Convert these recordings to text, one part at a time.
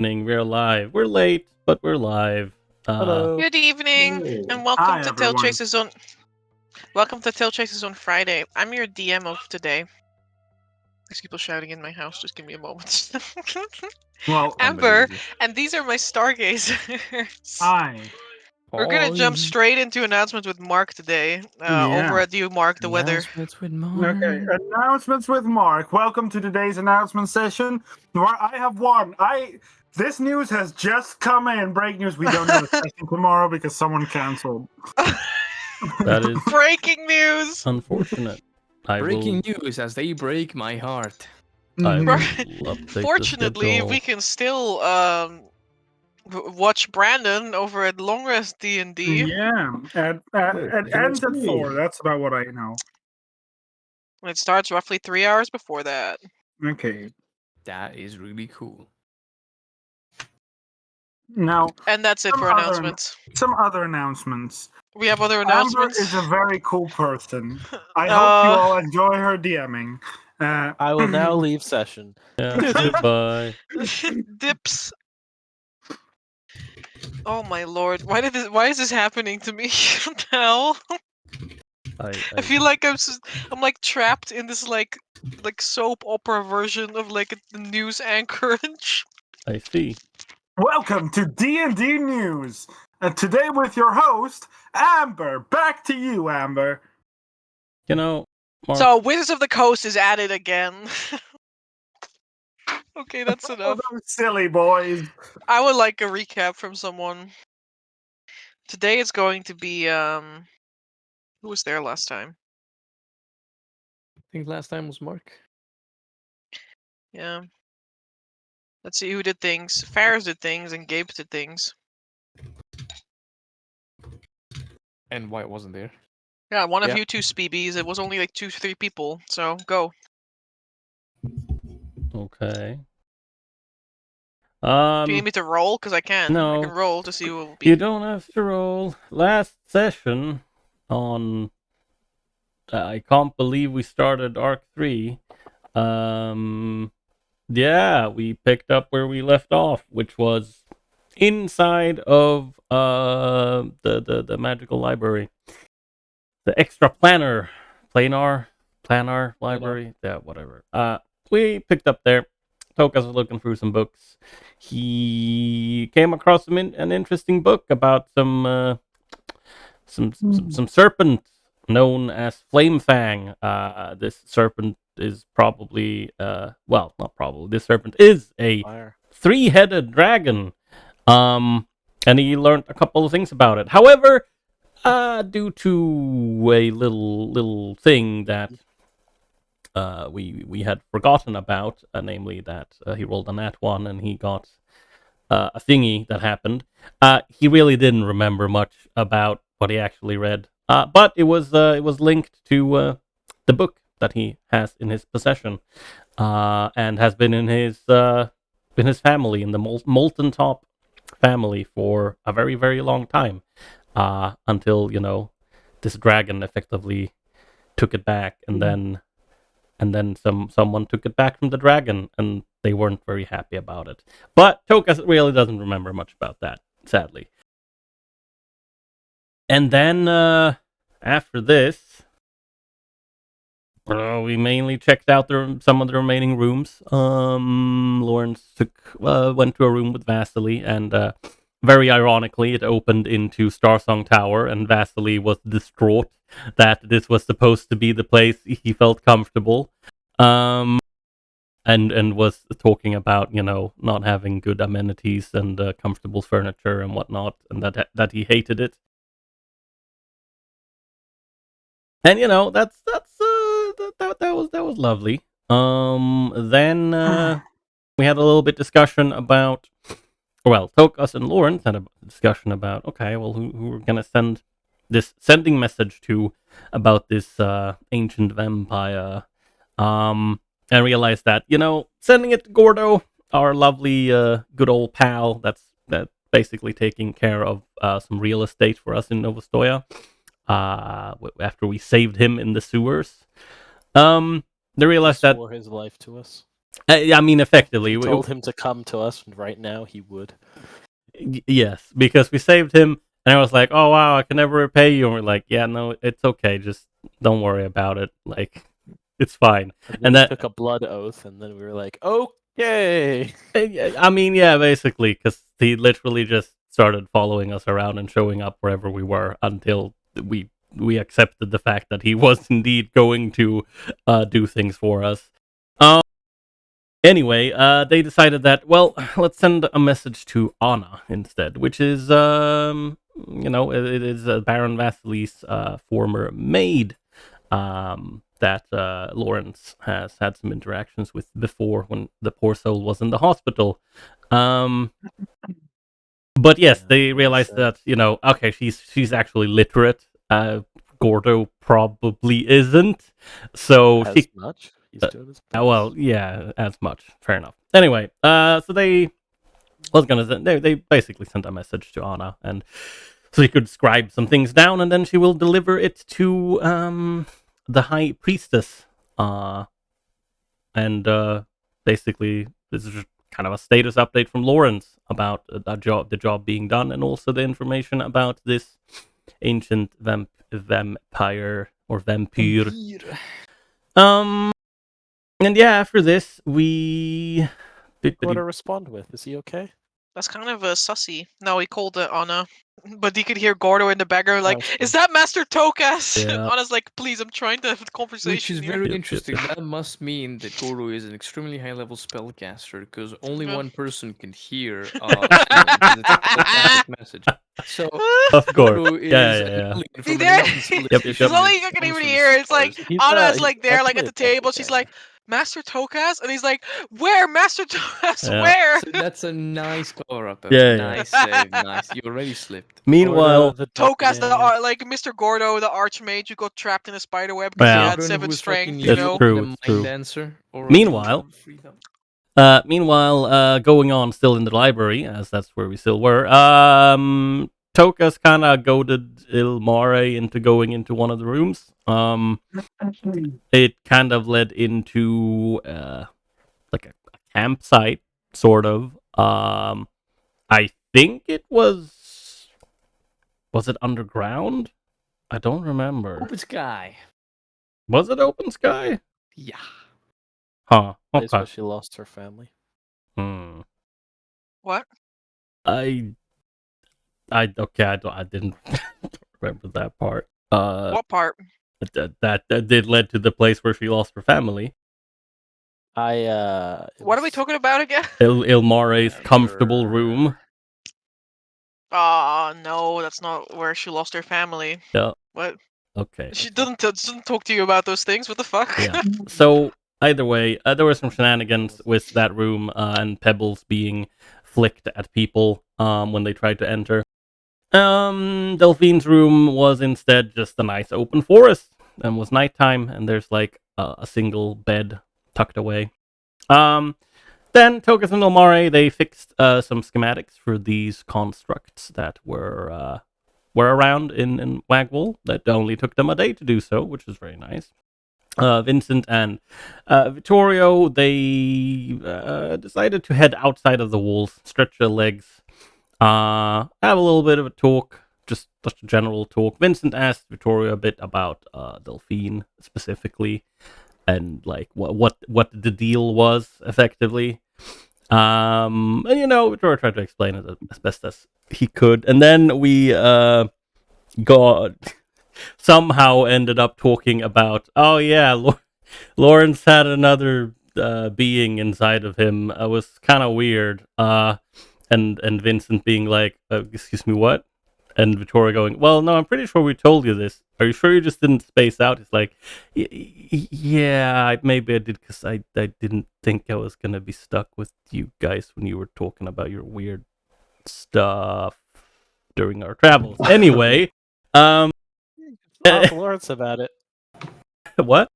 evening. We're live. We're late, but we're live. Hello. Good evening, and welcome Hi, to everyone. TaleChasers on. Welcome to TaleChasers on Friday. I'm your DM of today. There's people shouting in my house. Just give me a moment. Well, Amber, and these are my Stargazers. hi. We're gonna jump straight into announcements with Mark today. Yeah. Over at you, Mark. The weather. Announcements with Mark. Okay, announcements with Mark. Welcome to today's announcement session. Where I have one. This news has just come in. Break news. We don't have a session tomorrow because someone canceled. That is Breaking news. unfortunate. Breaking news as they break my heart. I will Mhm. update the Fortunately, schedule. we can still watch Brandon over at Long Rest D&D. Yeah, it ends at 4. That's about what I know. It starts roughly 3 hours before that. Okay. That is really cool. Now, And that's it some for other- announcements. some other announcements. We have other Amber announcements. is a very cool person. I hope you all enjoy her DMing. I will now leave session. Yeah, goodbye. Dips. Oh my lord! Why is this happening to me now? I feel like I'm like trapped in this like soap opera version of like a news anchorage. I see. Welcome to D&D News. And today with your host, Amber. Back to you, Amber. You know, Mark, So Wizards of the Coast is added again. Okay, that's Oh, enough. those silly boys. I would like a recap from someone. Today it's going to be who was there last time? I think last time was Mark. Yeah. Let's see who did things. Ferris did things and Gabe did things. And White wasn't there. Yeah, one of Yep. you two Speebies. It was only like 2-3 people, so go. okay. Do you need me to roll? Because I can. I no. can roll to see who will be. You don't have to roll. Last session on... I can't believe we started Arc 3. Yeah, we picked up where we left off, which was inside of the magical library. The extra planar library. Yeah, whatever. We picked up there. Tokas was looking through some books. He came across an interesting book about some serpent known as Flamefang. This serpent is probably well, not probably. This serpent is a Fire. 3-headed dragon. And he learned a couple of things about it. However, due to a little thing that we had forgotten about, namely that he rolled a nat 1 and he got a thingy that happened. He really didn't remember much about what he actually read. But it was linked to the book that he has in his possession, and has been in his family, in the Molten Top family, for a very, very long time, until this dragon effectively took it back, and then someone took it back from the dragon, and they weren't very happy about it. But Tokas really doesn't remember much about that, sadly. And then after this, we mainly checked out some of the remaining rooms. Lawrence went to a room with Vasily, and very ironically, it opened into Starsong Tower, and Vasily was distraught that this was supposed to be the place he felt comfortable. And was talking about not having good amenities and comfortable furniture and whatnot, and that he hated it. And that was lovely. Then we had a little bit discussion about, well, Tokas and Lawrence had a discussion about, okay, well, who we're gonna send this sending message to about this ancient vampire, and realized that sending it to Gordo, our lovely good old pal, that's basically taking care of some real estate for us in Novostoya. After we saved him in the sewers, they realized that Swore his life to us. I mean, effectively, If we told him to come to us right now, he would. Yes, because we saved him, and I was like, "Oh wow, I can never repay you." And we're like, "Yeah, no, it's okay. Just don't worry about it. Like, it's fine." And then took a blood oath, and then we were like, "Okay." I mean, yeah, basically, because he literally just started following us around and showing up wherever we were until we accepted the fact that he was indeed going to do things for us. Anyway, they decided that, well, let's send a message to Anna instead, which is, it is Baron Vasily's former maid that Lawrence has had some interactions with before when the poor soul was in the hospital. But yes, they realized that, okay, she's actually literate. Gordo probably isn't. So as much. He's doing his best. Well, yeah, as much. Fair enough. Anyway, so they basically sent a message to Anna, and so he could scribe some things down, and then she will deliver it to the high priestess. And basically, this is just kind of a status update from Lawrence about the job being done, and also the information about this ancient vampire or vampire. And yeah, after this, we... What to respond with? Is he okay? That's kind of sussy. No, he called Anna, but he could hear Gordo in the background like, "Is that Master Tokas?" Yeah. Anna's like, "Please, I'm trying to have a conversation." Which is here." very interesting. That must mean that Gordo is an extremely high-level spellcaster, because only one person can hear the message. So, of course, Gordo is yeah. See there? It's only you can even hear. It's like Anna's like there, like at the table. She's like, "Master Tokas," and he's like, "Where, Master Tokas? Yeah. Where?" So that's a nice cover-up. Yeah, Nice save, nice. You already slipped. Meanwhile, Tokas, like Mr. Gordo, the archmage who got trapped in a spider web because he had 7 strength. That's true. Dancer, Meanwhile, going on still in the library, as that's where we still were. Tokas kind of goaded Ilmare into going into one of the rooms. It kind of led into like a campsite, sort of. I think it was it underground? I don't remember. Open sky. Was it open sky? Yeah. Huh. Okay. That's where she lost her family. What? I didn't remember that part. What part? That did led to the place where she lost her family. What are we talking about again? Ilmare's comfortable room. No, that's not where she lost her family. Yeah. What? Okay. She doesn't talk to you about those things. What the fuck? Yeah. So either way, there were some shenanigans with that room and pebbles being flicked at people when they tried to enter. Delphine's room was instead just a nice open forest, and was nighttime, and there's like a single bed tucked away. Then Tokas and Ilmare, they fixed some schematics for these constructs that were around in Wagwall. That only took them a day to do so, which was very nice. Vincent and Vittorio, they decided to head outside of the walls, stretch their legs, have a little bit of a talk, just a general talk. Vincent asked Vittorio a bit about Delphine specifically, and like what the deal was effectively. And Vittorio tried to explain it as best as he could, and then we somehow ended up talking about, oh yeah, Lawrence had another being inside of him. It was kind of weird. And Vincent being like, excuse me, what? And Vittoria going, well, no, I'm pretty sure we told you this. Are you sure you just didn't space out? It's like, yeah, maybe I did, because I didn't think I was going to be stuck with you guys when you were talking about your weird stuff during our travels. Anyway, ask Lawrence about it. What?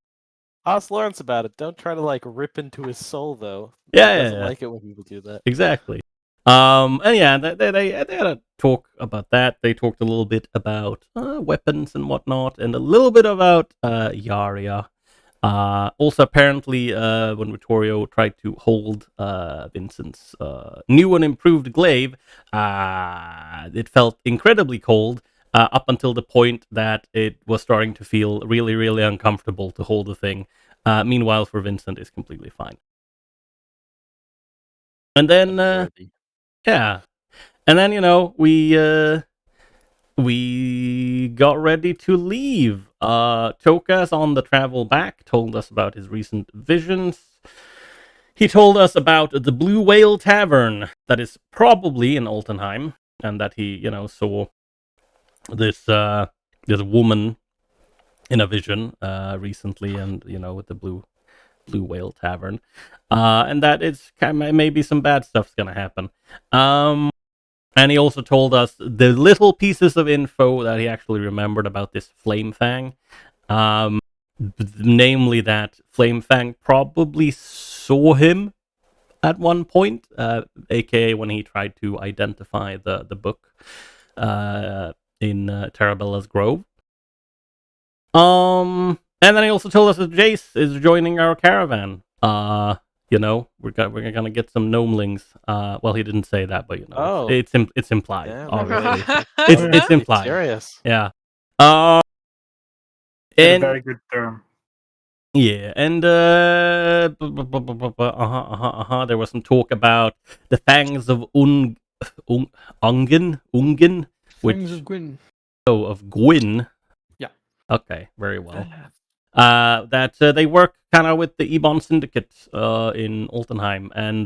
Ask Lawrence about it. Don't try to like rip into his soul, though. Yeah, he doesn't like it when people do that. Exactly. And yeah, they had a talk about that. They talked a little bit about weapons and whatnot, and a little bit about Yaria. Also, apparently, when Vittorio tried to hold Vincent's new and improved glaive, it felt incredibly cold up until the point that it was starting to feel really, really uncomfortable to hold the thing. Meanwhile, for Vincent, it's completely fine. And then, yeah. And then, we got ready to leave. Chokas on the travel back told us about his recent visions. He told us about the Blue Whale Tavern that is probably in Altenheim, and that he, saw this woman in a vision recently, and with the Blue Whale Tavern, and that it's maybe some bad stuff's gonna happen. And he also told us the little pieces of info that he actually remembered about this Flame Fang. Namely that Flame Fang probably saw him at one point, aka when he tried to identify the book in Tarabella's Grove. And then he also told us that Jace is joining our caravan. We're gonna get some gnomelings. Well, he didn't say that, but it's implied. Yeah, obviously, it's implied. Serious. Yeah. A And very good term. yeah, and there was some talk about the fangs of Ungen, which Fangs of Gwyn. of Gwyn. Yeah. Okay, very well. That they work kind of with the Ebon Syndicate in Altenheim, and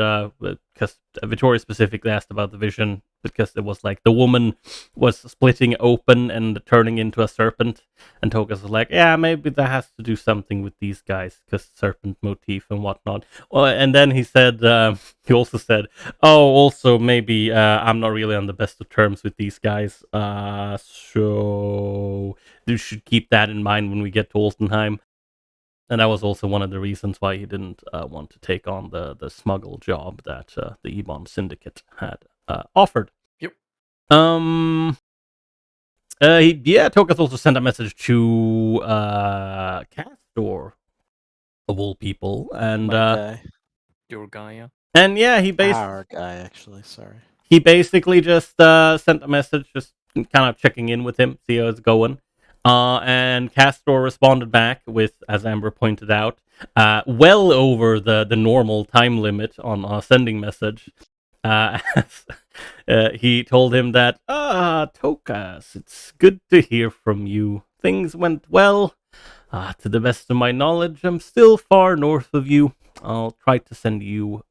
because Vittoria specifically asked about the vision, because it was like the woman was splitting open and turning into a serpent, and Tokas was like, yeah, maybe that has to do something with these guys, because serpent motif and whatnot. And then he said, he also said, also maybe I'm not really on the best of terms with these guys, so you should keep that in mind when we get to Altenheim. And that was also one of the reasons why he didn't want to take on the smuggle job that the Ebon Syndicate had offered. Yep. Tokas also sent a message to Castor, of all people, and your guy, yeah. And yeah, Our guy, actually. Sorry. He basically just sent a message, just kind of checking in with him, see how it's going. And Castor responded back with, as Amber pointed out, well over the normal time limit on a sending message. He told him that, Tokas, it's good to hear from you. Things went well. To the best of my knowledge, I'm still far north of you. I'll try to send you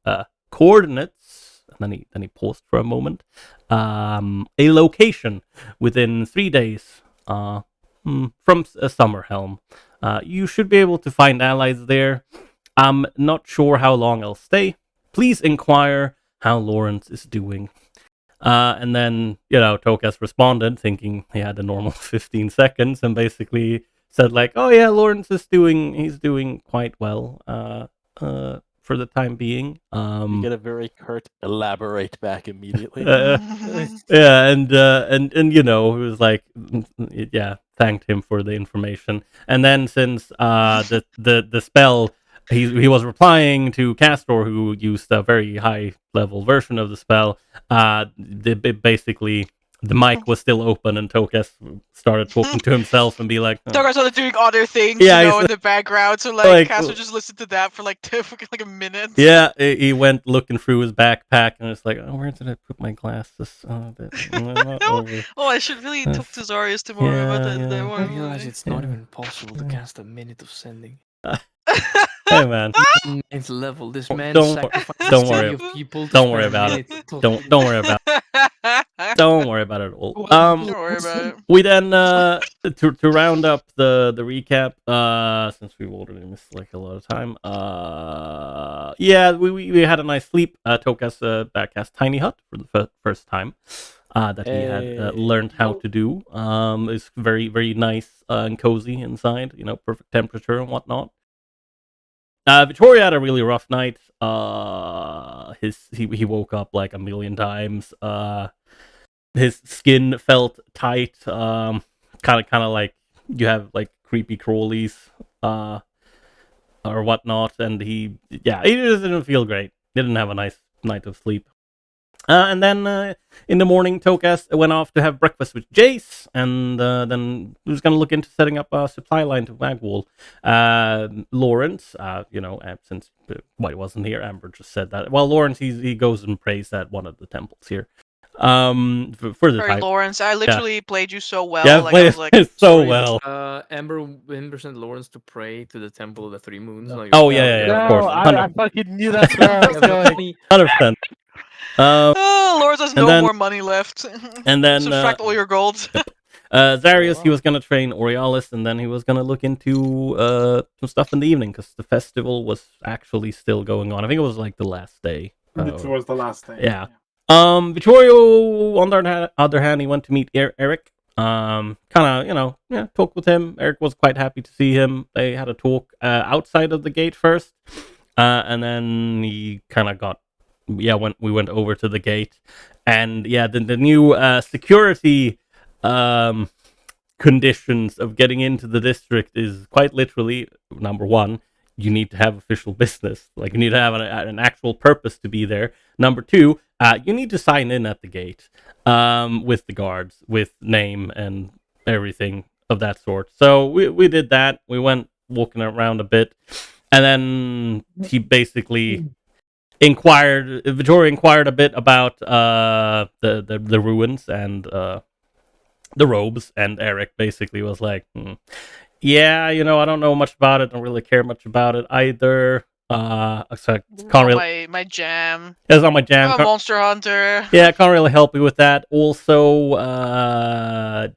coordinates. And then he paused for a moment. A location within 3 days. From Summerhelm. You should be able to find allies there. I'm not sure how long I'll stay. Please inquire how Lawrence is doing. And then, Tokas responded, thinking he had the normal 15 seconds, and basically said like, oh yeah, Lawrence is doing quite well, for the time being. You get a very curt elaborate back immediately. Yeah, and he was like, yeah, thanked him for the information. And then since the spell, he was replying to Castor, who used a very high level version of the spell. Basically, the mic was still open, and Tokas started talking to himself and be like, Tokas started doing other things, in the background. So Castor just listened to that for like a minute. Yeah, he went looking through his backpack and it's like, where did I put my glasses? I should really talk to Zarius tomorrow about that. I realize it's not even possible to cast a minute of sending. Hey man, Ninth level. This man sacrificed don't worry of people. Don't worry about it. Don't worry about it. Don't worry about it at all. Don't worry about it. We then to round up the recap, since we've already missed like a lot of time. We had a nice sleep. Tokas backcast Tiny Hut for the first time. That he had learned how to do. It's very, very nice and cozy inside. Perfect temperature and whatnot. Vittoria had a really rough night. He woke up like a million times. His skin felt tight. Kind of like you have like creepy crawlies. or whatnot, and he just didn't feel great. Didn't have a nice night of sleep. And then in the morning, Tokas went off to have breakfast with Jace, and then he was going to look into setting up a supply line to Wagwall. Lawrence, since White wasn't here, Amber just said that. Well, Lawrence, he goes and prays at one of the temples here. For the Sorry, time. Lawrence, I literally played you so well. Yeah, like, I was like, so well. Amber sent Lawrence to pray to the Temple of the Three Moons. Oh, yeah, of course. I fucking knew that's where I was going. 100%. Lawrence has no more money left. And then subtract all your gold. Zarius, he was gonna train Aurealis, and then he was gonna look into some stuff in the evening because the festival was actually still going on. I think it was like the last day. It was the last day. Yeah. Vittorio, on the other hand, he went to meet Eric. Kind of, talk with him. Eric was quite happy to see him. They had a talk outside of the gate first, and then he kind of we went over to the gate, and the new security conditions of getting into the district is quite literally, number one, you need to have official business. Like, you need to have an actual purpose to be there. Number two, you need to sign in at the gate with the guards, with name and everything of that sort. So we did that. We went walking around a bit, and then he basically Vittoria inquired a bit about the ruins and the robes, and Eric basically was like, yeah, I don't know much about it, don't really care much about it either. So can't really... my jam. It's not my jam. I'm a monster hunter. Yeah, I can't really help you with that. Also, I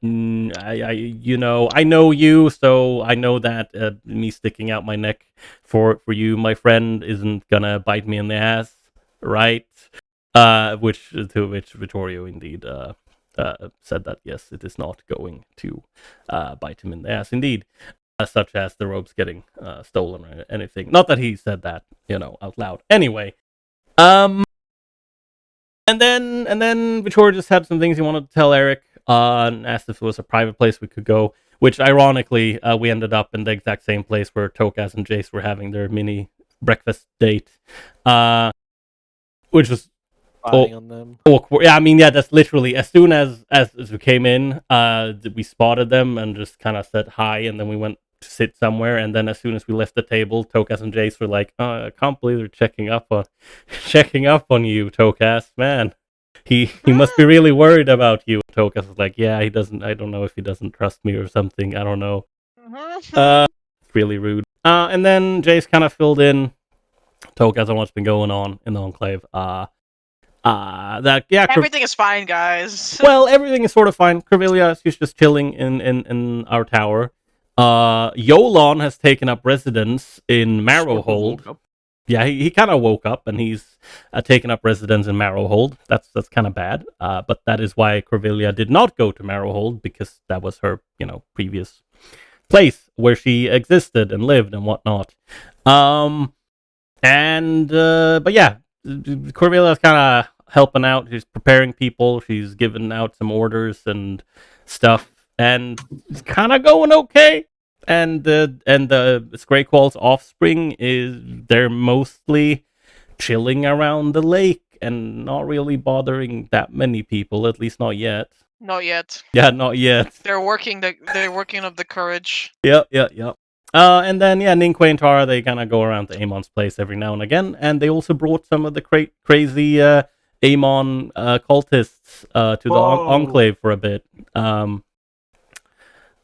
know you, so I know that me sticking out my neck for you, my friend, isn't gonna bite me in the ass, right? To which Vittorio indeed said that yes, it is not going to bite him in the ass, indeed. Such as the robes getting stolen or anything. Not that he said that, out loud. Anyway, and then Vittoria just had some things he wanted to tell Eric, and asked if it was a private place we could go. Which, ironically, we ended up in the exact same place where Tokas and Jace were having their mini breakfast date, which was On them. awkward. Yeah, that's literally as soon as we came in, we spotted them and just kind of said hi, and then we went to sit somewhere, and then as soon as we left the table, Tokas and Jace were like, I can't believe they're checking up on you, Tokas, man. He must be really worried about you. Tokas was like, yeah, I don't know if he doesn't trust me or something, I don't know. It's really rude. And then Jace kind of filled in Tokas on what's been going on in the Enclave. Everything is fine, guys. Well, everything is sort of fine. Corvillia, she's just chilling in our tower. Yolon has taken up residence in Marrowhold. Yeah, he kind of woke up, and he's taken up residence in Marrowhold. That's kind of bad. But that is why Corvillia did not go to Marrowhold, because that was her, previous place where she existed and lived and whatnot. But yeah, Corvillia's kind of helping out. She's preparing people. She's giving out some orders and stuff, and it's kind of going okay. And the Greyquall's offspring they're mostly chilling around the lake and not really bothering that many people, at least not yet. Not yet. Yeah, not yet. They're working up the courage. Yep. And then Ninque and Tara, they kind of go around to Amon's place every now and again, and they also brought some of the crazy Amon cultists to the Enclave for a bit,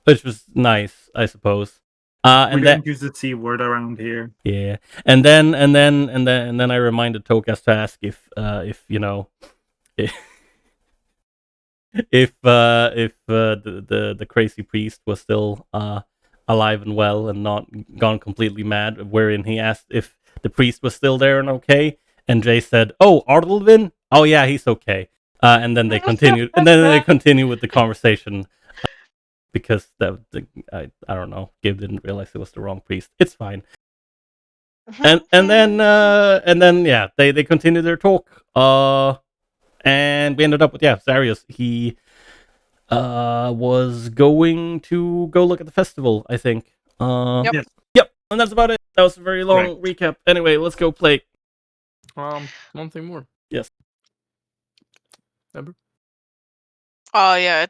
which was nice, I suppose. We don't use the C word around here. Yeah, and then I reminded Tokas to ask if the crazy priest was still alive and well and not gone completely mad, wherein he asked if the priest was still there and okay, and Jay said, "Oh, Ardelvin? Oh yeah, he's okay." And then they continued, with the conversation because I don't know, Gib didn't realize it was the wrong priest. It's fine. And then they continued their talk. And we ended up with Zarius. He was going to go look at the festival, I think. Yep. Yep, and that's about it. That was a very long recap. Anyway, let's go play. One thing more. Yes. Remember? Yeah,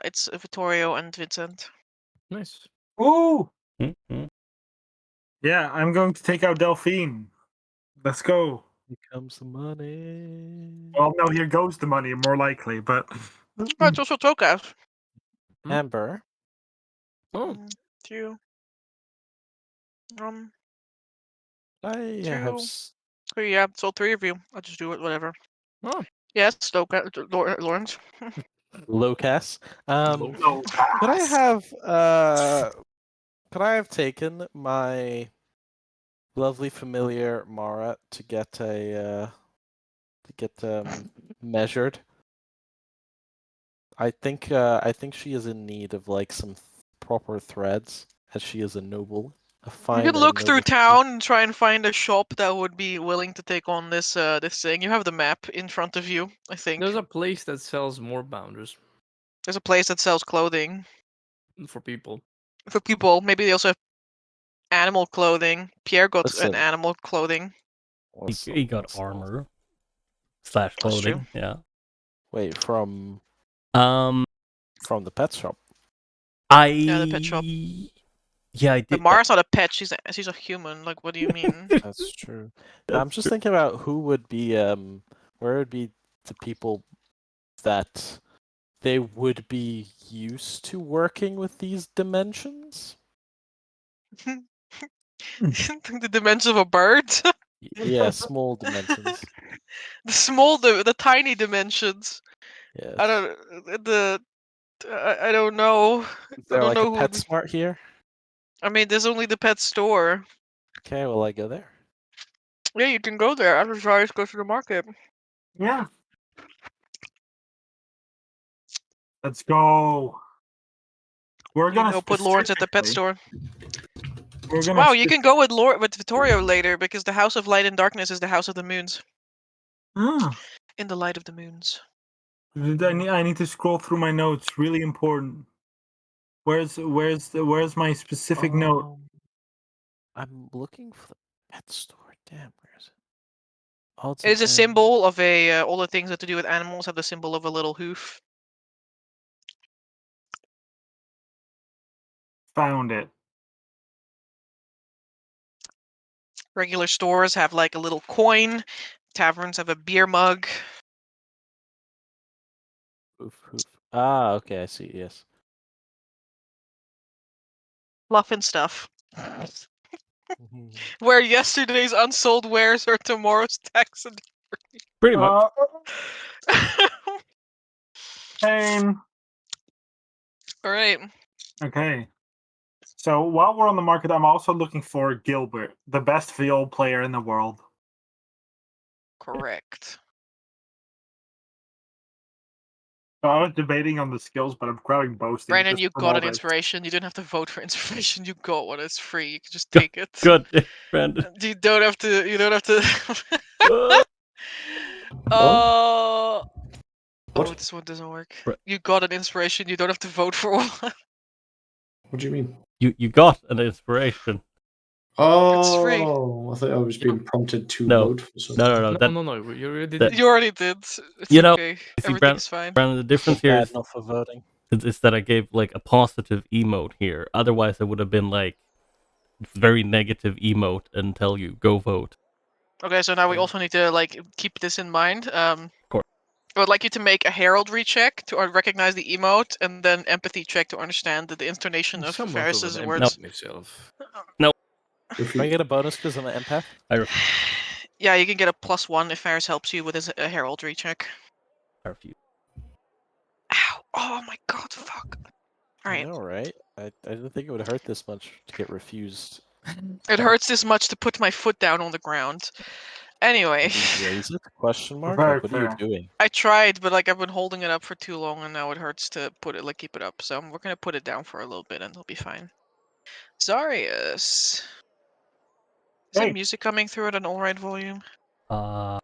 it's Vittorio and Vincent. Nice. Ooh! Mm-hmm. Yeah, I'm going to take out Delphine. Let's go. Here comes the money. Well, no, here goes the money, more likely, but... Oh, it's also Tokas. Amber. Oh, 2. I Two. have 3, yeah, so 3 of you. I'll just do it, whatever. oh. Yes, Tokas, Lawrence. Locas. No Could I pass. have taken my lovely familiar Mara to get measured? I think she is in need of like some proper threads, as she is a noble. A fine You can and look through noble town and try and find a shop that would be willing to take on this this thing. You have the map in front of you, I think. There's a place that sells more bounders There's a place that sells clothing for people. for people. Maybe they also have animal clothing. Pierre got Listen. an animal clothing. He got Listen. armor / That's clothing. true. Yeah. Wait, from the pet shop. Yeah, the pet shop. Yeah, I But did. Mara's not a pet. She's a human. Like, what do you mean? That's true. I'm just thinking about who would be where would be the people that they would be used to working with these dimensions. The dimensions of a bird. Yeah, small dimensions. the tiny dimensions. Yes. I don't know. Is there I don't like know a who would be- PetSmart here? I mean, there's only the pet store. Okay, well I go there. Yeah, you can go there. Otherwise, go to the market. Yeah. Let's go. We're You can gonna go put Lawrence at the pet store. We're gonna Wow, you can go with Vittorio later because the House of Light and Darkness is the House of the Moons. Ah, In the light of the moons. I need to scroll through my notes. Really important. Where's my specific note? I'm looking for the pet store. Damn, where is it? Odds It is a and ends. symbol of a all the things that to do with animals have the symbol of a little hoof. Found it. Regular stores have like a little coin. Taverns have a beer mug. Hoof. Ah, okay, I see. Yes. Fluff and stuff. Where yesterday's unsold wares are tomorrow's taxidermy. Pretty much. Pain. All right. Okay. So while we're on the market, I'm also looking for Gilbert, the best viol player in the world. Correct. So I was debating on the skills, but I'm grabbing boasting. Brandon, just you from got all an this. inspiration. You didn't have to vote for inspiration. You got one. It's free. You can just take it. Good, Brandon. You don't have to. You don't have to. Oh, this one doesn't work. Right. You got an inspiration. You don't have to vote for one. What do you mean? You got an inspiration. It's free. Oh, I thought I was being prompted to No. vote for something. No. No. You already that- did. You already did. It's You know, okay. see, Everything's fine. Brandon, the difference here Bad is enough for voting. that I gave like a positive emote here. Otherwise, it would have been like very negative emote and tell you go vote. Okay, so now we also need to like keep this in mind. Of course. I would like you to make a heraldry check to recognize the emote, and then empathy check to understand the intonation of Someone thought Ferris's about words. myself. If Do I you, get a bonus because I'm an empath? I refuse. Yeah, you can get a +1 if Ferris helps you with his heraldry check. I refuse. Ow! Oh my god! Fuck! All I right. know, right? I didn't think it would hurt this much to get refused. It hurts this much to put my foot down on the ground. Anyway, Did you raise it? Question mark? Very Like, what are you fair. doing? I tried, but like I've been holding it up for too long, and now it hurts to put it keep it up. So we're gonna put it down for a little bit, and it'll be fine. Zarius. Is Hey. the music coming through at an alright volume? Well,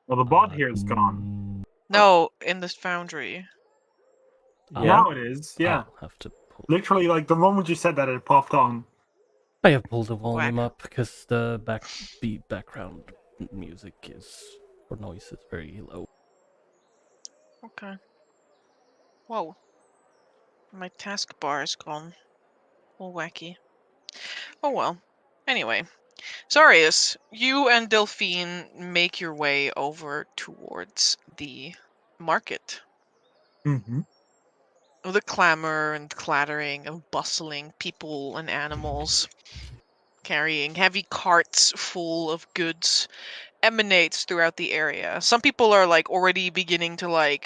the bot here is gone. No, in the foundry. Yeah. Now it is. Yeah. I'll have to pull. Literally, like the moment you said that, it popped on. I have pulled the volume Whack. up because the background music or noise is very low. Okay. Whoa. My taskbar is gone. All wacky. Oh well. Anyway. Sarius, you and Delphine make your way over towards the market. Mm-hmm. The clamor and clattering of bustling people and animals carrying heavy carts full of goods emanates throughout the area. Some people are like already beginning to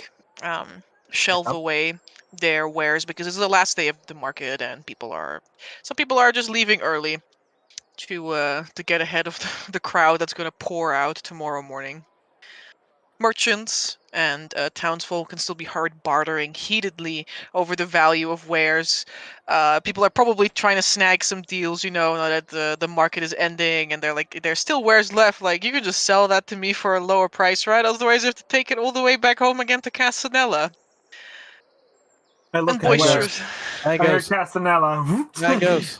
shelve Yep. away their wares because it's the last day of the market and some people are just leaving early to get ahead of the crowd that's going to pour out tomorrow morning. Merchants and townsfolk can still be heard bartering heatedly over the value of wares. People are probably trying to snag some deals, now that the market is ending, and they're like, there's still wares left. Like, you can just sell that to me for a lower price, right? Otherwise, you have to take it all the way back home again to Castanella. I look And at where boisterous. There I hear goes. Castanella. There goes.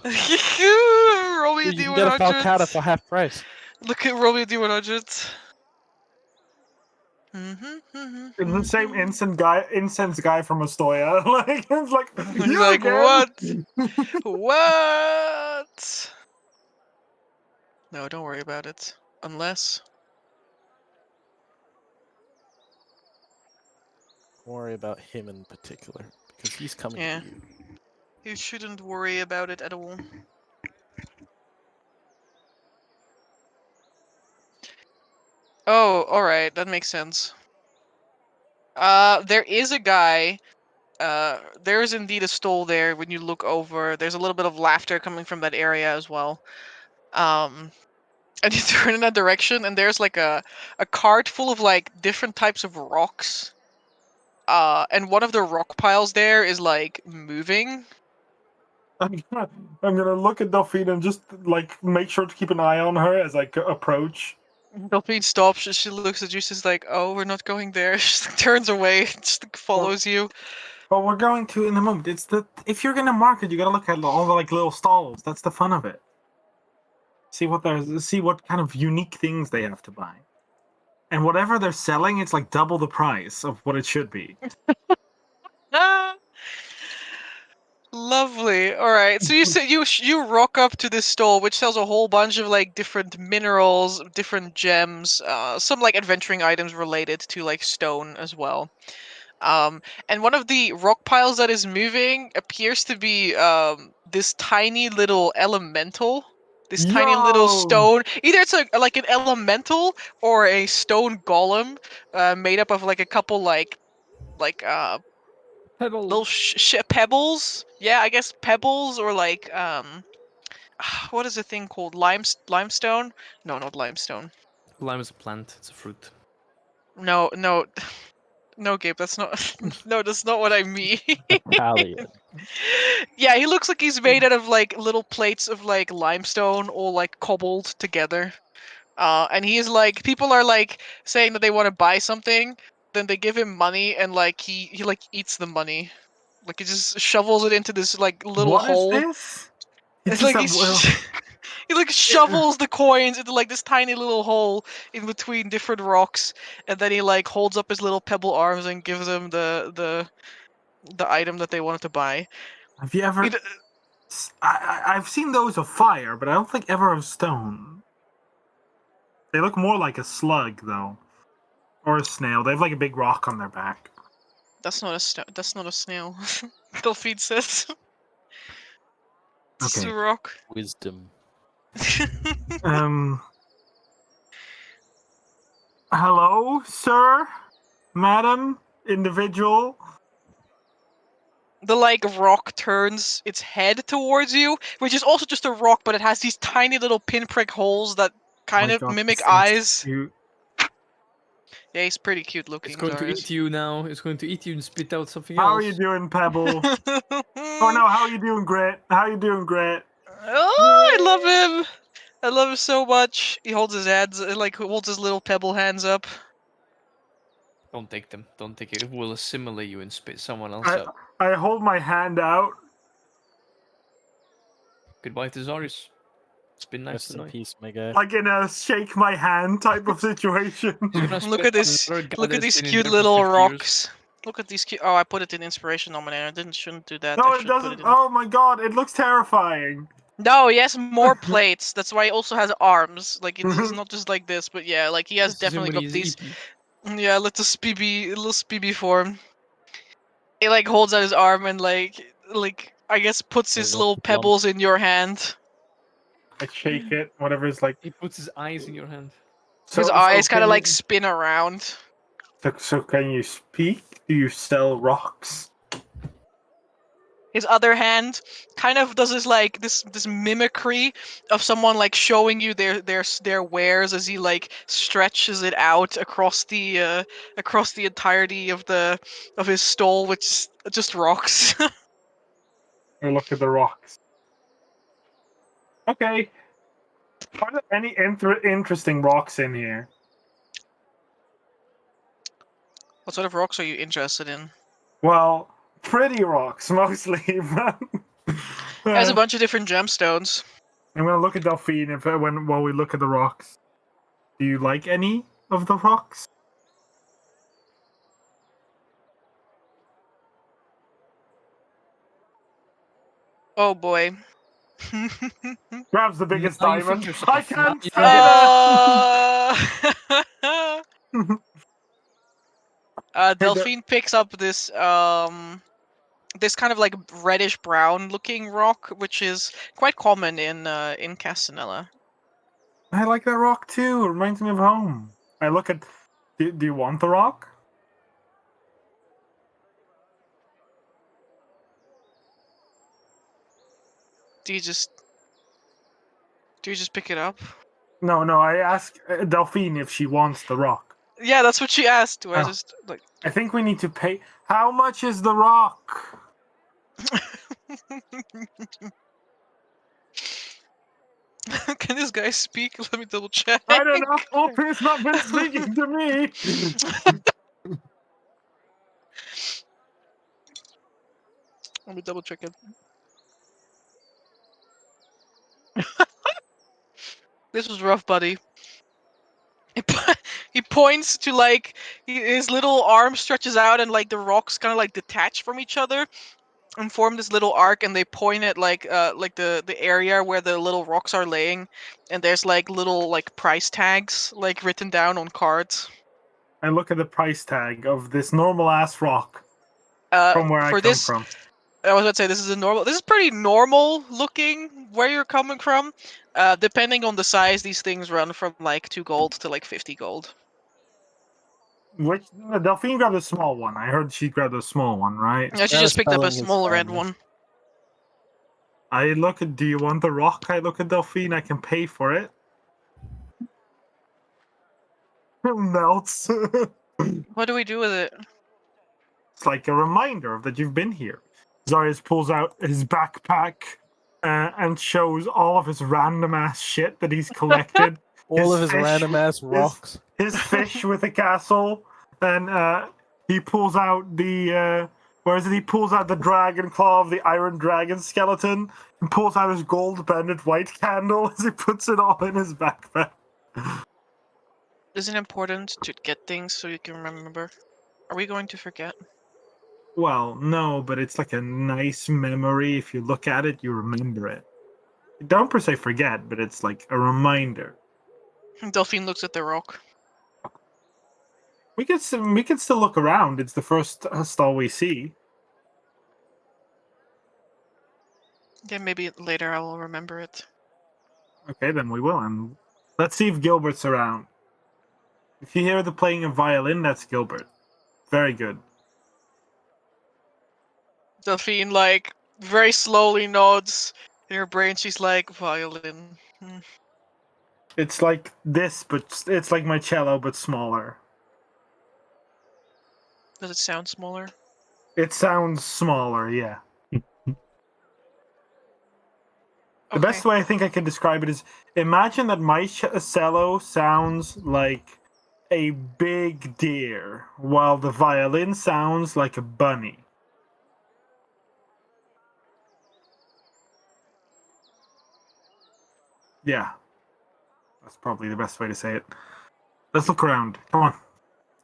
Roll me a You can get a Falcata for D100. half price. Look at roll me a D100. It's the same incense guy from Astoria. Like it's like He's you like, again. what? What? No, don't worry about it. Unless. Don't worry about him in particular, because he's coming Yeah. for you. You shouldn't worry about it at all. Oh, alright, that makes sense. There is a guy. There is indeed a stall there when you look over. There's a little bit of laughter coming from that area as well. And you turn in that direction, and there's like a cart full of like different types of rocks. And one of the rock piles there is like moving. I'm gonna look at Delphine and just like make sure to keep an eye on her as I approach. Delphine stops. She looks at you. She's like, "Oh, we're not going there." She turns away. Just follows you. Well, we're going to in a moment. It's if you're gonna market, you gotta look at all the like little stalls. That's the fun of it. See what kind of unique things they have to buy, and whatever they're selling, it's like double the price of what it should be. Ah, lovely. All right. So you said you rock up to this stall, which sells a whole bunch of like different minerals, different gems, some like adventuring items related to like stone as well. And one of the rock piles that is moving appears to be this tiny little elemental. This tiny little Yo, stone. Either it's like an elemental or a stone golem, made up of like a couple like little Pebbles. pebbles. Yeah, I guess pebbles or like what is the thing called? Limestone? No, not limestone. Lime is a plant. It's a fruit. No, no, no, Gabe. That's not. No, that's not what I mean. Italian. Yeah, he looks like he's made out of like little plates of like limestone all like cobbled together. And he is like, people are like saying that they want to buy something, then they give him money, and like he like eats the money. Like he just shovels it into this like little what is hole. this? It's Just like a well. he like shovels the coins into like this tiny little hole in between different rocks, and then he like holds up his little pebble arms and gives them the item that they wanted to buy. Have you ever? It, I've seen those of fire, but I don't think ever of stone. They look more like a slug, though, or a snail. They have like a big rock on their back. that's not that's not a snail. Delphine says. It's a Okay. rock. Wisdom. Um. Hello, sir, madam, individual. The like rock turns its head towards you, which is also just a rock, but it has these tiny little pinprick holes that Oh kind my of God, mimic this thing's eyes. cute. Yeah, he's pretty cute It's looking, going to Zarius. eat you now. It's going to eat you and spit out something How are you else. doing, Pebble? Oh no, how are you doing, Grit? How are you doing, Grit? Oh, I love him. I love him so much. He holds his hands, like holds his little pebble hands up. Don't take them. Don't take it. It will assimilate you and spit someone else I out. I hold my hand out. Goodbye to Zarius. It's been nice Rest to know. in peace, my guy. Like in a shake my hand type of situation. Look at this. Look at these cute little rocks. Look at these cute. Oh, I put it in inspiration nominator. shouldn't do that. No, I it should doesn't. Put it in... Oh my god, it looks terrifying. No, he has more plates. That's why he also has arms. Like it's not just like this, but yeah, like he has definitely got these. Yeah, little spibby form. He like holds out his arm and like I guess puts his little pebbles in your hand. I shake it, whatever is like. He puts his eyes in your hand. His eyes kind of like spin around. So can you speak? Do you sell rocks? His other hand kind of does this mimicry of someone like showing you their wares as he like stretches it out across the entirety of his stall, which is just rocks. Or look at the rocks. Okay. Are there any interesting rocks in here? What sort of rocks are you interested in? Well, pretty rocks mostly. Has a bunch of different gemstones. I'm gonna look at Delphine while we look at the rocks. Do you like any of the rocks? Oh boy. Grabs the biggest Now you diamond. fix yourself. I can't say that. Delphine picks up this this kind of like reddish brown looking rock, which is quite common in Castanella. I like that rock too. It reminds me of home. I look at. Do you want the rock? Do you just pick it up? No. I ask Delphine if she wants the rock. Yeah, that's what she asked. Do I just like? I think we need to pay. How much is the rock? Can this guy speak? Let me double check. I don't know. He's not been speaking to me. Let me double check it. This was rough, buddy. He points to like his little arm stretches out and like the rocks kind of like detach from each other and form this little arc, and they point at like the area where the little rocks are laying, and there's like little like price tags like written down on cards. I look at the price tag of this normal ass rock from where I come from. I was about to say this is pretty normal looking where you're coming from. Depending on the size, these things run from like 2 gold to like 50 gold. Which Delphine grabbed a small one. I heard she grabbed a small one, right? Yeah, she just picked up a small red one. I look at. Do you want the rock? I look at Delphine. I can pay for it. It melts. What do we do with it? It's like a reminder that you've been here. Zarius pulls out his backpack and shows all of his random ass shit that he's collected. All of his random ass rocks. His fish with a castle, and he pulls out the. Where is it? He pulls out the dragon claw of the iron dragon skeleton and pulls out his gold banded white candle as he puts it all in his backpack. Is it important to get things so you can remember? Are we going to forget? Well, no, but it's like a nice memory. If you look at it, you remember it. You don't per se forget, but it's like a reminder. Delphine looks at the rock. We can still look around. It's the first stall we see. Yeah, maybe later I will remember it. Okay, then we will. And let's see if Gilbert's around. If you hear the playing of violin, that's Gilbert. Very good. Delphine, like, very slowly nods. In her brain, she's like, violin. It's like this, but it's like my cello, but smaller. Does it sound smaller? It sounds smaller, yeah. The best way I think I can describe it is, imagine that my cello sounds like a big deer, while the violin sounds like a bunny. Yeah. That's probably the best way to say it. Let's look around. Come on.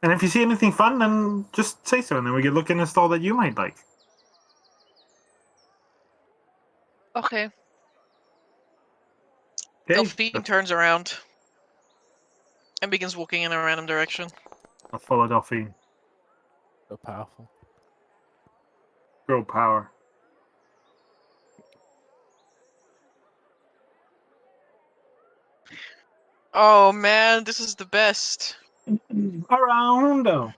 And if you see anything fun, then just say so, and then we can look in a stall that you might like. Okay. Okay. Delphine turns around and begins walking in a random direction. I'll follow Delphine. So powerful. Girl power. Oh man, this is the best. Around. No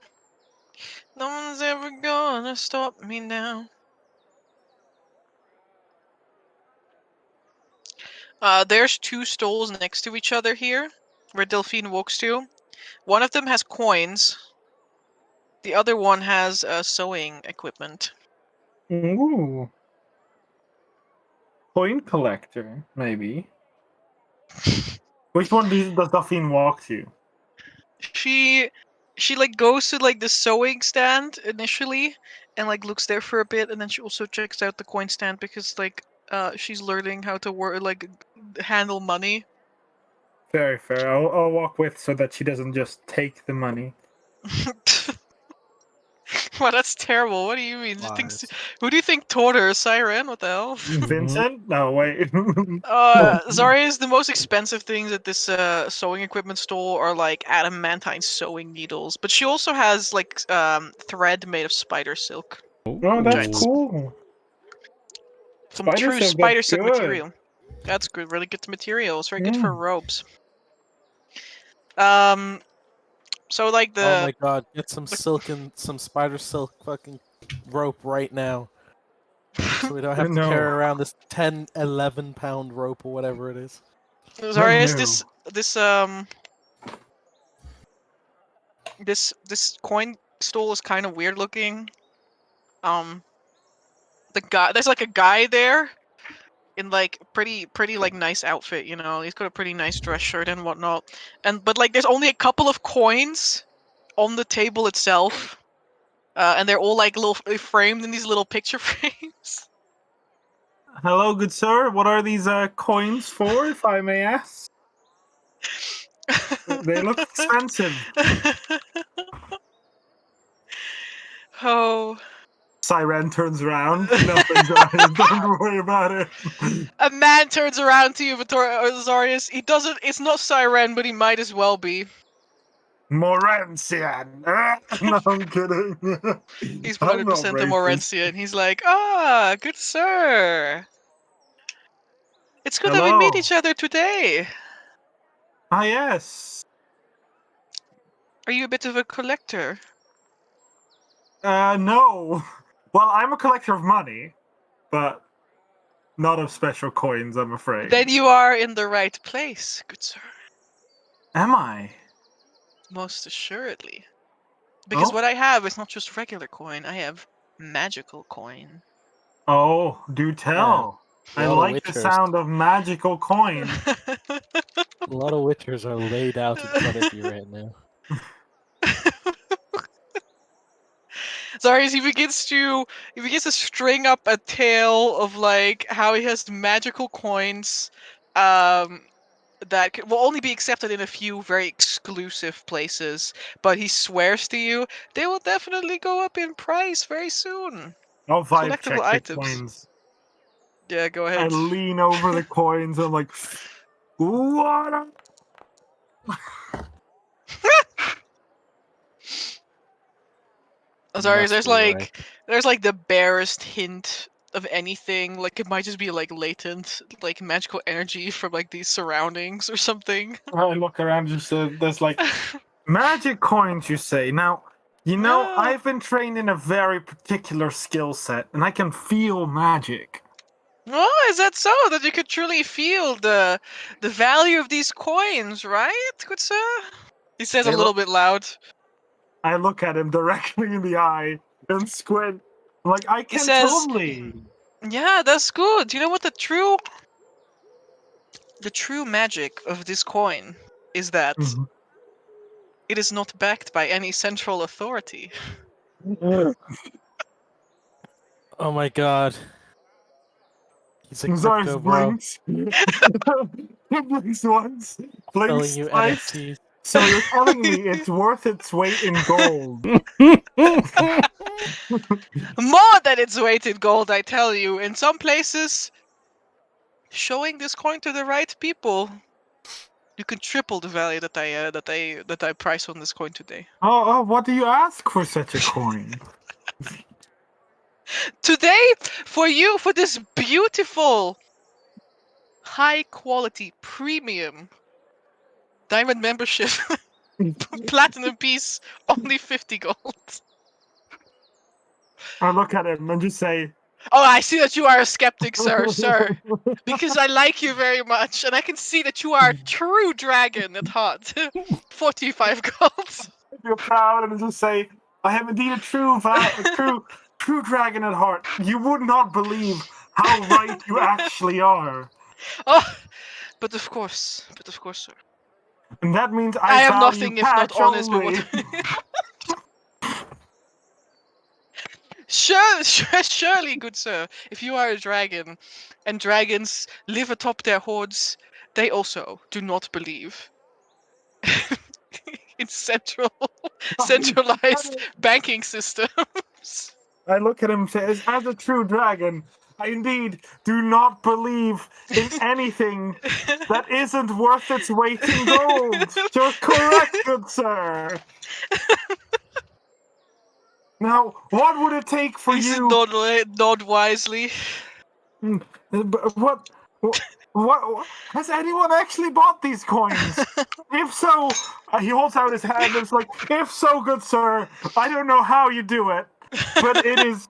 one's ever gonna stop me now. There's two stalls next to each other here, where Delphine walks to. One of them has coins. The other one has sewing equipment. Ooh. Coin collector, maybe. Which one does Delphine walk to? She like goes to like the sewing stand initially and like looks there for a bit, and then she also checks out the coin stand because like she's learning how to work like handle money. Very fair. I'll walk with so that she doesn't just take the money. Wow, that's terrible. What do you mean? Lies. Who do you think taught her? Siren? What the hell? Vincent? No, wait. Zarya's the most expensive things at this sewing equipment store are like adamantine sewing needles, but she also has like thread made of spider silk. Oh, that's Giants. cool. Some Spider true silk, spider that's silk good. material. That's good, really good material. It's very good for Yeah. robes. So like Oh my god, get some silk and some spider silk fucking rope right now. So we don't have to No. carry around this 10, 11 pound rope or whatever it is. Zarya, is No. this coin stall is kind of weird looking. There's like a guy there in like pretty like nice outfit, you know. He's got a pretty nice dress shirt and whatnot. But like there's only a couple of coins on the table itself. And they're all like framed in these little picture frames. Hello, good sir. What are these coins for, if I may ask? They look expensive. Oh. Siren turns around. Nothing, guys. Don't worry about it. A man turns around to you, Zarius. He doesn't. It's not Siren, but he might as well be. Morancian. No, I'm kidding. He's I'm not 100% a racist. Morancian. He's like, good sir. It's good that we meet Hello. each other today. Ah, yes. Are you a bit of a collector? No. Well, I'm a collector of money, but not of special coins, I'm afraid. Then you are in the right place, good sir. Am I? Most assuredly. Because Oh. what I have is not just regular coin, I have magical coin. Oh, do tell. I A lot of like the witchers. sound of magical coin. A lot of witchers are laid out in front of you right now. Sorry, he begins to string up a tale of like how he has magical coins that will only be accepted in a few very exclusive places, but he swears to you they will definitely go up in price very soon. I'll vibe Collectible check the items. coins. Yeah, go I ahead. lean over the coins and I'm like, what? Sorry, Must be right. there's like the barest hint of anything. Like it might just be like latent, like magical energy from like these surroundings or something. I look around, just there's like magic coins, you say. Now, you know, Yeah. I've been trained in a very particular skill set, and I can feel magic. Oh, is that so? That you could truly feel the value of these coins, right, good sir? He says a little bit loud. I look at him directly in the eye and squint. I'm like, I He can says, totally. "Yeah, that's good. You know what the true magic of this coin is that it is not backed by any central authority." Oh my god. He's a Zar's crypto bro. blinks. Blinks once, Selling blinks you twice. NFTs. So you're telling me it's worth its weight in gold? More than its weight in gold, I tell you. In some places, showing this coin to the right people, you can triple the value that I price on this coin today. Oh, what do you ask for such a coin? Today, for you, for this beautiful, high quality, premium diamond membership, platinum piece, only 50 gold. I look at him and just say, Oh, I see that you are a skeptic, sir. Because I like you very much, and I can see that you are a true dragon at heart. 45 gold. "You're proud," and just say, "I am indeed a true dragon at heart. You would not believe how right you actually are." Oh, but of course, sir. And that means I I am value nothing if not cash honest with only. what. Surely, good sir, if you are a dragon, and dragons live atop their hordes, they also do not believe in centralized banking systems. I look at him and say, "As a true dragon, I indeed do not believe in anything that isn't worth its weight in gold." You're correct, good sir. Now, what would it take for He said, you? nod wisely. What? What? Has anyone actually bought these coins? If so, he holds out his hand and it's like, "If so, good sir, I don't know how you do it, but it is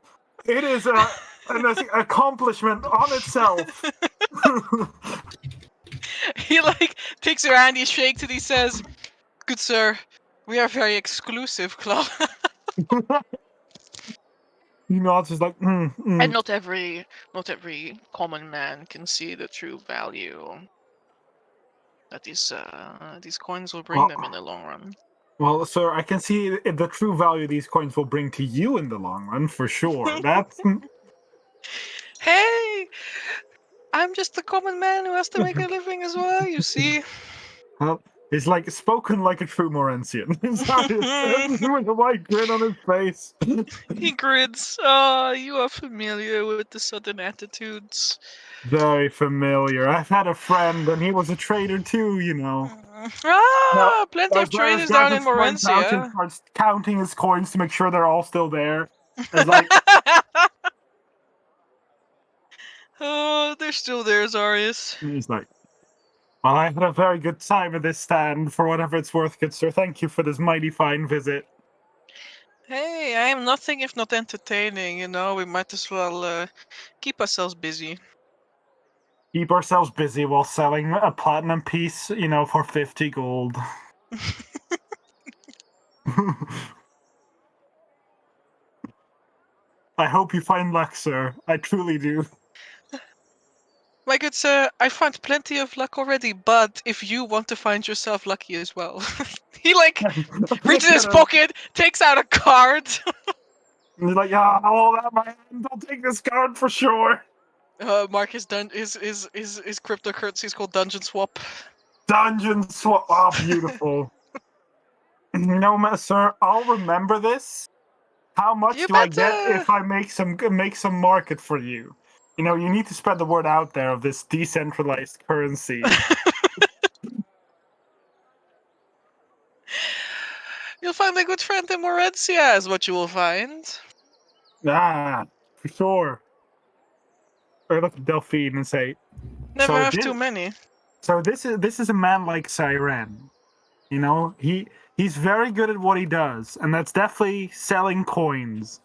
an accomplishment on itself." He like takes your hand, he shakes it, he says, "Good sir, we are very exclusive club." He nods, just like, And not every common man can see the true value that these coins will bring them in the long run. Well, sir, I can see the true value these coins will bring to you in the long run, for sure. That's Hey, I'm just a common man who has to make a living as well, you see. well, he's like spoken like a true Morensian. With a white grin on his face. He grins. Oh, you are familiar with the southern attitudes. Very familiar. I've had a friend, and he was a trader too, you know. Now, Plenty of as traders down in Gavin points out and Morensia. starts counting his coins to make sure they're all still there. It's like, Oh, they're still there, Zarius. he's like, "Well, I had a very good time at this stand, for whatever it's worth, good sir. Thank you for this mighty fine visit." Hey, I am nothing if not entertaining, you know. We might as well keep ourselves busy. Keep ourselves busy while selling a platinum piece, you know, for 50 gold. I hope you find luck, sir. I truly do. My good sir, I found plenty of luck already, but if you want to find yourself lucky as well. He like reaches in his pocket, takes out a card. And he's like, "Yeah, all that my hand. I'll take this card for sure." Mark his cryptocurrency is called Dungeon Swap. Dungeon swap. Oh, beautiful. You know, sir, I'll remember this. How much You do I get better. if I make some market for you? You know, you need to spread the word out there of this decentralized currency. You'll find a good friend in Morensia is what you will find. Ah, for sure. I look at Delphine and say, Never So have this- too many. "So this is a man like Siren. You know, he's very good at what he does, and that's definitely selling coins."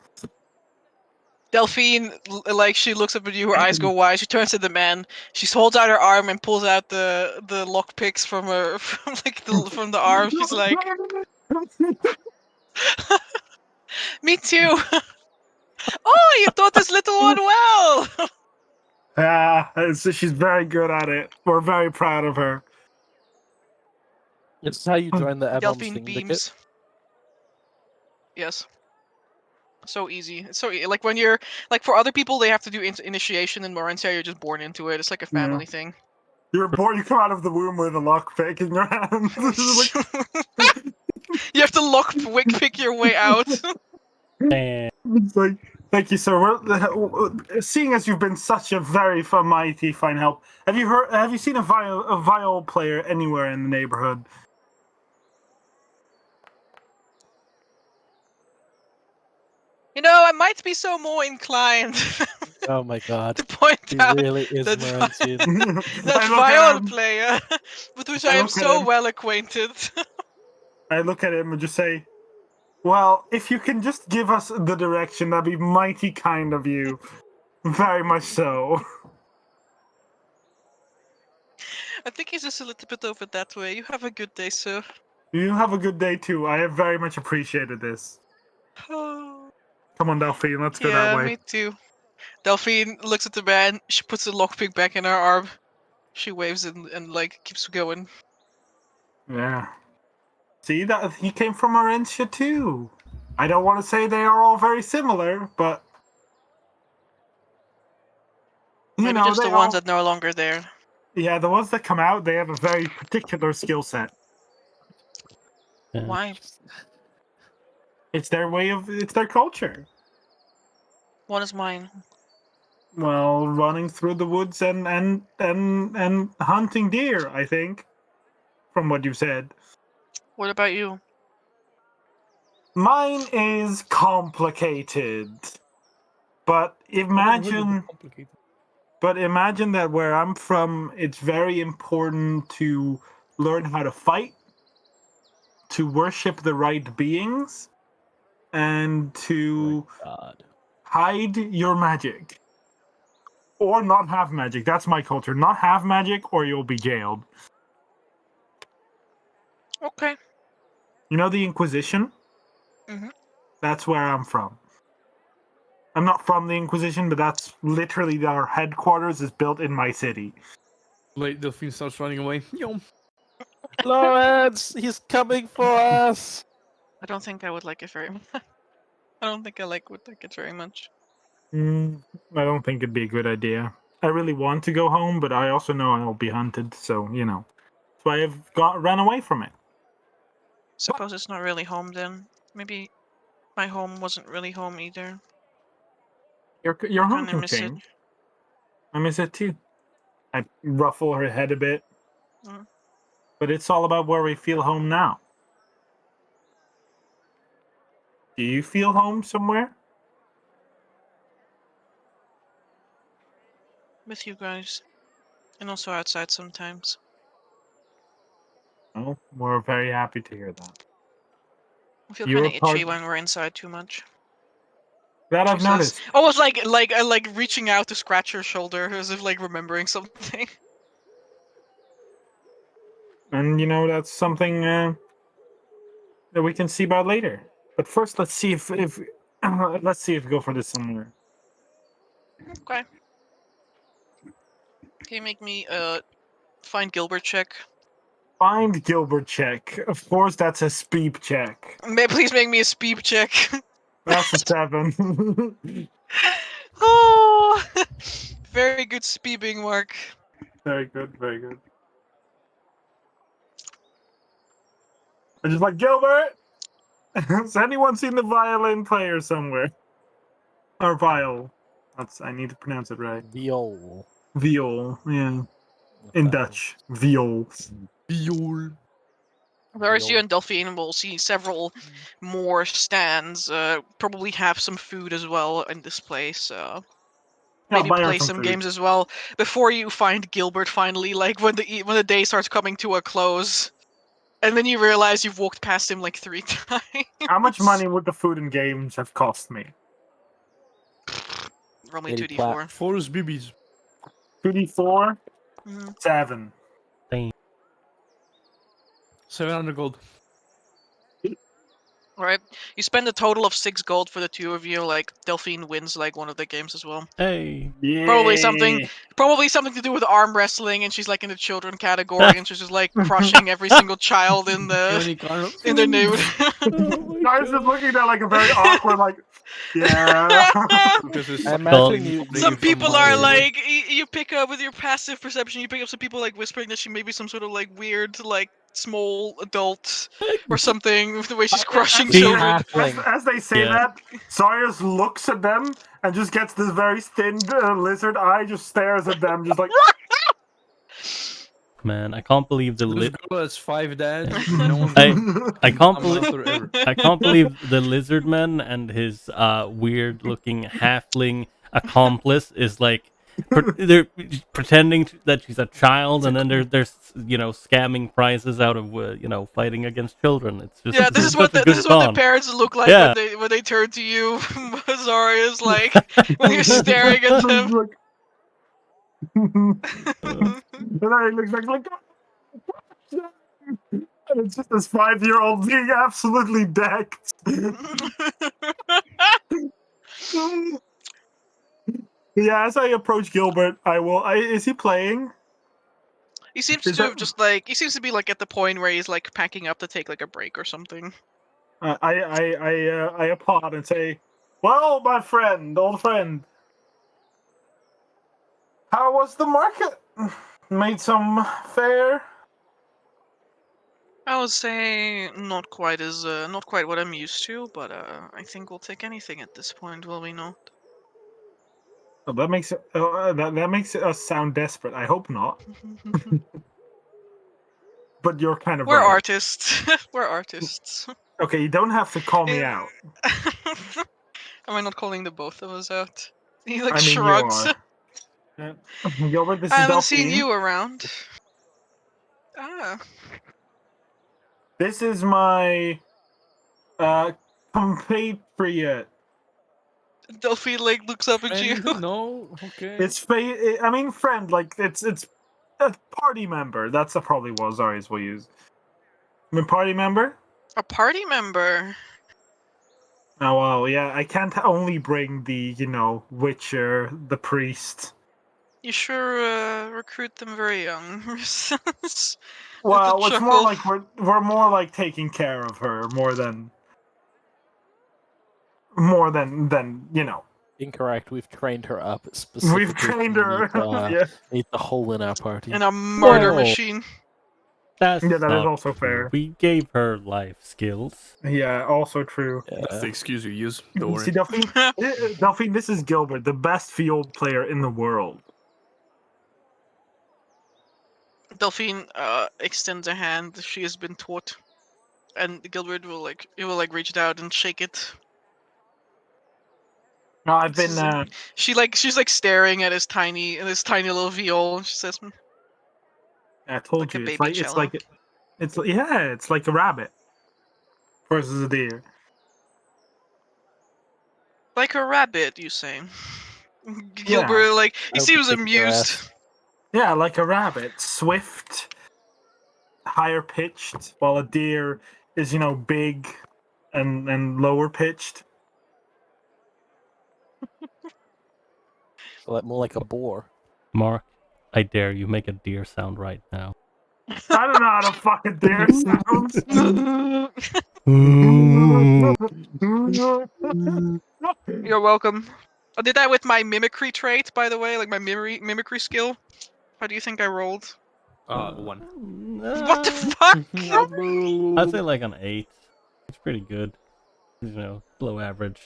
Delphine, like she looks up at you, her eyes go wide. She turns to the man. She holds out her arm and pulls out the lock picks from her from the arm. She's like, "Me too." Oh, you taught this little one well. So she's very good at it. We're very proud of her. This is how you join the Ebon Delphine Syndicate. beams. Yes. So easy. It's so like when you're like for other people they have to do initiation in Morensia. You're just born into it. It's like a family thing. You're born. You come out of the womb with a lockpick in your hand. You have to pick your way out. It's like, thank you, sir. Seeing as you've been such a very mighty fine help, have you seen a viol player anywhere in the neighborhood? I might be so more inclined Oh my god. to point He out really is that Morensian. that viol player, with which I am so well acquainted. I look at him and just say, well, if you can just give us the direction, that'd be mighty kind of you. Very much so. I think he's just a little bit over that way. You have a good day, sir. You have a good day too. I have very much appreciated this. Come on, Delphine, let's go that way. Yeah, me too. Delphine looks at the man. She puts the lockpick back in her arm. She waves and like keeps going. Yeah. See, that he came from Orentia too. I don't want to say they are all very similar, but maybe just the ones that are no longer there. Yeah, the ones that come out, they have a very particular skill set. Why? It's their culture. What is mine? Well, running through the woods and hunting deer, I think, from what you said. What about you? Mine is complicated. But imagine that where I'm from, it's very important to learn how to fight, to worship the right beings, and to hide your magic. Or not have magic. That's my culture. Not have magic or you'll be jailed. Okay. You know the Inquisition? Mm-hmm. That's where I'm from. I'm not from the Inquisition, but that's literally our headquarters is built in my city. Like Delphine starts running away. Yo. Lawrence, he's coming for us. I don't think I would like it very much. I don't think I would like it very much. I don't think it'd be a good idea. I really want to go home, but I also know I'll be hunted, so, That's why I've ran away from it. Suppose it's not really home then. Maybe my home wasn't really home either. Your home can change. I miss it too. I ruffle her head a bit. But it's all about where we feel home now. Do you feel home somewhere? With you guys. And also outside sometimes. Oh, we're very happy to hear that. I feel kind of itchy when we're inside too much. That I've noticed. Almost like reaching out to scratch her shoulder as if like remembering something. And that's something that we can see about later. But first, let's see if let's see if we go for this somewhere. Okay. Can you make me find Gilbert check? Find Gilbert check. Of course, that's a speep check. Please make me a speep check. That's a 7. Oh, very good speeping, Mark. Very good, very good. I'm just like, Gilbert! Has anyone seen the violin player somewhere? Or viol. I need to pronounce it right. Viol. Viol, yeah. In Dutch. Viol. Viol. Whereas you and Delphine will see several more stands. Probably have some food as well in this place. Maybe play some games as well before you find Gilbert finally. Like when the day starts coming to a close, and then you realize you've walked past him like 3 times. How much money would the food and games have cost me? Roll me 2d4. 4 is BBs. 2d4? 7. 700 gold. Alright. You spend a total of 6 gold for the two of you. Like Delphine wins like one of the games as well. Hey. Yeah. Probably something to do with arm wrestling, and she's like in the children category, and she's just like crushing every single child in the neighborhood. Guys is looking at like a very awkward, like, yeah. Some people are like, you pick up with your passive perception, you pick up some people like whispering that she may be some sort of like weird, like small adult or something with the way she's crushing See? children. As they say Yeah. that, Sarius looks at them and just gets this very thin lizard eye, just stares at them, just like. Man, I can't believe the This girl has 5 dads. No one's I gonna can't come believe after her ever. I can't believe the lizard man and his weird looking halfling accomplice is like they're pretending that she's a child, and then they're scamming prizes out of fighting against children. It's just Yeah, this is what such a this good is what the con. parents look like Yeah. when they turn to you. Zaria's like when you're staring at them. And then he looks back like, and it's just this 5-year-old being absolutely decked. Yeah, as I approach Gilbert, I will. Is he playing? He seems Is to that- just like he seems to be like at the point where he's like packing up to take like a break or something. I applaud and say, "Well, my friend, old friend, how was the market? Made some fare?" I would say not quite what I'm used to, but I think we'll take anything at this point, will we not? Oh, that makes it. That makes us sound desperate. I hope not. But you're kind of We're right. artists. We're artists. Okay, you don't have to call me out. Am I not calling the both of us out? He like I mean, shrugs. you are. Gilbert, this I is haven't seen Delphine. you around. Ah, This is my compatriot. Delphine like looks up at you. Friend? No? Okay. It's I mean, friend. Like it's a party member. That's probably what Zarius will use. I mean, party member. A party member. Oh well, yeah. I can't only bring the Witcher, the priest. You sure recruit them very young. Well, With a it's more chuckle. like we're more like taking care of her more than Incorrect. We've trained her up specifically. We've trained her. Yeah, Need the hole in our party. And a murder Whoa. machine. That's Yeah, that is not also true. fair. We gave her life skills. yeah. Also true. That's the excuse you use. Don't See, worry. Delphine, this is Gilbert, the best field player in the world. Delphine extends a hand. She has been taught, and Gilbert will reach out and shake it. No, I've This been. is she's like staring at his tiny little viol. And she says, I told like a you, baby cello. it's like a rabbit versus a deer. "Like a rabbit," you say. Yeah. Gilbert like he I hope seems you kick their amused. ass. Yeah, like a rabbit, swift, higher pitched, while a deer is big and lower pitched. So more like a boar. Mark, I dare you, make a deer sound right now. I don't know how to fucking deer sounds. You're welcome. I did that with my mimicry trait, by the way, like my mimicry skill. How do you think I rolled? 1. What the fuck? I'd say like an 8. It's pretty good. Below average.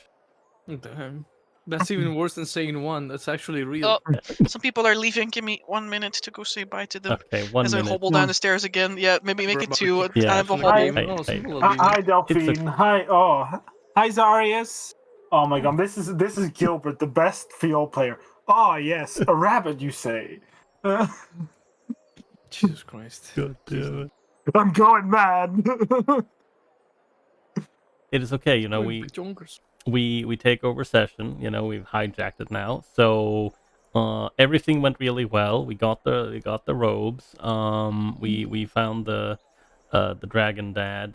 Damn. That's even worse than saying 1. That's actually real. Oh, some people are leaving. Give me 1 minute to go say bye to them. Okay, 1 As I minute. hobble down the stairs again. Yeah, maybe make it 2. Yeah, I have a from hobble. Hey, Hi, Delphine. Hi. Oh, hi, Zarius. Oh my God, this is Gilbert, the best field player. Oh yes, a rabbit, you say? Jesus Christ. God damn it. I'm going mad. It is okay, we take over session, we've hijacked it now. So everything went really well. We got the robes. We found the dragon dad.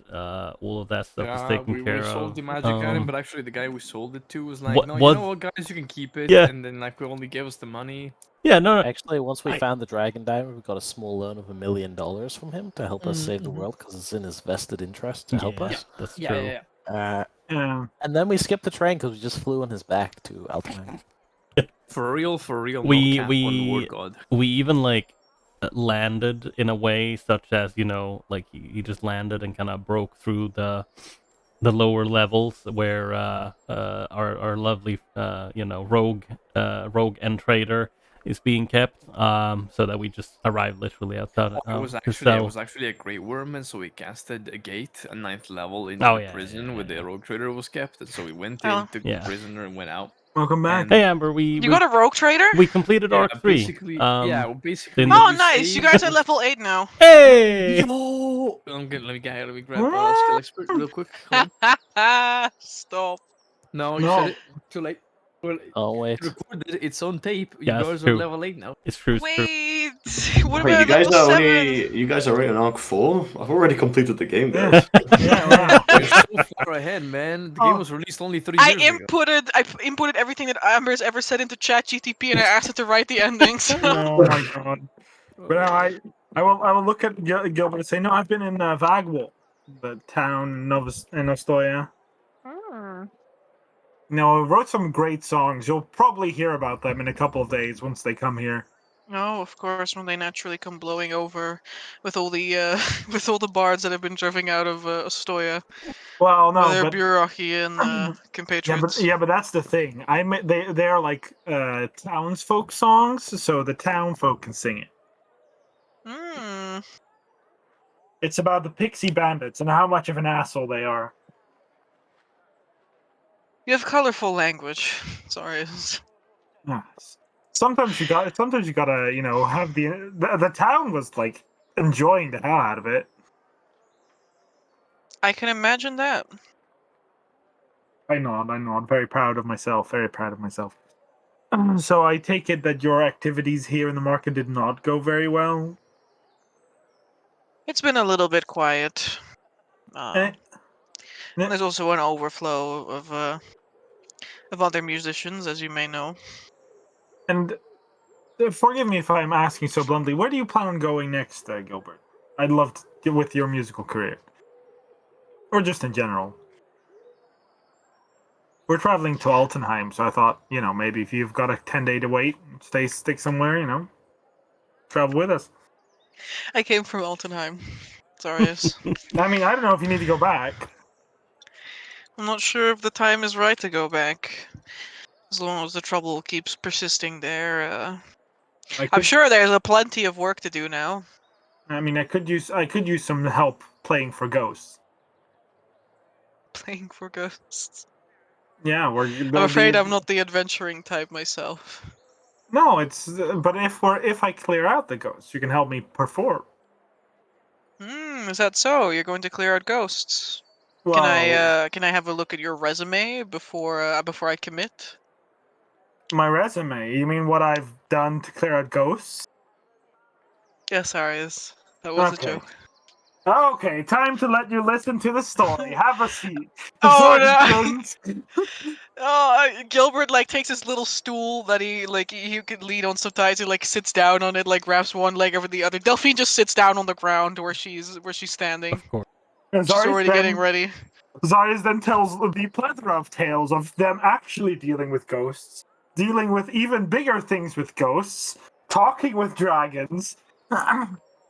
All of that stuff is taken care we of. sold the magic item, but actually the guy we sold it to was like, what- no, what- you know what, guys, you can keep it. Yeah. And then like we only gave us the money. Yeah, no. Actually, once we I- found the dragon diamond, we got a small loan of $1 million from him to help us save the Mhm. world because it's in his vested interest to help Yeah, us. That's Yeah, true. yeah, yeah. Yeah. And then we skipped the train because we just flew on his back to Altamont. For real, we not cap on Word we God. we even like landed in a way such as, you know, like he just landed and kind of broke through the lower levels where our lovely you know, rogue and trader is being kept, so that we just arrived literally outside I was his actually cell. a Grey Worm, and so we casted a gate, a 9th level into Oh, the yeah, prison yeah, where yeah. the rogue trader was kept. And so we went Oh. in, took Yeah. the prisoner, and went out. Welcome back. And Hey Amber, You got a rogue trader? we completed yeah, Arc 3. basically, basically. in Oh, you nice! You save- guys are level 8 now. Hey! Yo! Let me grab skill expert real quick. Hold on. Stop. No, you No. said it. Too late. Well, Oh wait. it recorded its own tape. You Yeah, it's guys are true. level 8 now. It's true, it's true. Wait, what Wait, about you guys level are 7? you guys are already on Arc 4? I've already completed the game, Yeah. guys. Yeah, wow. You're so far ahead, man. The game Oh. was released only 3 I years ago. inputted everything that Amber's ever said into ChatGTP, and I asked it to write the endings. Oh my god. But I will look at Gilbert and say, no, I've been in Vagwell, the town in Ostoya. No, wrote some great songs. You'll probably hear about them in a couple of days once they come here. No, of course, when they naturally come blowing over with all the with all the bards that have been driven out of Ostoya, Well, with no, their but bureaucracy and yeah, compatriots. but that's the thing. They're like townsfolk songs, so the town folk can sing it. Hmm. It's about the pixie bandits and how much of an asshole they are. You have colorful language. Sorry. Yes. Sometimes you gotta, you know, have the town was like enjoying the hell out of it. I can imagine that. I know. I'm very proud of myself. Very proud of myself. So I take it that your activities here in the market did not go very well. It's been a little bit quiet. Eh, There's also an overflow of other musicians, as you may know. And forgive me if I'm asking so bluntly. Where do you plan on going next, Gilbert? I'd love to get with your musical career, or just in general. We're traveling to Altenheim, so I thought, you know, maybe if you've got a 10-day to wait, stick somewhere, you know, travel with us. I came from Altenheim. Sorry. I mean, I don't know if you need to go back. I'm not sure if the time is right to go back. As long as the trouble keeps persisting there. I'm sure there's a plenty of work to do now. I mean, I could use some help playing for ghosts. Playing for ghosts. Yeah, I'm afraid I'm not the adventuring type myself. No, it's but if I clear out the ghosts, you can help me perform. Is that so? You're going to clear out ghosts? Well, Can I have a look at your resume before I commit? my resume? You mean what I've done to clear out ghosts? Yes, sorry, that was a Okay. joke. Okay, time to let you listen to the story. Have a seat. Oh Sorry, no! Gilbert like takes his little stool that he could lean on sometimes. He like sits down on it, like wraps one leg over the other. Delphine just sits down on the ground where she's standing. Of course. She's already getting ready. Zarius then tells the plethora of tales of them actually dealing with ghosts, dealing with even bigger things with ghosts, talking with dragons.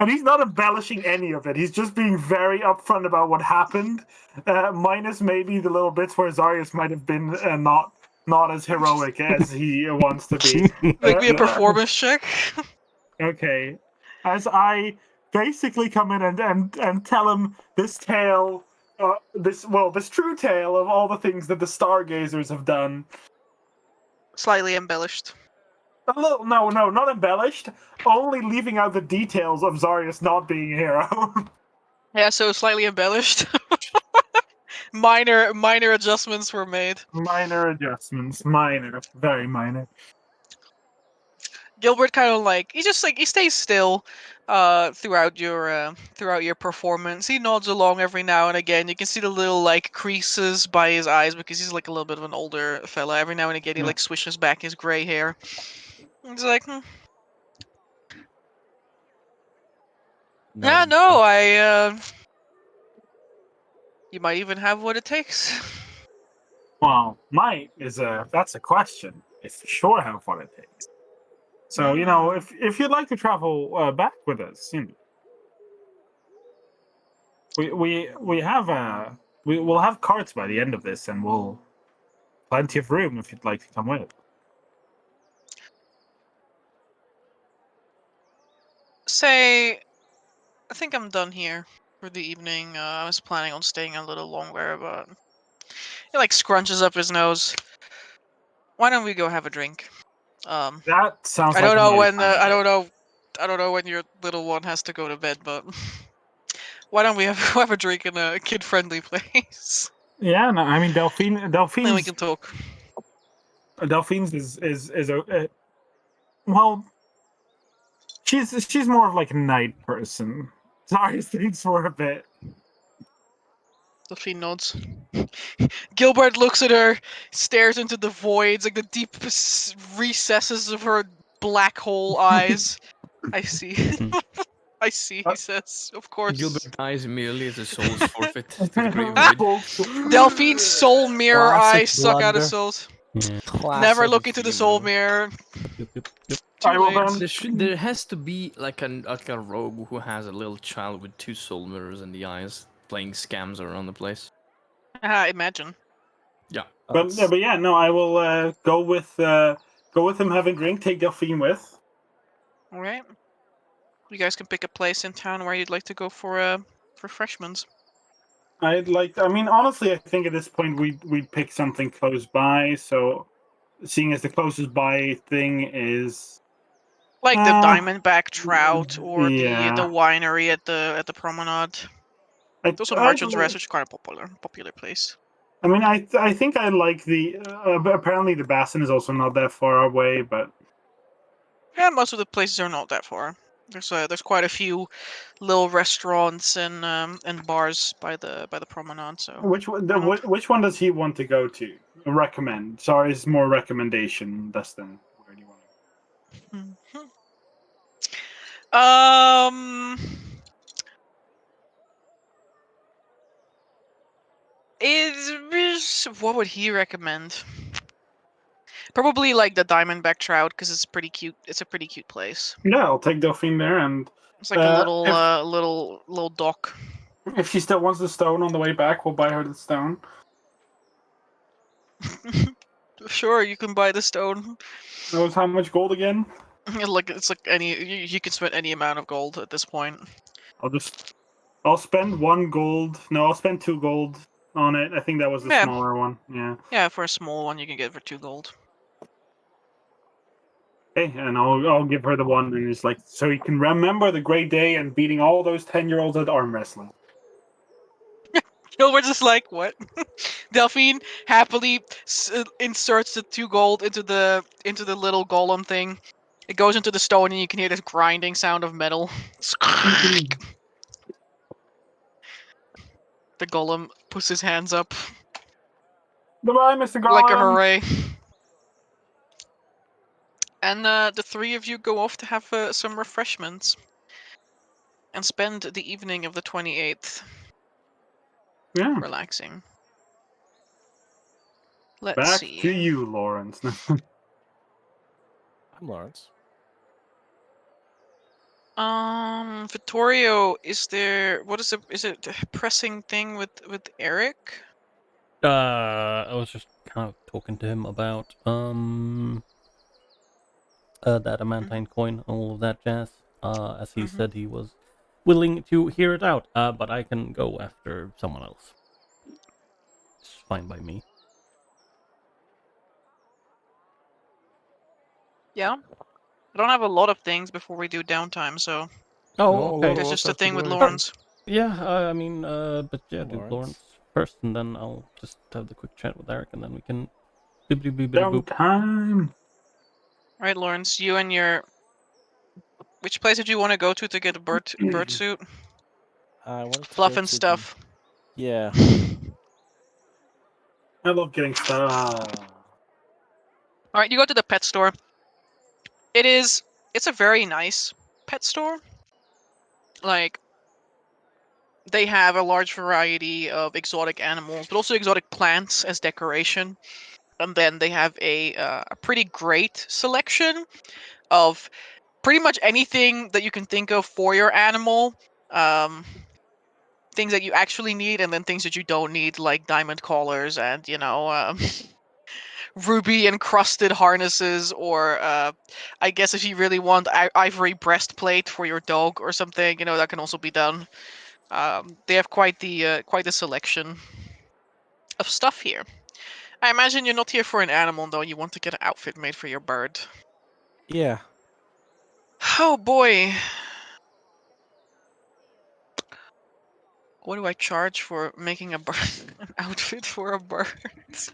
And he's not embellishing any of it. He's just being very upfront about what happened, minus maybe the little bits where Zarius might have been not as heroic as he wants to be. Make me a performance check. Okay. As I basically come in and tell him this tale, this true tale of all the things that the Stargazers have done. Slightly embellished. A little, no, not embellished. Only leaving out the details of Zarius not being a hero. Yeah, so slightly embellished. minor adjustments were made. Minor adjustments, very minor. Gilbert kind of like he stays still throughout your performance. He nods along every now and again. You can see the little like creases by his eyes because he's like a little bit of an older fella. Every now and again he like swishes back his gray hair. He's like, yeah, no, you might even have what it takes. Well, that's a question. is for sure how far it takes. So if you'd like to travel back with us, we have we'll have carts by the end of this, and we'll plenty of room if you'd like to come with. Say, I think I'm done here for the evening. I was planning on staying a little longer, but he like scrunches up his nose. Why don't we go have a drink? That sounds I like don't a know mighty when fine I idea. don't know when your little one has to go to bed, but why don't we have a drink in a kid-friendly place? Yeah, no, I mean Then we Delphine's can talk. is a well, she's more of like a night person. Sorry, thanks for a bit. Sophie nods. Gilbert looks at her, stares into the voids, like the deep recesses of her black hole eyes. I see. I see, he says. Of course. Gilbert dies immediately as his soul is forfeit to the great void. Delphine's soul mirror Classic eyes suck out his blunder. souls. Yeah. Never Classic look into the soul zero. mirror. Yep, yep, yep. Too I will late. then. There has to be like a rogue who has a little child with 2 soul mirrors in the eyes, playing scams around the place. Imagine. Yeah. But yeah, no, I will go with him having drink. Take Delphine with. All right. You guys can pick a place in town where you'd like to go for refreshments. I'd like. I mean, honestly, I think at this point we'd pick something close by. So, seeing as the closest by thing is Like the Diamondback Trout or yeah. the winery at the promenade. There's also Merchant's Rest, which is quite a popular place. I mean, I think I like the. Apparently, the Bassin is also not that far away, but Yeah, most of the places are not that far. There's quite a few little restaurants and bars by the promenade. So which one? why not? Which one does he want to go to? Recommend. Sorry, it's more recommendation, Dustin. Where do you want to? Mhm. Um, what would he recommend? Probably like the Diamondback Trout because it's pretty cute. It's a pretty cute place. Yeah, I'll take Delphine there, and It's like a little if little dock. if she still wants the stone on the way back, we'll buy her the stone. Sure, you can buy the stone. Knows how much gold again? Like it's like you can spend any amount of gold at this point. I'll spend 1 gold. No, I'll spend 2 gold on it. I think that was the Yeah. smaller one. Yeah. Yeah, for a small one you can get it for 2 gold. Okay, and I'll give her the one, and it's like so you can remember the great day and beating all those 10-year-olds at arm wrestling. We're just like, what? Delphine happily inserts the 2 gold into the little golem thing. It goes into the stone, and you can hear this grinding sound of metal. The golem puts his hands up Goodbye, Mr. Golem. like a hooray. And the 3 of you go off to have some refreshments and spend the evening of the 28th Yeah. relaxing. Let's Back see. to you, Lawrence. I'm Lawrence. Vittorio, is it a pressing thing with Eric? I was just kind of talking to him about that Amantine coin, all of that jazz. As he said he was willing to hear it out. But I can go after someone else. It's fine by me. Yeah. I don't have a lot of things before we do downtime, so Oh, okay. there's just a thing with Lawrence. Yeah, I mean, but yeah, do Lawrence. Lawrence first, and then I'll just have the quick chat with Eric, and then we can boop. Downtime. All right, Lawrence, you and your which place did you want to go to get a bird suit? I wanted to Fluff go and to stuff. Yeah. I love getting stuff. All right, you go to the pet store. It's a very nice pet store. Like, they have a large variety of exotic animals, but also exotic plants as decoration. And then they have a pretty great selection of pretty much anything that you can think of for your animal. Things that you actually need, and then things that you don't need, like diamond collars and ruby encrusted harnesses, or I guess if you really want ivory breastplate for your dog or something, that can also be done. They have quite the selection of stuff here. I imagine you're not here for an animal, though. You want to get an outfit made for your bird. Yeah. Oh boy. What do I charge for making a bird an outfit for a bird?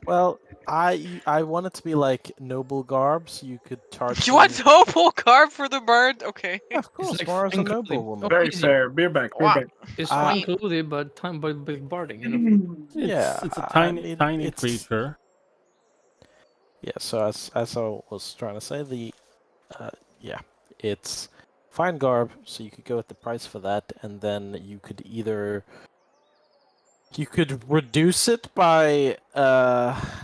Well, I want it to be like noble garb, so you could charge You them. want noble garb for the bird? Okay. Yeah, of It's course, like Mara's a fine noble clothing. woman. Oh, Very easy. fair. Beer back. Beer Wow. back. It's Uh, fine clothing, but barding. Yeah, It's a I mean, tiny it's- creature. Yeah, so as I was trying to say, yeah, it's fine garb, so you could go with the price for that, and then you could reduce it by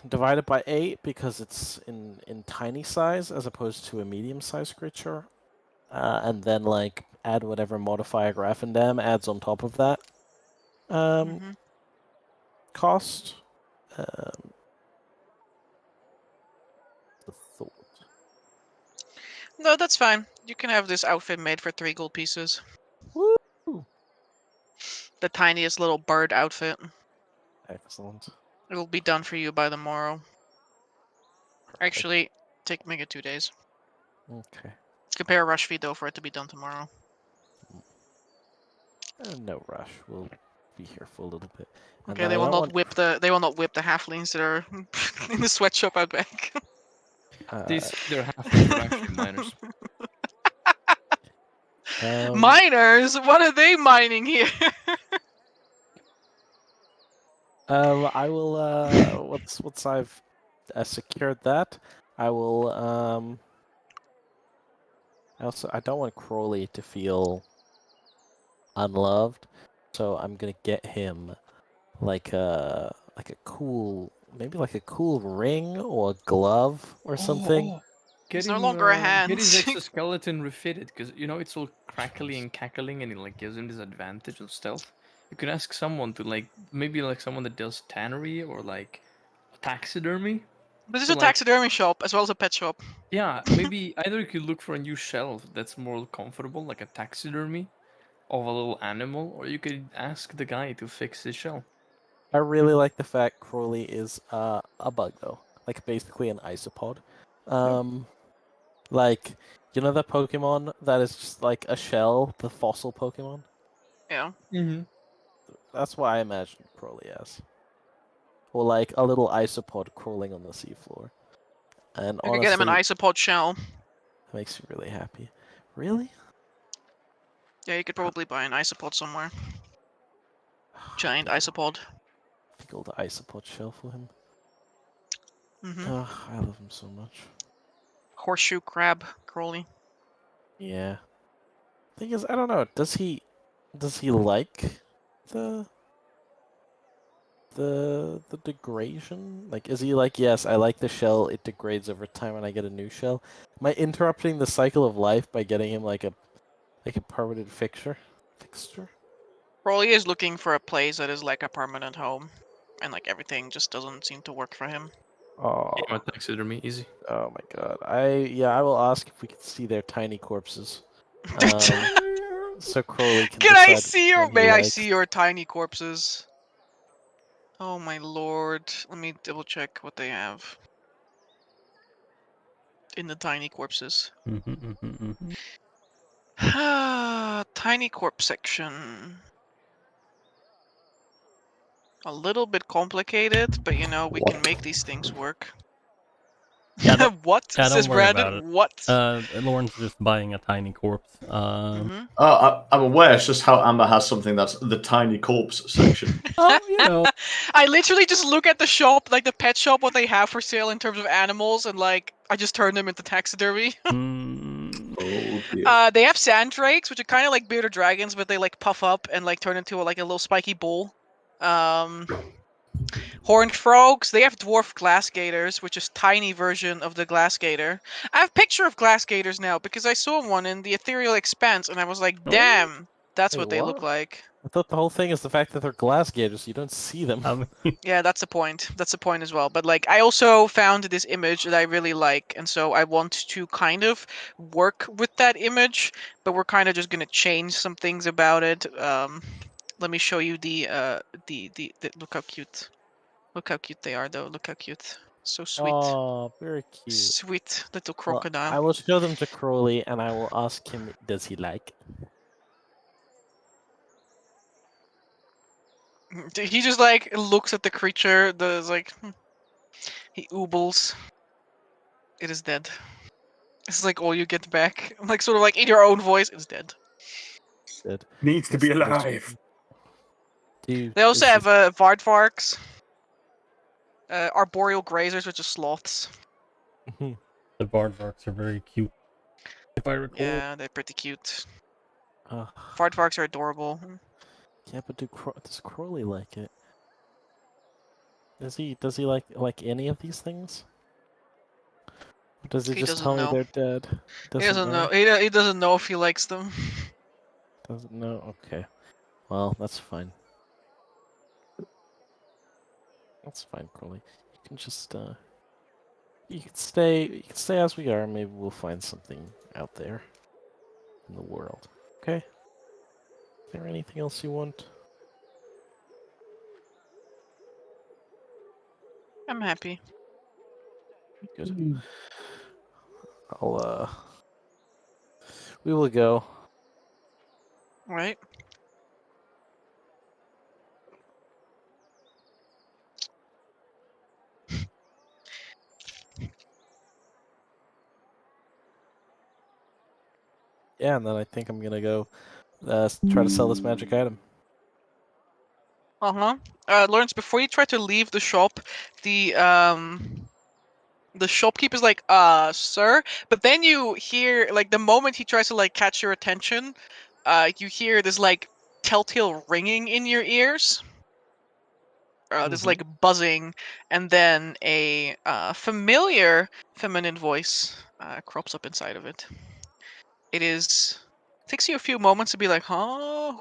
divide it by 8 because it's in tiny size as opposed to a medium sized creature, and then like add whatever modifier Graffindam adds on top of that cost. The thought. No, that's fine. You can have this outfit made for 3 gold pieces. Woo! The tiniest little bird outfit. Excellent. It will be done for you by tomorrow. Perfect. Actually, make it 2 days. Okay. Compare a rush feed though for it to be done tomorrow. No rush. We'll be here for a little bit. And Okay, then they I will don't not want- whip the halflings that are in the sweatshop out back. They're halflings, they're actually miners. Miners? What are they mining here? I will. Once I've secured that, I will. I don't want Crowley to feel unloved, so I'm gonna get him like a cool, maybe like a cool ring or glove or something. Oh, It's no longer a hand. Get his exoskeleton refitted, because it's all crackly and cackling, and it like gives him this advantage of stealth. You could ask someone to maybe someone that does tannery or like taxidermy. This is So, a taxidermy shop as well as a pet shop. Yeah, maybe either you could look for a new shell that's more comfortable, like a taxidermy of a little animal, or you could ask the guy to fix his shell. I really like the fact Crowley is a bug though, like basically an isopod. Like that Pokemon that is just like a shell, the fossil Pokemon. Yeah. Mm-hmm. That's what I imagine Crowley as, or like a little isopod crawling on the seafloor. And You honestly, can get him an isopod shell. That makes me really happy. Really? Yeah, you could probably buy an isopod somewhere. Giant isopod. Big old isopod shell for him. Mm-hmm. I love him so much. Horseshoe crab, Crowley. Yeah. Thing is, I don't know. Does he like the degradation? Like, is he like, yes, I like the shell. It degrades over time, and I get a new shell. Am I interrupting the cycle of life by getting him like a permanent fixture? Crowley is looking for a place that is like a permanent home, and like everything just doesn't seem to work for him. Oh. Yeah, taxidermy, easy. Oh my god. I will ask if we can see their tiny corpses. So Crowley can Can I decide see which your? one he May I likes. see your tiny corpses? Oh my lord! Let me double check what they have in the tiny corpses. Tiny corpse section. A little bit complicated, but we can make these things work. Yeah, What? Yeah, Says don't worry Brandon. about it. What? Lauren's just buying a tiny corpse. Mhm. I'm aware. It's just how Amber has something that's the tiny corpse section. Oh, I literally just look at the shop, like the pet shop, what they have for sale in terms of animals, and like I just turn them into taxidermy. Oh dear. They have sand drakes, which are kind of like bearded dragons, but they like puff up and like turn into like a little spiky bull. Horned frogs, they have dwarf glass gators, which is tiny version of the glass gator. I have a picture of glass gators now because I saw one in the Ethereal Expanse and I was like, Oh. damn, that's Wait, what they look what? like. I thought the whole thing is the fact that they're glass gators, so you don't see them. I mean, Yeah, that's the point. That's the point as well. But like, I also found this image that I really like, and so I want to kind of work with that image. But we're kind of just gonna change some things about it. Let me show you the look how cute. Look how cute they are, though. Look how cute. So sweet. Oh, very cute. Sweet little Well, crocodile. I will show them to Crowley, and I will ask him, does he like? He just like looks at the creature. There's like he oobles. It is dead. This is like all you get back. Like sort of like in your own voice. It's dead. Good. Needs to be That's alive. Dude, They also this have is- Vardvarks, arboreal grazers, which are sloths. the Bardvarks are very cute. If I recall. Yeah, they're pretty cute. uh, Vardvarks are adorable. yeah, but does Crowley like it? Does he like any of these things? Or does he He just doesn't tell me know. they're dead? He doesn't know. He doesn't know if he likes them. Doesn't know. Okay. Well, that's fine. That's fine, Crowley. You can just you can stay. You can stay as we are. Maybe we'll find something out there in the world. Okay. Is there anything else you want? I'm happy. Good. We will go. Right? Yeah, and then I think I'm gonna go try to sell this magic item. Lawrence, before you try to leave the shop, the shopkeeper's like, sir. But then you hear, like, the moment he tries to, like, catch your attention, you hear this, like, telltale ringing in your ears. This, like, buzzing, and then a familiar feminine voice crops up inside of it. It is. Takes you a few moments to be like, huh?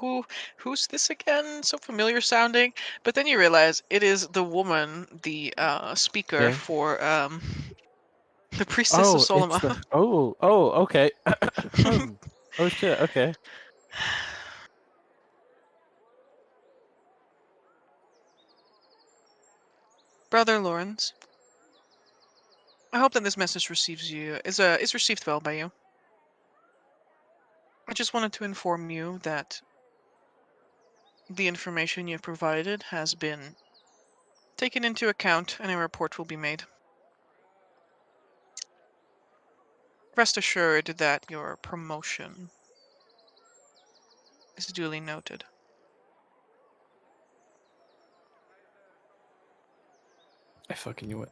Who's this again? So familiar sounding. But then you realize it is the woman, the speaker Okay. for the priestess of Oh, it's Solomon. the okay. Oh shit. Okay. Brother Lawrence, I hope that this message is received well by you. I just wanted to inform you that the information you've provided has been taken into account and a report will be made. Rest assured that your promotion is duly noted. I fucking knew it.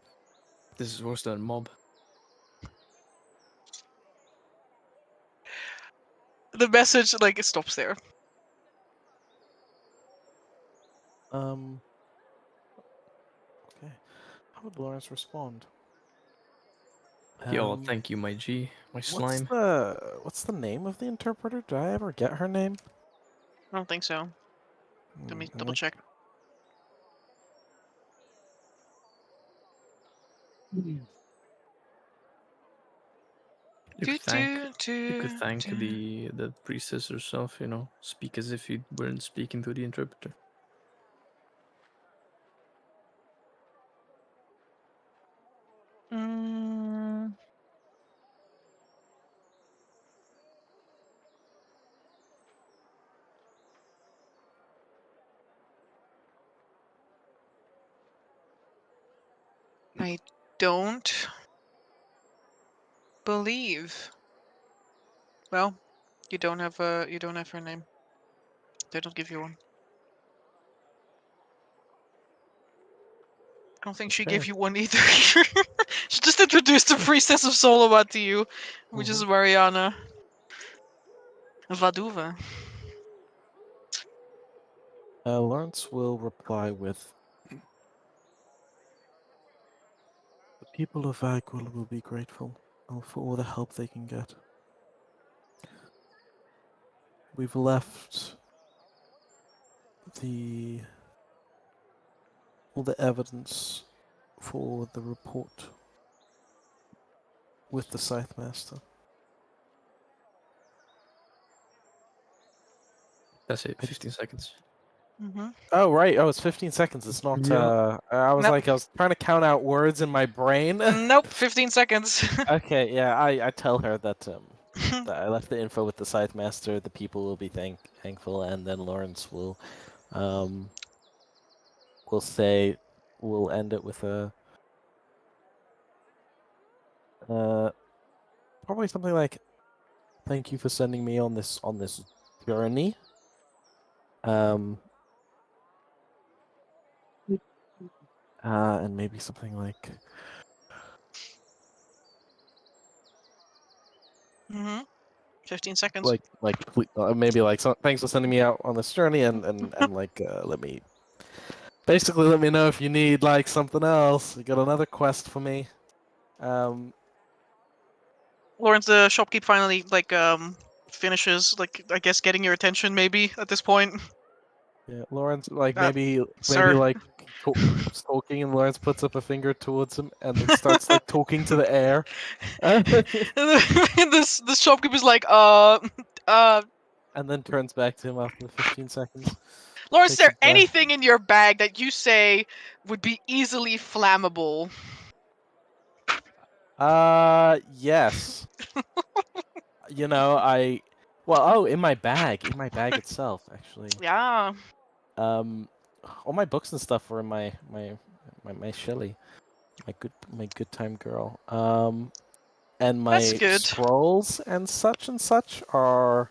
This is worse than a mob. The message, like, it stops there. Okay. How would Lawrence respond? Yo, thank you, my G, my slime. What's the name of the interpreter? Did I ever get her name? I don't think so. Let me double check. You could thank the priestess herself, you know. Speak as if you weren't speaking to the interpreter. I don't believe. Well, you don't have her name. They don't give you one. I don't think she gave Okay. you one either. She just introduced the priestess of Solomon to you, which is Mariana Vaduva. Lawrence will reply with, People of Agwil will be grateful for all the help they can get. We've left all the evidence for the report with the Scythe Master. That's it. 15 seconds. Mm-hmm. Oh right, it's 15 seconds. It's not. Yeah. I was Nope. I was trying to count out words in my brain. Nope, 15 seconds. Okay, yeah, I tell her that that I left the info with the Scythe Master. The people will be thankful, and then Lawrence will say we'll end it with a probably something like, "Thank you for sending me on this journey." And maybe something like, Mm-hmm. 15 seconds. maybe like, thanks for sending me out on this journey, and like, let me know if you need like something else. You got another quest for me. Lawrence, the shopkeep finally finishes I guess getting your attention maybe at this point. Yeah, Lawrence, like Uh, maybe sir. like keeps talking, and Lawrence puts up a finger towards him, and then starts like talking to the air. And this shopkeep is like, And then turns back to him after the 15 seconds. Lawrence, is Takes a there breath. anything in your bag that you say would be easily flammable? Yes. You know, in my bag itself, actually. Yeah. All my books and stuff were in my Shelly, my good time girl. And That's my good. scrolls and such are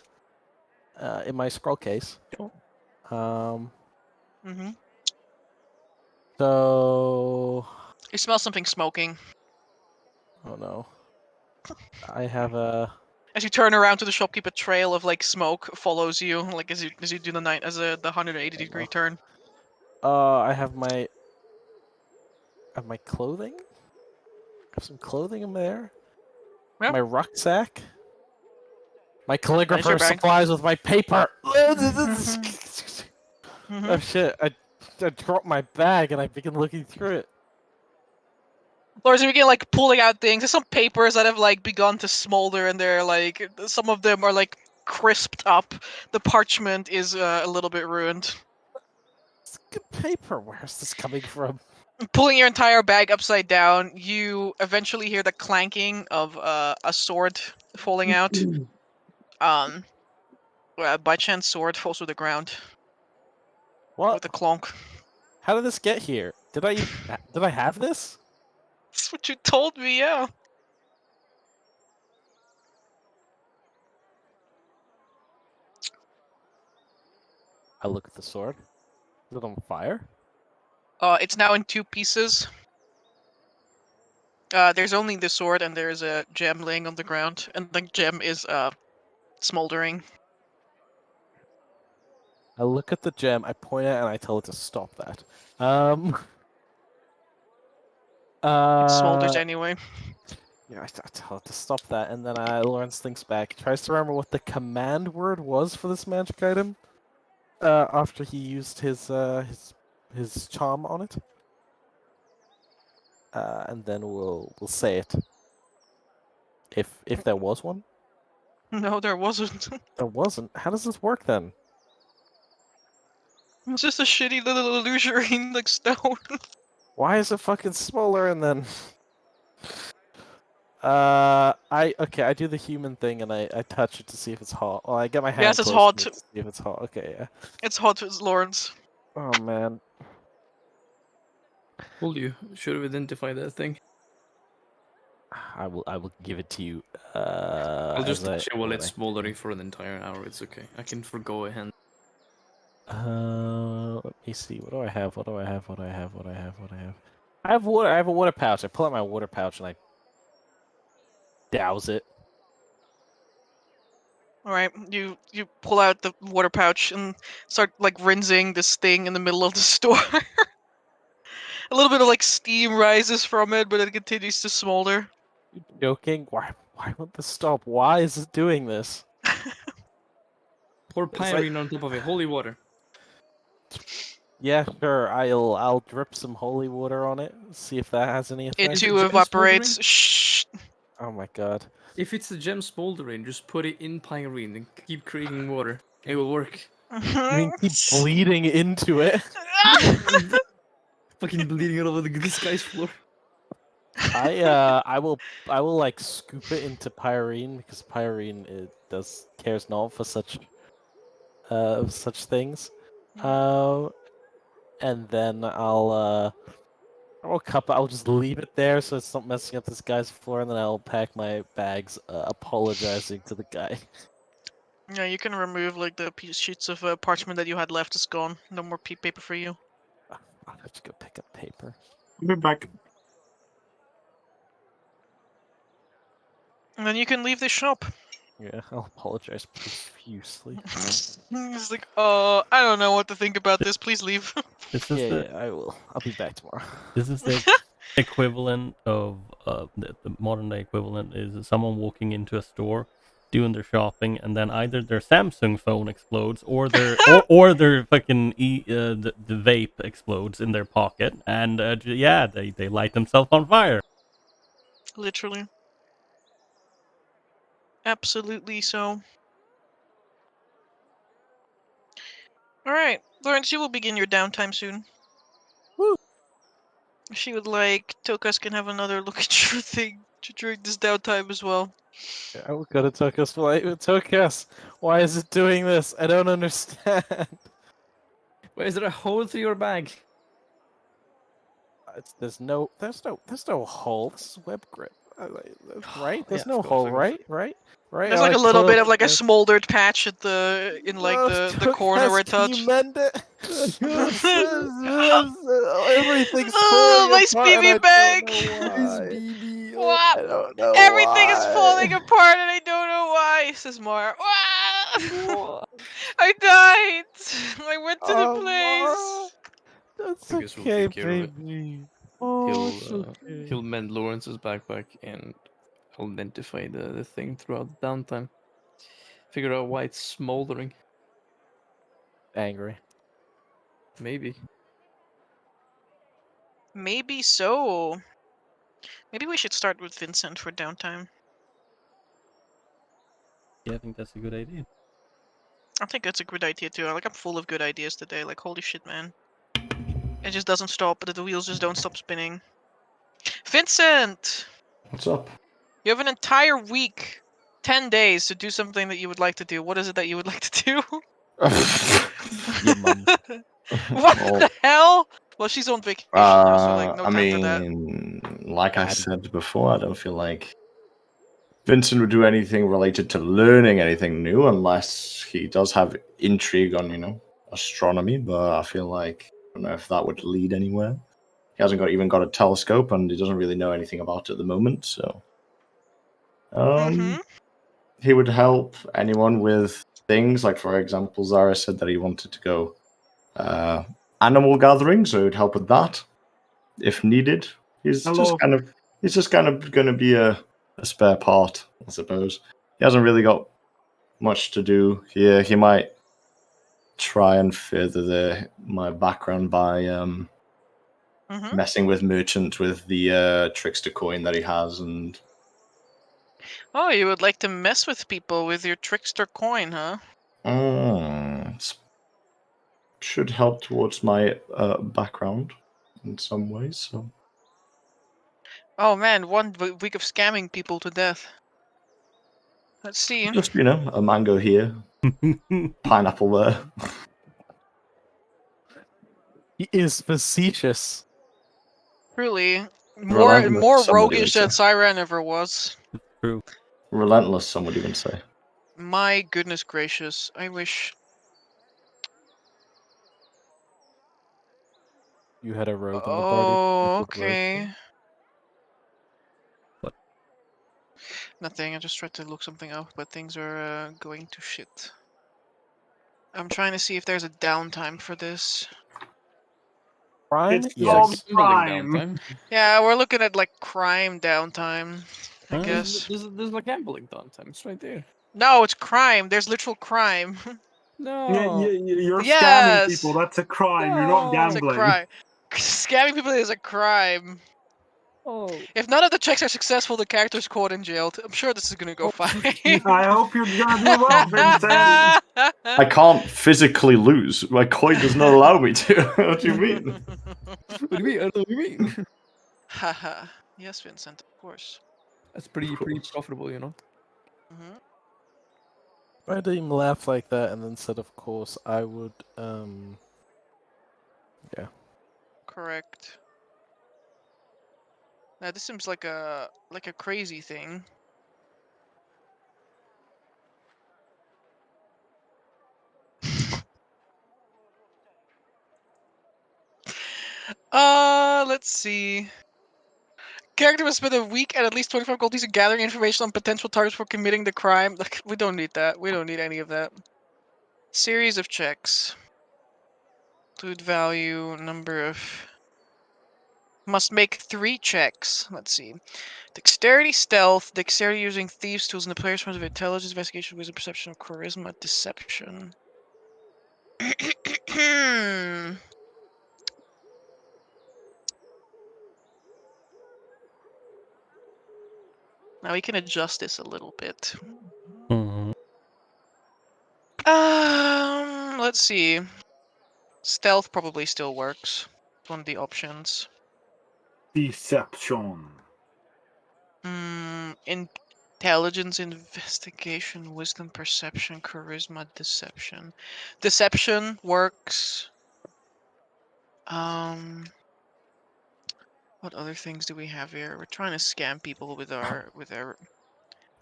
in my scroll case. Mm-hmm. So, You smell something smoking. oh no, I have a. As you turn around to the shopkeep, a trail of smoke follows you, as you do the 180-degree turn. I have my clothing. I have some clothing in there. Yeah. My rucksack. My That is your calligrapher bag. supplies with my paper. Mm-hmm. Oh shit! I dropped my bag and I begin looking through it. Or as you begin pulling out things, there's some papers that have begun to smolder, and they're some of them are crisped up. The parchment is a little bit ruined. It's good paper. Where's this coming from? Pulling your entire bag upside down, you eventually hear the clanking of a sword falling out. By chance, sword falls to the ground What? with a clonk. How did this get here? Did I have this? That's what you told me, yeah. I look at the sword. Is it on fire? It's now in two pieces. There's only the sword, and there's a gem laying on the ground, and the gem is smoldering. I look at the gem. I point at it and I tell it to stop that. It smolders anyway. Yeah, I tell it to stop that, and then Lawrence thinks back, tries to remember what the command word was for this magic item. After he used his charm on it. And then we'll say it. If there was one. No, there wasn't. There wasn't. How does this work then? It's just a shitty little illusory stone. Why is it fucking smaller and then? I do the human thing and I touch it to see if it's hot. Oh, I get my hand Yes, it's close hot. to it to see if it's hot. Okay, yeah. It's hot, Lawrence. Oh man. Will you should have identified that thing. I will give it to you. I'll just as touch it while when it's smoldering for an entire hour. It's okay. I can forgo a hand. Let me see. What do I have? I have water. I have a water pouch. I pull out my water pouch and I douse it. Alright, you pull out the water pouch and start rinsing this thing in the middle of the store. A little bit of like steam rises from it, but it continues to smolder. You joking? Why won't this stop? Why is it doing this? Pour It's like- pyrene on top of it. Holy water. Yeah, sure. I'll drip some holy water on it. See if that has any It effect. Is it too gem evaporates. smoldering? Shh. Oh my god. If it's a gem smoldering, just put it in pyrene and keep creating water. It will work. You mean keep bleeding into it? Fucking bleeding all over this guy's floor. I will like scoop it into pyrene because pyrene cares not for such things. And then I'll just leave it there so it's not messing up this guy's floor, and then I'll pack my bags, apologizing to the guy. Yeah, you can remove like the sheets of parchment that you had left. It's gone. No more paper for you. I'll have to go pick up paper. I'll be back. And then you can leave the shop. Yeah, I'll apologize profusely. It's like, I don't know what to think about this. Please leave. This is Yeah, I will. I'll be back tomorrow. This is the equivalent of the modern day equivalent is someone walking into a store, doing their shopping, and then either their Samsung phone explodes or their or their fucking the vape explodes in their pocket, and yeah, they light themselves on fire. Literally. Absolutely so. Alright, Lawrence, you will begin your downtime soon. Woo! If she would like, Tokas can have another look at your thing during this downtime as well. Yeah, we gotta Tokas. Why is it doing this? I don't understand. Why is there a hole through your bag? There's no hole. This is web grip, right? There's Yeah, no of course, hole, of course. right? There's like a little bit of like a smoldered patch at the corner where it Can you touched. mend it? Everything's Oh, falling my apart, and speedy I bag! don't know why. Wah! I don't know Everything is why. falling apart and I don't know why, says Mar. What? I died! I went to the place! That's Lucas will okay, take care of it. baby. Oh, it's He'll okay. he'll mend Lawrence's backpack and identify the thing throughout the downtime. Figure out why it's smoldering. Angry. Maybe. Maybe so. Maybe we should start with Vincent for downtime. Yeah, I think that's a good idea. I think that's a good idea too. I'm full of good ideas today. Like, holy shit, man. It just doesn't stop, but the wheels just don't stop spinning. Vincent! What's up? You have an entire week, 10 days to do something that you would like to do. What is it that you would like to do? Your mum. What Well, the hell? Well, she's on vacation now, so like no I time for that. mean, like I Bad. said before, I don't feel like Vincent would do anything related to learning anything new unless he does have intrigue on, astronomy. But I feel like I don't know if that would lead anywhere. He hasn't even got a telescope, and he doesn't really know anything about it at the moment. So, Mm-hmm. he would help anyone with things like, for example, Zara said that he wanted to go animal gathering, so he would help with that if needed. He's Hello. just kind of going to be a spare part, I suppose. He hasn't really got much to do here. He might try and further my background by Mm-hmm. messing with merchant with the trickster coin that he has, and Oh, you would like to mess with people with your trickster coin, huh? should help towards my background in some ways. So Oh man, one week of scamming people to death. Let's see. just a mango here, pineapple there. He is facetious. Truly, Relentless, more somebody roguish would than say. Siren ever was. True. Relentless, some would even say. My goodness gracious, I wish. You had a rogue in the party. Oh, With the rogue okay. thing? What? Nothing. I just tried to look something up, but things are going to shit. I'm trying to see if there's a downtime for this. Crime? It's Yes. called Gambling crime. downtime. Yeah, we're looking at like crime downtime, I guess. There's like gambling downtime. It's right there. No, it's crime. There's literal crime. No. You're scamming Yes! people. That's a crime. You're No. not It's a gambling. crime. Scamming people is a crime. Oh. If none of the checks are successful, the character's caught and jailed. I'm sure this is gonna go fine. I hope you're gonna do well, Vincent. I can't physically lose. My coin does not allow me to. What do you mean? What do you mean? I don't know what you mean. Haha. Yes, Vincent, of course. That's pretty profitable, you know. Hmm. Why do you laugh like that? And then said, of course, I would. Yeah. Correct. Now this seems like a crazy thing. Let's see. Character must spend a week and at least 25 gold pieces gathering information on potential targets for committing the crime. Like, we don't need that. We don't need any of that. Series of checks. Include value, number of... Must make 3 checks. Let's see. Dexterity, stealth, dexterity using thieves' tools, and the player's terms of intelligence, investigation, wisdom, perception, charisma, deception. Now we can adjust this a little bit. Mhm. Let's see. Stealth probably still works. It's one of the options. Deception. Intelligence, investigation, wisdom, perception, charisma, deception. Deception works. What other things do we have here? We're trying to scam people with our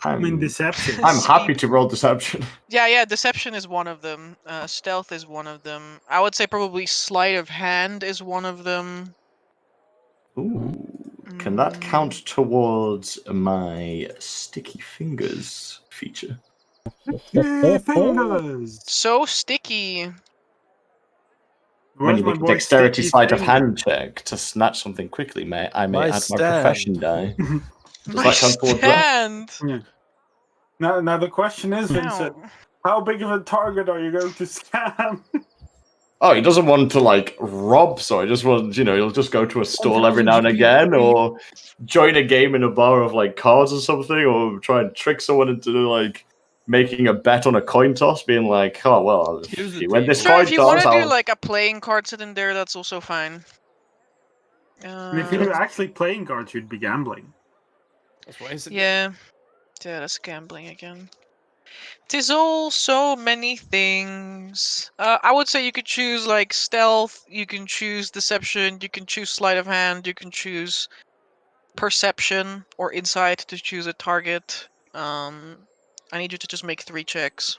I mean, deception. I'm happy to roll deception. Yeah, deception is one of them. Stealth is one of them. I would say probably sleight of hand is one of them. Ooh. Can that count towards my sticky fingers feature? Sticky fingers. So sticky. When Where's you my make a boy dexterity Sticky sleight of Finger? hand check to snatch something quickly, I may My add my stand. profession die. Does My that count towards that? stand. Now the question is, Vincent, Ow. how big of a target are you going to scam? Oh, he doesn't want to like rob, so he just wants, he'll just go to a stall every now and again, or join a game in a bar of like cards or something, or try and trick someone into like making a bet on a coin toss, being like, oh well, Here's the if you win this Sure, coin if you want toss, to do I'll... like a playing card sit in there, that's also fine. And if you do actually playing cards, you'd be gambling. That's why I said Yeah, that's gambling again. Tis all so many things. I would say you could choose like stealth, you can choose deception, you can choose sleight of hand, you can choose perception or insight to choose a target. I need you to just make 3 checks.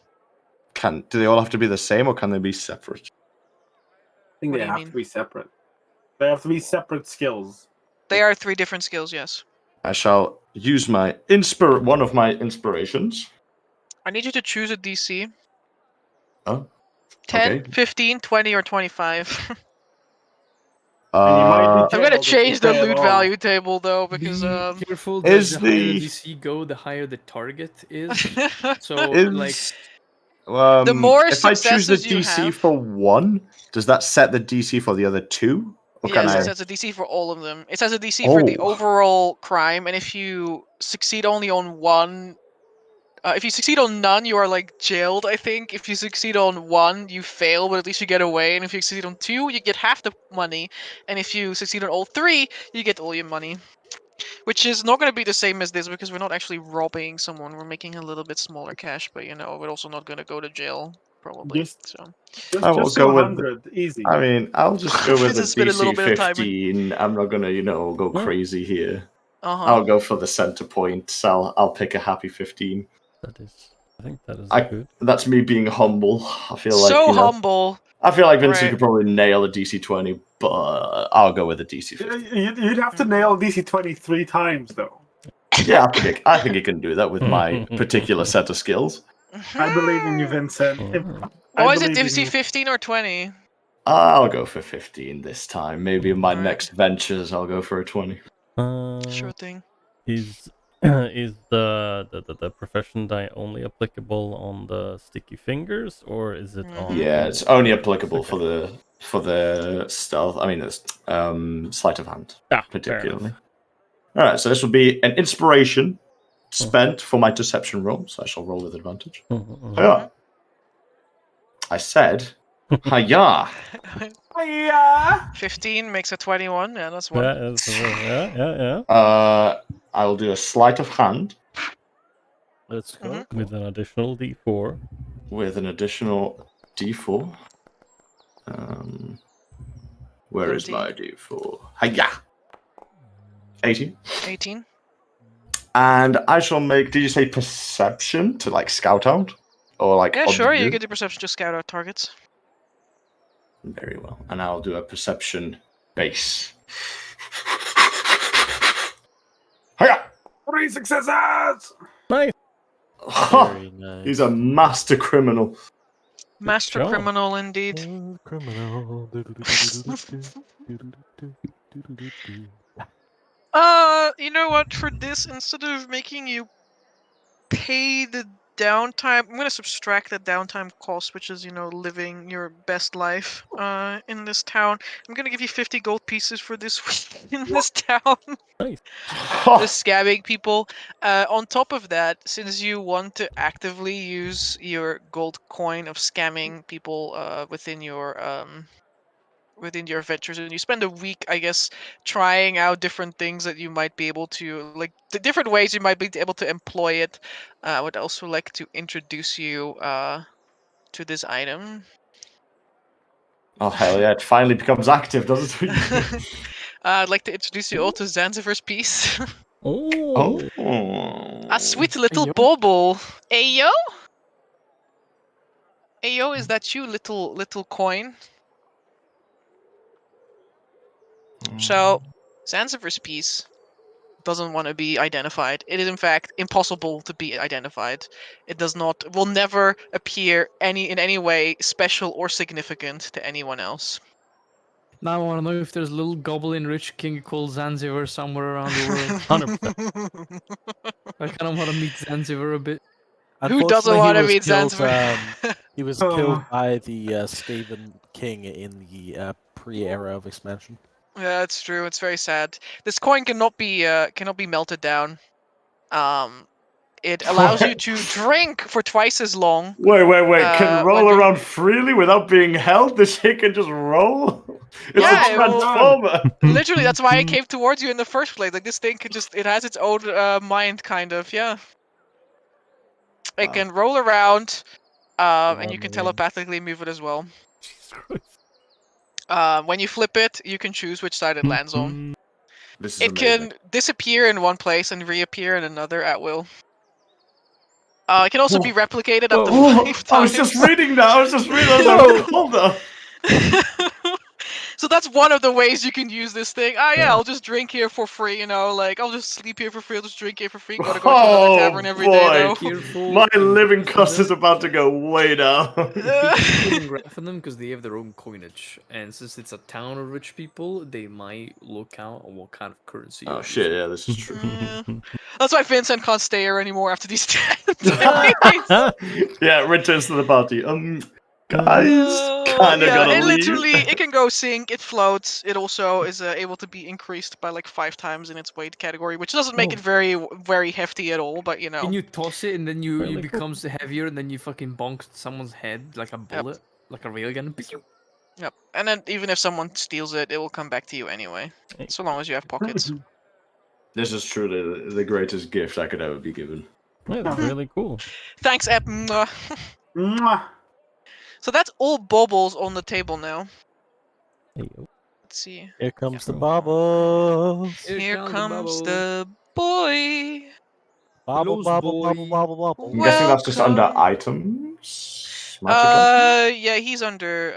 Do they all have to be the same, or can they be separate? I think What they do you have mean? to be separate. They have to be separate skills. They are 3 different skills, yes. I shall use my one of my inspirations. I need you to choose a DC. Oh, 10, okay. 15, 20, or 25. And you might I'm be gonna jailed if you change the say it loot all. value table though, because Be careful. Is The higher the- the DC go, the higher the target is. So like, the more if I choose the successes you DC have- for 1, does that set the DC for the other 2? Or can yes, I... it sets a DC for all of them. It sets a DC for the overall crime, and if you succeed only on 1, if you succeed on none, you are like jailed, I think. If you succeed on 1, you fail, but at least you get away. And if you succeed on 2, you get half the money. And if you succeed on all 3, you get all your money. Which is not going to be the same as this, because we're not actually robbing someone. We're making a little bit smaller cash, but we're also not going to go to jail, probably. Just I will just go do with 100, easy. I mean, I'll just go with the Spend a little DC bit of time 15. I'm not gonna, go crazy here. Uh-huh. I'll go for the center point. I'll pick a happy 15. I think that is good. That's me being humble. I feel like So humble. I feel like Vincent Right. could probably nail a DC 20, but I'll go with a DC 15. You'd have to nail DC 23 times though. Yeah, I think he can do that with my particular set of skills. I believe in you, Vincent. What was it, believe in DC you. 15 or 20? I'll go for 15 this time. Maybe in my Alright. next ventures, I'll go for a 20. Sure thing. Is the profession die only applicable on the sticky fingers, or is it on? Yeah, it's only applicable for the stealth. I mean, the sleight of hand, particularly. All right, so this will be an inspiration spent for my deception roll, so I shall roll with advantage. Hiya. I said, hiya. Yeah. 15 makes a 21. Yeah, that's one. Yeah. I will do a sleight of hand Let's go. With an additional D4. with an additional D4. Where is 15. my D4? Hiya. 18. 18. And I shall make. Did you say perception to like scout out, or like? Yeah, sure. You observe? get the perception to scout out targets. Very well. And I'll do a perception base. Hiya! 3 successes. Nice. Very nice. He's a master criminal. Master job. criminal indeed. Criminal. You know what? For this, instead of making you pay the downtime, I'm gonna subtract the downtime cost, which is, living your best life in this town. I'm gonna give you 50 gold pieces for this week in this town. Nice. Just scamming people. On top of that, since you want to actively use your gold coin of scamming people within your ventures, and you spend a week, I guess, trying out different things that you might be able to, like the different ways you might be able to employ it. I would also like to introduce you to this item. Oh hell yeah! It finally becomes active, doesn't it? I'd like to introduce you all to Zanzibar's piece. Oh. A sweet little Ayo. bauble. Ayo? Ayo, is that you, little coin? So, Zanzibar's piece doesn't want to be identified. It is in fact impossible to be identified. It will never appear in any way special or significant to anyone else. Now I want to know if there's a little goblin rich king called Zanzibar somewhere around the world. 100%. I kind of want to meet Zanzibar a bit. Who doesn't Unfortunately, want to he was meet killed, Zanzibar? he was Oh. killed by the Skaven king in the pre-era of expansion. Yeah, that's true. It's very sad. This coin cannot be melted down. It allows you to drink for twice as long. Wait. Can roll when around freely without being held? This shit can just roll? It's Yeah, a well, transformer! Literally, that's why it came towards you in the first place. Like, this thing it has its own mind, kind of, yeah. It Wow. can roll around, and you can Lovely. telepathically move it as well. When you flip it, you can choose which side it lands on. This is It amazing. can disappear in one place and reappear in another at will. It can also be replicated up to 5 times. I was just reading that. I was like, hold up. So that's one of the ways you can use this thing. I'll just drink here for free, like I'll just sleep here for free, I'll just drink here for free, gotta go to another tavern every day though. Careful. My living cost is about to go way down. Be careful in graphing them because they have their own coinage, and since it's a town of rich people, they might look out on what kind of currency. Oh you're shit, using. yeah, this is true. That's why Vincent can't stay here anymore after these 10 Yeah, returns to the party. Guys, kinda gonna it leave. literally, it can go sink, it floats. It also is able to be increased by like 5 times in its weight category, which doesn't make it very, very hefty at all, but Can you toss it and then you Really cool. becomes heavier and then you fucking bonk someone's head like a bullet, like a railgun. Yep. And then even if someone steals it, it will come back to you anyway, so long as you have pockets. This is truly the greatest gift I could ever be given. Yeah, that's really cool. Thanks, Ep. Mwah. So that's all baubles on the table now. Ayo. Let's see. Here comes the bubbles. Here comes the boy. Bobble, Those bobble, boy. bobble, bobble, bobble. I'm guessing that's just under Welcome. items. Magic items? Yeah, he's under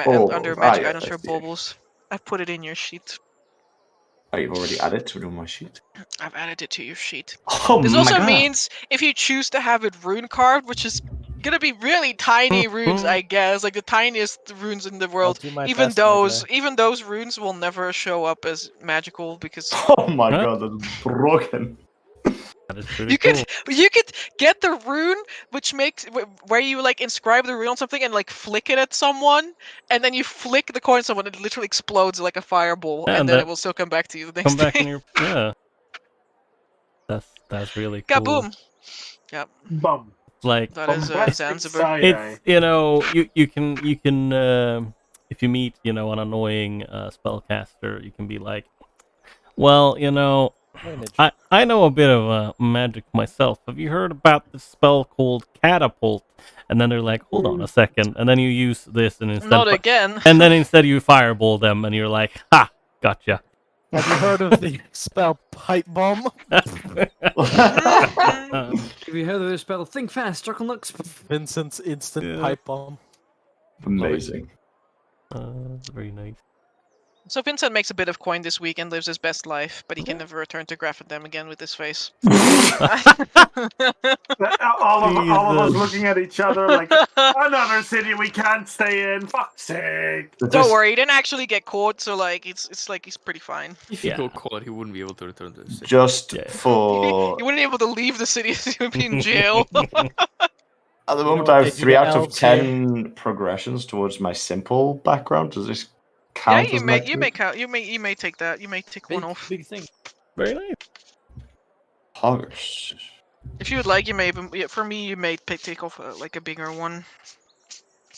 Baubles. under Ah, magic yes, items I for see. baubles. I've put it in your sheet. Oh, you've already added to my sheet. I've added it to your sheet. Oh This my also god. means if you choose to have it rune carved, which is gonna be really tiny runes, I guess, like the tiniest runes in the I'll world. do my Even best, my guy. even those runes will never show up as magical because Oh my Huh? god, that's broken. That is pretty cool. you could get the rune which makes where you like inscribe the rune on something and like flick it at someone, and then you flick the coin at someone, it literally explodes like a fireball, Yeah, and and then that it will still come back to you the come next back day. in your That's really cool. Kaboom! Yep, Bum. Like that is Bombastic Zanzibar. side-eye. it's you can if you meet an annoying spellcaster, you can be like, well, Drainage. I know a bit of magic myself. Have you heard about this spell called catapult? And then they're like, hold on a second, and then you use this, and Not again. and then instead you fireball them, and you're like, ha, gotcha. Have you heard of the spell pipe bomb? Mm-hmm. Have you heard of the spell Think Fast, Circle Lux? Vincent's instant Yeah. pipe bomb. Amazing. Very nice. So Vincent makes a bit of coin this week and lives his best life, but he can never return to Graffendam again with his face. All of us Jesus. looking at each other like, another city we can't stay in. Fuck's sake. Don't worry, he didn't actually get caught, so like it's like he's pretty fine. If he Yeah. got caught, he wouldn't be able to return to the city. Just Yeah. for He wouldn't be able to leave the city, so he would be in jail. at the know moment, what I they have do 3 to out of elves here? 10 progressions towards my simple background. Does this Yeah, count you as may my you may count you may take that. You may take one off. Big thing. Very nice. Hoggers? If you would like, you may even for me you may take off like a bigger one.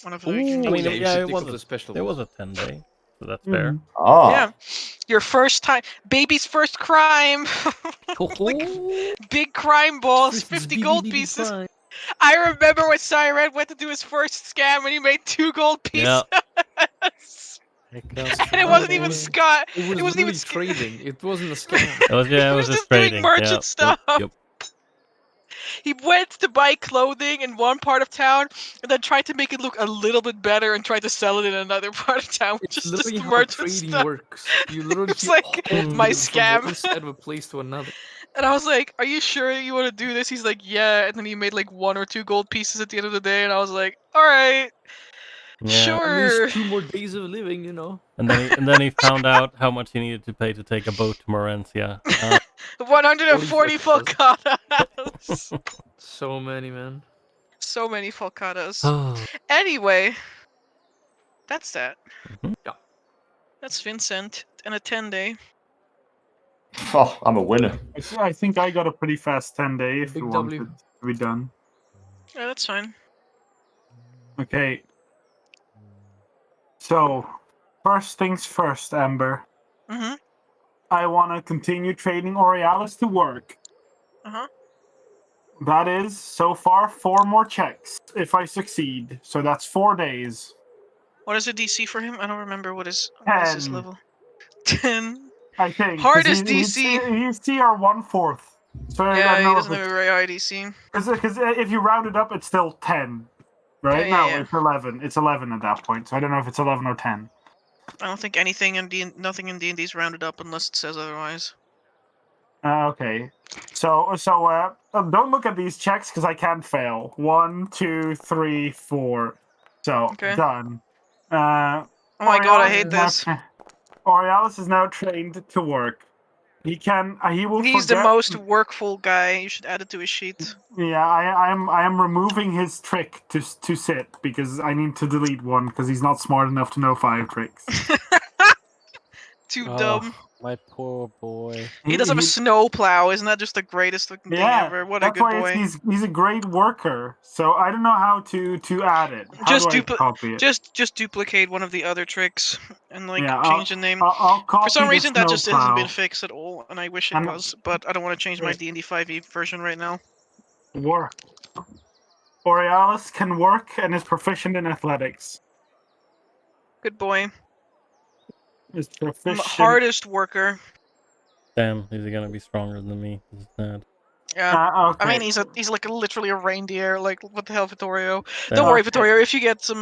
One of the Ooh, unique I mean, things. yeah, you it should was take off the special It one. was a 10-day, so that's fair. Ah, Yeah, your first time, baby's first crime. Ooh. Big crime boss, First 50 BB gold pieces. I remember when Siren went to do his first scam and he made 2 gold pieces. Yeah. Here comes And it wasn't even Friday. Scott. It was wasn't even literally trading. It wasn't a scam. It was He was just doing trading. merchant Yep, stuff. Yep. He went to buy clothing in one part of town and then tried to make it look a little bit better and tried to sell it in another part of town, which It's is literally just how merchant trading stuff. works. You literally It's like my from scam. one side of a place to another. And I was like, "Are you sure you want to do this?" He's like, "Yeah." And then he made like 1 or 2 gold pieces at the end of the day, and I was like, "All right, Yeah. At sure." least 2 more days of living, you know. And then he found out how much he needed to pay to take a boat to Morencia. 140 falcatas. So many, man. So many falcatas. Oh. Anyway, that's that. Mhm. Yeah. That's Vincent and a 10-day. oh, I'm a winner. I think I got a pretty fast 10-day if Big you W. wanted to be done. Yeah, that's fine. Okay. So, first things first, Amber. Mhm. I want to continue trading Aurealis to work. Uh-huh. That is, so far, 4 more checks if I succeed. So that's 4 days. What is the DC for him? I don't remember what is his 10. level. 10. I think. 'cause Hardest he's DC. CR 1/4. So I Yeah, don't he know doesn't have a very high DC. because if you round it up, it's still 10. Right? Yeah, No, yeah. it's 11. It's 11 at that point. So I don't know if it's 11 or 10. I don't think anything in nothing in D&D is rounded up unless it says otherwise. Okay. So don't look at these checks because I can't fail. 1, 2, 3, 4. So Okay. done. Oh my god, I hate this. Aurealis is now trained to work. He can. He will. He's the forget- most workful guy. You should add it to his sheet. Yeah, I am removing his trick to sit because I need to delete one because he's not smart enough to know 5 tricks. Too Oh, dumb. my poor boy. He does have a snow plow. Isn't that just the greatest looking thing Yeah, ever? What a that's good why boy. he's a great worker. So I don't know how to add it. How Just do I copy it? Just duplicate one of the other tricks and like Yeah, change the name. I'll copy For some the reason that just hasn't snowplow. been fixed at all, and I wish it And- was, but I don't want to change my D&D 5e version right now. Work. Aurealis can work and is proficient in athletics. Good boy. Is proficient. Hardest worker. Damn, is he gonna be stronger than me? This is sad. Yeah. Okay. I mean, he's like literally a reindeer. Like, what the hell, Vittorio? Damn. Don't worry, Okay. Vittorio. If you get some,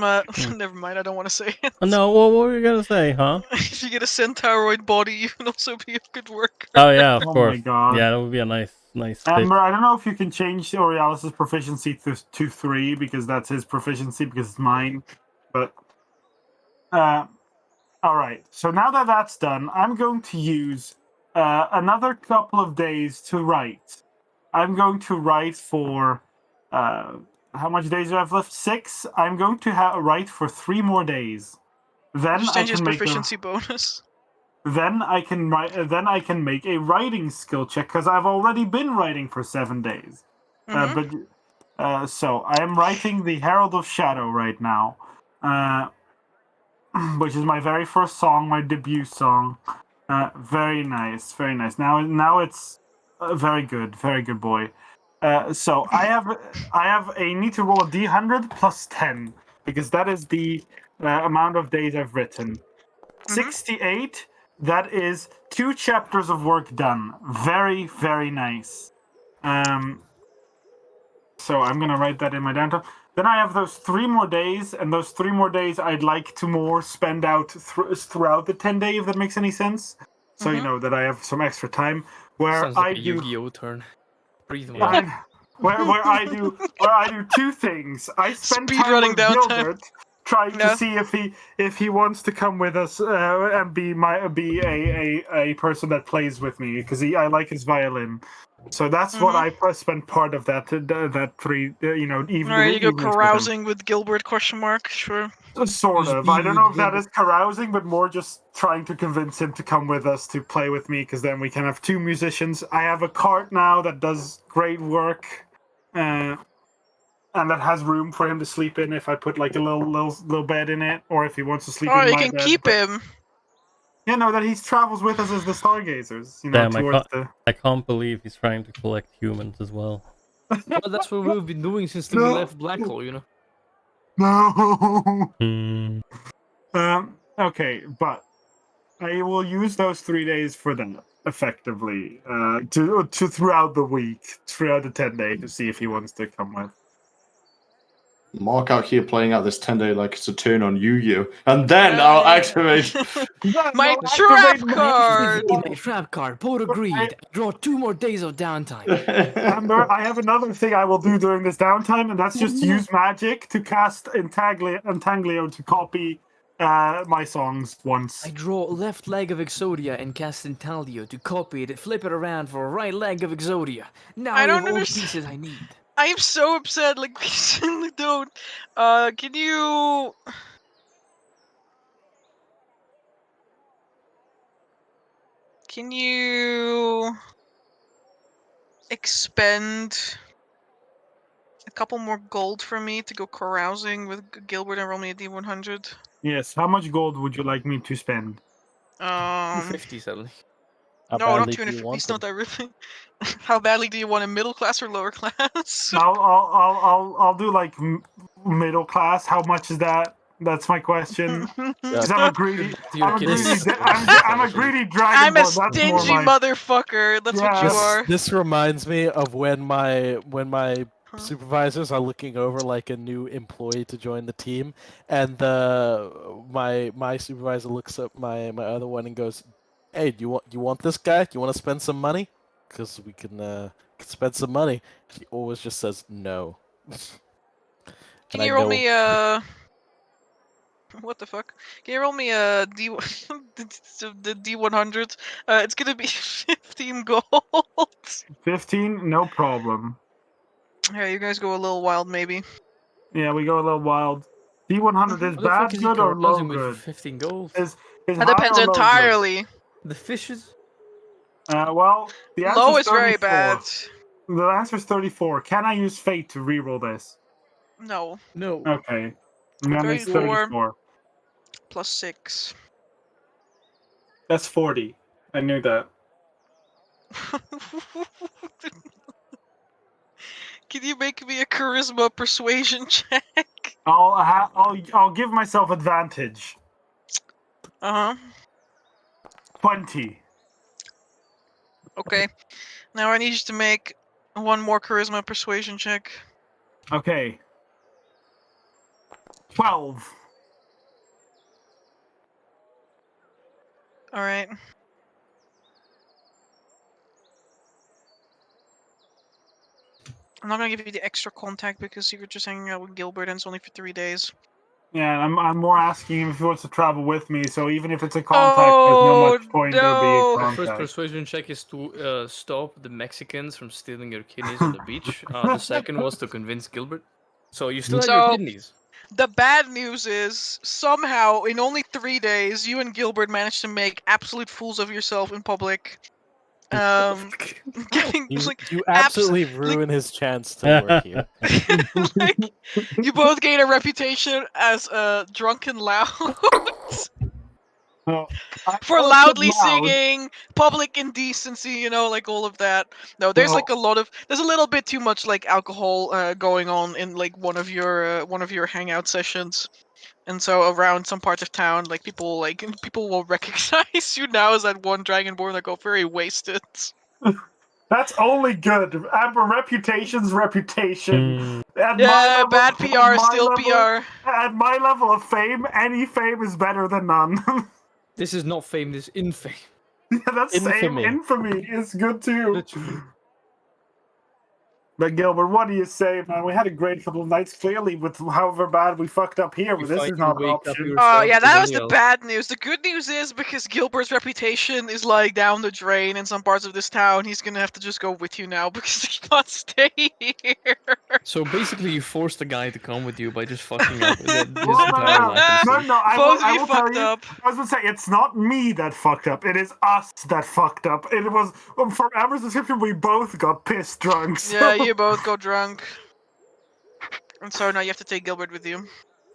never mind. I don't want to say it. Oh, no, what were you gonna say, huh? If you get a centauroid body, you can also be a good worker. Oh yeah, of Oh course. my god. Yeah, that would be a nice Nice pick. Amber, I don't know if you can change Aurealis's proficiency to 3 because that's his proficiency because it's mine. But all right. So now that that's done, I'm going to use another couple of days to write. I'm going to write for how much days do I have left? 6. I'm going to write for 3 more days. Then Just I change his can make proficiency bonus. Then I can write. Then I can make a writing skill check because I've already been writing for 7 days. So I am writing the Herald of Shadow right now, which is my very first song, my debut song. Very nice, very nice. Now it's very good boy. So I have a need to roll a d100 plus 10 because that is the amount of days I've written. 68. That is 2 chapters of work done. Very, very nice. So I'm gonna write that in my downtime. Then I have those 3 more days, and those 3 more days I'd like to more spend out throughout the 10-day, if that makes any sense. So you know that I have some extra time where Sounds like I a do Yu-Gi-Oh turn. Breathe Yeah. one. where I do 2 things. I spend Speed time running with downtime. Gilbert, trying to Yeah. see if he wants to come with us and be a person that plays with me because I like his violin. So that's what I spent part of that 3 evening. Alright, you go evenings with him. carousing with Gilbert ? Sure. Sort Just of. I be don't know with if that Gilbert. is carousing, but more just trying to convince him to come with us to play with me, because then we can have 2 musicians. I have a cart now that does great work, and that has room for him to sleep in if I put like a little bed in it, or if he wants to sleep Oh, in you my can bed. keep But him. yeah, no, that he travels with us as the Stargazers. Damn, Towards the. I can't believe he's trying to collect humans as well. Well, that's what we've been doing since we No. left Black Hole, you know. No. Hmm. Okay, but I will use those 3 days for that effectively to throughout the week, throughout the 10-day, to see if he wants to come with. Mark out here playing out this 10-day like it's a turn on Yu-Gi-Oh! And then I'll activate. My No, trap activate card! My trap card, both agreed. Draw 2 more days of downtime. Amber, I have another thing I will do during this downtime, and that's just use magic to cast Intaglio to copy my songs once. I draw left leg of Exodia and cast Intaglio to copy it, flip it around for right leg of Exodia. Now I I have don't all the understand. pieces I need. I am so upset, like, we certainly don't. Can you... Can you... expend a couple more gold for me to go carousing with Gilbert and roll me a D100? Yes, how much gold would you like me to spend? 250 suddenly. How No, not badly do you 250. want It's them? not that really. How badly do you want a middle class or lower class? I'll do like middle class. How much is that? That's my question. Because I'm a greedy. Your I'm a kids. greedy. I'm a greedy I'm a dragonborn. That's more stingy my. motherfucker. That's what you Yeah. are. This reminds me of when my Huh? supervisors are looking over like a new employee to join the team, and my supervisor looks at my other one and goes, "Hey, do you want this guy? Do you want to spend some money? Because we can spend some money." He always just says no. Can And I you roll know me a... What the fuck? Can you roll me a D... the D100? It's gonna be 15 gold. 15, no problem. Alright, you guys go a little wild, maybe. Yeah, we go a little wild. D100 is What the fuck bad, is he good, or low carousing with for good? 15 gold? Is That high depends or low good? entirely. The fishes? Well, the answer Low is is very 34. bad. The answer is 34. Can I use fate to reroll this? No. No. Okay. And then it's 34 34. plus 6. That's 40. I knew that. Can you make me a charisma persuasion check? I'll give myself advantage. Uh-huh. 20. Okay. Now I need you to make one more charisma persuasion check. Okay. 12. Alright. I'm not gonna give you the extra contact because you were just hanging out with Gilbert and it's only for 3 days. Yeah, and I'm more asking him if he wants to travel with me. So even if it's a contact, there's no much point there being no. a The first contact. persuasion check is to stop the Mexicans from stealing your kidneys on the beach. The second was to convince Gilbert. So you still have your So- kidneys. The bad news is, somehow, in only 3 days, you and Gilbert managed to make absolute fools of yourself in public. Getting You absolutely ruin his chance to work here. like, you both gain a reputation as drunken loud for loudly singing, public indecency, you know, like all of that. No, there's like there's a little bit too much like alcohol going on in like one of your hangout sessions. And so around some parts of town, like people will recognize you now as that one Dragonborn that got very wasted. That's only good. Reputation's reputation. At my Yeah, level, bad at PR, my still level- PR. At my level of fame, any fame is better than none. This is not fame, this is infame. Yeah, that's Infamy. same. Infamy is good too. Literally. But Gilbert, what do you say, man? We had a great couple of nights, clearly, with however bad we fucked up here, but this is not an option. Oh, yeah, that was the bad news. The good news is, because Gilbert's reputation is, like, down the drain in some parts of this town, he's gonna have to just go with you now, because he can't stay here. So basically you forced the guy to come with you by just fucking up his Well, entire life. no, I Both of will you tell fucked you. up. I was gonna say, it's not me that fucked up. It is us that fucked up. It was, from Amber's description, we both got pissed drunk. So. Yeah, you both go drunk. And so now you have to take Gilbert with you.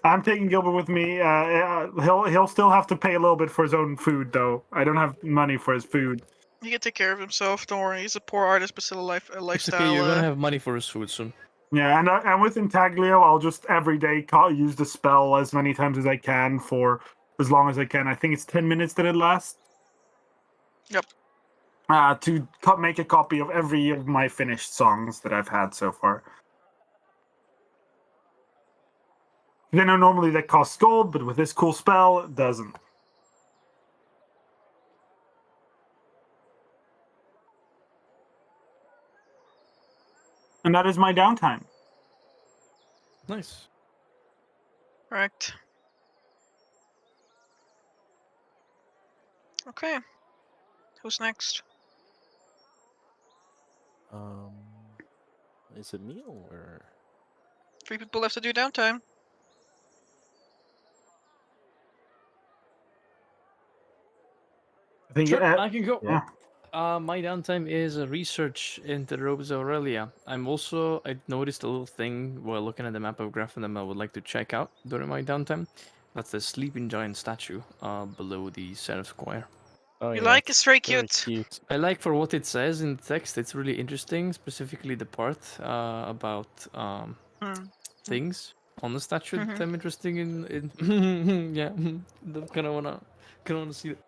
I'm taking Gilbert with me. He'll still have to pay a little bit for his own food, though. I don't have money for his food. He can take care of himself, don't worry. He's a poor artist, but still a It's lifestyle. okay, you're gonna have money for his food soon. Yeah, and with Intaglio, I'll just every day use the spell as many times as I can for as long as I can. I think it's 10 minutes that it lasts. Yep. To make a copy of every of my finished songs that I've had so far. I know normally that costs gold, but with this cool spell, it doesn't. And that is my downtime. Nice. Correct. Okay. Who's next? Is it me or? 3 people left to do downtime. I think Sure, I can go. Yeah. My downtime is research into the Robes of Aurelia. I noticed a little thing while looking at the map of Grafenum I would like to check out during my downtime. That's the sleeping giant statue below the Seraph Square. Oh, You yeah, like? It's very very cute. cute. I like for what it says in the text. It's really interesting, specifically the part about things on the statue that I'm interested in. Yeah, kind of wanna see it.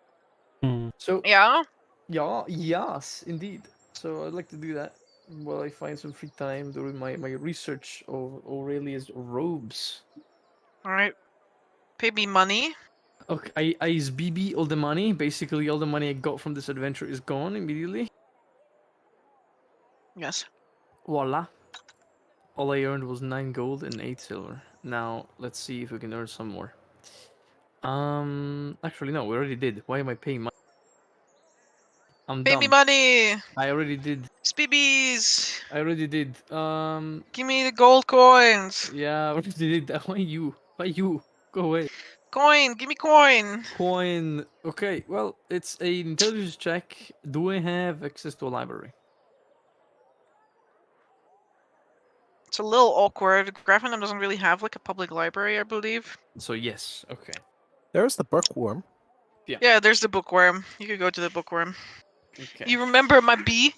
So Yeah? yeah, yes, indeed. So I'd like to do that while I find some free time during my research of Aurelia's robes. Alright. Pay me money. Okay, I use BB all the money. Basically, all the money I got from this adventure is gone immediately. Yes. Voila. All I earned was 9 gold and 8 silver. Now, let's see if we can earn some more. Actually, no, we already did. Why am I paying money? I'm Pay dumb. me money! I already did. Spibbies! I already did. Give me the gold coins! Yeah, I already did that. Why you? Why you? Go away. Coin! Give me coin! Coin. Okay, well, it's a intelligence check. Do I have access to a library? It's a little awkward. Grafenum doesn't really have like a public library, I believe. So yes. Okay. There's the bookworm. Yeah, there's the bookworm. You could go to the bookworm. Okay. You remember my bee?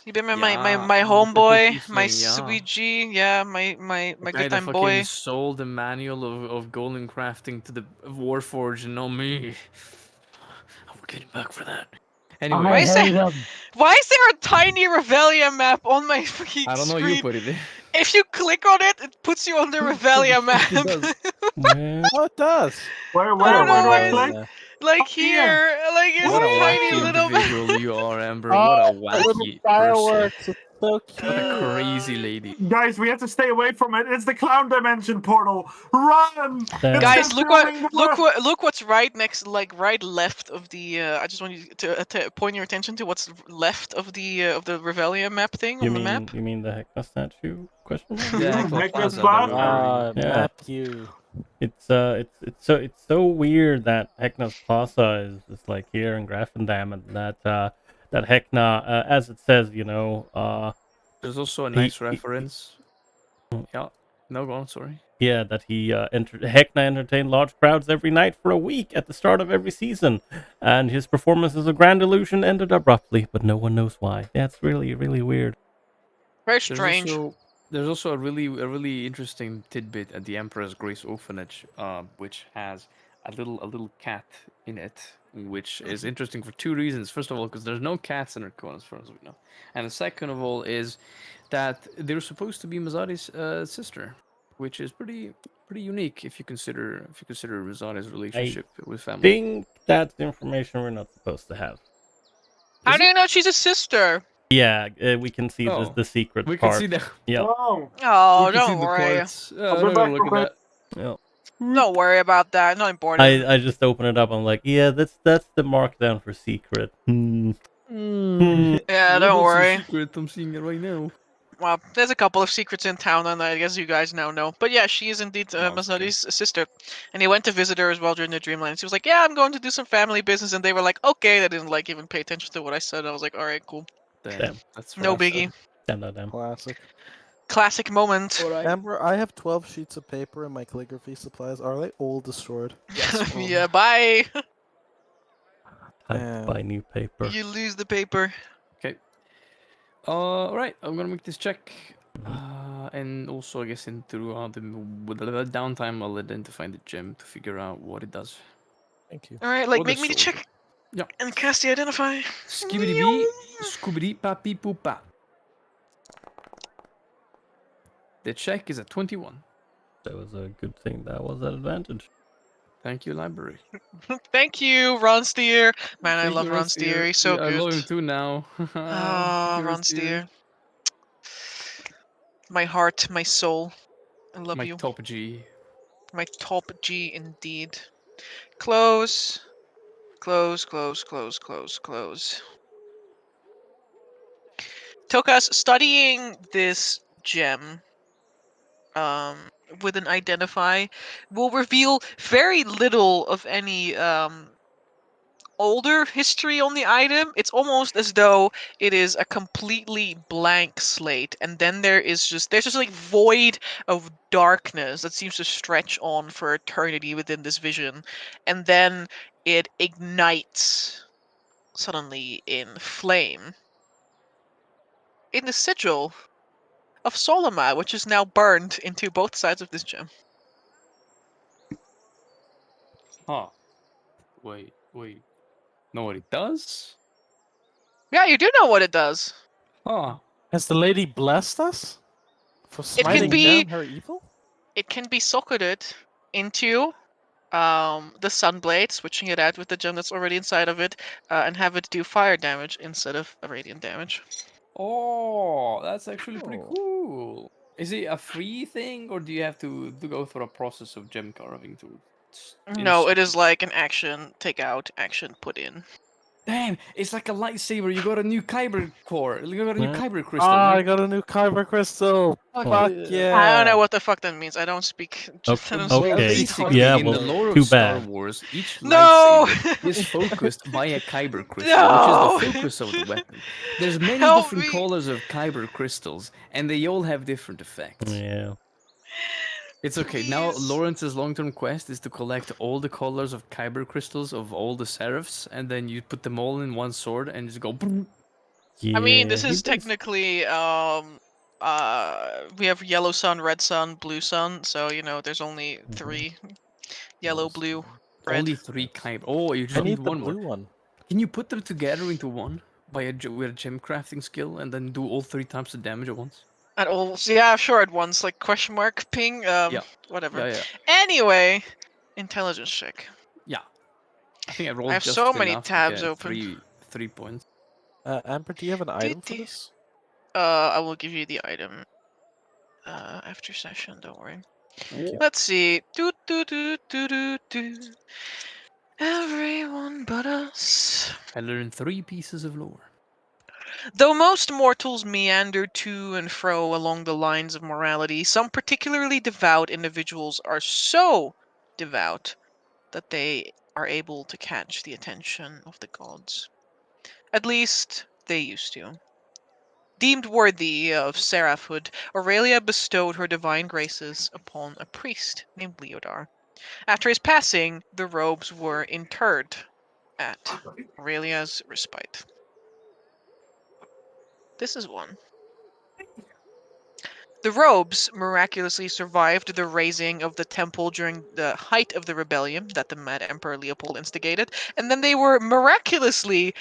You remember my the homeboy, cookie my thing, yeah. sweet G? Yeah, my The guy good that time fucking boy. sold the manual of golden crafting to the Warforged and not me. I'm getting back for that. Anyway, Why is there a tiny Revelia map on my fucking I don't know. screen? You put it there. If you click on it, it puts you on the Revelia map. It does. Oh, it does. Where I don't know do why I it's- click? Like here, like it's What a a tiny wacky little map. individual you are, Amber. What a wacky fireworks. person. so What a cute. crazy lady. Guys, we have to stay away from it. It's the clown dimension portal. Run! Damn. It's Guys, consuming the breath. look what's right next, like right left of the. I just want you to point your attention to what's left of the Revelia map thing on the map. You mean the Heckna statue? Question mark? The Yeah, Hecla Hecla Plaza Plaza. that we were Yeah. Matthew. It's so weird that Heckna's Plaza is like here in Grafendam, and that Heckna, as it says, There's also a He- nice he- reference. Yeah. No, go on. Sorry. yeah, that Heckna entertained large crowds every night for a week at the start of every season, and his performance as a grand illusion ended abruptly, but no one knows why. That's really, really weird. Very There's strange. there's also a really interesting tidbit at the Emperor's Grace Orphanage, which has a little cat in it, which is interesting for two reasons. First of all, because there's no cats in Arkhona as far as we know, and the second of all is that they're supposed to be Mazari's sister, which is pretty unique if you consider Mazari's relationship with I family. think that's information we're not supposed to have. How do you know she's a sister? Yeah, we can see Oh, the secret We part. can see the. Yeah. Oh, Oh, we can see don't the worry. parts. I'll be Don't back look real at quick. Yeah. Don't worry about that. Not important. I just open it up. I'm like, yeah, that's the markdown for secret. that. Yeah, don't worry. Secret. I'm seeing it right now. Well, there's a couple of secrets in town, and I guess you guys now know. But yeah, she is indeed Masnadi's sister. And he went to visit her as well during the Dreamlands. He was like, "Yeah, I'm going to do some family business," and they were like, "Okay." They didn't like even pay attention to what I said. I was like, "All right, cool, Damn. That's no fair. biggie." Damn. Classic. Classic moment. Alright. Amber, I have 12 sheets of paper in my calligraphy supplies. Are they all destroyed? Yes. Yeah, bye. I Damn. buy new paper. You lose the paper. Okay. Alright, I'm gonna make this check. And also, I guess, throughout the downtime, I'll identify the gem to figure out what it does. Thank you. All right, like Or the make me the sword. check. Yeah. And cast the identify. Skibidi bee, scoobity pappy poopa. The check is a 21. That was a good thing. That was an advantage. Thank you, library. Thank you, Ron Steer. Man, I Thank love you, Ron Steer. He's so I good. love him too now. Ah, Thank you, Ron Steer. My heart, my soul. I love My you. top G. My top G indeed. Close. Close, close, close, close, close. Tokas, studying this gem with an identify will reveal very little of any older history on the item. It's almost as though it is a completely blank slate, and then there's just like void of darkness that seems to stretch on for eternity within this vision, and then it ignites suddenly in flame in the sigil of Solomon, which is now burned into both sides of this gem. Huh. Wait. Know what it does? Yeah, you do know what it does. Huh. Has the lady blessed us for It can smiting be- down her evil? It can be socketed into the Sunblade, switching it out with the gem that's already inside of it, and have it do fire damage instead of radiant damage. Oh, that's actually pretty Oh. cool. Is it a free thing, or do you have to go through a process of gem carving to? No, it is like an action take out, action put in. Damn, it's like a lightsaber. You got a new kyber core. You got a new Yeah. kyber crystal. Ah, I man. got a new kyber crystal. Fuck Fuck yeah. I don't know yeah. what the fuck that means. I don't speak. Okay, I don't Well, speak okay. basically, Yeah, in the well, lore too of Star bad. Wars, each No! lightsaber is focused by a kyber crystal, No! which is the focus of the weapon. There's many Help different me! colors of kyber crystals, and they all have different effects. Yeah. It's okay. Now, Please. Lawrence's long-term quest is to collect all the colors of kyber crystals of all the seraphs, and then you put them all in one sword and just go. Boom. Yeah. I mean, this he is does- technically we have yellow sun, red sun, blue sun, so you know there's only 3: yellow, blue, red. Only 3 kyber. Oh, you I just need need the one more. blue one. Can you put them together into one by with a gem crafting skill, and then do all 3 times the damage at once? At all, yeah, sure. At once, like question mark, ping, Yeah. whatever. Yeah. Anyway, intelligence check. Yeah. I think I rolled have just so many enough tabs to get open. 3 points. Amber, do you have an item for this? I will give you the item after session. Don't worry. Cool. Let's see. Do. Everyone but us. I learned 3 pieces of lore. Though most mortals meander to and fro along the lines of morality, some particularly devout individuals are so devout that they are able to catch the attention of the gods. At least, they used to. Deemed worthy of seraphhood, Aurelia bestowed her divine graces upon a priest named Leodar. After his passing, the robes were interred at Aurelia's respite. This is one. The robes miraculously survived the razing of the temple during the height of the rebellion that the mad Emperor Leopold instigated, and then they were miraculously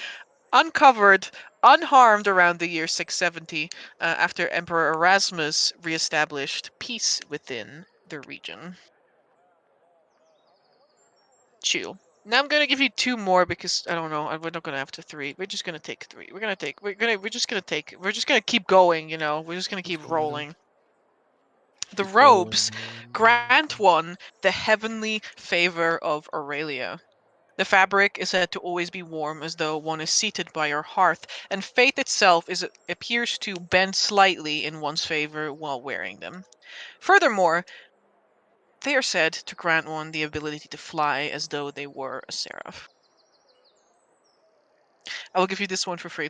uncovered, unharmed around the year 670, after Emperor Erasmus reestablished peace within the region. Chill. Now I'm gonna give you 2 more because I don't know. We're not gonna have to 3. We're just gonna take 3. We're just gonna keep going. You know, we're just gonna keep rolling. The robes grant one the heavenly favor of Aurelia. The fabric is said to always be warm, as though one is seated by your hearth, and faith itself appears to bend slightly in one's favor while wearing them. Furthermore, they are said to grant one the ability to fly as though they were a seraph. I will give you this one for free.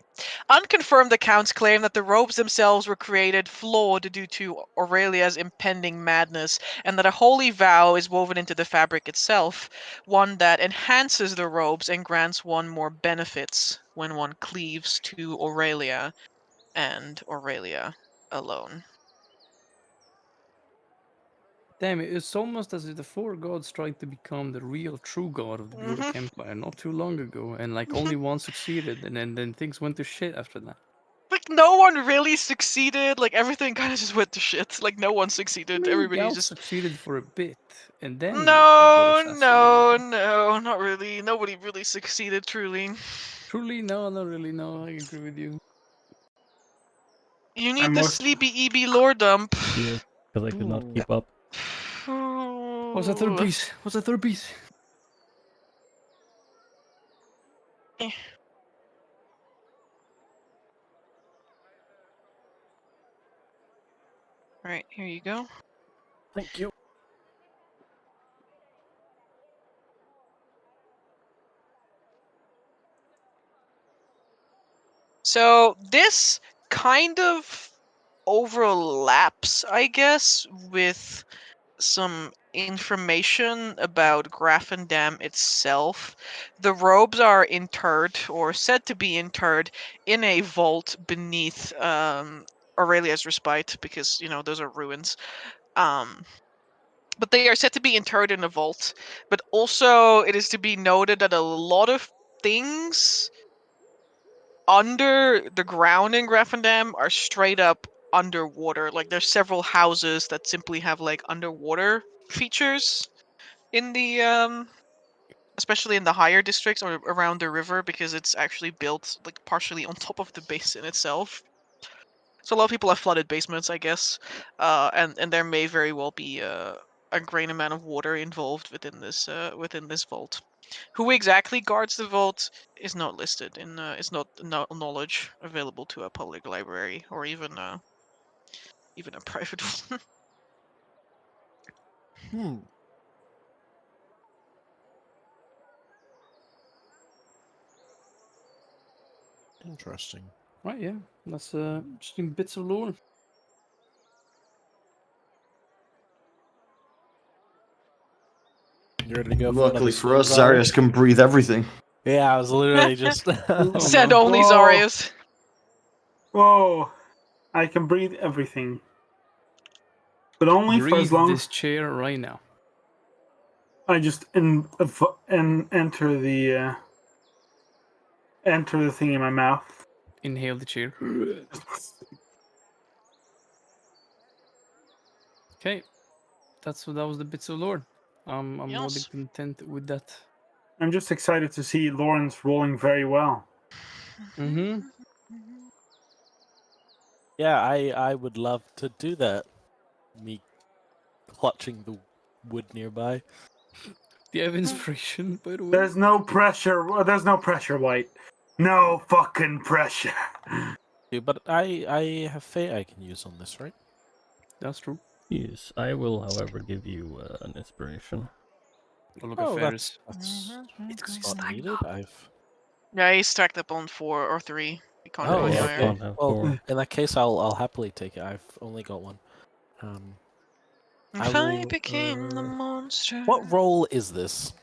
Unconfirmed accounts claim that the robes themselves were created flawed due to Aurelia's impending madness, and that a holy vow is woven into the fabric itself, one that enhances the robes and grants one more benefits when one cleaves to Aurelia and Aurelia alone. Damn it, it's almost as if the 4 gods tried to become the real true god of the Buric Empire not too long ago, and like only one succeeded, and then things went to shit after that. Like, no one really succeeded. Like, everything kind of just went to shit. Like, no one succeeded. Everybody Yao just... succeeded for a bit, and then got No, assassinated. not really. Nobody really succeeded, truly. Truly, no, not really, no, I agree with you. You need I'm the most sleepy EB lore dump. Yes, because I could not keep up. What's the 3rd piece? What's the 3rd piece? Alright, here you go. Thank you. So, this kind of overlaps, I guess, with some information about Grafendam itself. The robes are interred, or said to be interred, in a vault beneath Aurelia's respite, because, you know, those are ruins. But they are said to be interred in a vault. But also, it is to be noted that a lot of things under the ground in Grafendam are straight up underwater. Like, there's several houses that simply have like underwater features in the especially in the higher districts or around the river, because it's actually built like partially on top of the basin itself. So a lot of people have flooded basements, I guess, and there may very well be a great amount of water involved within this vault. Who exactly guards the vault is not listed in is not knowledge available to a public library or even a private one. Interesting. Right, yeah, that's interesting bits of lore. You ready to go? Luckily for swing, us, Zarius can breathe everything. Yeah, I was literally just. Send no. only Whoa. Zarius. Whoa! I can breathe everything, but only for as Breathe long this chair right now. I just enter the thing in my mouth. Inhale the chair. Okay, that was the bits of lore. I'm more than Yes. content with that. I'm just excited to see Lawrence rolling very well. Mm-hmm. Yeah, I would love to do that. Me clutching the wood nearby. Do you have inspiration, by the way? There's no pressure. There's no pressure, White. No fucking pressure. Yeah, but I have faith I can use on this, right? That's true. Yes, I will, however, give you an inspiration. Oh, look Oh, at Ferris. that's not needed. Yeah, he's stacked up on 4 or 3. He can't Oh, go any yeah, higher. can't have Well, four. in that case, I'll happily take it. I've only got one. I If I will, became the monster. What roll is this?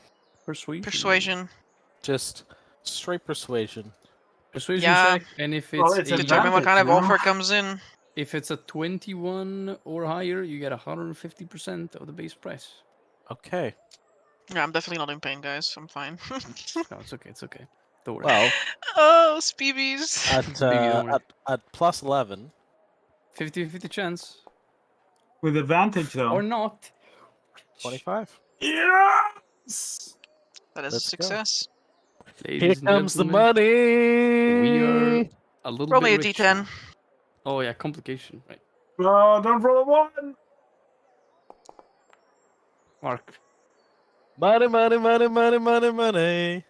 Persuasion. Persuasion. Just straight persuasion. Persuasion Yeah. check, and if Well, it's it's Determine what kind of advantage, you know? offer comes in. if it's a 21 or higher, you get 150% of the base price. Okay. Yeah, I'm definitely not in pain, guys. I'm fine. No, it's okay. It's okay. Don't worry. Well, Oh, Speebies. at plus 11. 50-50 chance. With advantage, though. Or not. 25. Yes! That is a Let's go. success. Here Ladies and comes the gentlemen, money. we are a little Roll bit me a rich d10. now. Oh yeah, complication. Right. Oh, don't roll a 1! Mark. Money, money, money, money, money, money.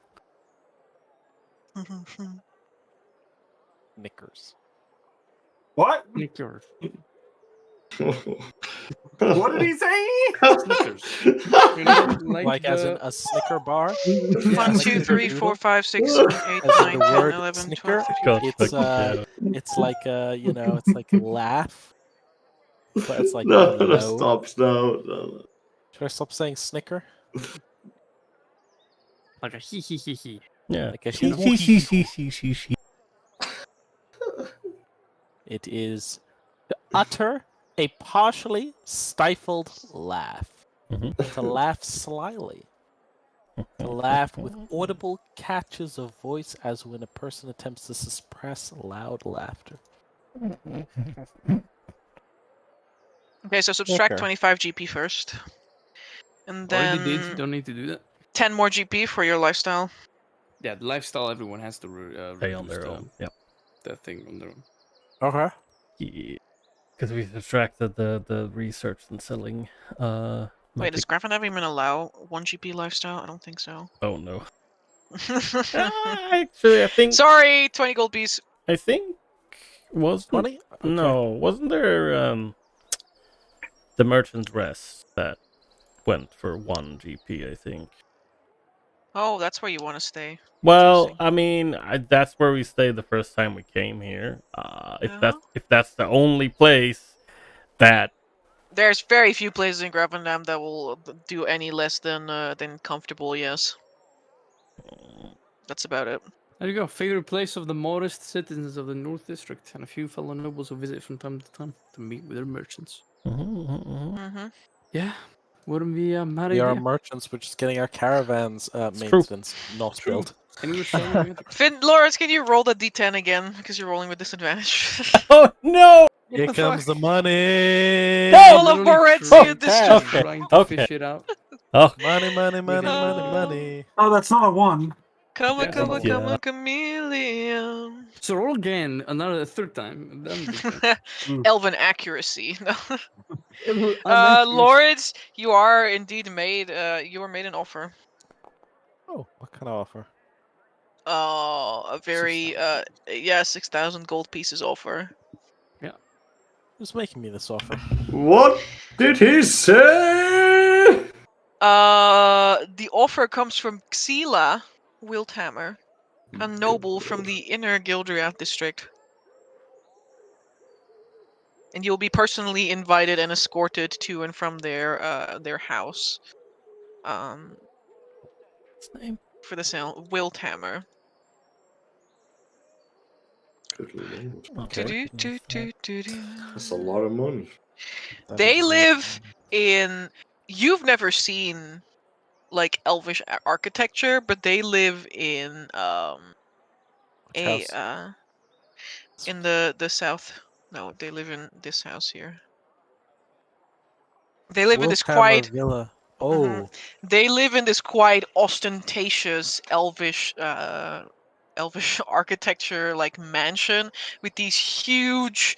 Knickers. What? Nick yours. What did he say? Snickers. You know, Like as in the... a Snicker bar? 1, like 2, the 3, doodle? 4, 5, 6, 7, 8, As in 9, the 10, word 11, snicker? 12, 13, God, 14. It's like it's like a laugh, but it's like no, low. no, stop, no. Should I stop saying snicker? Like a he. Yeah. Like a She, he- she, she, she, she, she. It is to utter a partially stifled laugh. Mhm. To laugh slyly. To laugh with audible catches of voice as when a person attempts to suppress loud laughter. Okay, so subtract Snicker. 25 GP first. And Already did. then Don't need to do that. 10 more GP for your lifestyle. Yeah, the lifestyle everyone has to Pay on reduce their own. Yep. that thing on their own. Okay. Yeah. Because we subtracted the research and selling. Wait, magic. does Grafton even allow 1 GP lifestyle? I don't think so. Oh no. Actually, I think. Sorry, 20 gold piece. I think was 20? Okay. No, wasn't there the merchant's rest that went for 1 GP? I think. Oh, that's where you want to stay. Well, Interesting. I mean, that's where we stayed the first time we came here. If Yeah. that's the only place that There's very few places in Gravendam that will do any less than comfortable. Yes, that's about it. There you go. Favorite place of the modest citizens of the North District, and a few fellow nobles who visit from time to time to meet with their merchants. Mm-hmm. Yeah, wouldn't be a mad We are idea. merchants, we're just getting our caravans true. maintenance not True. built. And we're selling it. Finn, Lawrence, can you roll the d10 again? Because you're rolling with disadvantage. Oh no! Here the comes the fuck? money! Full of Literally Moretsia trying- district. Trying to Okay. fish it out. Oh, Money, money, money, money, Oh. money. Oh, that's not a 1. Come on, Yeah, come on, yeah. come on, chameleon. So roll again, another third time. And then this time. Elven accuracy. No. Unaccurate. Lawrence, you are indeed made. You were made an offer. Oh, what kind of offer? A very 6,000 gold pieces offer. Who's making me this offer? What did he say? The offer comes from Xela Wildhammer, a noble from the inner Gildriath district. And you'll be personally invited and escorted to and from their house. what's his name? For the sale, Wildhammer. Good lord. Okay. That's a lot of money. That They is live in. You've never seen like elvish architecture, but they live in Which house? in the south. No, they live in this house here. They live in this Wolfhammer quite. Villa. Oh, They live in this quite ostentatious elvish elvish architecture like mansion with these huge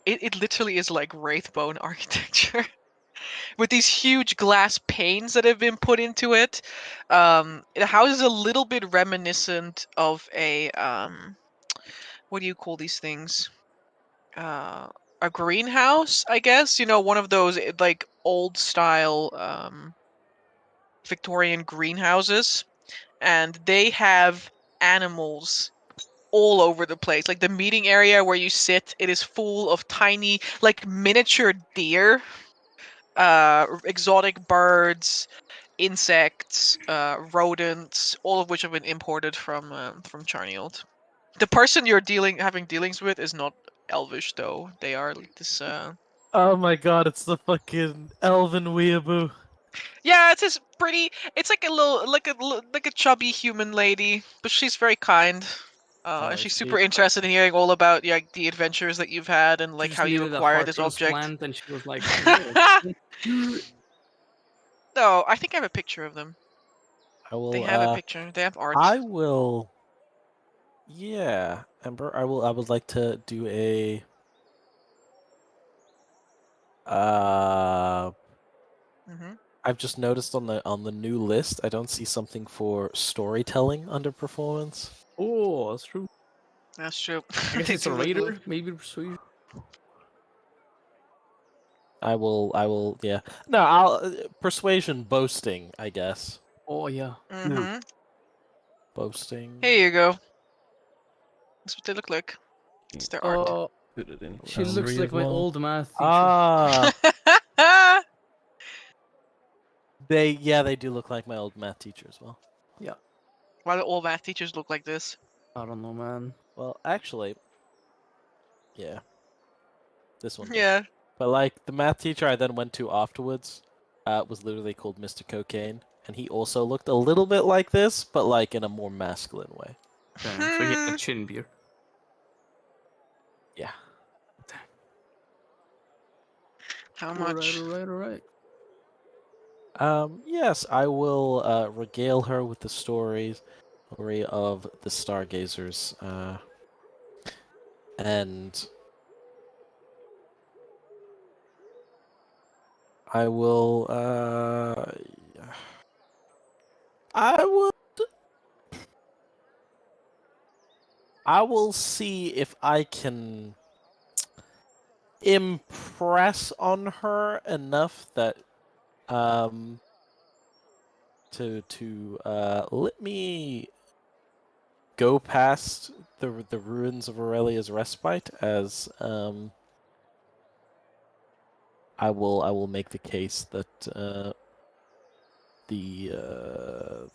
it literally is like Wraithbone architecture. With these huge glass panes that have been put into it. It houses a little bit reminiscent of a what do you call these things? A greenhouse, I guess. You know, one of those like old style Victorian greenhouses, and they have animals all over the place. Like the meeting area where you sit, it is full of tiny, like miniature deer, exotic birds, insects, rodents, all of which have been imported from Charniold. The person you're having dealings with is not Elvish though. They are like this. Oh my god, it's the fucking elven weeaboo. Yeah, it's this pretty. It's like a little, like a chubby human lady, but she's very kind. And she's super interested in hearing all about like the adventures that you've had and She like just how you needed a acquired heart this object. transplant, and she was like, No, I think I have a picture of them. I will. They have a picture. They have art. I will. Yeah, Ember. I will. I would like to do a. Mm-hmm. I've just noticed on the new list, I don't see something for storytelling under performance. "Oh, that's true." That's true. I guess They it's a do look raider, maybe persuasion. I will. Yeah. No, I'll persuasion, boasting. I guess Oh yeah. Mm-hmm. boasting. Here you go. That's what they look like. It's their art. Oh, Put it in she looks Foundry like as my well. old math teacher. Ah, they do look like my old math teacher as well. Yeah. Why do all math teachers look like this? I don't know, man. Well, actually, yeah, this one. Did. Yeah. But like the math teacher I then went to afterwards, was literally called Mr. Cocaine, and he also looked a little bit like this, but like in a more masculine way. Damn, so he had a chin beer. Yeah. How much? Alright. Yes, I will regale her with the story of the Stargazers, and I will I will see if I can impress on her enough that to let me go past the ruins of Aurelia's respite, as I will make the case that the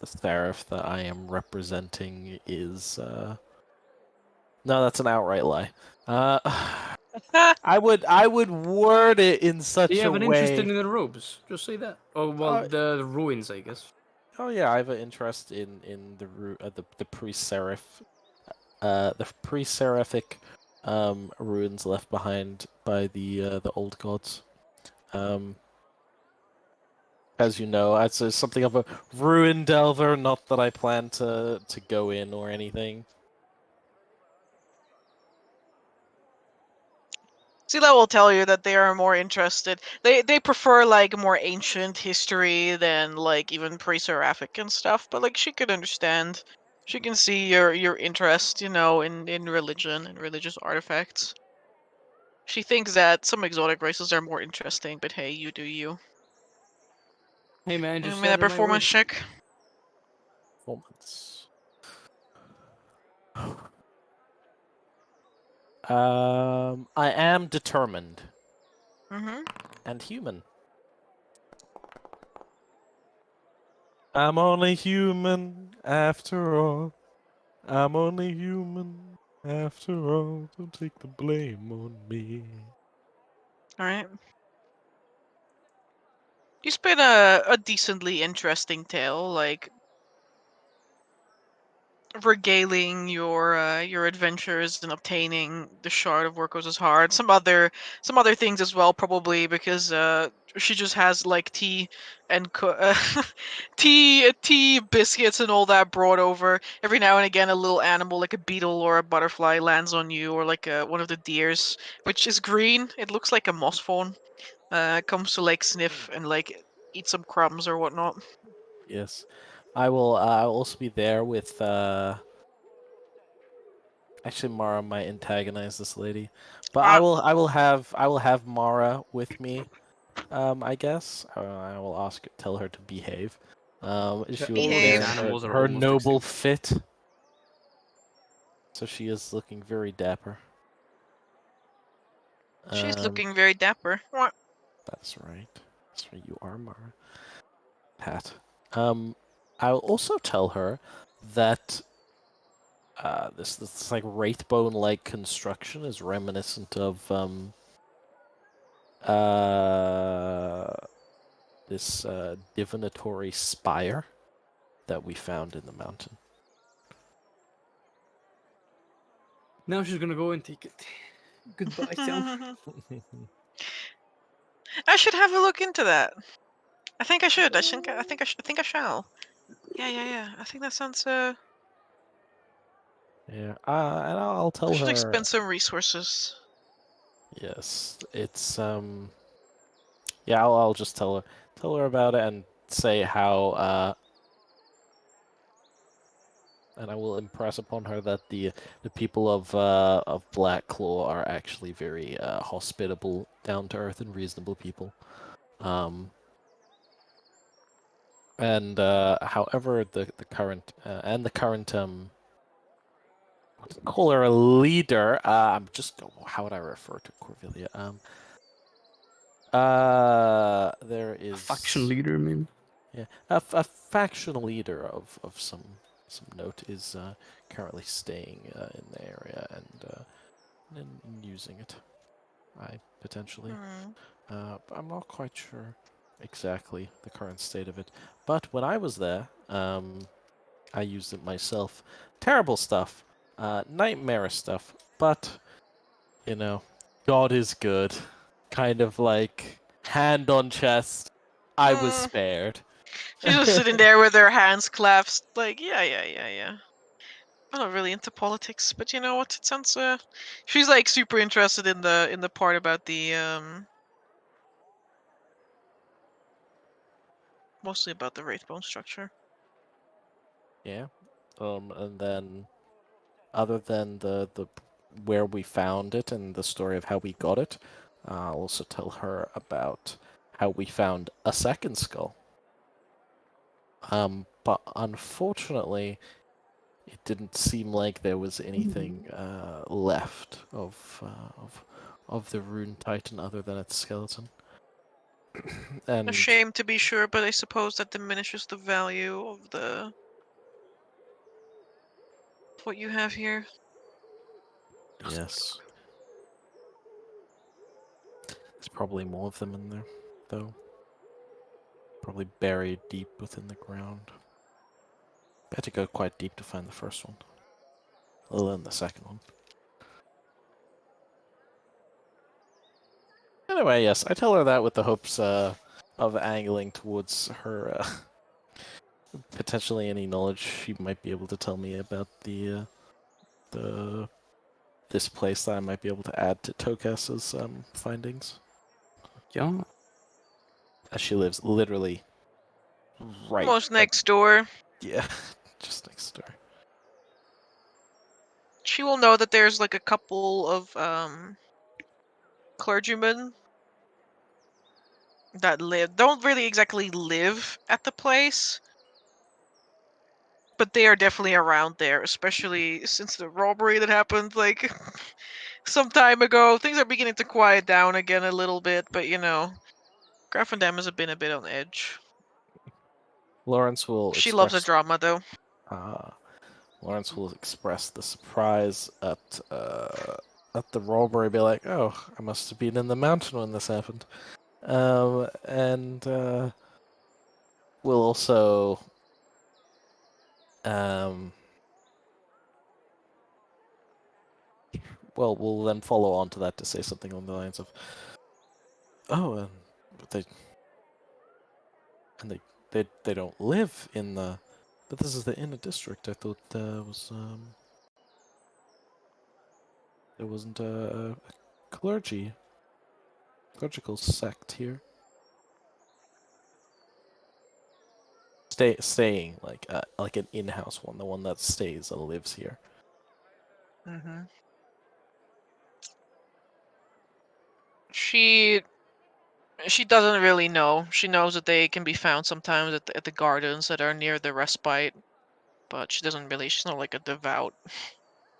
seraph that I am representing is no, that's an outright lie. I would word it in such Do you a have an way. interest in the robes? Just say that. Oh well, the ruins, I guess. Oh yeah, I have an interest in the pre-seraph, the pre-seraphic ruins left behind by the old gods. As you know, it's something of a ruin delver. Not that I plan to go in or anything. Sila will tell you that they are more interested. They prefer like more ancient history than like even pre-seraphic and stuff. But like she could understand. She can see your interest, you know, in religion and religious artifacts. She thinks that some exotic races are more interesting, but hey, you do you. Hey man, Give just me that said my performance words. check. Performance. I am determined Mm-hmm. and human. I'm only human after all. I'm only human after all. Don't take the blame on me. All right. You spit a decently interesting tale, like regaling your adventures and obtaining the shard of Workos' heart. Some other things as well, probably because she just has like tea and tea biscuits and all that brought over. Every now and again, a little animal like a beetle or a butterfly lands on you, or like one of the deers, which is green. It looks like a moss fawn. Comes to like sniff and like eat some crumbs or whatnot. Yes, I will. I'll also be there with. Actually, Mara might antagonize this lady, but I will. I will have Mara with me. I guess I will tell her to behave. She will All be of there these Behave. in animals are her almost noble extinct. fit. So she is looking very dapper. She's looking very dapper. What? That's right. That's right. You are Mara. Pat. I'll also tell her that this like wraithbone-like construction is reminiscent of this divinatory spire that we found in the mountain. Now she's gonna go and take it. Goodbye, Tom. I should have a look into that. I think I should. I think I shall. Yeah. I think that sounds. Yeah, and I'll I tell should her. expend some resources. Yes, it's Yeah, I'll just tell her about it and say how and I will impress upon her that the people of Black Claw are actually very hospitable, down to earth, and reasonable people. And however, the current call her a leader. I'm just how would I refer to Corvillia? There is A faction leader, maybe. Yeah, a faction leader of some note is currently staying in the area and using it. Potentially. But I'm not quite sure exactly the current state of it. But when I was there, I used it myself. Terrible stuff, nightmare stuff. But you know, God is good. Kind of like hand on chest. I was spared. She's just sitting there with her hands clasped, like, yeah. I'm not really into politics, but you know what? It sounds. She's like super interested in the part about the mostly about the wraithbone structure. Yeah. And then other than the where we found it and the story of how we got it, I'll also tell her about how we found a second skull. But unfortunately, it didn't seem like there was anything left of the rune titan other than its skeleton. And A shame to be sure, but I suppose that diminishes the value of what you have here. yes, there's probably more of them in there, though. Probably buried deep within the ground. Had to go quite deep to find the first one. Let alone the second one. Anyway, yes, I tell her that with the hopes of angling towards her potentially any knowledge she might be able to tell me about the this place that I might be able to add to TaleChasers' findings. Yeah. As she lives literally right Almost next door. Yeah, just next door. She will know that there's like a couple of clergymen that don't really exactly live at the place, but they are definitely around there, especially since the robbery that happened like some time ago. Things are beginning to quiet down again a little bit, but you know, Graffendam has been a bit on edge. Lawrence will She loves a drama, though. Lawrence will express the surprise at the robbery, be like, "Oh, I must have been in the mountain when this happened," and we'll also well, we'll then follow on to that to say something along the lines of, oh, they don't live in the, but this is the inner district. I thought there wasn't a clerical sect here. Staying like an in-house one, the one that stays and lives here. Mm-hmm. She doesn't really know. She knows that they can be found sometimes at the gardens that are near the respite, but she doesn't really. She's not like a devout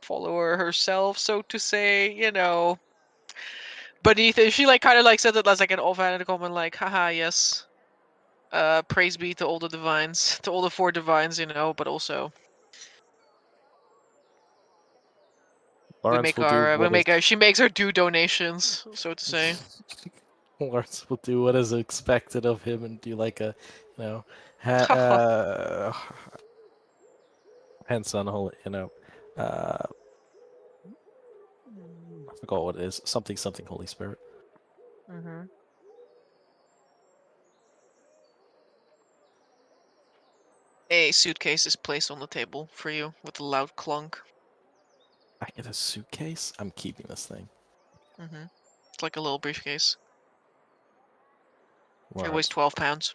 follower herself, so to say. You know. Beneath it, she like kind of like said it as like an offhanded comment, like, "Haha, yes. Praise be to all the divines, to all the 4 divines, you know." But also, Lawrence will do what is she makes her do donations, so to say. Lawrence will do what is expected of him and do like a, you know, hence unholy, I forgot what it is. Something Holy Spirit. Mm-hmm. A suitcase is placed on the table for you with a loud clunk. I get a suitcase. I'm keeping this thing. Mm-hmm. It's like a little briefcase. It weighs Lawrence, 12 pounds.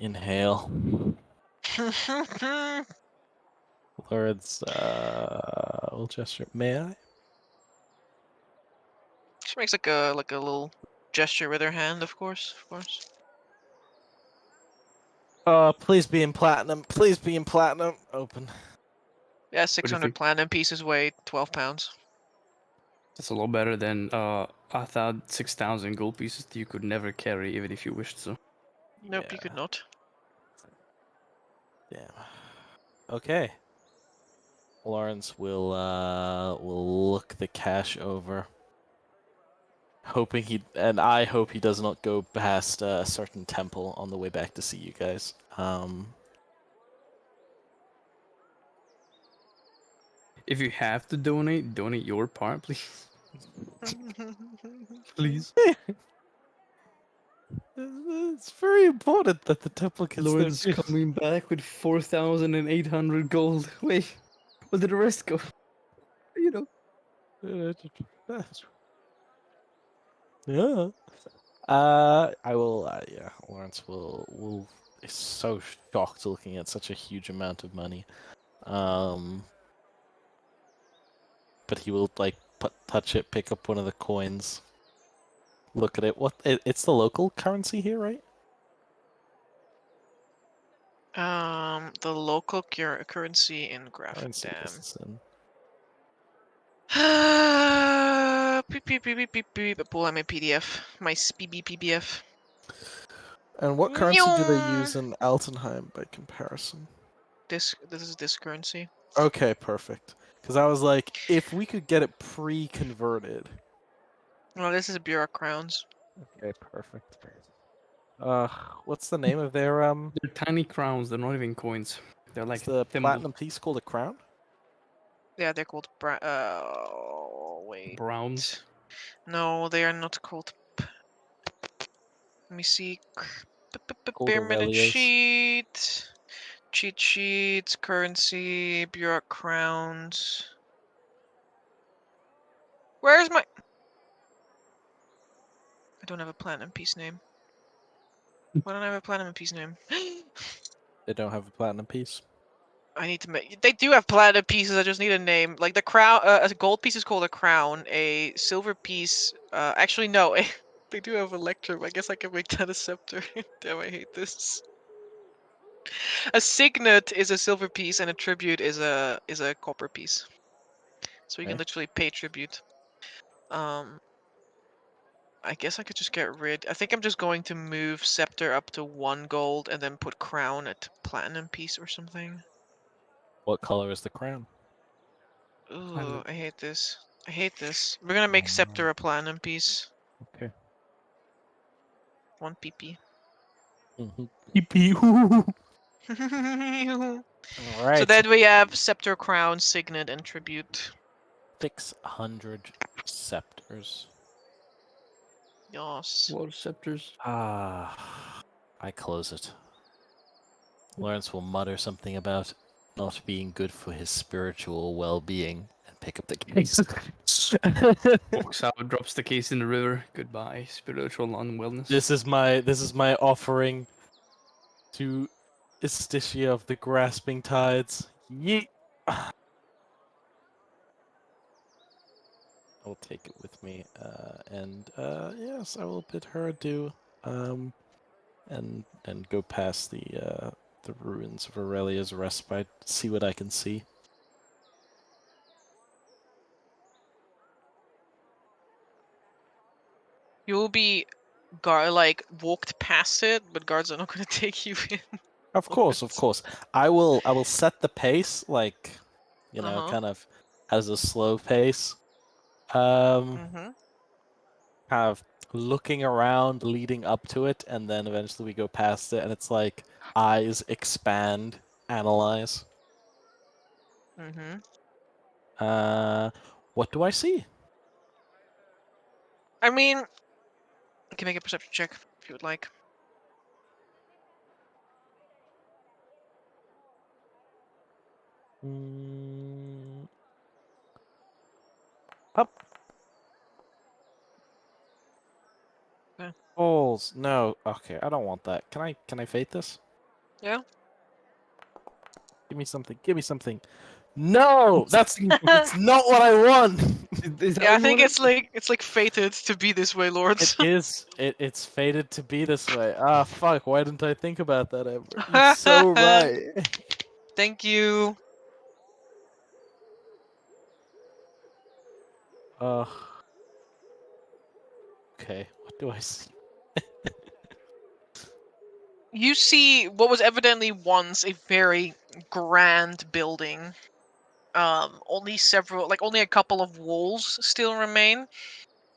inhale. Lawrence, will gesture. May I? She makes like a little gesture with her hand, of course. Please be in platinum. Please be in platinum. Open. Yeah, What do you 600 think? platinum pieces weigh 12 pounds. That's a lot better than 6,000 gold pieces that you could never carry even if you wished so. Nope, you could not. Damn. Okay. Lawrence will look the cash over. I hope he does not go past a certain temple on the way back to see you guys. If you have to donate your part, please. Please. It's very important that the temple gets Lawrence their coming back with 4,800 gold. Wait, where did the rest go? You know. Yeah. I will. Yeah, Lawrence will is so shocked looking at such a huge amount of money. But he will like touch it, pick up one of the coins, look at it. It's the local currency here, right? The local currency in Currency Grafdam. listen. Beep, beep, beep, beep, beep, beep. Pull out my PDF, my PBF. And what currency do they use in Altenheim by comparison? This is this currency. Okay, perfect. Because I was like, if we could get it pre-converted. Well, this is Bureau Crowns. Okay, perfect. What's the name of their They're tiny crowns, they're not even coins. They're like Is the thimble. platinum piece called a crown? Yeah, they're called wait. Browns. No, they are not called. Let me see. Called Bare minute Aurelios. sheet. Cheat sheets, currency, Bureau Crowns. Where's my... I don't have a platinum piece name. Why don't I have a platinum piece name? They don't have a platinum piece. I need to make... They do have platinum pieces, I just need a name. Like the crown... a gold piece is called a crown. A silver piece... actually, no. They do have a lectrum. I guess I can make that a scepter. Damn, I hate this. A signet is a silver piece and a tribute is a copper piece. So you can Okay. literally pay tribute. I guess I could just get rid... I think I'm just going to move scepter up to 1 gold and then put crown at platinum piece or something. What color is the crown? Ooh, I hate this. I hate this. We're gonna make scepter a platinum piece. Okay. 1 PP. All right. So then we have scepter, crown, signet, and tribute. 600 scepters. Yes. Water scepters. I close it. Lawrence will mutter something about not being good for his spiritual well-being and pick up the case. Walks out, drops the case in the river. Goodbye, spiritual unwellness. This is my offering to Istitia of the Grasping Tides. Yeet. I'll take it with me, and yes, I will bid her adieu, and go past the ruins of Aurelia's Respite, see what I can see. You will be like walked past it, but guards are not going to take you in. Of course. I will set the pace, like, kind of as a slow pace. Mm-hmm. Kind of looking around, leading up to it, and then eventually we go past it, and it's like eyes expand, analyze. Mm-hmm. What do I see? I mean, you can make a perception check if you would like. Up. Okay. Balls. No. Okay, I don't want that. Can I fate this? Yeah. Give me something. No! That's not what I want! Yeah, I think it's like fated to be this way, Lords. It's fated to be this way. Ah, fuck, why didn't I think about that ever? You're so right. Thank you. Okay, what do I see? You see what was evidently once a very grand building. Only a couple of walls still remain.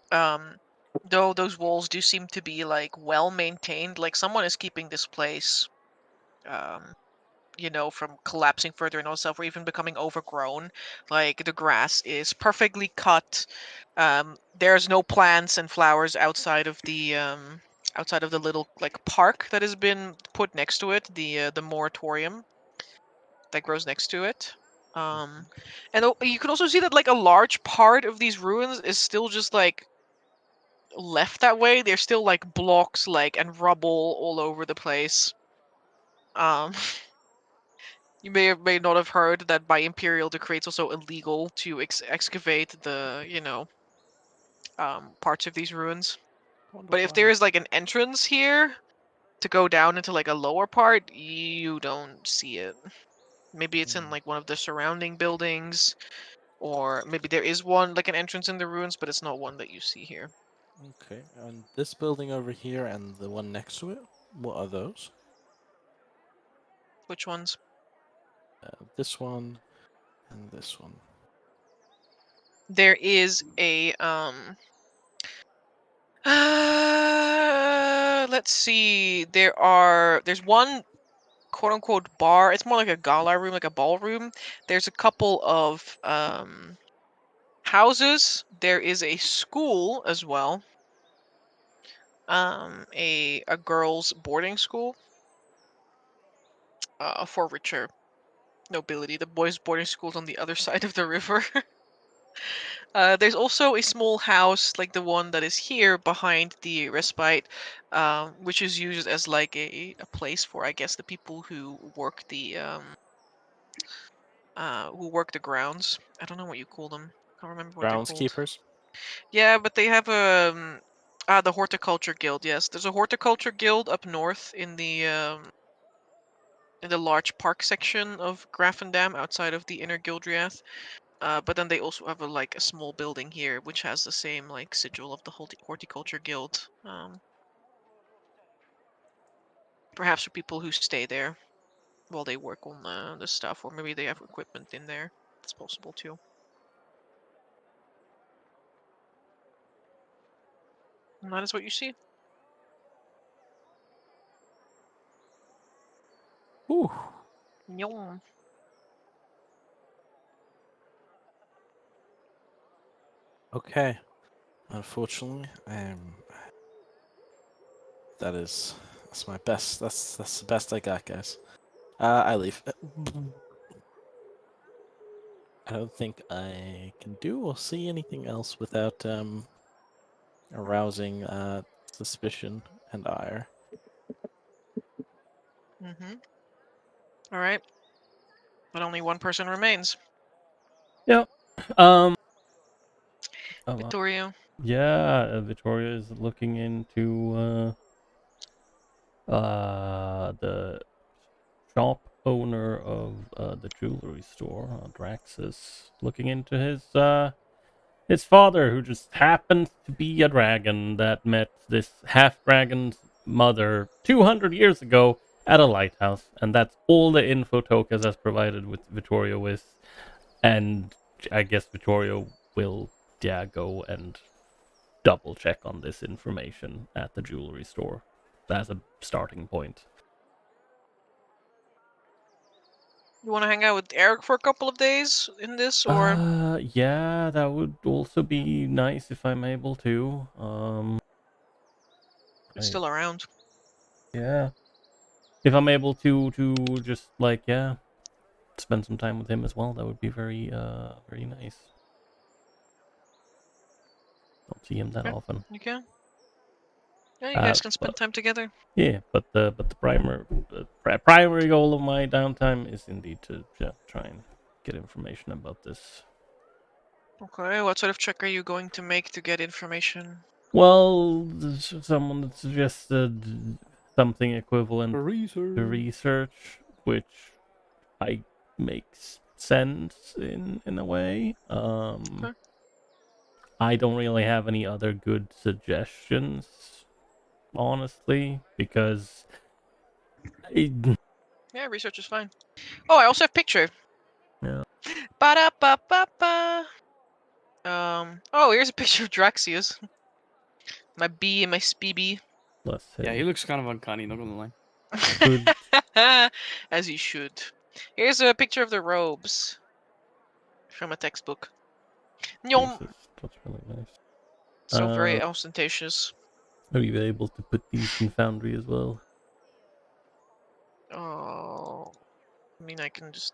Though those walls do seem to be like well maintained, like someone is keeping this place, from collapsing further and itself, or even becoming overgrown. Like the grass is perfectly cut. There's no plants and flowers outside of the little like park that has been put next to it, the moratorium that grows next to it. And you can also see that like a large part of these ruins is still just like left that way. There's still like blocks like and rubble all over the place. Um, you may not have heard that by imperial decree it's also illegal to excavate the parts of these ruins. But if there is like an entrance here to go down into like a lower part, you don't see it. Maybe it's in like one of the surrounding buildings, or maybe there is one like an entrance in the ruins, but it's not one that you see here. Okay, and this building over here and the one next to it, what are those? Which ones? This one and this one. There is a let's see. There's one quote unquote bar. It's more like a gala room, like a ballroom. There's a couple of houses. There is a school as well. A girls' boarding school. For richer nobility. The boys' boarding school's on the other side of the river. There's also a small house like the one that is here behind the respite, which is used as like a place for, I guess, the people who work the grounds. I don't know what you call them. I can't remember what they're called. Groundskeepers? Yeah, but they have the horticulture guild. Yes, there's a horticulture guild up north in the large park section of Graffendam outside of the inner Gildriath. But then they also have a small building here which has the same like sigil of the horticulture guild. Perhaps for people who stay there while they work on the stuff, or maybe they have equipment in there. It's possible too. And that is what you see. Ooh. Yum. Okay. Unfortunately, that's my best. That's the best I got, guys. I leave. I don't think I can do or see anything else without arousing suspicion and ire. Mm-hmm. All right. But only one person remains. Yeah. Vittorio. Yeah, Victoria is looking into the shop owner of the jewelry store, Draxus, looking into his father, who just happens to be a dragon that met this half-dragon's mother 200 years ago at a lighthouse, and that's all the info Tokas has provided with Vittorio with, and I guess Vittorio will, go and double check on this information at the jewelry store. That's a starting point. You want to hang out with Eric for a couple of days in this, or? Yeah, that would also be nice if I'm able to. He's still around. Yeah. If I'm able to just like spend some time with him as well, that would be very nice. Don't see him that Okay. often. You can. Yeah, you guys can spend But, time together. yeah, but the primary goal of my downtime is indeed to try and get information about this. Okay, what sort of check are you going to make to get information? Well, there's someone that suggested something equivalent to research, which makes sense in a way. Okay. I don't really have any other good suggestions, honestly, because Yeah, research is fine. Oh, I also have picture. Yeah. Ba-da-ba-ba-ba. Oh, here's a picture of Draxius. My bee and my Speeby. Let's say. Yeah, he looks kind of uncanny, not gonna lie. Could- As he should. Here's a picture of the robes. From a textbook. Nyom. Jesus, that's really nice. So very ostentatious. Are you able to put these in Foundry as well? Oh. I mean, I can just...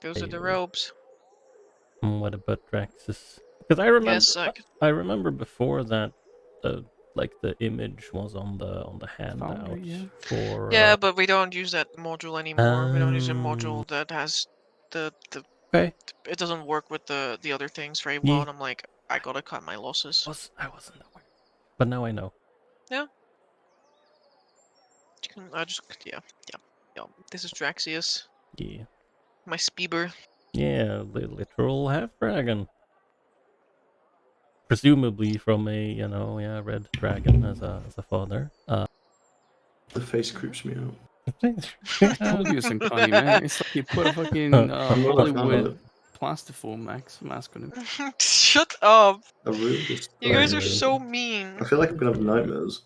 Those are the robes. What about Draxus? Because I remember, Yes, I remember before that the image was on the handout Foundry, yeah. for. Yeah, but we don't use that module anymore. We don't use a module that has the Okay. It doesn't work with the other things very well, Yeah. and I'm like, I gotta cut my losses. I wasn't aware, but now I know. Yeah. I just yeah. This is Draxius. Yeah. My Speeber. Yeah, the literal half dragon. Presumably from a red dragon as a father. The face creeps me out. I told you it's uncanny, man. It's like you put a fucking Hollywood plastiform mask on him. Shut up! I really just. You guys are so mean. I feel like I'm gonna have nightmares.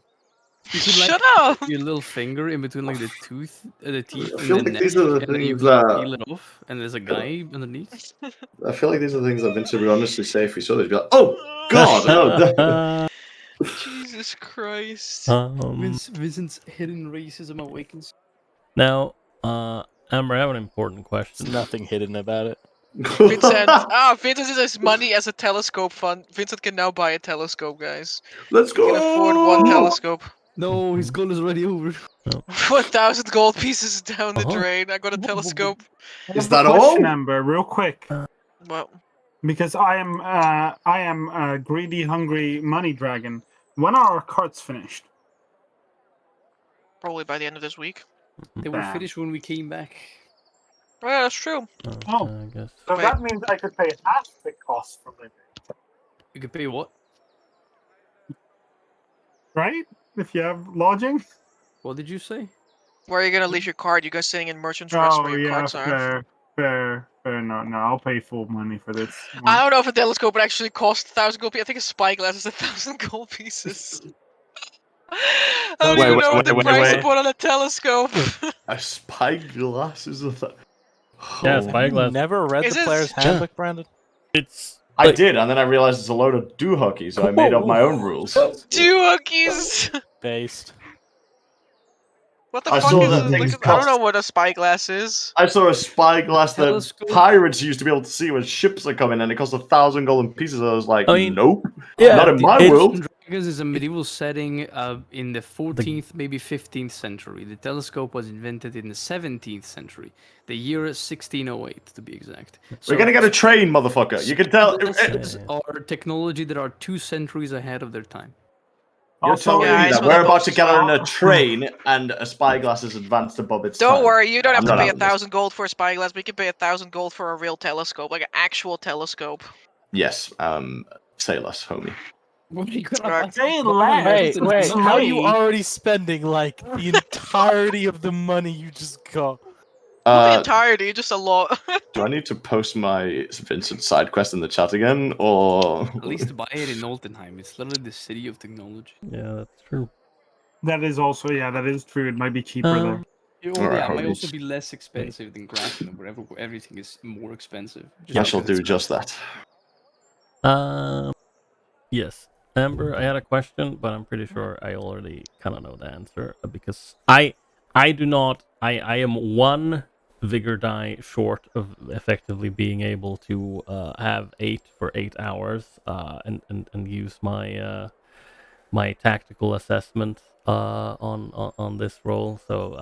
You could, like, Shut up! Your little finger in between like the teeth, the teeth, I and feel the like neck, these are the and then you things that. peel it off, and there's a guy underneath. I feel like these are the things that Vincent would honestly say if we saw this. Be like, oh God, no. Jesus Christ. Vincent's hidden racism awakens. Now, Amber, I have an important question. There's nothing hidden about it. Vincent has money as a telescope fund. Vincent can now buy a telescope, guys. Let's go. He can afford one telescope. No, his goal is already over. 1,000 gold pieces down the drain. I got a telescope. Is that Question, all? Amber, real quick. Well, Because I am a greedy, hungry money dragon. When are our carts finished? probably by the end of this week. They were finished when we came back. Oh, yeah, that's true. Oh, I guess. so Wait. that means I could pay half the cost for living, You could pay what? right? If you have lodging. What did you say? Where are you gonna leave your cart? You guys sitting in merchant's rest Oh where your yeah, carts are? fair. No, I'll pay full money for this. I don't know if a telescope would actually cost 1,000 gold pieces. I think a spyglass is 1,000 gold pieces. I don't even know what the price of one on a telescope. A spyglass is a. Yeah, Oh. Have you Spyglass. never read Is the this- player's handbook, Brandon? It's I did, and then I realized it's a load of doohickeys, so I made up my own rules. Doohickeys! Based. What the I fuck saw is that this? things Like, I don't cost- know what a spyglass is. I saw a spyglass that Telescope. pirates used to be able to see when ships are coming, and it cost 1,000 golden pieces. I was like, I mean, nope, yeah, not in my it's- world. Dragons is a medieval setting in the 14th, maybe 15th century. The telescope was invented in the 17th century, the year 1608 to be exact. We're gonna get a train, motherfucker. You can tell. Glasses are technology that are 2 centuries ahead of their time. You're Also, telling Yeah, me I that saw we're the about to post get as on well. a train and a spyglass is advanced above its Don't time. worry, you don't have I'm to not pay having this. 1,000 gold for a spyglass, but you can pay 1,000 gold for a real telescope, like an actual telescope. Yes, say less, homie. What are you gonna Right. buy? Say Buy less. Wait, It's wait. How are you late. already spending like the entirety of the money you just got? Not the entirety, just a lot. Do I need to post my Vincent side quest in the chat again, or At least buy it in Oldenheim. It's literally the city of technology. yeah, that's true. That is also, yeah, that is true. It might be cheaper there. Alright, Yeah, it might homies. also be less expensive than Grafton, where everything is more expensive. I shall because do it's just that. Yes, Amber, I had a question, but I'm pretty sure I already kind of know the answer because I do not. I am one vigor die short of effectively being able to have 8 for 8 hours and use my my tactical assessment on this roll. So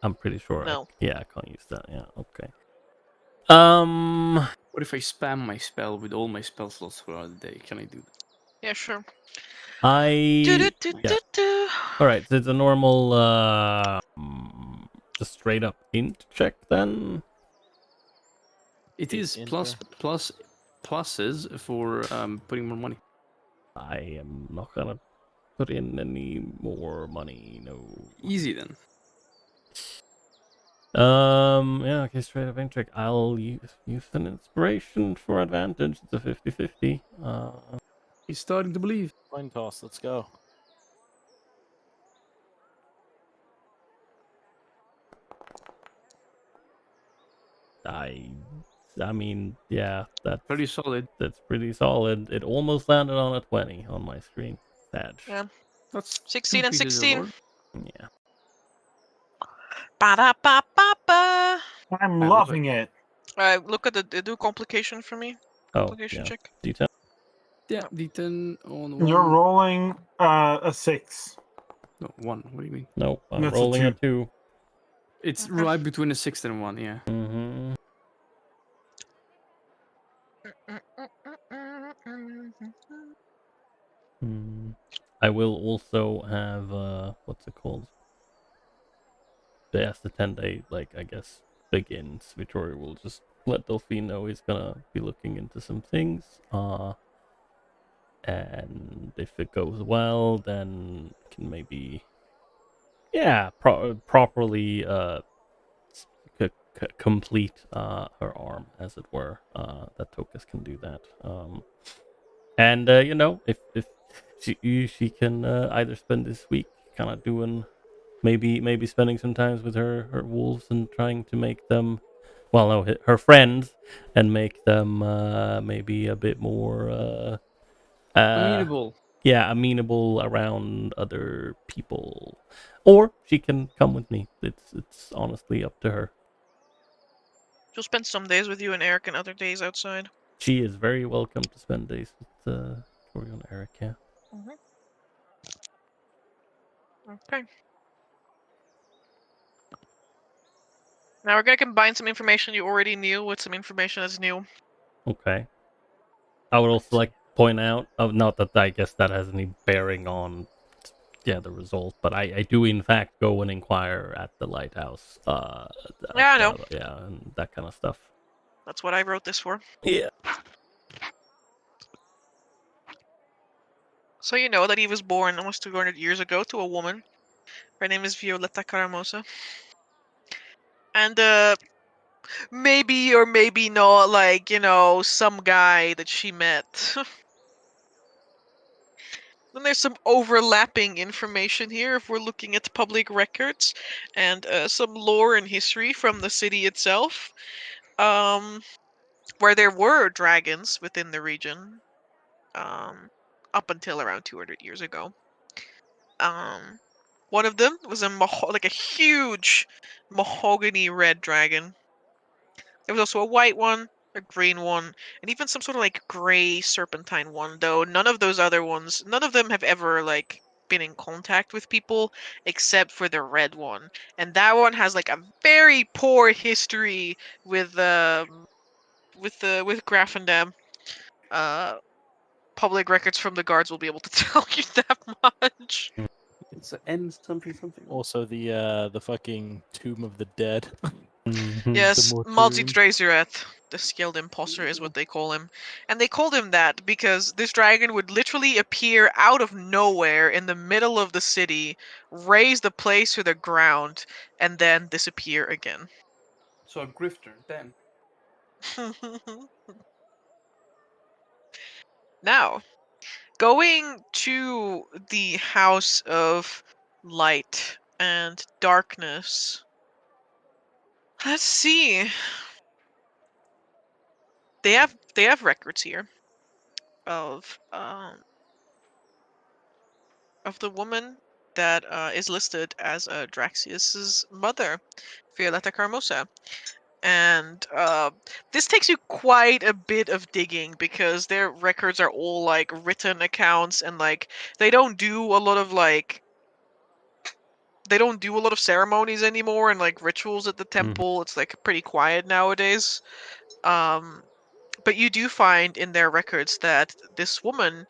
I'm pretty sure. No. I can't use that. Yeah. Okay. What if I spam my spell with all my spell slots throughout the day? Can I do that? Yeah, sure. Yeah. Do-do-do-do-do. All right. So it's a normal, just straight up int check then. It is pluses for putting more money. I am not gonna put in any more money. No. Easy then. Yeah. Okay. Straight up int check. I'll use an inspiration for advantage. It's a 50-50. He's starting to believe. Coin toss. Let's go. I mean, yeah, that's Pretty solid. That's pretty solid. It almost landed on a 20 on my screen. Sad. Yeah. That's 16 2 and pieces of 16. lore. Yeah. Ba-da-ba-ba-ba. I'm I love loving it. Look at the do complication for me. Oh, Complication yeah. check. D10. Yeah, D10 on 1. You're rolling a 6. No, 1. What do you mean? Nope, I'm That's a rolling a 2. 2. It's Okay. right between a 6 and a 1, yeah. Mm-hmm. I will also have what's it called? The 10-day, like I guess, begins. Victoria will just let Delphine know he's gonna be looking into some things. And if it goes well, then can maybe, yeah, properly complete her arm, as it were. That Tokus can do that. And you know, if she can either spend this week kind of doing, maybe spending some time with her wolves and trying to make them, well, no, her friends, and make them maybe a bit more Amenable. yeah, amenable around other people, or she can come with me. It's honestly up to her. She'll spend some days with you and Eric and other days outside. She is very welcome to spend days with Victoria and Eric. Yeah. Okay. Now we're gonna combine some information you already knew with some information that's new. Okay. I would also like to point out, not that I guess that has any bearing on, yeah, the result, but I do in fact go and inquire at the lighthouse. Yeah, I know. Yeah, and that kind of stuff. That's what I wrote this for. Yeah. So you know that he was born almost 200 years ago to a woman. Her name is Violetta Caramosa. And maybe or maybe not, like, you know, some guy that she met. Then there's some overlapping information here if we're looking at public records and some lore and history from the city itself, where there were dragons within the region up until around 200 years ago. One of them was like a huge mahogany red dragon. There was also a white one, a green one, and even some sort of like gray serpentine one, though none of those other ones, none of them have ever like been in contact with people except for the red one. And that one has like a very poor history with Grafendam. Public records from the guards will be able to tell you that much. It's N something something. Also, the fucking Tomb of the Dead. Mhm. Yes, mortuary. Multi-Drazerath, the skilled imposter is what they call him. And they called him that because this dragon would literally appear out of nowhere in the middle of the city, raise the place to the ground, and then disappear again. So a grifter, then. Now, going to the House of Light and Darkness. Let's see. They have records here of the woman that is listed as Draxius's mother, Violetta Carmosa. And this takes you quite a bit of digging because their records are all like written accounts, and like they don't do a lot of ceremonies anymore and like rituals at the temple. It's like pretty quiet nowadays. But you do find in their records that this woman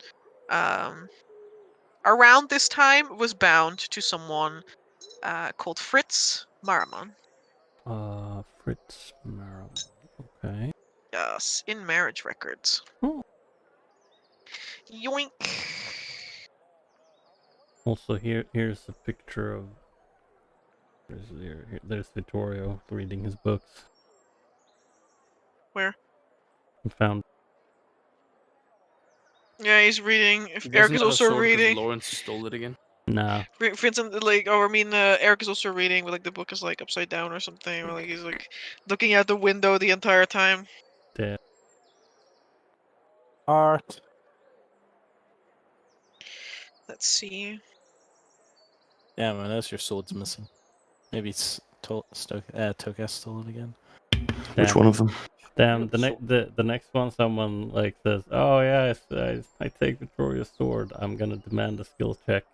around this time was bound to someone called Fritz Maraman. Fritz Merrill. Okay. Yes, in marriage records. Oh. Yoink. Also, here's a picture of. There's Vittorio reading his books. Where? I found. Yeah, he's reading. If He Eric doesn't is have a also sword 'cause reading. Lawrence stole it again. Nah. For instance, like, Eric is also reading, but like the book is like upside down or something, or like he's like looking out the window the entire time. Yeah. Art. Let's see. Yeah, man, that's your sword's missing. Maybe it's Tokas stole it again. Which Damn. one of them? Damn. The next one, someone like says, "Oh yeah, I take Vittoria's sword. I'm gonna demand a skill check."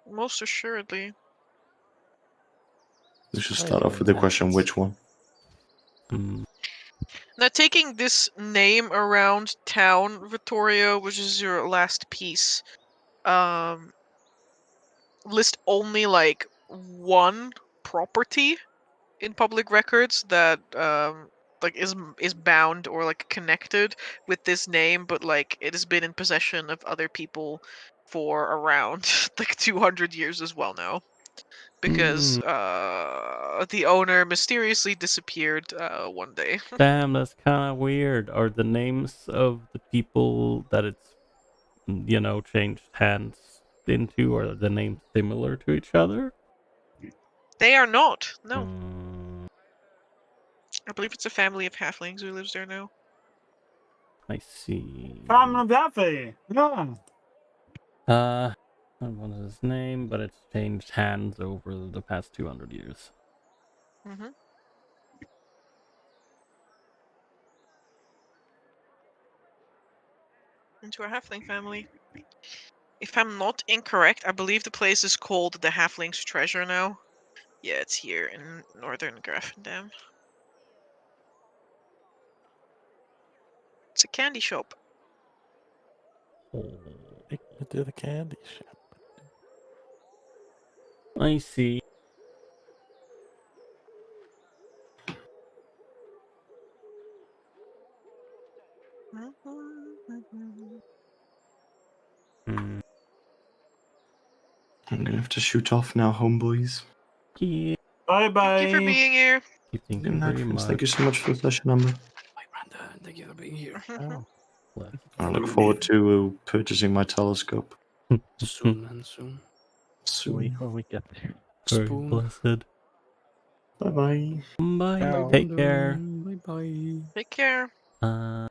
Most assuredly. Let's just start off with the question: which one? Now, taking this name around town, Vittorio, which is your last piece, list only like one property in public records that like is bound or like connected with this name, but like it has been in possession of other people for around like 200 years as well now, because the owner mysteriously disappeared one day. Damn, that's kind of weird. Are the names of the people that it's changed hands into, are the names similar to each other? They are not. No. Mm, I believe it's a family of halflings who lives there now. I see. Family of that yeah. I don't know his name, but it's changed hands over the past 200 years. Mm-hmm. Into a halfling family. If I'm not incorrect, I believe the place is called the Halfling's Treasure now. Yeah, it's here in northern Grafendam. It's a candy shop. Take me to the candy shop. I see. Hmm. I'm gonna have to shoot off now, homeboys. Yeah. Bye bye. Thank you for being here. Thank Good you night, very friends. much. Thank you so much for the session, Amber. Bye, Brandon. Thank you for being here. Oh. I look forward to purchasing my telescope Soon, man, soon. soon. When we get there. Very Spoon. blessed. Bye bye. Bye. Ciao. Take care. Bye bye. Take care. Some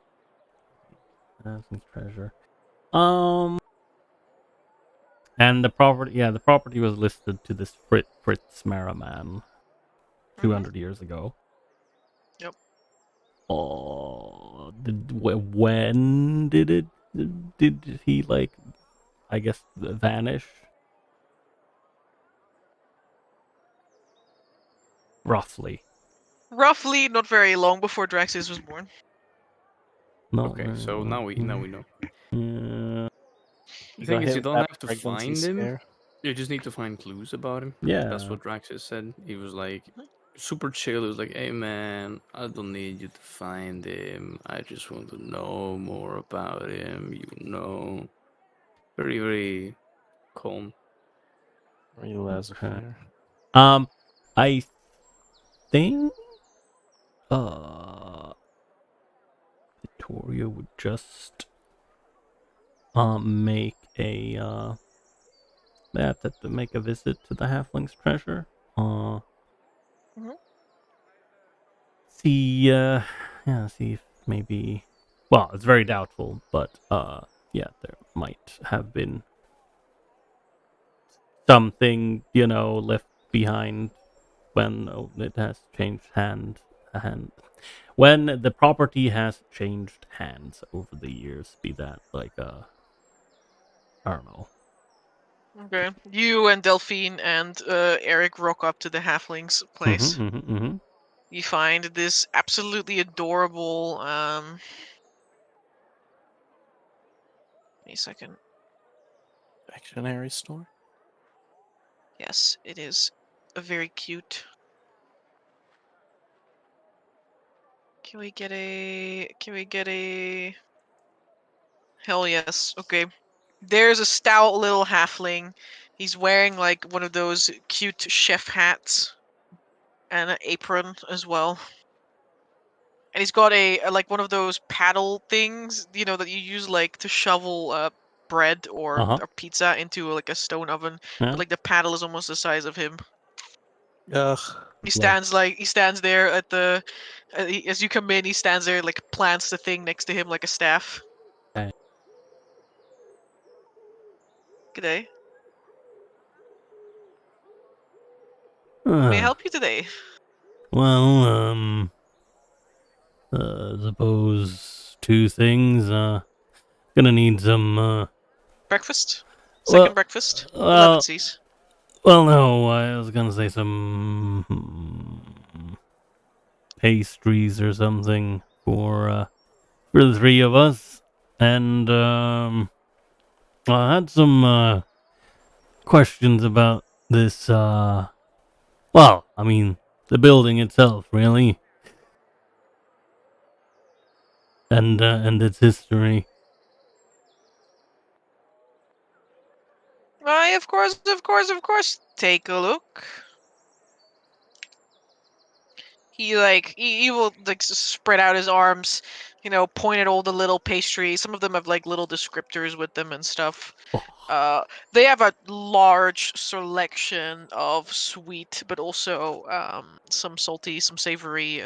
treasure. And the property was listed to this Fritz Merriman 200 years ago. Yep. Oh, when did he, like, I guess, vanish? Roughly. Roughly, not very long before Draxus was born. No. Okay, so now we know. Yeah. The thing is, you don't have to pregnancy find him. scare. You just need to find clues about him. Yeah. That's what Draxus said. He was like super chill. He was like, "Hey man, I don't need you to find him. I just want to know more about him. You know, very very calm." Very laissez-faire. I think Victoria would just make a make a visit to the Halfling's treasure. See see if maybe, well, it's very doubtful, but yeah, there might have been something, left behind when it has changed hand. When the property has changed hands over the years, be that like I don't know. Okay. You and Delphine and Eric rock up to the halfling's place. You find this absolutely adorable wait a second. Dictionary store? Yes, it is a very cute. Can we get a hell yes. Okay. There's a stout little halfling. He's wearing like one of those cute chef hats and an apron as well. And he's got a like one of those paddle things, that you use like to shovel bread or pizza into like a stone oven. But like the paddle is almost the size of him. Ugh. He stands there at the as you come in. He stands there, like plants the thing next to him like a staff. Okay. G'day. How may I help you today? Well, suppose two things. Gonna need some. Breakfast? Second breakfast? 11 C's. Well, no, I was gonna say some pastries or something for the three of us, and I had some questions about this. Well, I mean, the building itself, really, and its history. Why, of course. Take a look. He will like spread out his arms, point at all the little pastries. Some of them have like little descriptors with them and stuff. They have a large selection of sweet, but also some salty, some savory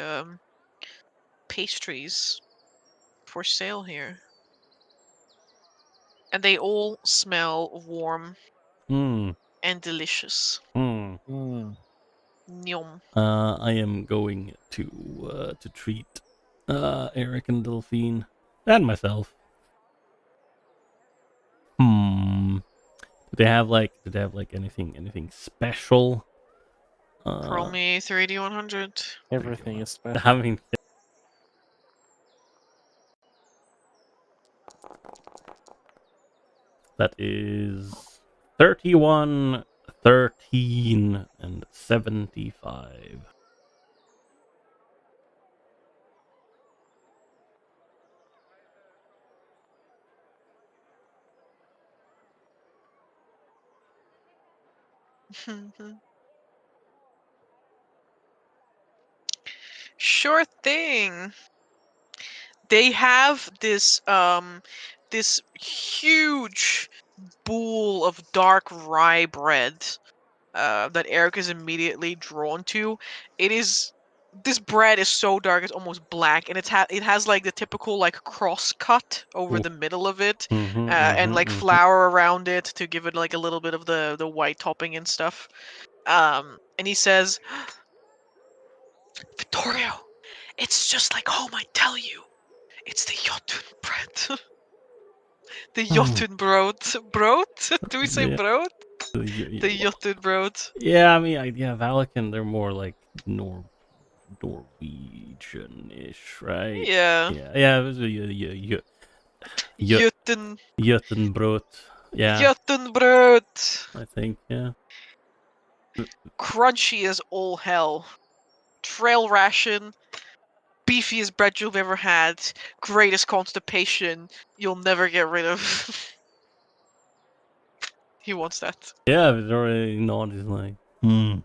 pastries for sale here. And they all smell warm and delicious. Yum. I am going to treat Eric and Delphine and myself. Do they have like anything special? Roll me 3D100. Everything is special. I mean, that is 31, 13, and 75. Sure thing. they have this this huge bowl of dark rye bread that Eric is immediately drawn to. This bread is so dark it's almost black, and it has like the typical like cross cut over the middle of it, and like flour around it to give it like a little bit of the white topping and stuff. And he says, Vittorio, it's just like home, I tell you. It's the Jotun bread. The Jotun broad. Broad? Do we say Yeah. broad? The The Jotun broad. Yeah, I mean, Valakan, they're more like Norwegian-ish, right? Yeah. Yeah. It was Jotun. Jotunbrot. Yeah, Jotun broad. I think. Yeah. Crunchy as all hell. Trail ration. Beefiest bread you've ever had. Greatest constipation you'll never get rid of. He wants that. Yeah, it's already not. He's like, yeah,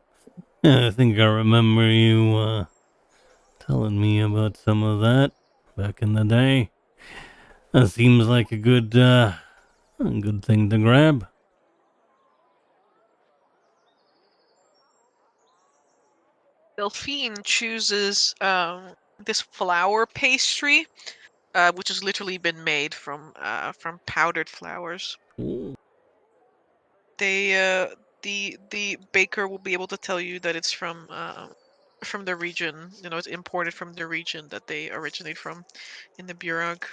I think I remember you telling me about some of that back in the day. That seems like a good thing to grab. Delphine chooses this flour pastry, which has literally been made from powdered flowers. Ooh. The baker will be able to tell you that it's from the region. You know, it's imported from the region that they originate from, in the Burag.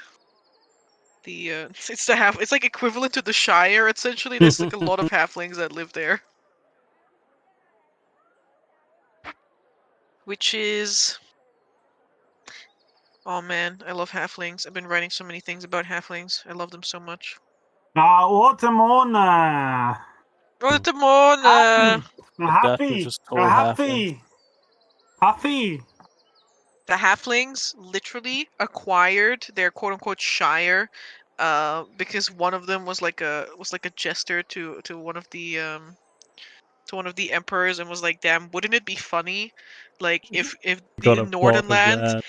It's like equivalent to the Shire essentially. There's like a lot of halflings that live there. Which is, oh man, I love halflings. I've been writing so many things about halflings. I love them so much. Watermona! Rotamon! That you Happy! just told Happy! Happy! The halflings literally acquired their quote-unquote shire, because one of them was like a jester to one of the emperors, and was like, damn, wouldn't it be funny, like if Got the a plot of Northernland. that.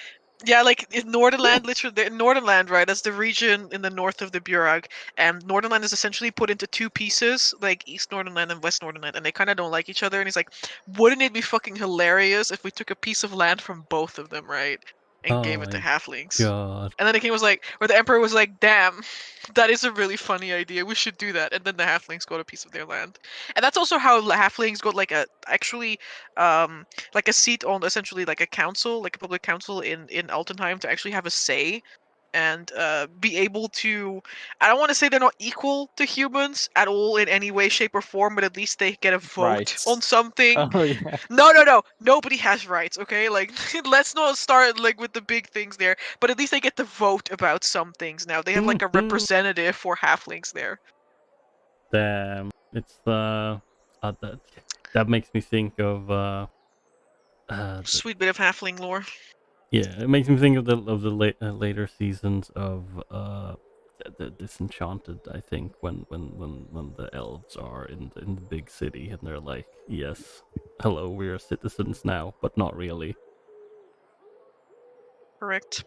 Yeah, like in Northernland, literally, Northernland, right? That's the region in the north of the Burag, and Northernland is essentially put into two pieces, like East Northernland and West Northernland, and they kind of don't like each other. And he's like, "Wouldn't it be fucking hilarious if we took a piece of land from both of them, right, and Oh gave it to my halflings?" god. And then the king was like, or the emperor was like, "Damn, that is a really funny idea. We should do that." And then the halflings got a piece of their land, and that's also how halflings got like like a seat on essentially like a council, like a public council in Altenheim, to actually have a say and be able to. I don't want to say they're not equal to humans at all in any way, shape, or form, but at least they get a vote Rights. on something. Oh yeah. No. Nobody has rights, okay? Like, let's not start like with the big things there. But at least they get to vote about some things now. They have like a representative for halflings there. Damn. It's that makes me think of Sweet bit of halfling lore. yeah, it makes me think of the later seasons of the Disenchanted. I think when the elves are in the big city and they're like, yes, hello, we're citizens now, but not really. Correct.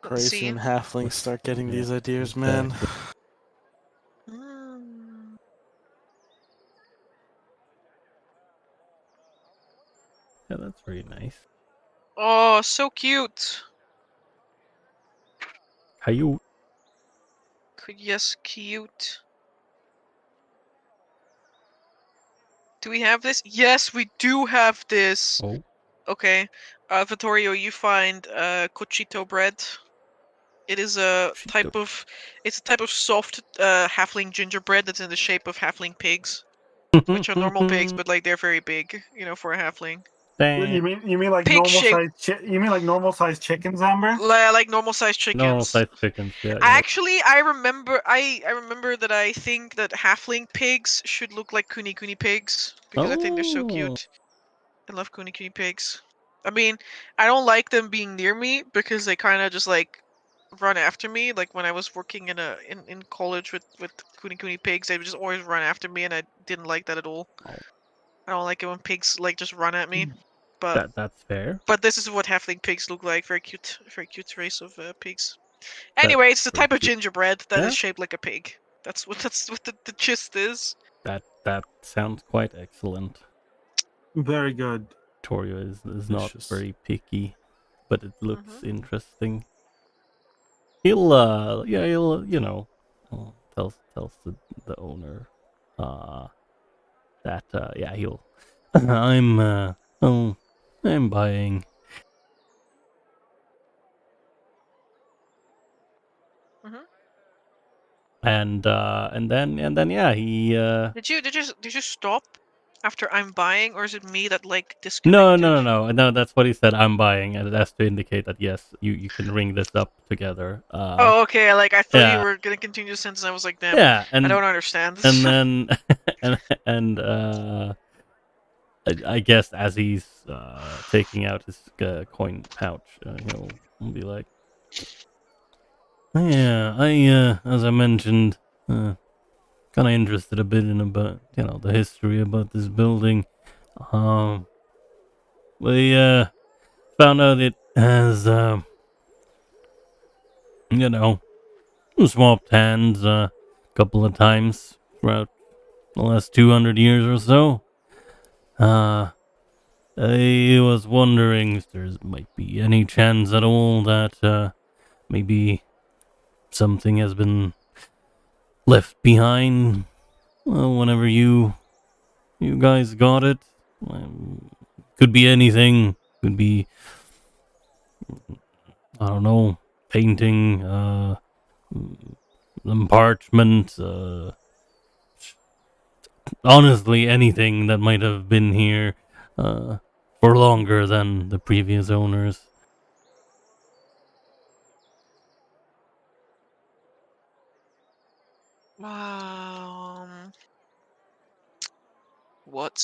Let's Crazy see. when halflings start getting these ideas, man. Yeah, that's very nice. Oh, so cute. How you? Yes, cute. Do we have this? Yes, we do have this. Oh. Okay. Vittorio, you find cochito bread. It is a type of soft halfling gingerbread that's in the shape of halfling pigs, which are normal pigs, but like they're very big, you know, for a halfling. You mean like Pig shape. you mean like normal sized chickens, Amber? Like normal sized chickens. Normal sized chickens, yeah. Actually, I remember that I think that halfling pigs should look like kuni pigs because I think they're so cute. I love kuni pigs. I mean, I don't like them being near me because they kind of just like run after me. Like when I was working in college with kuni pigs, they would just always run after me, and I didn't like that at all. I don't like it when pigs like just run at me. but That's fair. this is what halfling pigs look like. Very cute race of pigs. Anyway, it's the very type of cute. gingerbread that Yeah. is shaped like a pig. That's what the gist is. That sounds quite excellent. Very good. Torio is not Delicious. very picky, but it looks Mhm. interesting. He'll you know, tells the owner that yeah, he'll I'm buying. Mhm. And then yeah, he Did you stop after I'm buying, or is it me that like no, disconnected? no, that's what he said. I'm buying, and it has to indicate that yes, you can ring this up together. Oh, okay. Like I thought you Yeah, were gonna continue the sentence. I was like, damn, yeah, I and don't understand. then and I guess as he's taking out his coin pouch, he'll be like, yeah, as I mentioned, kind of interested a bit in about the history about this building. We found out it has swapped hands a couple of times throughout the last 200 years or so. I was wondering if there might be any chance at all that maybe something has been left behind whenever you guys got it. Could be anything. Could be, I don't know, painting, some parchment, honestly, anything that might have been here for longer than the previous owners. What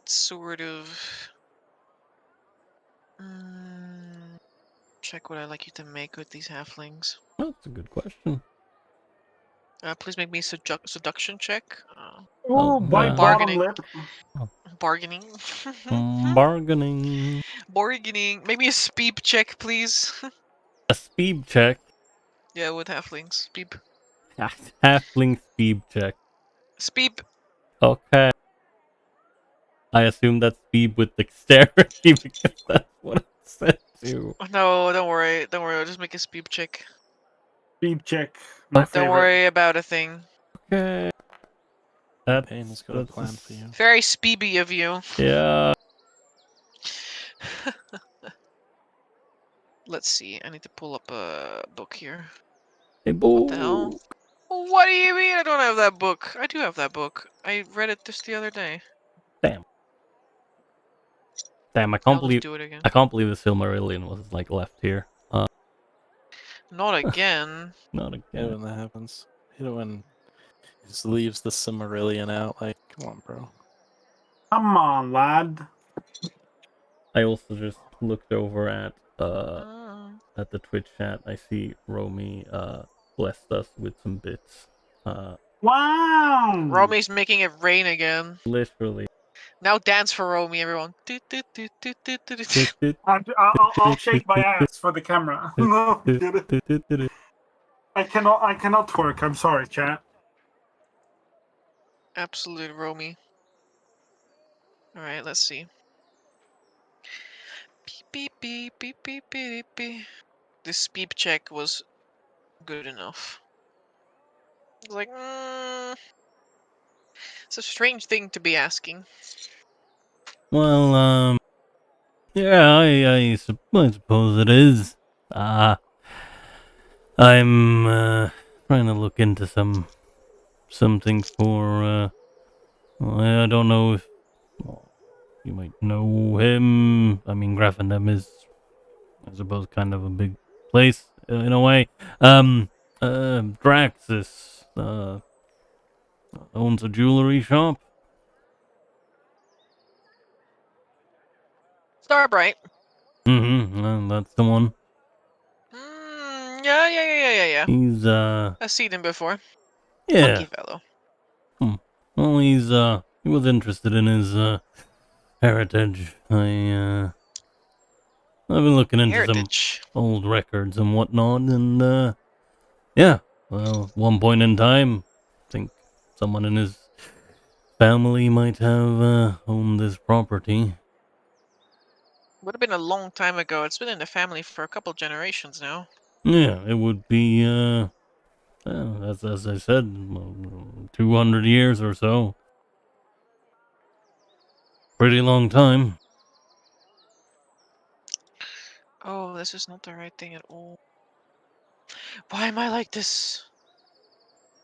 sort of check would I like you to make with these halflings? That's a good question. Please make me seduction check. Oh, by bottom Bargaining. lip. Bargaining. Bargaining. Bargaining. Maybe a speed check, please. A speed check. Yeah, with halflings. Speed. Halfling speed check. Speed. Okay. I assume that's speed with dexterity because that's what it said to. No, don't worry. Don't worry. I'll just make a speed check. Speed check. My Okay. favorite. Don't worry about a thing. Okay. Pain has got a plan for you. Very speedy of you. Yeah. Let's see. I need to pull up a book here. Hey, What the hell? What do you mean I don't have that book? I do have that book. I read it just the other day. Damn, I I'll can't just believe do it again. the Silmarillion was like left here. Not again. Not Yeah, again. when that happens. When he just leaves the Silmarillion out, like, come on, bro. Come on, lad. I also just looked over at the Twitch chat. I see Romy blessed us with some bits. Wow. Romy's making it rain again. Literally. Now dance for Romy, everyone. I'll shake my ass for the camera. No, get it. I cannot twerk. I'm sorry, chat. Absolute Romy. Alright, let's see. Beep, beep, beep, beep, beep, beep, beep. This speed check was good enough. I was like, it's a strange thing to be asking. Well, yeah, I suppose it is. I'm trying to look into something for I don't know if you might know him. I mean, Graffendam is, I suppose, kind of a big place in a way. Draxus owns a jewelry shop. Starbright. That's the one. Yeah. He's I've seen him before. yeah. Lucky fellow. Well, he's he was interested in his heritage. I've been looking into Heritage. some old records and whatnot, and yeah, well, at one point in time, I think someone in his family might have owned this property. Would have been a long time ago. It's been in the family for a couple generations now. Yeah, it would be as I said, 200 years or so. Pretty long time. Oh, this is not the right thing at all. Why am I like this?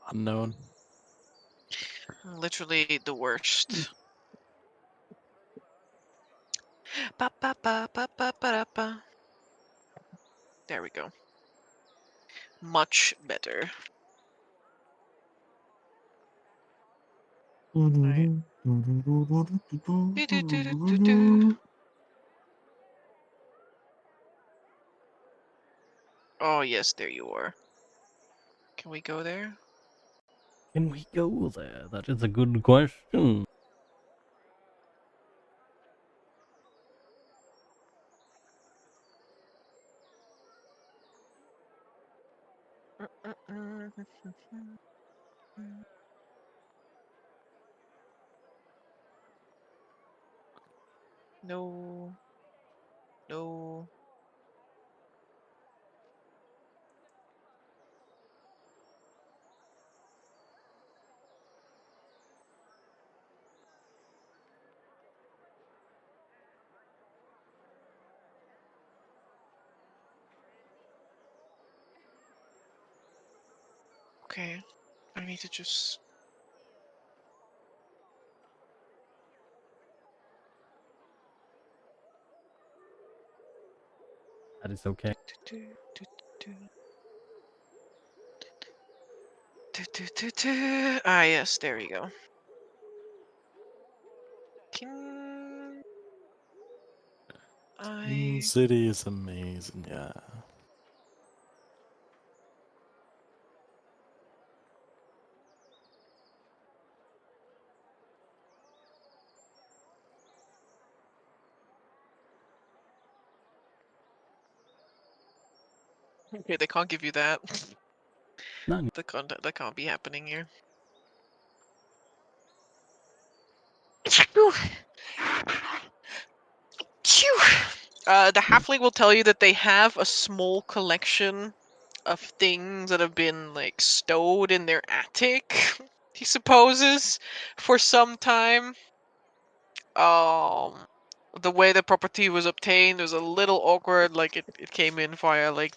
Unknown. I'm literally the worst. Ba, ba, ba, ba, ba, ba, da, ba. There we go. Much better. Right. Do. Oh yes, there you are. Can we go there? Can we go there? That is a good question. No. No. Okay. I need to just... That is okay. Ah, yes, there we go. Can I... City is amazing, yeah. Okay, they can't give you that. None. That can't be happening here. The halfling will tell you that they have a small collection of things that have been like stowed in their attic, he supposes, for some time. The way the property was obtained was a little awkward. Like it came in via like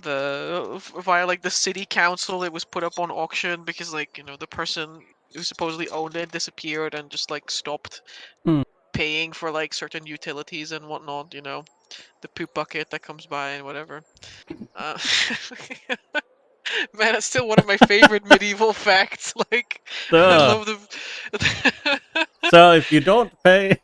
via like the city council. It was put up on auction because like the person who supposedly owned it disappeared and just like stopped Hmm. paying for like certain utilities and whatnot. The poop bucket that comes by and whatever. Uh, Man, it's still one of my favorite medieval facts. Like, I So, love the. so if you don't pay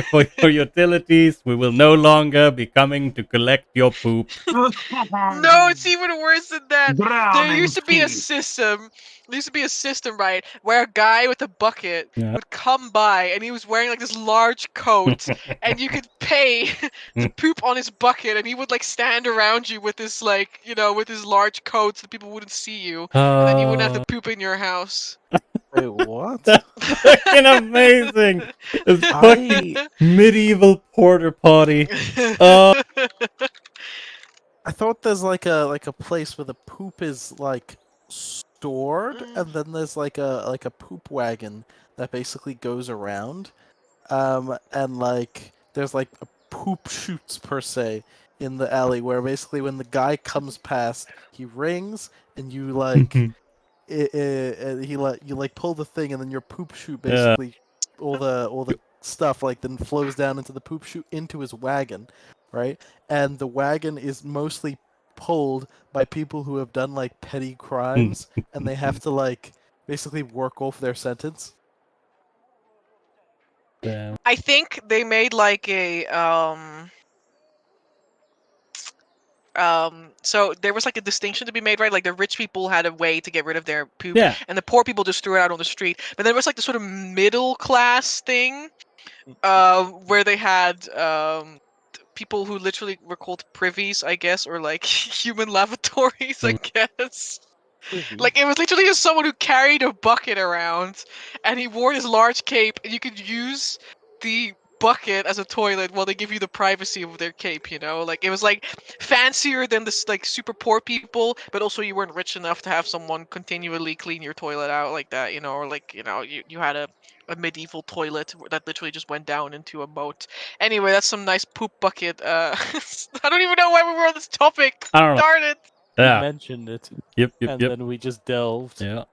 for your utilities, we will no longer be coming to collect your poop. No, it's even worse than that. There Drowning used to be a feet. system. There used to be a system, right, where a guy with a bucket Yeah. would come by and he was wearing like this large coat, and you could pay to poop on his bucket, and he would like stand around you with this like with his large coat so that people wouldn't see you, and then you wouldn't have to poop in your house. Wait, what? That's fucking amazing. It's fucking I medieval porter potty. Oh, I thought there's like a place where the poop is like stored, and then there's like a poop wagon that basically goes around, and like there's like a poop chutes per se in the alley where basically when the guy comes past, he rings and you like you like pull the thing and then your poop chute yeah. basically all the stuff like then flows down into the poop chute into his wagon, right? And the wagon is mostly pulled by people who have done like petty crimes and they have to like basically work off their sentence. Damn. I think they made like a So there was like a distinction to be made, right? Like the rich people had a way to get rid of their poop, Yeah. and the poor people just threw it out on the street. But there was like the sort of middle class thing, where they had people who literally were called privies, I guess, or like human lavatories, I guess. Like it was literally just someone who carried a bucket around, and he wore this large cape, and you could use the bucket as a toilet while they give you the privacy of their cape. You know, like it was like fancier than this like super poor people, but also you weren't rich enough to have someone continually clean your toilet out like that. You know, or like you had a medieval toilet that literally just went down into a moat. Anyway, that's some nice poop bucket. I don't even know why we were on this topic. I don't know. Darn it. You Yeah. mentioned it, Yep. and then we just delved. Yeah.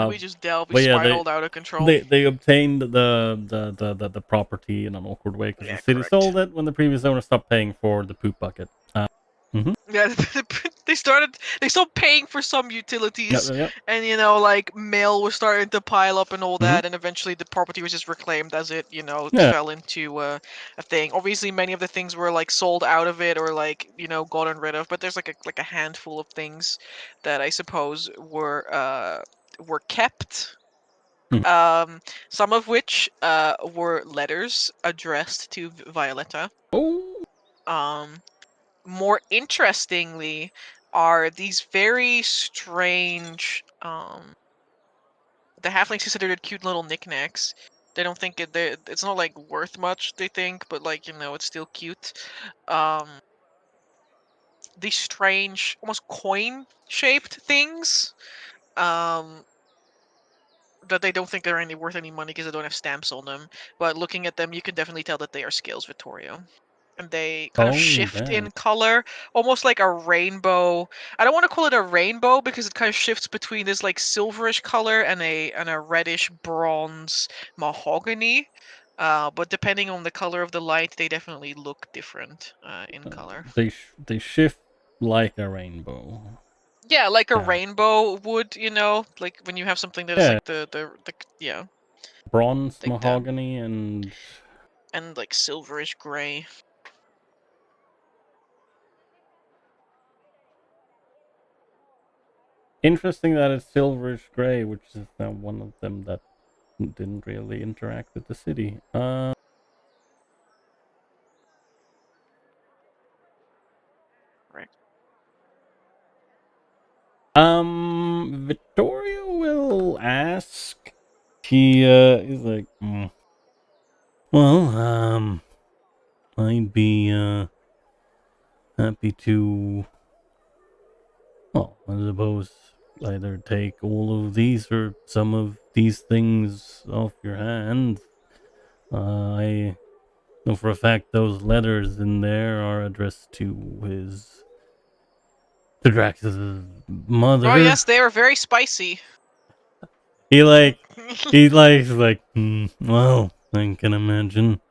We just delved. We but yeah, spiraled out of control. They obtained the property in an awkward way because Yeah, the city correct. sold it when the previous owner stopped paying for the poop bucket. Yeah, they stopped paying for some utilities, Yep. and like mail was starting to pile up and all that, and eventually the property was just reclaimed as it Yeah. fell into a thing. Obviously, many of the things were like sold out of it or like gotten rid of, but there's like a handful of things that I suppose were kept. Some of which were letters addressed to Violetta. Oh. More interestingly are these very strange the halflings considered it cute little knickknacks. They don't think it's not like worth much, they think, but like it's still cute. These strange almost coin shaped things that they don't think they're any worth any money because they don't have stamps on them, but looking at them you can definitely tell that they are scales Vittorio. And they kind of shift in color, almost like a rainbow. I don't want to call it a rainbow because it kind of shifts between this like silverish color and a reddish bronze mahogany. But depending on the color of the light, they definitely look different in color. They shift like a rainbow. Yeah, like a rainbow would, like when you have something that is like the yeah. Bronze, like mahogany, and like silverish gray. Interesting that it's silverish gray, which is one of them that didn't really interact with the city. Right. Vittorio will ask. He's like, well, I'd be happy to. Well, I suppose either take all of these or some of these things off your hands. I know for a fact those letters in there are addressed to Drax's mother. Oh yes, they are very spicy. He's like, well, I can imagine.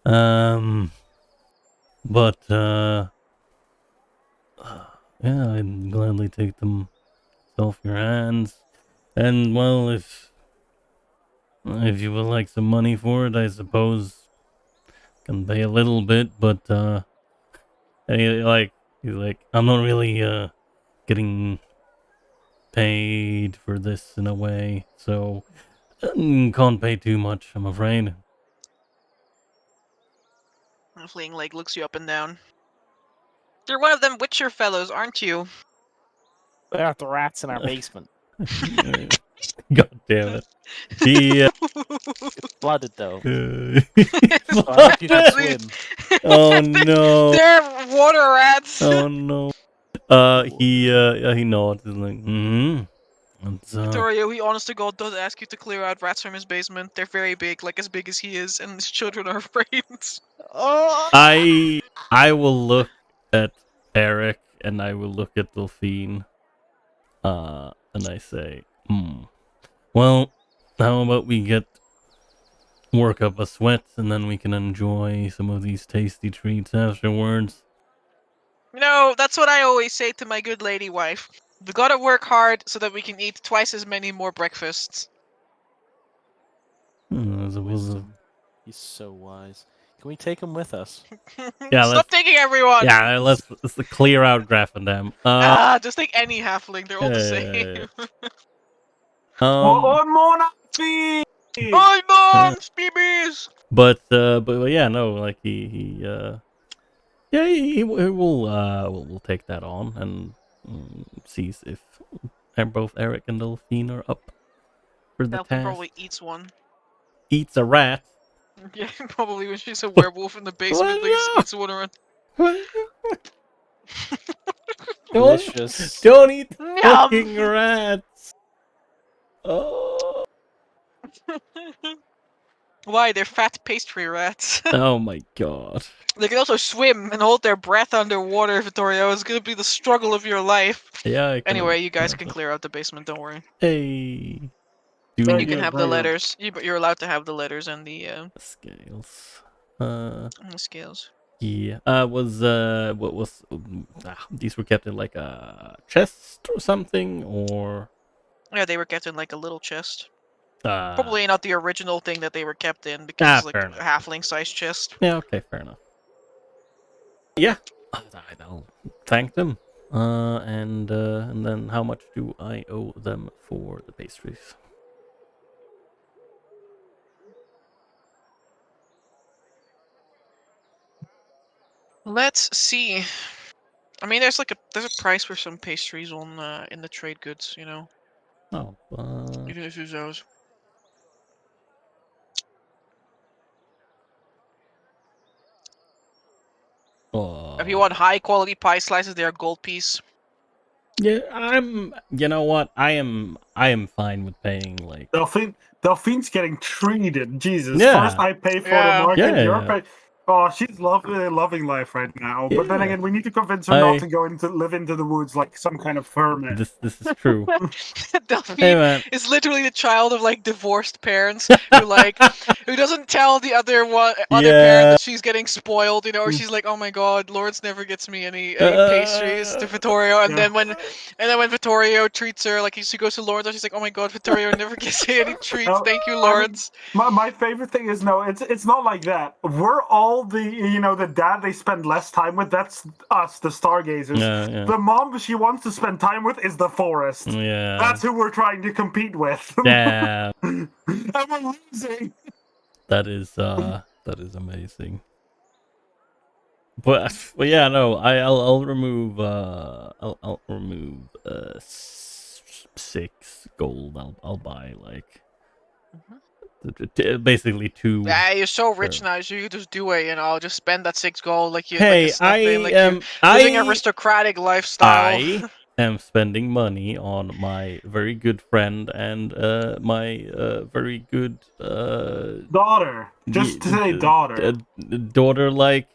But yeah, I'd gladly take them off your hands. And well, if you would like some money for it, I suppose can pay a little bit. But he's like, I'm not really getting paid for this in a way, so can't pay too much, I'm afraid. Fleeing Lake looks you up and down. You're one of them Witcher fellows, aren't you? There are the rats in our basement. God damn it. He Flooded though. So I hope you can swim. Oh no. They're water rats. Oh no. He nods. He's like, Victoria, he honest to God does ask you to clear out rats from his basement. They're very big, like as big as he is, and his children are afraid. I will look at Eric and I will look at Delphine. And I say, well, how about we work up a sweat and then we can enjoy some of these tasty treats afterwards. That's what I always say to my good lady wife. We gotta work hard so that we can eat twice as many more breakfasts. Wisdom. He's so wise. Can we take him with us? Yeah, Stop taking everyone. Yeah, let's clear out Graffendam. Just take any halfling. They're all the same. On Mona! Hi, mom, babies. But yeah, no, like we'll take that on and sees if both Eric and Delphine are up for the Delphine task. probably eats one. Eats a rat. Yeah, probably when she's a werewolf in the basement, like just eats one around. Delicious. Don't eat Yum. fucking rats. Oh. Why? They're fat pastry rats. Oh my god. They can also swim and hold their breath underwater, Vittorio. It's gonna be the struggle of your life. Yeah. Anyway, you guys can clear out the basement. Don't worry. Hey. And you can have the letters. You're allowed to have the letters and the scales. and the scales. Yeah. What was these were kept in like a chest or something, or Yeah, they were kept in like a little chest. uh Probably not the original thing that they were kept in because it's like fair a enough. halfling-sized chest. Yeah, okay, fair enough. Yeah. I'll thank them. And then how much do I owe them for the pastries? Let's see. I mean, there's a price for some pastries on in the trade goods, you know. Oh, Even if it's those. If you want high quality pie slices, they are gold piece. Yeah, you know what? I am fine with paying like Delphine's getting treated. Jesus. Yeah. First I pay for the market. Yeah, You're yeah. pay. Oh, she's loving life right now. But then Yeah. again, we need to convince her not to go live into the woods like some kind of hermit. This is true. Delphine Hey, man. is literally the child of like divorced parents who doesn't tell the other parent that she's getting spoiled, you know, or she's like, oh my god, Lawrence never gets me any pastries to Vittorio, and then when Vittorio treats her, like she goes to Lawrence, and she's like, oh my god, Vittorio never gets me any treats. Thank you, Lawrence. My favorite thing is it's not like that. We're all the dad they spend less time with. That's us, the Stargazers. Yeah. The mom she wants to spend time with is the forest. Yeah. That's who we're trying to compete with. Yeah. And we're losing. That is amazing. But yeah, no, I'll remove I'll remove 6 gold. I'll buy like basically 2. Yeah, you're so rich now, so you can just do it, you know, just spend that 6 gold like you Hey, you're living an aristocratic lifestyle. I am spending money on my very good friend and my very good daughter. Just to say daughter. Daughter-like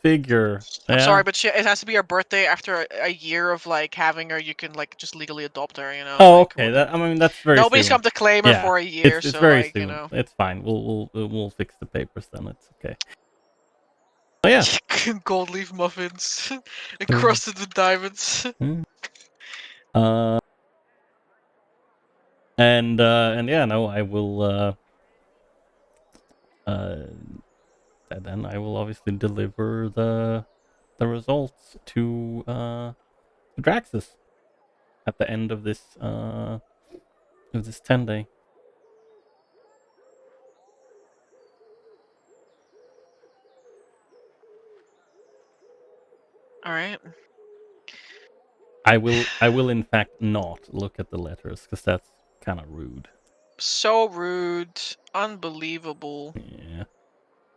figure. I'm sorry, but it has to be her birthday after a year of like having her. You can like just legally adopt her, you know. Oh, okay. That's very. Nobody's soon. come to claim her for a year, it's so very like soon. you know. It's fine. We'll fix the papers then. It's okay. Oh yeah. Gold leaf muffins encrusted with diamonds. And yeah, no, I will. And then I will obviously deliver the results to Draxus at the end of this 10-day. All right. I will in fact not look at the letters because that's kind of rude. So rude, unbelievable. Yeah,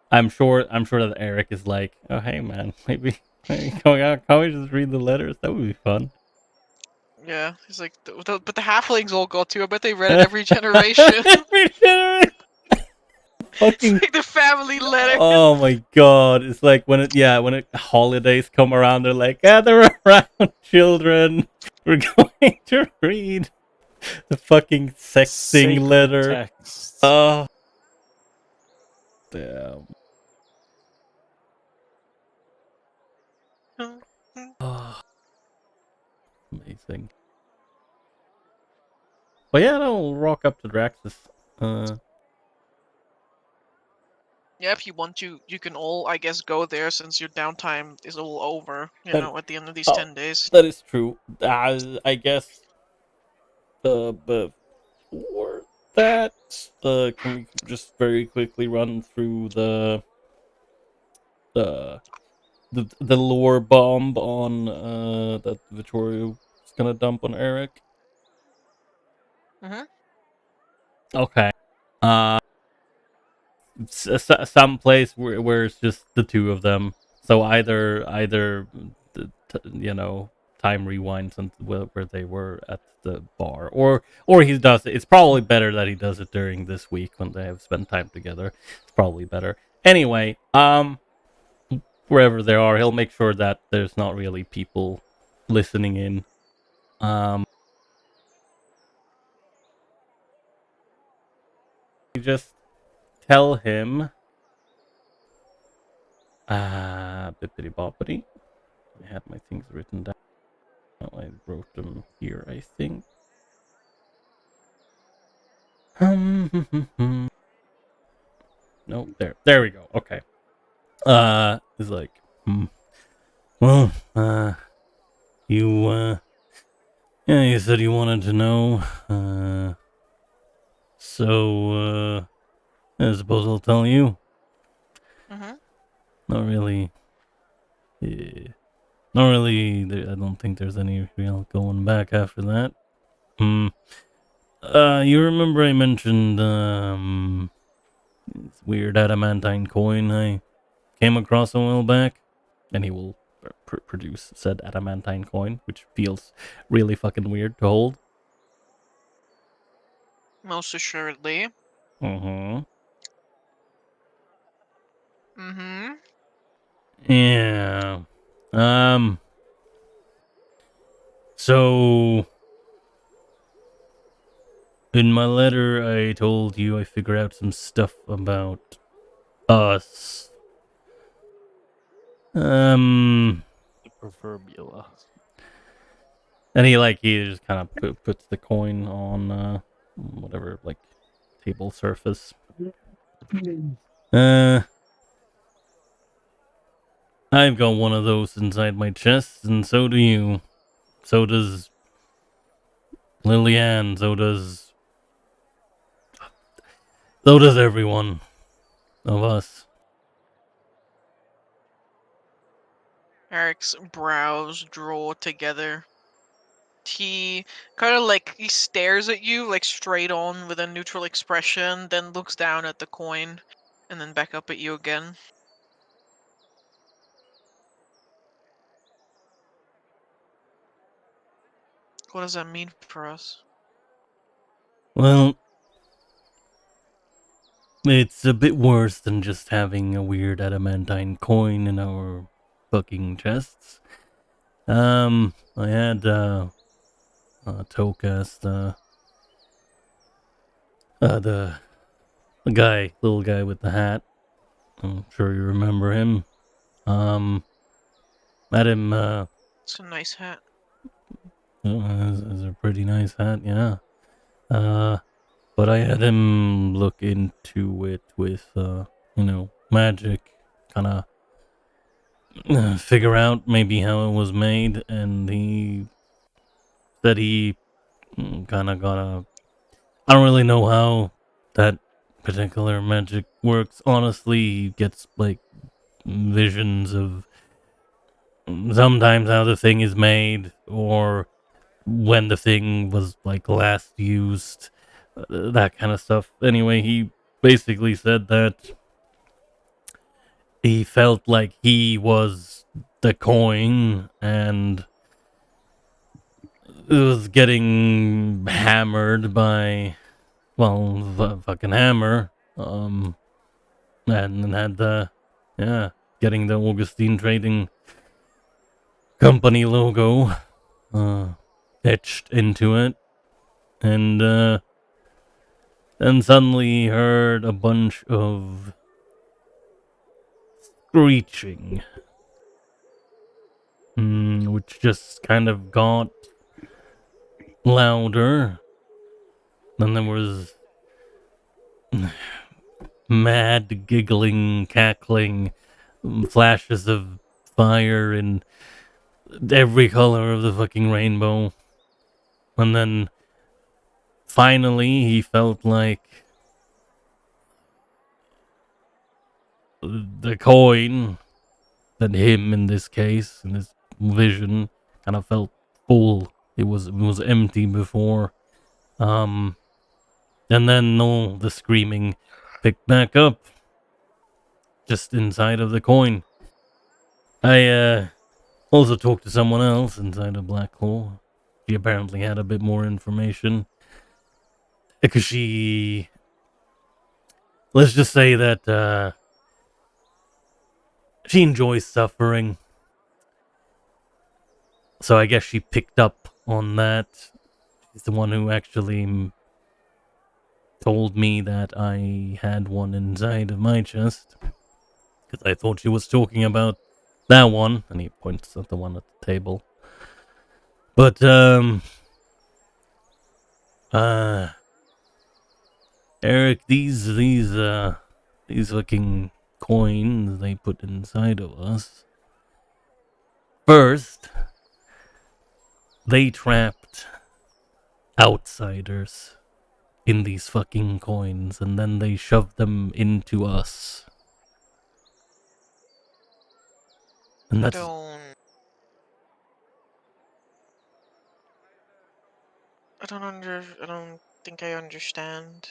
I'm sure that Eric is like, oh hey man, maybe can't we just read the letters? That would be fun. Yeah, he's like, but the halflings all got to. I bet they read it every generation. Every generation. Fucking like the family letter. Oh my god! It's like when holidays come around, they're like, gather around, children. We're going to read the fucking sexting letter. Text. Oh, damn. Oh, amazing. But yeah, no, we'll rock up to Draxus. if you want to, you can all, I guess, go there since your downtime is all over, you And- know, at the end of these oh, 10 days. That is true. I guess before that, can we just very quickly run through the lore bomb on that Vittorio is gonna dump on Eric? Mhm. Okay. Some place where it's just the two of them. So either you know, time rewinds and where they were at the bar, or he does it. It's probably better that he does it during this week when they have spent time together. It's probably better. Anyway, wherever they are, he'll make sure that there's not really people listening in. You just tell him, bippity boppity. I had my things written down. Oh, I wrote them here, I think. No, there we go. Okay. It's like, well, you, yeah, you said you wanted to know, so, I suppose I'll tell you. Mhm. Not really. Not really. I don't think there's any real going back after that. You remember I mentioned, this weird adamantine coin I came across a while back? And he will produce said adamantine coin, which feels really fucking weird to hold. Most assuredly. Mm-hmm. Mhm. Yeah. So in my letter I told you I figure out some stuff about us. The proverbial. And he just kind of puts the coin on whatever, like, table surface. I've got one of those inside my chest, and so do you. So does Lillian. So does everyone of us. Eric's brows draw together. He kind of like, he stares at you, like, straight on with a neutral expression, then looks down at the coin, and then back up at you again. What does that mean for us? Well, it's a bit worse than just having a weird adamantine coin in our fucking chests. I had Tokas, the little guy with the hat. I'm sure you remember him. Met him. It's a nice hat. It's a pretty nice hat, yeah. But I had him look into it with, magic, kind of figure out maybe how it was made, and he said he kind of got a. I don't really know how that particular magic works. Honestly, he gets like visions of sometimes how the thing is made, or when the thing was like last used, that kind of stuff. Anyway, he basically said that he felt like he was the coin and it was getting hammered by, well, fucking hammer. And had getting the Augustine Trading Company logo etched into it, and then suddenly heard a bunch of screeching, which just kind of got louder. Then there was mad, giggling, cackling, flashes of fire in every color of the fucking rainbow. And then finally he felt like the coin, that him in this case, in this vision, kind of felt full. It was empty before. And then all the screaming picked back up just inside of the coin. I also talked to someone else inside of Black Claw. She apparently had a bit more information. Because let's just say that she enjoys suffering. So I guess she picked up on that. She's the one who actually told me that I had one inside of my chest. Because I thought she was talking about that one. And he points at the one at the table. But, Eric, these fucking coins they put inside of us. First, they trapped outsiders in these fucking coins, and then they shoved them into us. And that's... I don't think I understand.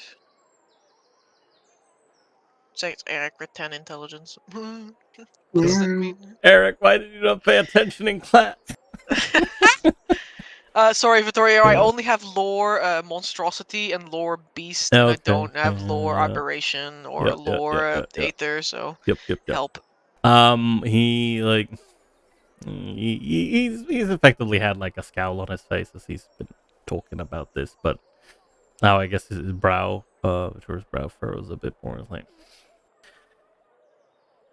It's Eric with 10 intelligence. What does that mean? Eric, why did you not pay attention in class? Sorry, Vittorio, I only have lore monstrosity and lore beast, and I don't have lore aberration or lore aether, so Yep. help. He's effectively had like a scowl on his face as he's been talking about this, but now I guess his brow, his brow furrows a bit more. It's like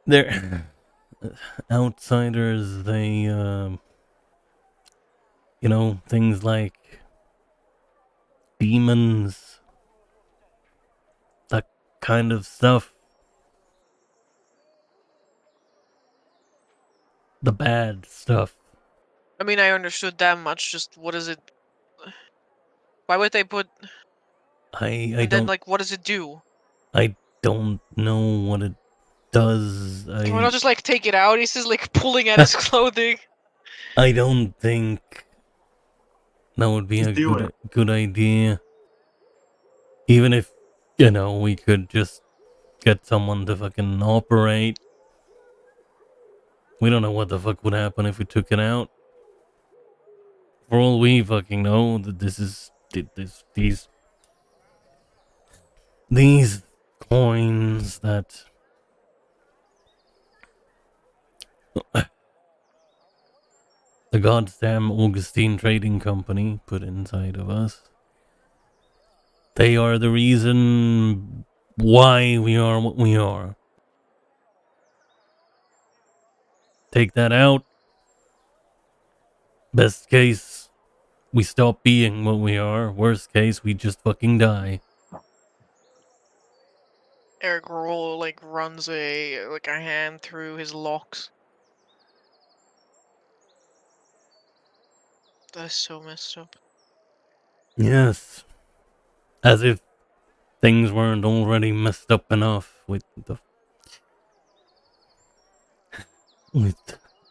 they're outsiders. They, things like demons, that kind of stuff. The bad stuff. I mean, I understood that much. Just what is it? Why would they put? Then, like, what does it do? I don't know what it does. Can we not just like take it out? He's just like pulling at his clothing. I don't think that would be a good idea. Even if, we could just get someone to fucking operate. We don't know what the fuck would happen if we took it out. For all we fucking know, that these coins that the goddamn Augustine Trading Company put inside of us. They are the reason why we are what we are. Take that out. Best case, we stop being what we are. Worst case, we just fucking die. Eric Roll like runs a hand through his locks. That's so messed up. Yes. As if things weren't already messed up enough with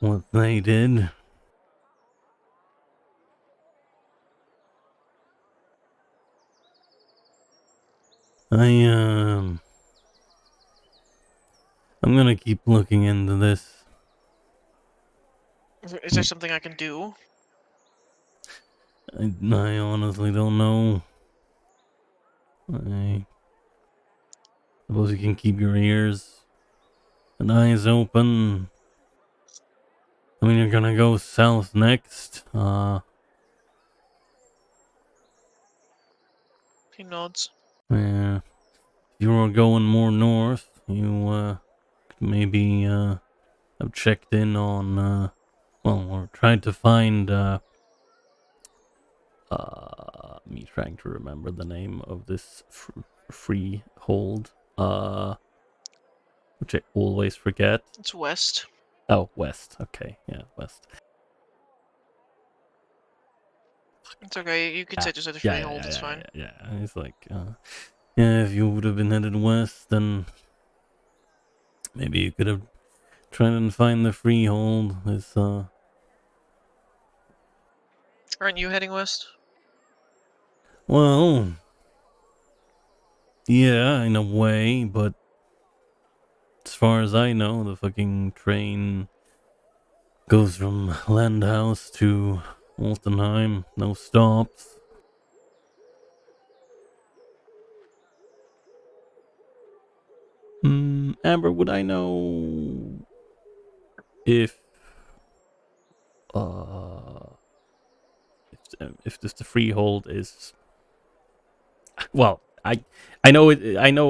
what they did. I'm gonna keep looking into this. Is there something I can do? I honestly don't know. I suppose you can keep your ears and eyes open. I mean, you're gonna go south next. He nods. Yeah. If you were going more north, you maybe have checked in on or tried to find me trying to remember the name of this freehold. which I always forget. It's west. Oh, west. Okay, yeah, west. It's okay. You can Yeah, set yourself to yeah, freehold. It's fine. yeah. He's like, yeah, if you would have been headed west, then maybe you could have tried and find the freehold. Aren't you heading west? Well, yeah, in a way, but as far as I know, the fucking train goes from Landhouse to Altenheim, no stops. Amber, would I know if uh if this the freehold is well, I know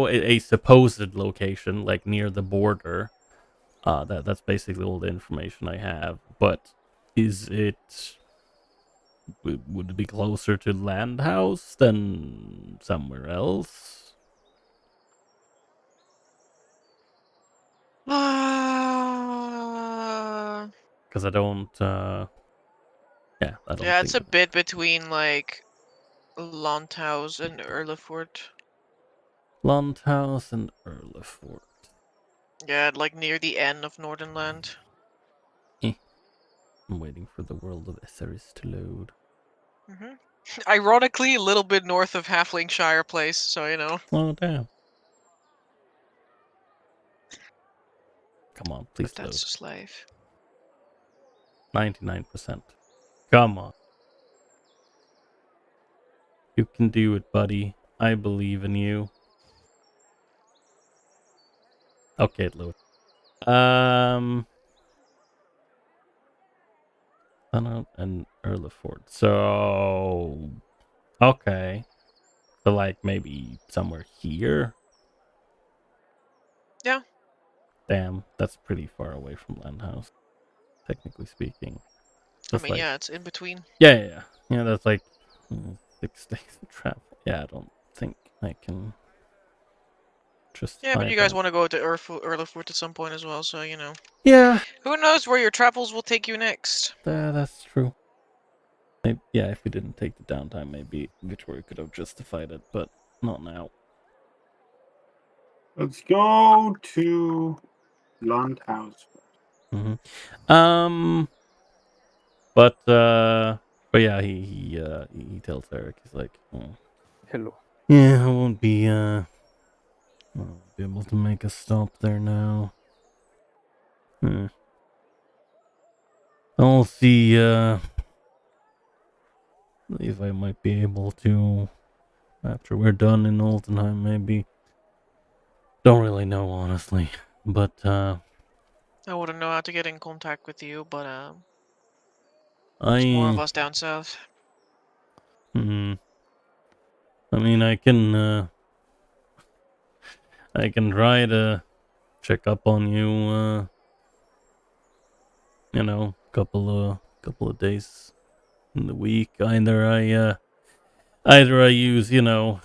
a supposed location like near the border. That's basically all the information I have. But is it would it be closer to Landhouse than somewhere else? Because I don't. Yeah, I don't Yeah, it's think a bit between like Landhaus and Erlefort. Landhouse and Erlefort. Yeah, like near the end of Northernland. I'm waiting for the world of Etharis to load. Ironically, a little bit north of Halflingshire Place, so you know. Oh damn! Come on, please But load. that's just life. 99%. Come on. You can do it, buddy. I believe in you. Okay, it loaded. Sunnout and Erlefort. So, okay. So, like, maybe somewhere here? Yeah. Damn, that's pretty far away from Landhouse, technically speaking. I That's mean, like, yeah, it's in between. yeah. Yeah, that's like 6 days of travel. Yeah, I don't think I can Yeah, but justify you guys that. want to go to Erlefort at some point as well, so you know. Yeah, Who knows where your travels will take you next? that's true. Maybe, yeah, if we didn't take the downtime, maybe Victoria could have justified it, but not now. Let's go to Landhouse. But yeah, he tells Eric, he's like, Hello. yeah, I won't be able to make a stop there now. I'll see if I might be able to after we're done in Altenheim, maybe. Don't really know, honestly, but I wouldn't know how to get in contact with you, but there's more of us down south. I mean, I can try to check up on you, you know, couple of days in the week. Either I use, you know,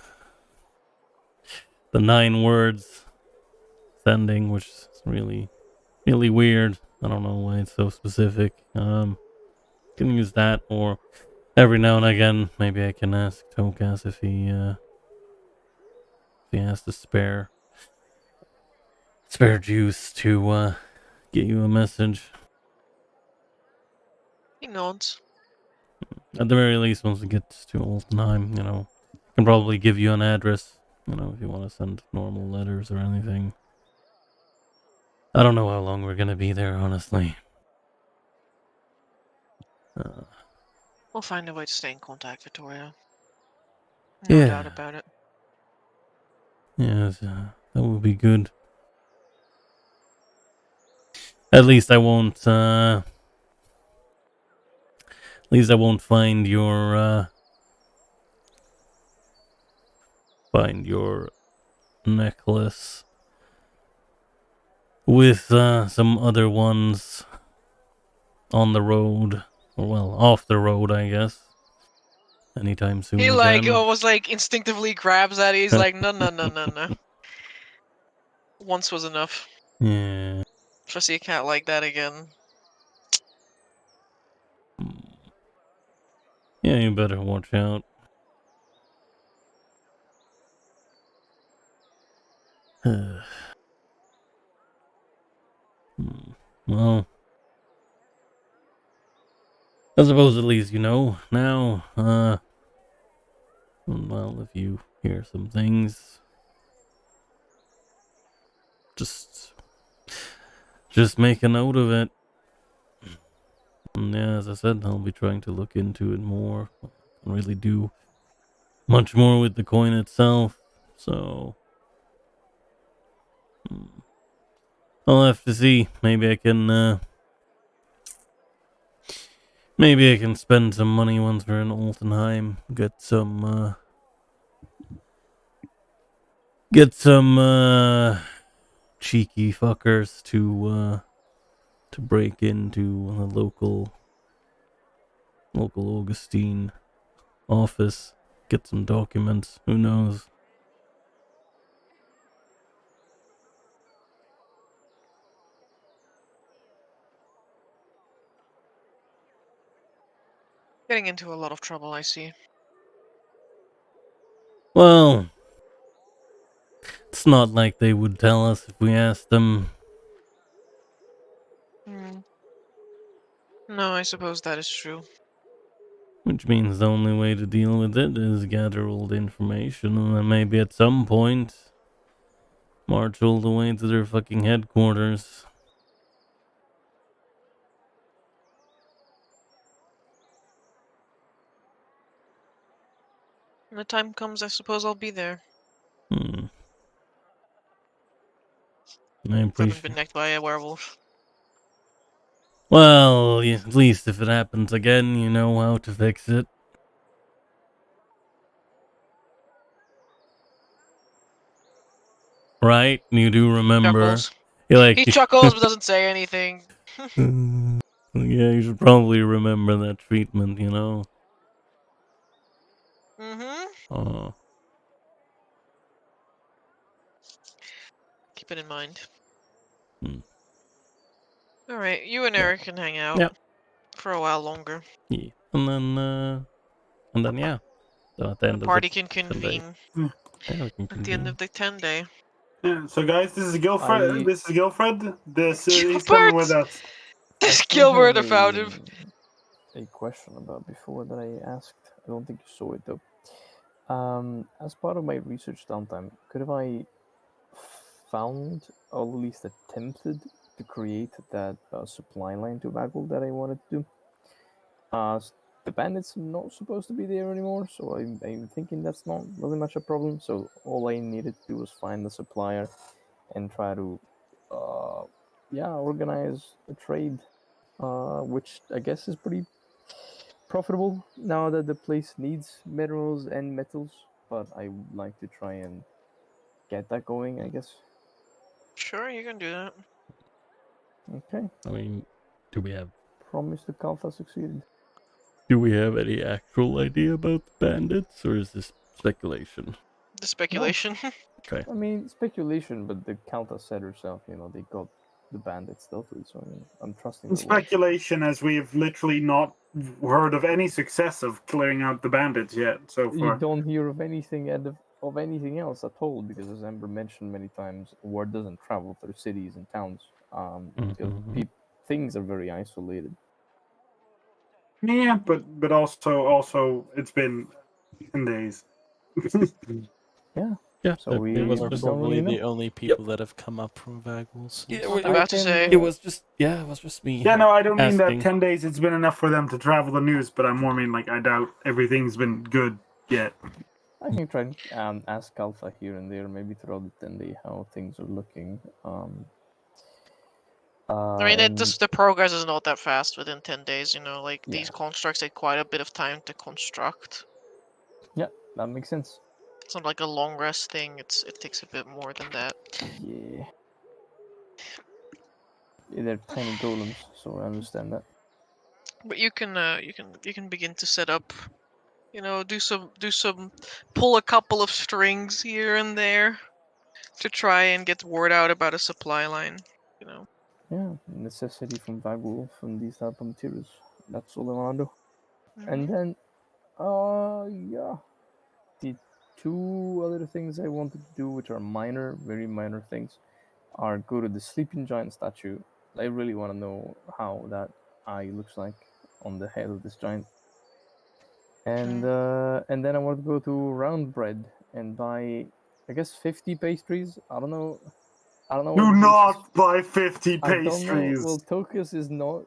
the 9 words sending, which is really weird. I don't know why it's so specific. Can use that, or every now and again, maybe I can ask Tokas if he has the spare juice to get you a message. He nods. At the very least, once it gets to Altenheim, you know, I can probably give you an address, you know, if you want to send normal letters or anything. I don't know how long we're gonna be there, honestly. We'll find a way to stay in contact, Victoria. No Yeah. doubt about it. Yes, that would be good. At least I won't find your necklace with some other ones on the road, or well, off the road, I guess. Anytime soon. He again. almost like instinctively grabs at it. He's like, no. Once was enough. Yeah. Trust you can't like that again. Yeah, you better watch out. Well, I suppose at least you know now. Well, if you hear some things, just make a note of it. And yeah, as I said, I'll be trying to look into it more. I can't really do much more with the coin itself, so I'll have to see. Maybe I can spend some money once we're in Altenheim. Get some cheeky fuckers to break into the local Augustine office. Get some documents. Who knows? Getting into a lot of trouble, I see. Well, it's not like they would tell us if we asked them. No, I suppose that is true. Which means the only way to deal with it is gather all the information and then maybe at some point march all the way to their fucking headquarters. When the time comes, I suppose I'll be there. I Haven't appreciate. been necked by a werewolf. Well, at least if it happens again, you know how to fix it. Right? You do remember. Chuckles. You're He chuckles but doesn't say anything. Yeah, you should probably remember that treatment, you know? Oh. Keep it in mind. Hmm. Alright, you and Eric can hang out. Yeah. For a while longer. Yeah. And then yeah. So at the end The of the party can 10 days. convene. Yeah, we can At the end of the 10-day. Yeah, so guys, this is Gilfred. This is Gilfred. He's coming with us. This I Gilbert have found him. a question about before that I asked. I don't think you saw it though. As part of my research downtime, could have I found, or at least attempted, to create that supply line to Bagel that I wanted to do? The bandits are not supposed to be there anymore, so I'm thinking that's not really much a problem. So all I needed to do was find the supplier and try to, organize a trade, which I guess is pretty profitable now that the place needs minerals and metals. But I would like to try and get that going, I guess. Sure, you can do that. Okay. I mean, do we have Promise the Kalfa succeeded. any actual idea about the bandits, or is this speculation? The speculation. Okay. I mean, speculation, but the Kalfa said herself, they got the bandits stealthily, so I'm trusting the Speculation, as we've literally not heard of any success of clearing out the bandits yet so far. You don't hear of anything of anything else at all, because as Amber mentioned many times, word doesn't travel through cities and towns, because things are very isolated. Yeah, but also it's been 10 days. Yeah. Yeah, So we it was don't Probably really the know. only people that have come up from Vagels. Yeah, I was about to say. it was just me. Yeah, no, I don't mean that asking. 10 days it's been enough for them to travel the news, but I more mean like I doubt everything's been good yet. I can try and ask Alpha here and there, maybe throughout the 10-day, how things are looking. I mean, the progress is not that fast within 10 days, like these Yeah. constructs take quite a bit of time to construct. Yeah, that makes sense. It's not like a long rest thing, it takes a bit more than that. Yeah. They're tiny golems, so I understand that. But you can begin to set up, do some pull a couple of strings here and there. to try and get word out about a supply line. You know. Yeah, necessity from Vagwolf and these type of materials. That's all I want to do. And Mhm. then, yeah, the two other things I wanted to do, which are minor, very minor things, are go to the sleeping giant statue. I really want to know how that eye looks like on the head of this giant. And then I want to go to Round Bread and buy, I guess, 50 pastries. I don't know. I don't know what Do the basis. not buy 50 I don't know. pastries. Well, Tokus is not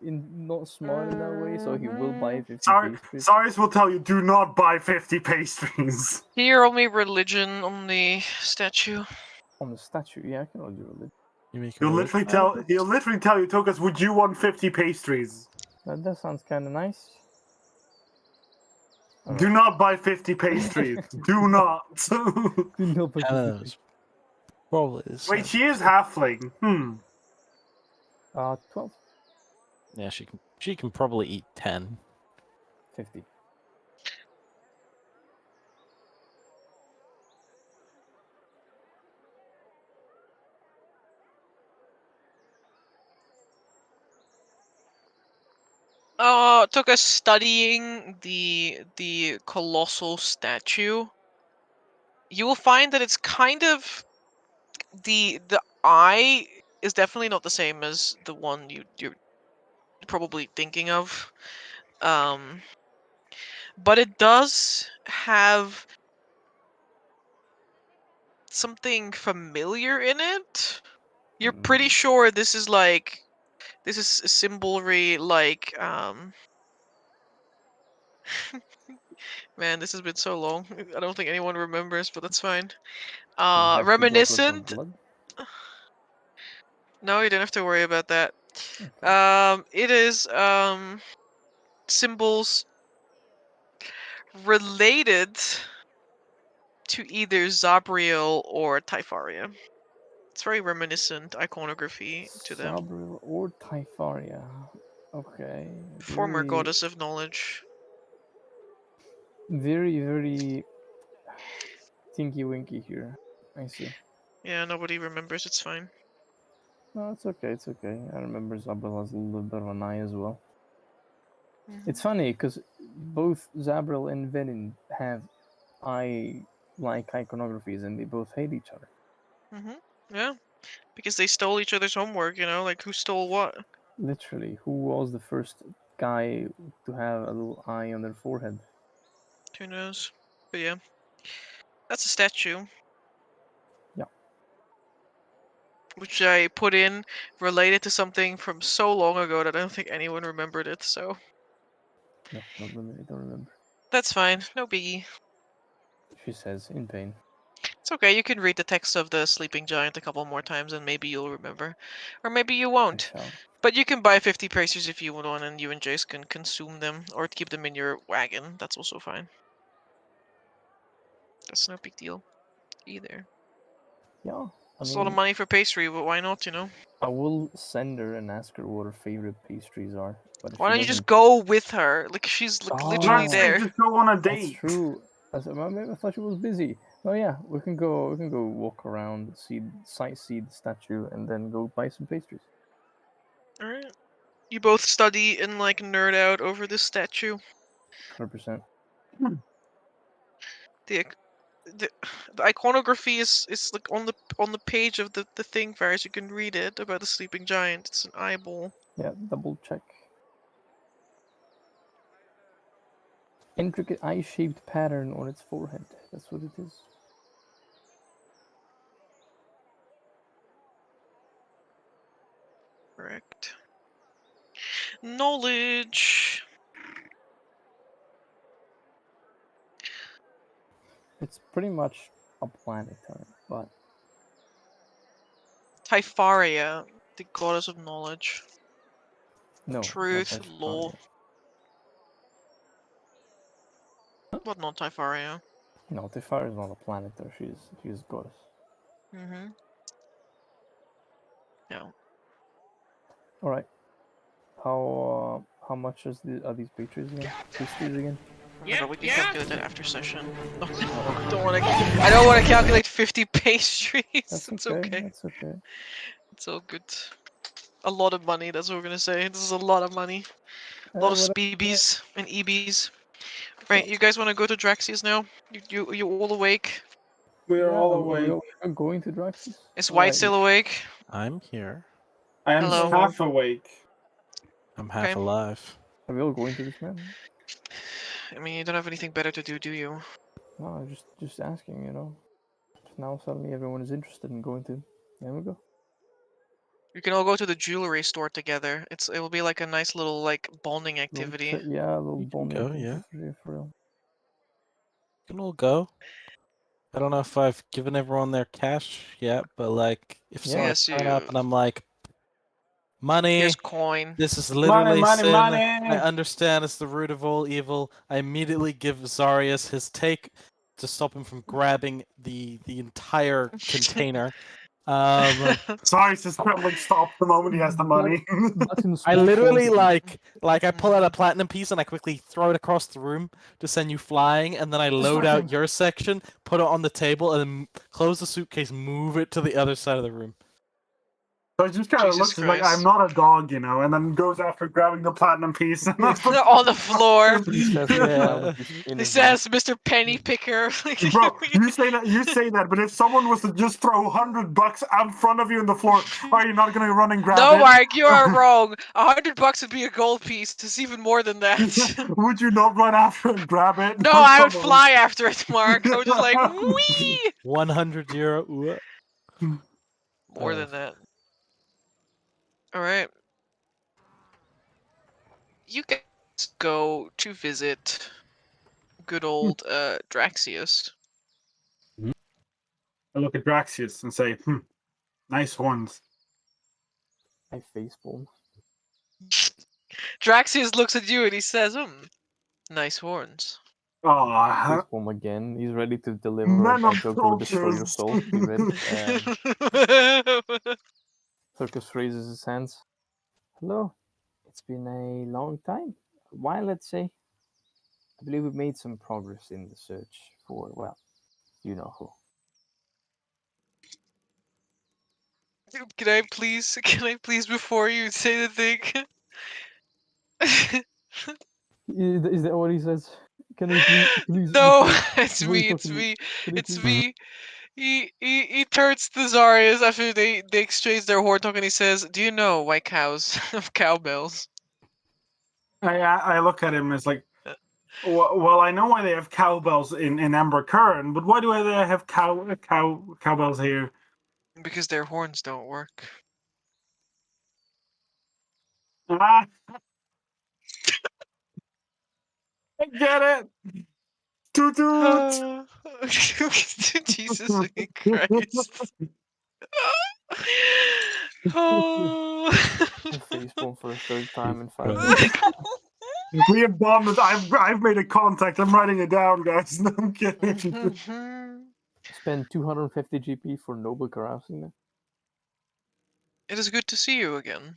smart in that way, so he will buy 50 Sorry, pastries. Cyrus will tell you, do not buy 50 pastries. Here, only religion on the statue. On the statue, yeah, I can only do it. You make a He'll religion literally out of tell it? he'll literally tell you, Tokus, would you want 50 pastries? That sounds kind of nice. Do not buy 50 pastries. Do not. Do not buy 50 Hannah's pastries. probably the same. Wait, she is halfling. 12, Yeah, she can probably eat 10. 50. Took us studying the colossal statue. You will find that it's kind of the eye is definitely not the same as the one you're probably thinking of. But it does have something familiar in it. You're pretty sure this is symbolry like man, this has been so long. I don't think anyone remembers, but that's fine. Reminiscent. No, you don't have to worry about that. It is symbols related to either Zabriel or Typharia. It's very reminiscent iconography to them. Zabril or Typharia. Okay. Former goddess of knowledge. Very, very tinky winky here. I see. Yeah, nobody remembers. It's fine. No, it's okay. It's okay. I remember Zabril has a little bit of an eye as well. It's funny because both Zabril and Venin have eye-like iconographies, and they both hate each other. Yeah, because they stole each other's homework. Like who stole what. Literally, who was the first guy to have a little eye on their forehead? Who knows? But yeah, that's a statue. Yeah. Which I put in related to something from so long ago that I don't think anyone remembered it. So No, not really. I don't remember. that's fine. No biggie. She says in pain. It's okay. You can read the text of the sleeping giant a couple more times, and maybe you'll remember, or maybe you won't. I shall. But you can buy 50 pastries if you want, and you and Jace can consume them or keep them in your wagon. That's also fine. That's no big deal either. Yeah. It's a lot of money for pastry, but why not, I will send her and ask her what her favorite pastries are. But if Why she don't you doesn't... just go with her? Like, she's literally there. Just go on a That's date. true. I thought she was busy. Oh yeah, we can go walk around, sightsee the statue, and then go buy some pastries. Alright. You both study and, like, nerd out over this statue. 100%. The iconography is like on the page of the thing, Faris. You can read it about the sleeping giant. It's an eyeball. Yeah, double check. Intricate eye-shaped pattern on its forehead. That's what it is. Correct. Knowledge. It's pretty much a planetary, but Typharia, the goddess of knowledge. no, Truth, not law. What not Typharia? No, Typharia is not a planetary. She's a goddess. Mm-hmm. Yeah. All right. How much are these pastries again? Remember, we can calculate that after session. No, I don't want to calculate 50 pastries. That's It's okay. okay. That's okay. It's all good. A lot of money, that's what we're gonna say. This is a lot of money. A lot of Whatever. SPBs and EBs. Right, you guys want to go to Draxius now? You all awake? We are all Are we awake. all going to Draxis? Is White still awake? I'm here. I am Hello. half awake. I'm half Okay. alive. Are we all going to this man? I mean, you don't have anything better to do you? No, I'm just asking, you know. Now suddenly everyone is interested in going to. There we go. You can all go to the jewelry store together. It will be like a nice little like bonding activity. Yeah, a little You can bonding go, yeah. for real. You can all go. I don't know if I've given everyone their cash yet, but like, if someone Yes, turn up you. and I'm like, money, Here's coin. this is literally Money, sin. money! I understand it's the root of all evil. I immediately give Zarius his take to stop him from grabbing the entire container. Sorry, just like stop the moment he has the money. That's in I small literally quantities. like I pull out a platinum piece and I quickly throw it across the room to send you flying, and then I load out your section, put it on the table, and then close the suitcase, move it to the other side of the room. So it just kind of Jesus looks like Christ. I'm not a dog, you know, and then goes after grabbing the platinum piece. And On the floor. He says, Yeah. in He his says, "Mr. Penny Picker." Bro, you say that, but if someone was to just throw $100 out in front of you on the floor, are you not going to run and grab No, it? Mark, you are wrong. $100 would be a gold piece. It's even more than that. Would you not run after and grab it? No, I would fly after it, Mark. I would just like, wee! 100 euro. More than that. Alright. You guys go to visit good old Draxius. I look at Draxius and say, nice ones. I facepalm. Draxius looks at you and he says, nice horns. Oh, Facepalm again. He's ready to deliver a joke that will destroy your soul. Be ready. Circus raises his hands. Hello. It's been a long time. A while, let's say. I believe we've made some progress in the search for, well, you know who. Can I please, before you say the thing? Is that what he says? Can he please No, it's before you me, talk it's to me, me, can he it's please- me. He turns to Zarius after they exchange their horn talk and he says, "Do you know why cows have cowbells?" I look at him as like, well, I know why they have cowbells in Amber Current, but why do they have cowbells here? Because their horns don't work. Ah, I get it. Toot toot. Jesus Christ. Oh. I facepalm for a third time in 5 Christ. minutes. We have bonded. I've made a contact. I'm writing it down, guys. No, I'm kidding. Spend 250 GP for noble carousing there. It is good to see you again.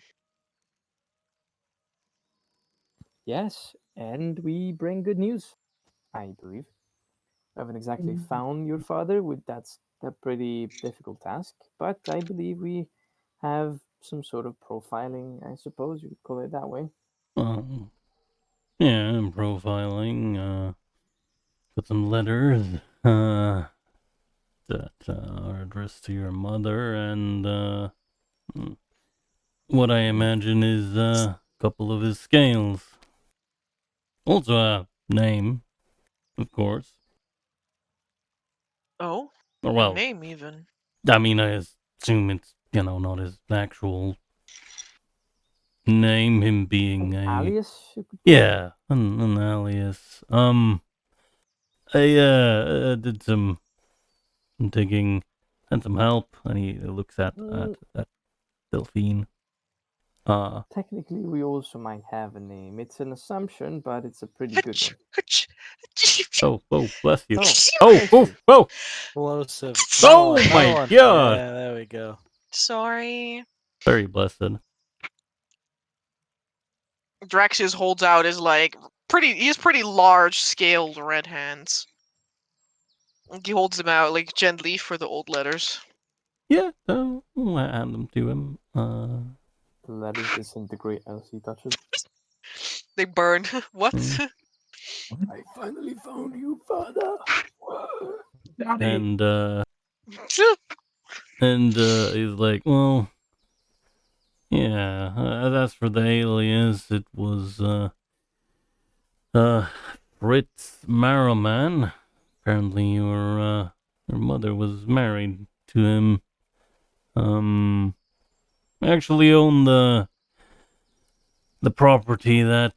Yes, and we bring good news, I believe. I haven't exactly found your father, that's a pretty difficult task, but I believe we have some sort of profiling, I suppose you could call it that way. Yeah, I'm profiling. Put some letters that are addressed to your mother, and what I imagine is a couple of his scales. Also a name, of course. Oh? Or, well, Name even. I mean, I assume it's, not his actual name, him being An a... alias, you could Yeah, an alias. I did some digging and some help, and he looks at Delphine. Technically, we also might have a name. It's an assumption, but it's a pretty good one. Oh, bless you. Oh, Oh! Explosive. Oh Another my one. God! Yeah, there we go. Sorry. Very blessed. Draxius holds out his like He has pretty large-scaled red hands. He holds them out like gently for the old letters. Yeah, so I'll hand them to him. The letters disintegrate as he touches. They burn. What? I finally found you, father. And he's like, well, yeah, that's for the alias. It was Fritz Marrowman. Apparently your mother was married to him. Actually owned the property that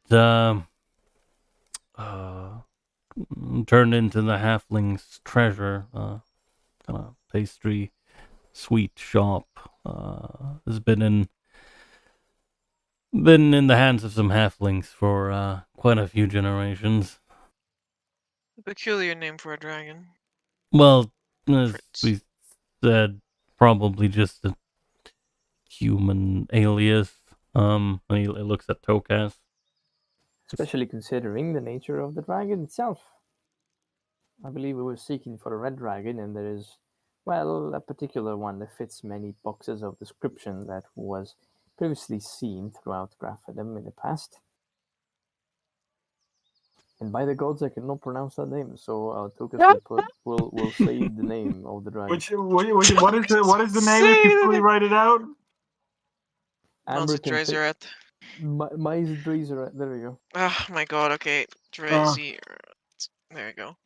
turned into the halfling's treasure. Kind of pastry sweet shop. Has been in the hands of some halflings for quite a few generations. A peculiar name for a dragon. Well, as Fritz. we said, probably just a human alias. And he looks at Tokaz. Especially considering the nature of the dragon itself. I believe we were seeking for a red dragon, and there is, well, a particular one that fits many boxes of description that was previously seen throughout Graphedom in the past. And by the gods, I cannot pronounce that name, so Tokas will say the name of the dragon. What is the name if you fully write it out? Amber can pick. Drazeret. Mine's Drazeret. There we go. Oh my god, okay. Drazeret. There you go.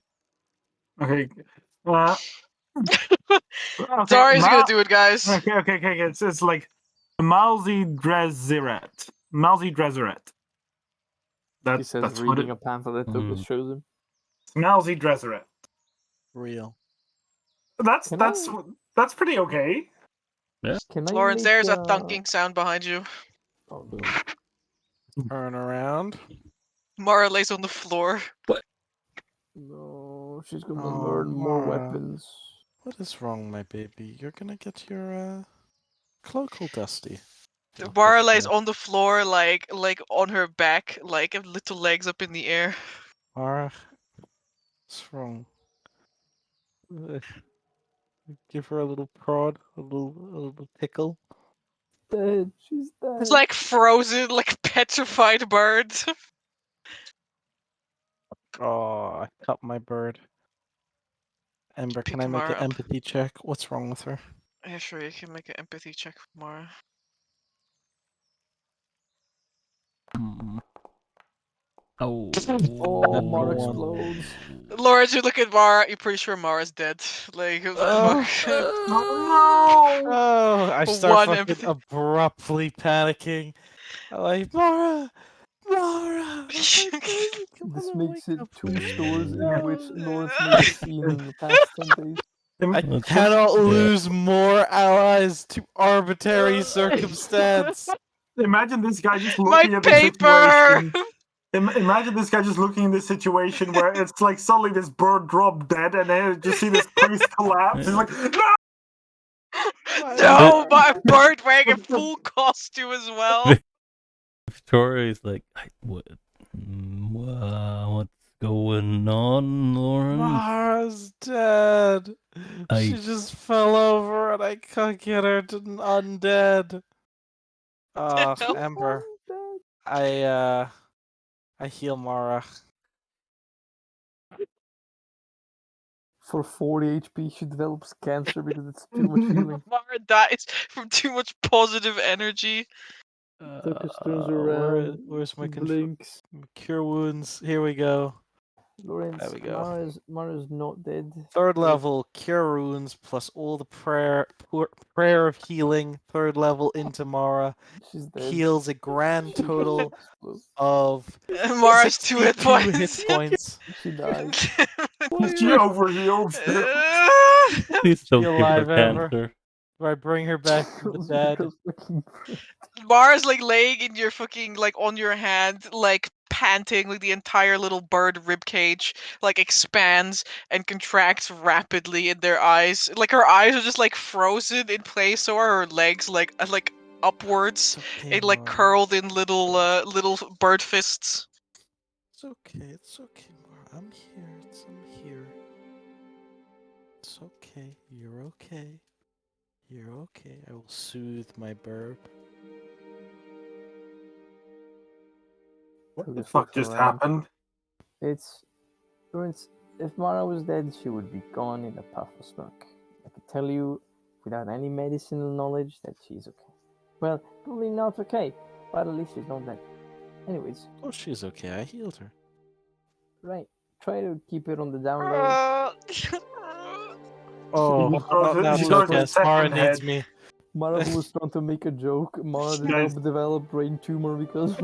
Okay. Darius gonna do it, guys. Okay. It's like Malzy Drazeret. Malzy Drazeret. He says reading a pamphlet that Tokas shows him. Malzy Drazeret. Real. That's pretty okay. Yeah. Lawrence, there's a thunking sound behind you. Oh, no. Turn around. Mara lays on the floor. What? No, she's gonna learn more weapons. What is wrong, my baby? You're gonna get your cloak all dusty. Mara lays on the floor, like on her back, like little legs up in the air. Mara, what's wrong? Give her a little prod, a little tickle. Dead. She's dead. It's like frozen, like petrified birds. Oh, I cut my bird. Ember, can I make an empathy check? What's wrong with her? Yeah, sure, you can make an empathy check for Mara. Oh, Mara explodes. Lawrence, you look at Mara, you're pretty sure Mara's dead. Like, what the fuck? Oh, I start abruptly panicking. I'm like, Mara! This makes it 2 stores in which Lawrence made a scene in the past 10 days. I cannot lose more allies to arbitrary circumstance. Imagine this guy just looking at this situation. Imagine this guy just looking at this situation where it's like suddenly this bird dropped dead, and then you just see this priest collapse. He's like, no! No, my bird wearing a full costume as well. Victoria's like, what's going on, Lauren? Mara's dead. She just fell over and I can't get her to undead. Ember. I heal Mara. For 40 HP, she develops cancer because it's too much healing. Mara dies from too much positive energy. Tokas turns around. Where's my blinks? Cure wounds. Here we go. Lawrence, there we go. Mara's not dead. 3rd level, cure wounds plus all the prayer of healing. 3rd level into Mara. She's dead. Heals a grand total of Mara's 2 hit points. She died. She overhealed. Please don't give her alive, cancer. Do I bring her back from the dead? Mara's like laying in your fucking, like, on your hand, like panting, like the entire little bird rib cage like expands and contracts rapidly in their eyes. Like her eyes are just like frozen in place, so are her legs, like upwards, Okay, and like Mara. curled in little bird fists. It's okay. It's okay, Mara. I'm here. I'm here. It's okay. You're okay. You're okay. I will soothe my burb. What Took the a fuck circle just around. happened? It's if Mara was dead, she would be gone in a puff of smoke. I can tell you, without any medicinal knowledge, that she's okay. Well, probably not okay, but at least she's not dead. Anyways, Oh, she's okay. I healed her. right. Try to keep it on the down low. Oh, now He it's throws okay. his second Mara needs head. me. Mara was trying to make a joke. Mara did Guys. not develop brain tumor because.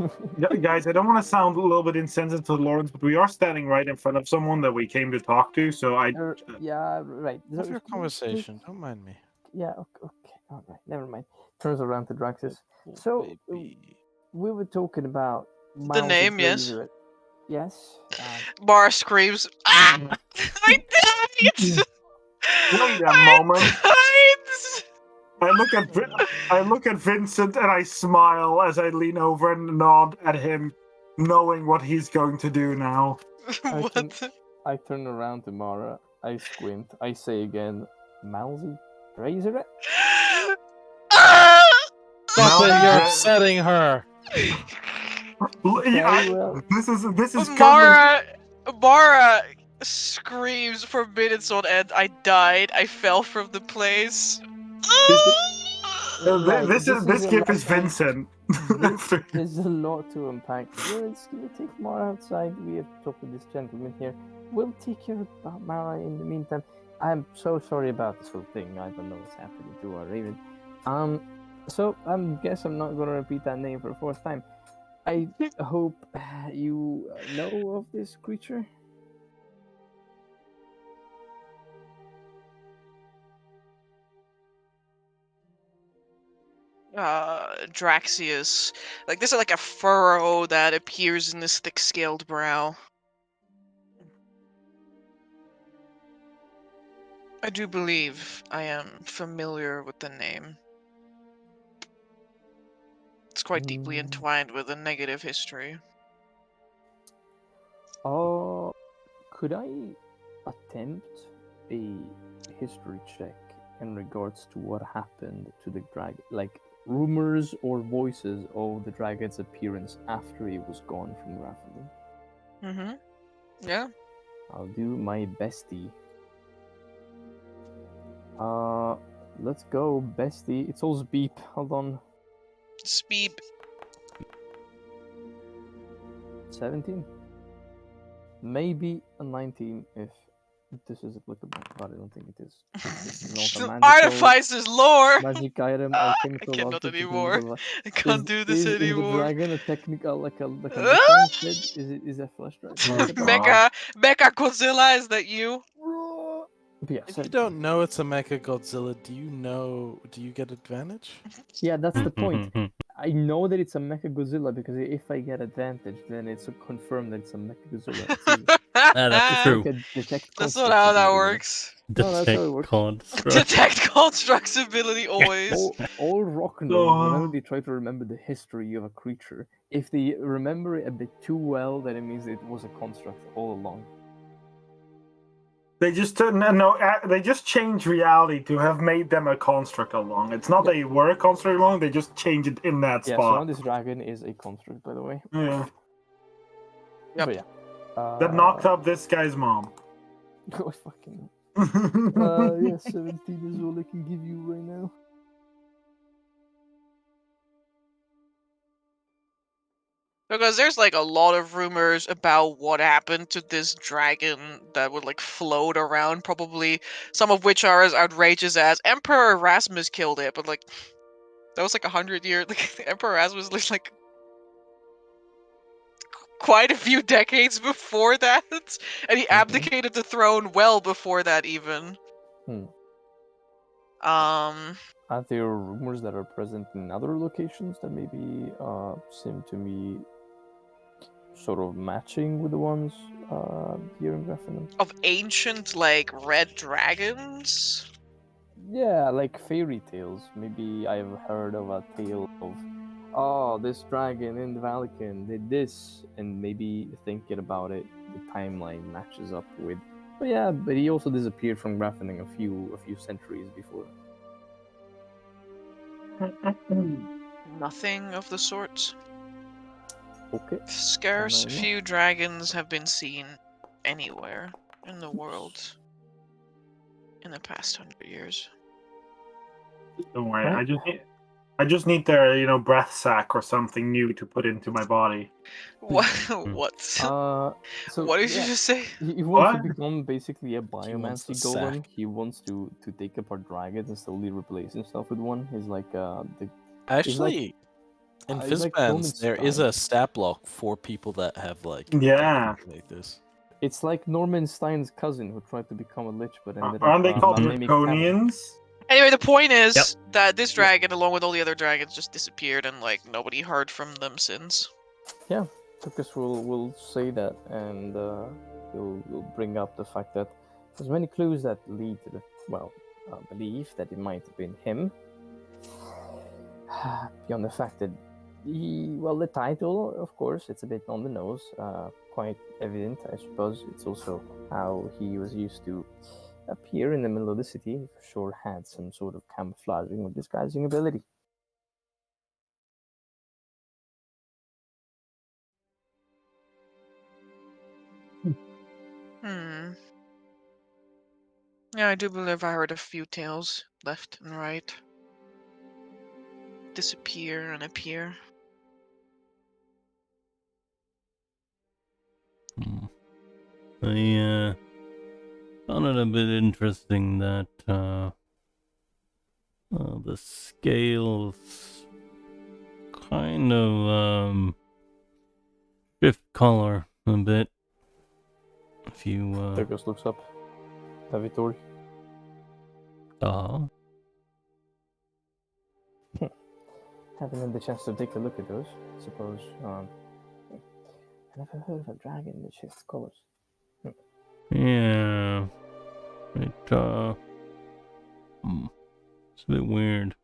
Guys, I don't want to sound a little bit insensitive to Lawrence, but we are standing right in front of someone that we came to talk to, so I... Yeah, right. Have your conversation. Don't mind me. Yeah, okay. All right, never mind. Turns around to Draxus. Oh, So, baby. we were talking about The Miles name, yes. Fraser. Yes. Bar screams. Ah! I died! Wait a moment. I I look at Vincent and I smile as I lean over and nod at him, knowing what he's going to do now. What? I turn around to Mara. I squint. I say again, Mousy Fraser. Stop it! You're Yeah. upsetting her. This is Mara screams for minutes on end. I died. I fell from the place. This gif is Vincent. There's a lot to unpack. Let's take Mara outside. We have to talk with this gentleman here. We'll take care of Mara in the meantime. I'm so sorry about this whole thing. I don't know what's happening to her even. So I guess I'm not gonna repeat that name for a fourth time. I hope you know of this creature. Draxius. Like, this is like a furrow that appears in this thick-scaled brow. I do believe I am familiar with the name. It's quite deeply entwined with a negative history. Could I attempt a history check in regards to what happened to the dragon? Like, rumors or voices of the dragon's appearance after he was gone from Grafton? Mm-hmm. Yeah. I'll do my bestie. Let's go, bestie. It's all beep. Hold on. Speed. 17. Maybe a 19 if this is applicable, but I don't think it is. This is not a magical Artificer's lore! magic item, I alchemical cannot object, anymore. I can't do this Is the anymore. dragon a technical, like a head? Is a flesh dragon? Mecha Godzilla, is that you? Yeah, If you don't know it's a Mecha Godzilla, do you get advantage? Yeah, that's the point. I know that it's a Mecha Godzilla because if I get advantage, then it's confirmed that it's a Mecha Godzilla. That's true. That's not how that works. Detect construct. Detect constructs ability always. All rock gnomes, whenever they try to remember the history of a creature, if they remember it a bit too well, then it means it was a construct all along. They just they just changed reality to have made them a construct along. It's not they were a construct along, they just changed it in that spot. Yeah, so now this dragon is a construct, by the way. Yeah. Yep. But yeah. That knocked up this guy's mom. Oh, fucking. Yeah, 17 is all I can give you right now. Because there's like a lot of rumors about what happened to this dragon that would like float around, probably some of which are as outrageous as Emperor Erasmus killed it, but like that was like 100 years. Like Emperor Erasmus was like quite a few decades before that, and he abdicated the throne well before that even. Are there rumors that are present in other locations that maybe seem to me sort of matching with the ones here in Grafton? Of ancient, like, red dragons? Yeah, like fairy tales. Maybe I've heard of a tale of oh, this dragon in the Vatican did this, and maybe thinking about it, the timeline matches up with. But yeah, but he also disappeared from Grafening a few centuries before. Nothing of the sort. Okay. Scarce Fair enough. few dragons have been seen anywhere in the world in the past 100 years. Don't worry, Right. I just need their breath sac or something new to put into my body. What? What? So What did you yeah, just say? he wants to What? become basically a wants biomancy the golem. sack. He wants to take apart dragons and slowly replace himself with one. He's like Actually, in he's like Fizzbands, Norman there is Stein. a stat block for people that have like Yeah. something like this. It's like Norman Stein's cousin who tried to become a lich but ended Aren't they up called mimic cattle. draconians? Anyway, the point is Yep. that this dragon, along with all the other dragons, just disappeared, and like nobody heard from them since. Yeah, Tukas will say that, and he'll bring up the fact that there's many clues that lead to the belief that it might have been him. Beyond the fact that the title, of course, it's a bit on the nose, quite evident, I suppose. It's also how he was used to appear in the middle of the city. He for sure had some sort of camouflaging or disguising ability. Yeah, I do believe I heard a few tales left and right. Disappear and appear. I found it a bit interesting that the scales kind of shift color a bit. If you Tukas looks up. Vitori. Haven't had the chance to take a look at those. I suppose. I never heard of a dragon that shifts colors. Yeah. It's a bit weird.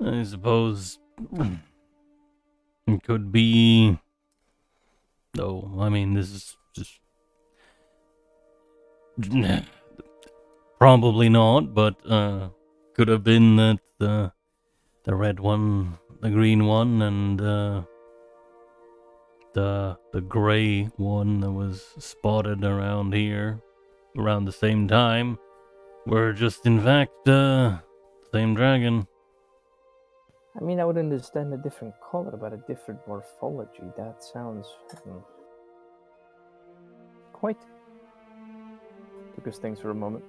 I suppose it could be. No, I mean, this is just probably not, but could have been that the red one, the green one, and the gray one that was spotted around here around the same time were just in fact the same dragon. I mean, I would understand a different color, but a different morphology. That sounds quite. Took us things for a moment.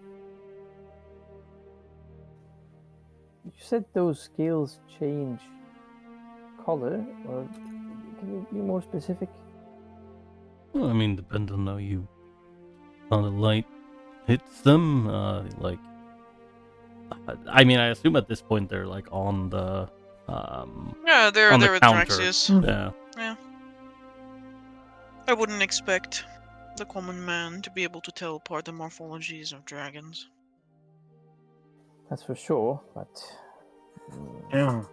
You said those scales change color, or can you be more specific? Well, I mean, depends on how the light hits them. I mean, I assume at this point they're like on the Yeah, they're on the with counter. Draxius. Yeah. I wouldn't expect the common man to be able to tell apart the morphologies of dragons. That's for sure, but Yeah.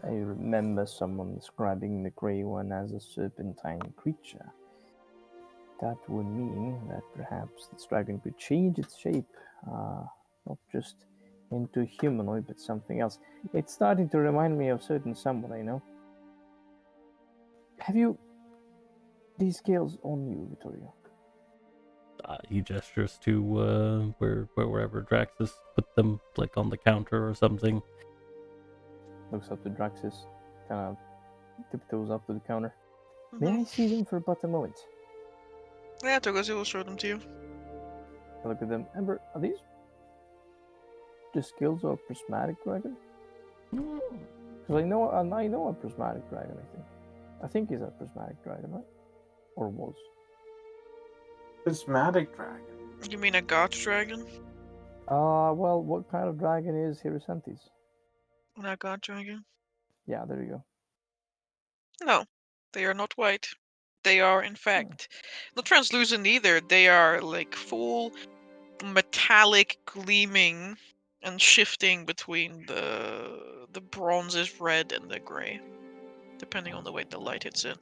I remember someone describing the grey one as a serpentine creature. That would mean that perhaps this dragon could change its shape, not just into a humanoid, but something else. It's starting to remind me of certain someone I know. Have you these scales on you, Vittorio? He gestures to wherever Draxus put them, like on the counter or something. Looks up to Draxus, kind of tiptoes up to the counter. May I see them for but a moment? Yeah, Togosi will show them to you. I look at them. Ember, are these the skills of a prismatic dragon? Because I know a prismatic dragon, I think he's a prismatic dragon, right? Or was. Prismatic dragon. You mean a god dragon? Well, what kind of dragon is Hierosantes? Not god dragon? Yeah, there you go. No, they are not white. They are, in fact, not translucent either. They are like full metallic gleaming and shifting between the bronzish red and the gray, depending on the way the light hits it.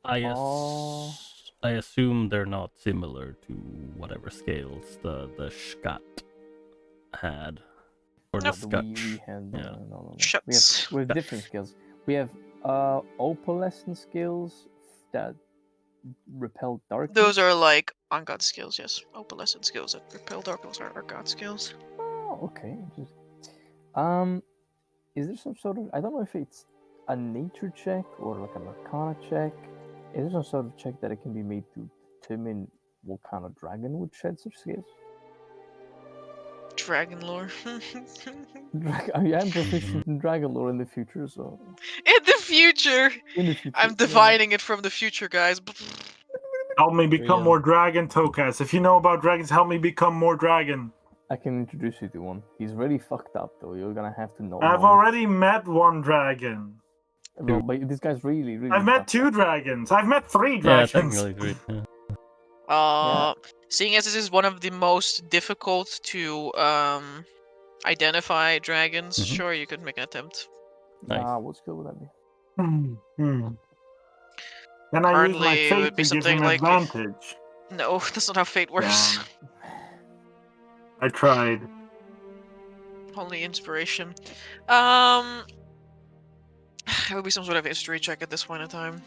Oh. I assume they're not similar to whatever scales the Scat had. Or Nope. the Scotch. We had Yeah. no. Shuts. We have different skills. We have opalescent skills that repel darkness. Those are like on God skills, yes. Opalescent skills that repel darkness are God skills. Oh, okay. Is there some sort of, I don't know if it's a nature check or like an Arcana check. Is there some sort of check that it can be made to determine what kind of dragon would shed such scales? Dragon lore. I mean, I'm proficient in dragon lore in the future, so. In the future! In the future. I'm divining it from the future, guys. Help me become Yeah. more dragon, Tokas. If you know about dragons, help me become more dragon. I can introduce you to one. He's really fucked up, though. You're gonna have to know. I've already met one dragon. No, but this guy's really, really. I've met fucked 2 up. dragons. I've met 3 Yeah, dragons. technically 3. Yeah. Seeing as this is one of the most difficult to identify dragons, Mhm. sure, you could make an attempt. Nice. What skill would that be? Then I use my Currently, it fate would be to give something him like- advantage. No, that's not how fate works. Damn it. I tried. Only inspiration. It would be some sort of history check at this point in time.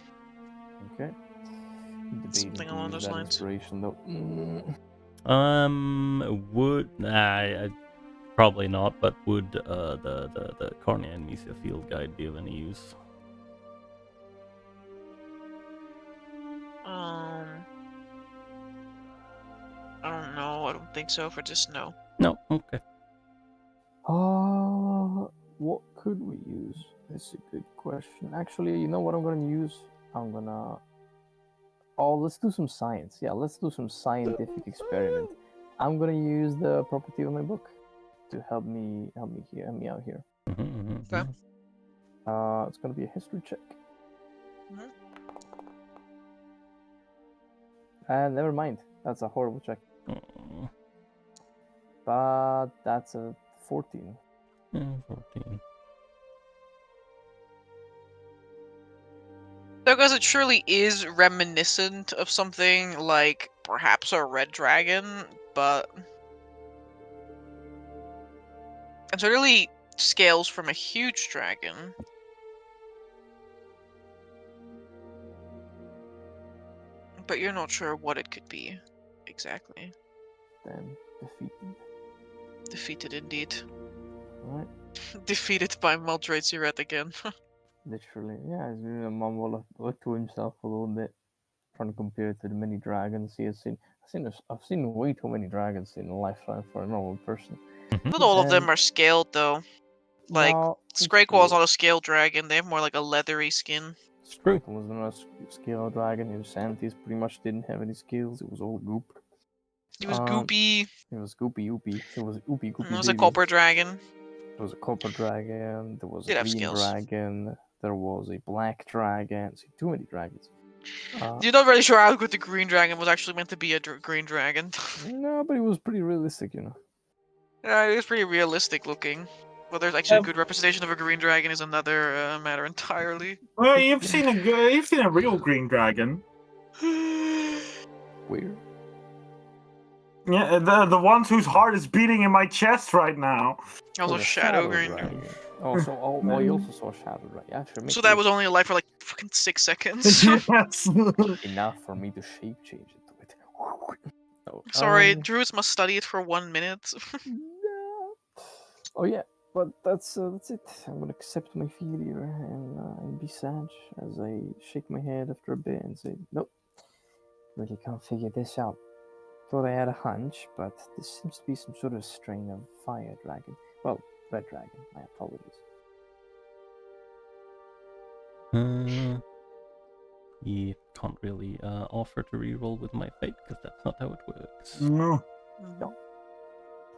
Okay. Something along those lines. Inspiration, though. Would probably not, but would the Cornea and Mysia field guide be of any use? I don't know. I don't think so. For just no. No. Okay. What could we use? That's a good question. Actually, you know what I'm gonna use? Let's do some science. Yeah, let's do some scientific experiment. I'm gonna use the property of my book to help me out here. Okay. It's gonna be a history check. Never mind. That's a horrible check. Oh, But that's a 14. yeah, 14. Because it surely is reminiscent of something like perhaps a red dragon, but it certainly scales from a huge dragon. But you're not sure what it could be exactly. Then defeated. Defeated indeed. Alright. Defeated by Maldrate's Ret again. Literally, yeah, he's doing a mumble to himself a little bit, trying to compare it to the many dragons he has seen. I've seen way too many dragons in a lifetime for a normal person. Not all of them are scaled though. Like, No, it's Scrakequall's true. not a scaled dragon, they have more like a leathery skin. Scrake was not a scale dragon. His Santis pretty much didn't have any skills. It was all goop. He was goopy. It was goopy oopy. It was oopy goopy. It was a baby. copper dragon. There was a copper dragon. There was Did a have green skills. dragon. There was a black dragon. See, too many dragons. You're not really sure how good the green dragon was actually meant to be a green dragon. No, but it was pretty realistic, you know. Yeah, it is pretty realistic looking. Whether it's actually a good representation of a green dragon is another matter entirely. Well, you've seen a real green dragon. Weird. Yeah, the ones whose heart is beating in my chest right now. Also, Oh, the shadow green. dragon. Oh, you also saw shadow dragon. Yeah, sure. So that was only alive for like fucking 6 seconds. Yes. enough for me to shape change into it. Oh, Sorry, Druids must study it for 1 minute. no. Oh yeah, but that's it. I'm gonna accept my failure and be sad as I shake my head after a bit and say, nope, really can't figure this out. Thought I had a hunch, but this seems to be some sort of strain of fire dragon. Well, red dragon. My apologies. You can't really offer to reroll with my fate because that's not how it works. No.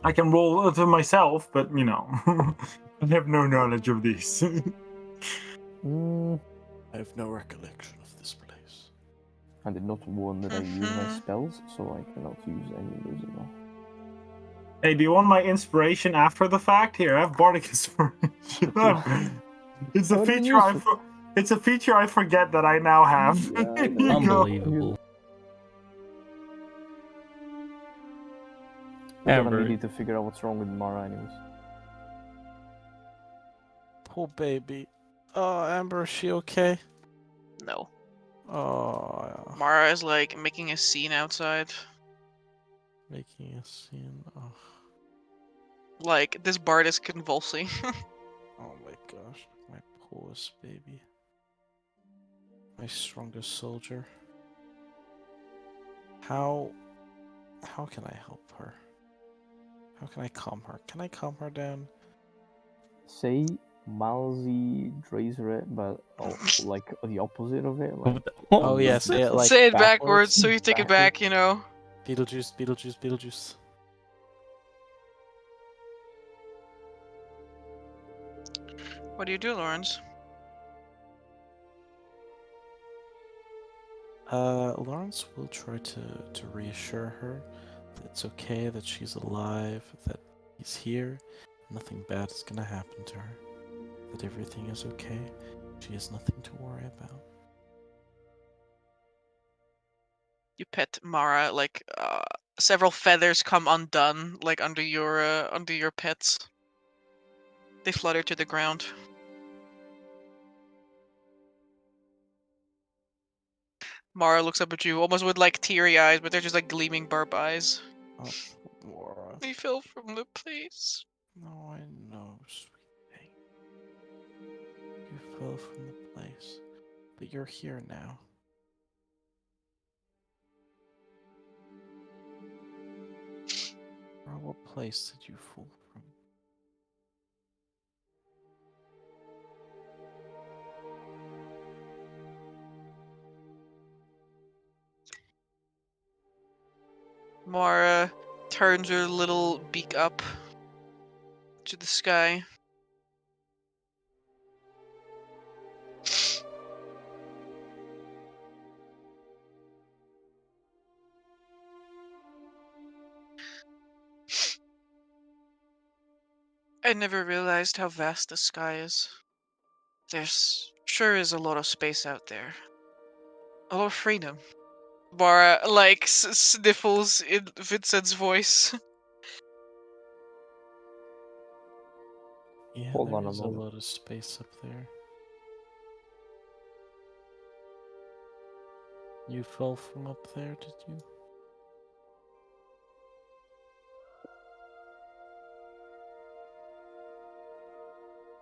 I can roll to myself, but you know, I have no knowledge of this. I have no recollection of this place. I did not warn that I use my spells, so I cannot use any of those at all. Hey, do you want my inspiration after the fact? Here, I have bardic inspiration. It's a How do you feature use it? it's a feature I forget that I now have. Yeah, I Here know. you go. Unbelievable. We're gonna Amber. need to figure out what's wrong with Mara anyways. Poor baby. Oh, Amber, is she okay? No. Oh, Mara is like making a scene outside. making a scene. Oh, Like this bard is convulsing. oh my gosh, my poorest baby. My strongest soldier. How can I help her? How can I calm her? Can I calm her down? Say Malzy Drazer it, but like the opposite of it. Like, Oh yeah, say it like Say it backwards so you take it backwards. back, you know. Beetlejuice, Beetlejuice, Beetlejuice. What do you do, Lawrence? Lawrence will try to reassure her that it's okay, that she's alive, that he's here, nothing bad is gonna happen to her, that everything is okay, she has nothing to worry about. You pet Mara, like several feathers come undone, like under your pets. They flutter to the ground. Mara looks up at you, almost with like teary eyes, but they're just like gleaming barb eyes. Oh, Laura. They fell from the place. No, I know, sweet thing. You fell from the place, but you're here now. Laura, what place did you fall from? Mara turns her little beak up to the sky. I never realized how vast the sky is. There's sure is a lot of space out there. A lot of freedom. Mara, like, sniffles in Vincent's voice. Yeah, Hold there on a is a moment. lot of space up there. You fell from up there, did you?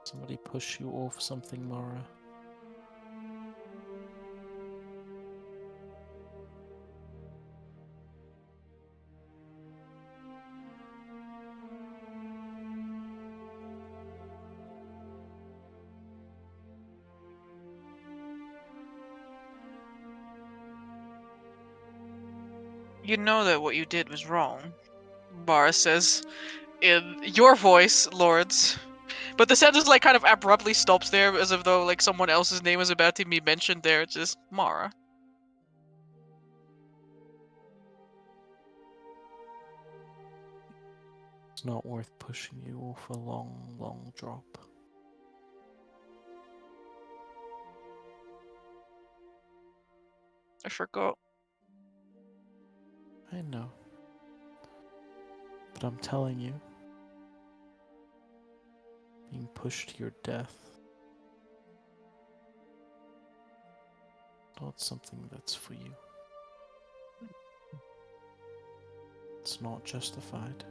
Somebody push you off something, Mara? You know that what you did was wrong, Mara says in your voice, Lords. But the sentence like kind of abruptly stops there, as if though like someone else's name is about to be mentioned there. It's just Mara. It's not worth pushing you off a long, long drop. I forgot. I know. But I'm telling you, being pushed to your death, not something that's for you. It's not justified,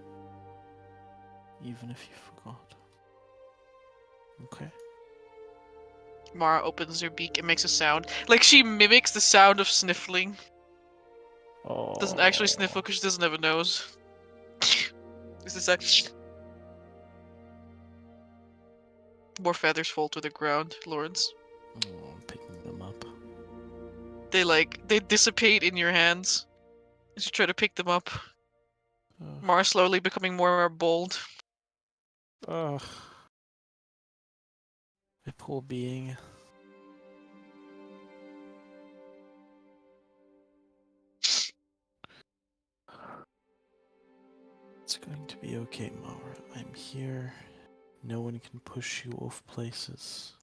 even if you forgot. Okay? Mara opens her beak and makes a sound. Like she mimics the sound of sniffling. Oh. Doesn't actually sniffle because she doesn't have a nose. Is this actually... More feathers fall to the ground, Lawrence. Oh, I'm picking them up. They dissipate in your hands as you try to pick them up. Mara slowly becoming more and more bold. Ugh. My poor being. It's going to be be okay, Mara. I'm here. No one can push you off places.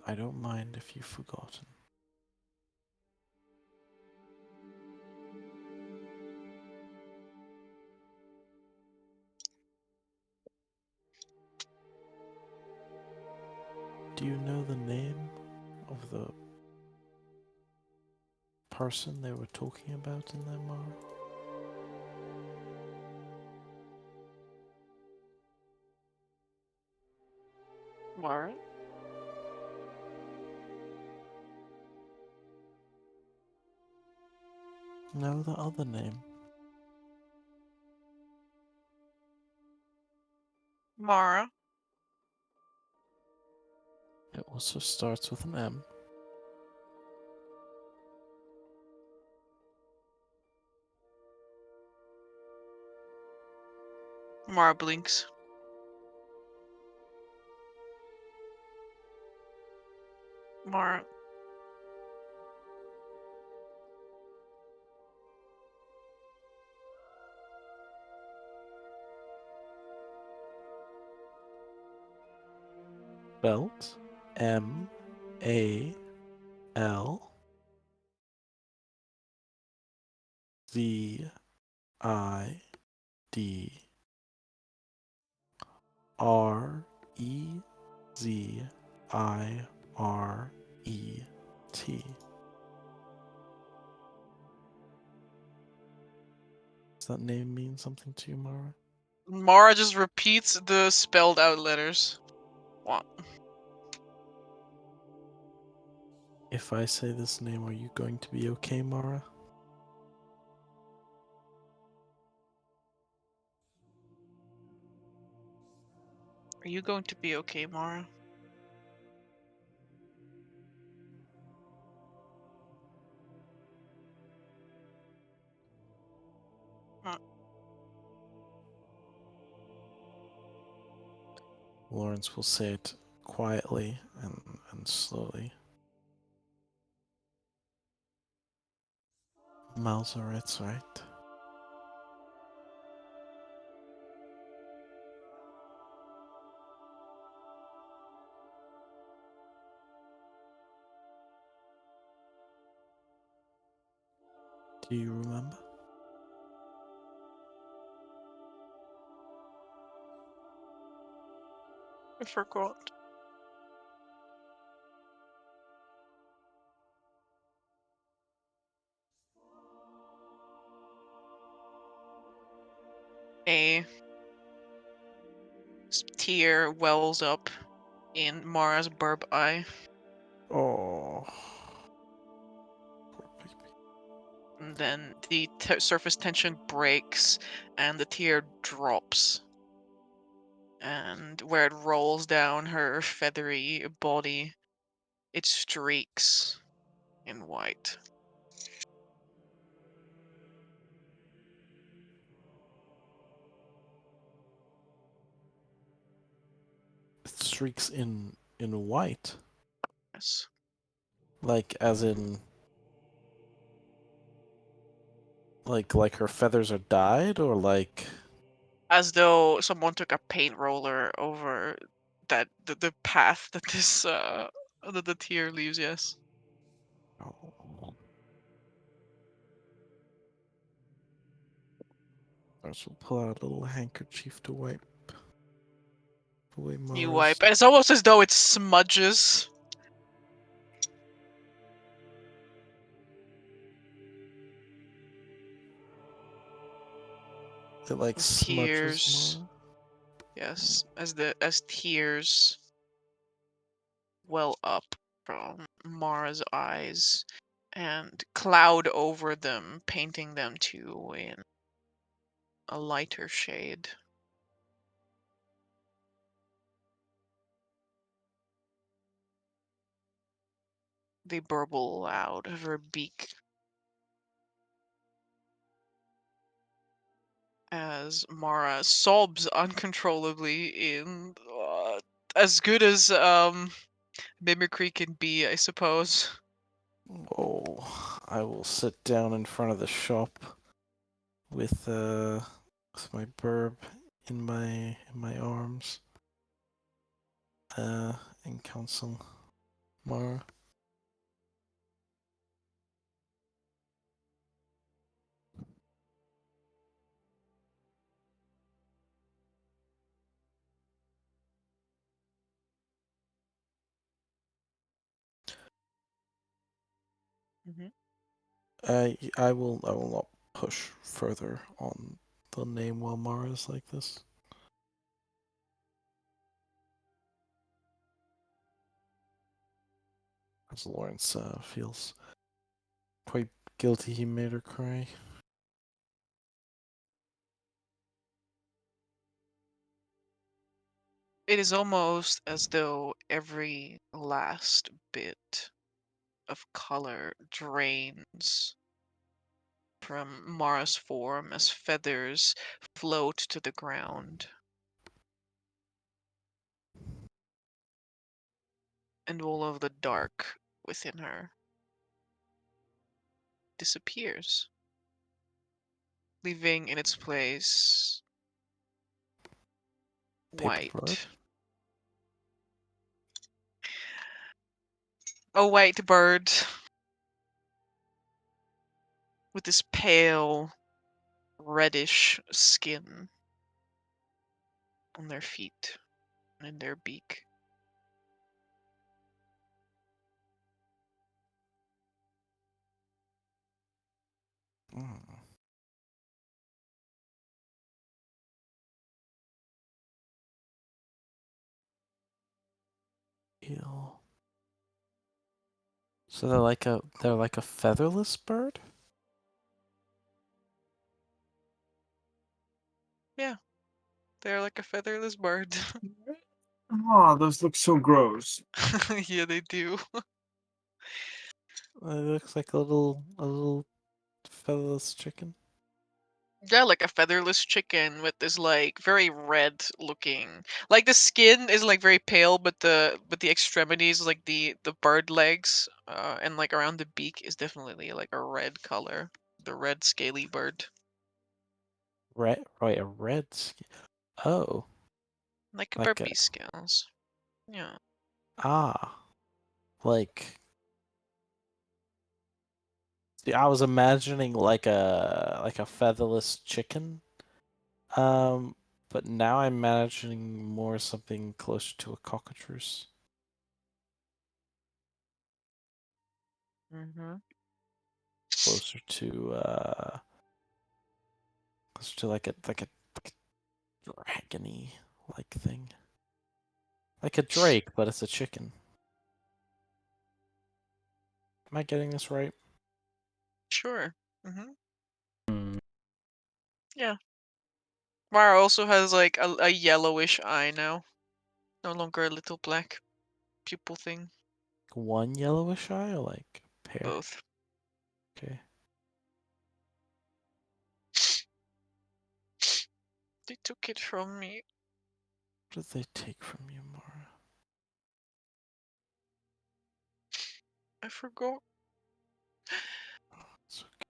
I don't mind if you've forgotten. Do you know the name of the person they were talking about in there, Mara? Mara? No, the other name. Mara? It also starts with an M. Mara blinks. Mara. Spelt Malzirezit. Does that name mean something to you, Mara? Mara just repeats the spelled out letters. What? If I say this name, are you going to be okay, Mara? Are you going to be okay, Mara? Lawrence will say it quietly and slowly. Malzaret's right. Do you remember? I forgot. A tear wells up in Mara's burp eye. Oh. And then the surface tension breaks and the tear drops. And where it rolls down her feathery body, it streaks in white. It streaks in white. Yes. Like as in like her feathers are dyed, or like As though someone took a paint roller over the path that this that the tear leaves, yes. oh. Lawrence will pull out a little handkerchief to wipe away You Mara's. wipe, and it's almost as though it smudges. It like As smudges tears. Mara. Yes, as tears well up from Mara's eyes and cloud over them, painting them to in a lighter shade. They burble out of her beak as Mara sobs uncontrollably in as good as mimicry can be, I suppose. Oh, I will sit down in front of the shop with my burb in my arms. And counsel Mara. I will not push further on the name while Mara's like this. As Lawrence feels quite guilty he made her cry. It is almost as though every last bit of color drains from Mara's form as feathers float to the ground. And all of the dark within her disappears, leaving in its place Paper bird? white. A white bird with this pale reddish skin on their feet and in their beak. Mm. Ew. So they're like a featherless bird? Yeah, they're like a featherless bird. Oh, those look so gross. Yeah, they do. It looks like a little featherless chicken. Yeah, like a featherless chicken with this like very red looking. Like the skin is like very pale, but the extremities, like the bird legs, and like around the beak is definitely like a red color. The red scaly bird, Red, right? A red skin. Oh, like like a burpee scales. Yeah. ah, like. See, I was imagining like a featherless chicken. Um, but now I'm imagining more something closer to a cockatrice. Mhm. Closer to like a dragony like thing. Like a drake, but it's a chicken. Am I getting this right? Sure. Mhm. Hmm. Yeah. Mara also has like a yellowish eye now. No longer a little black pupil thing. One yellowish eye or like pair? Both. Okay. They took it from me. What did they take from you, Mara? I forgot. It's okay.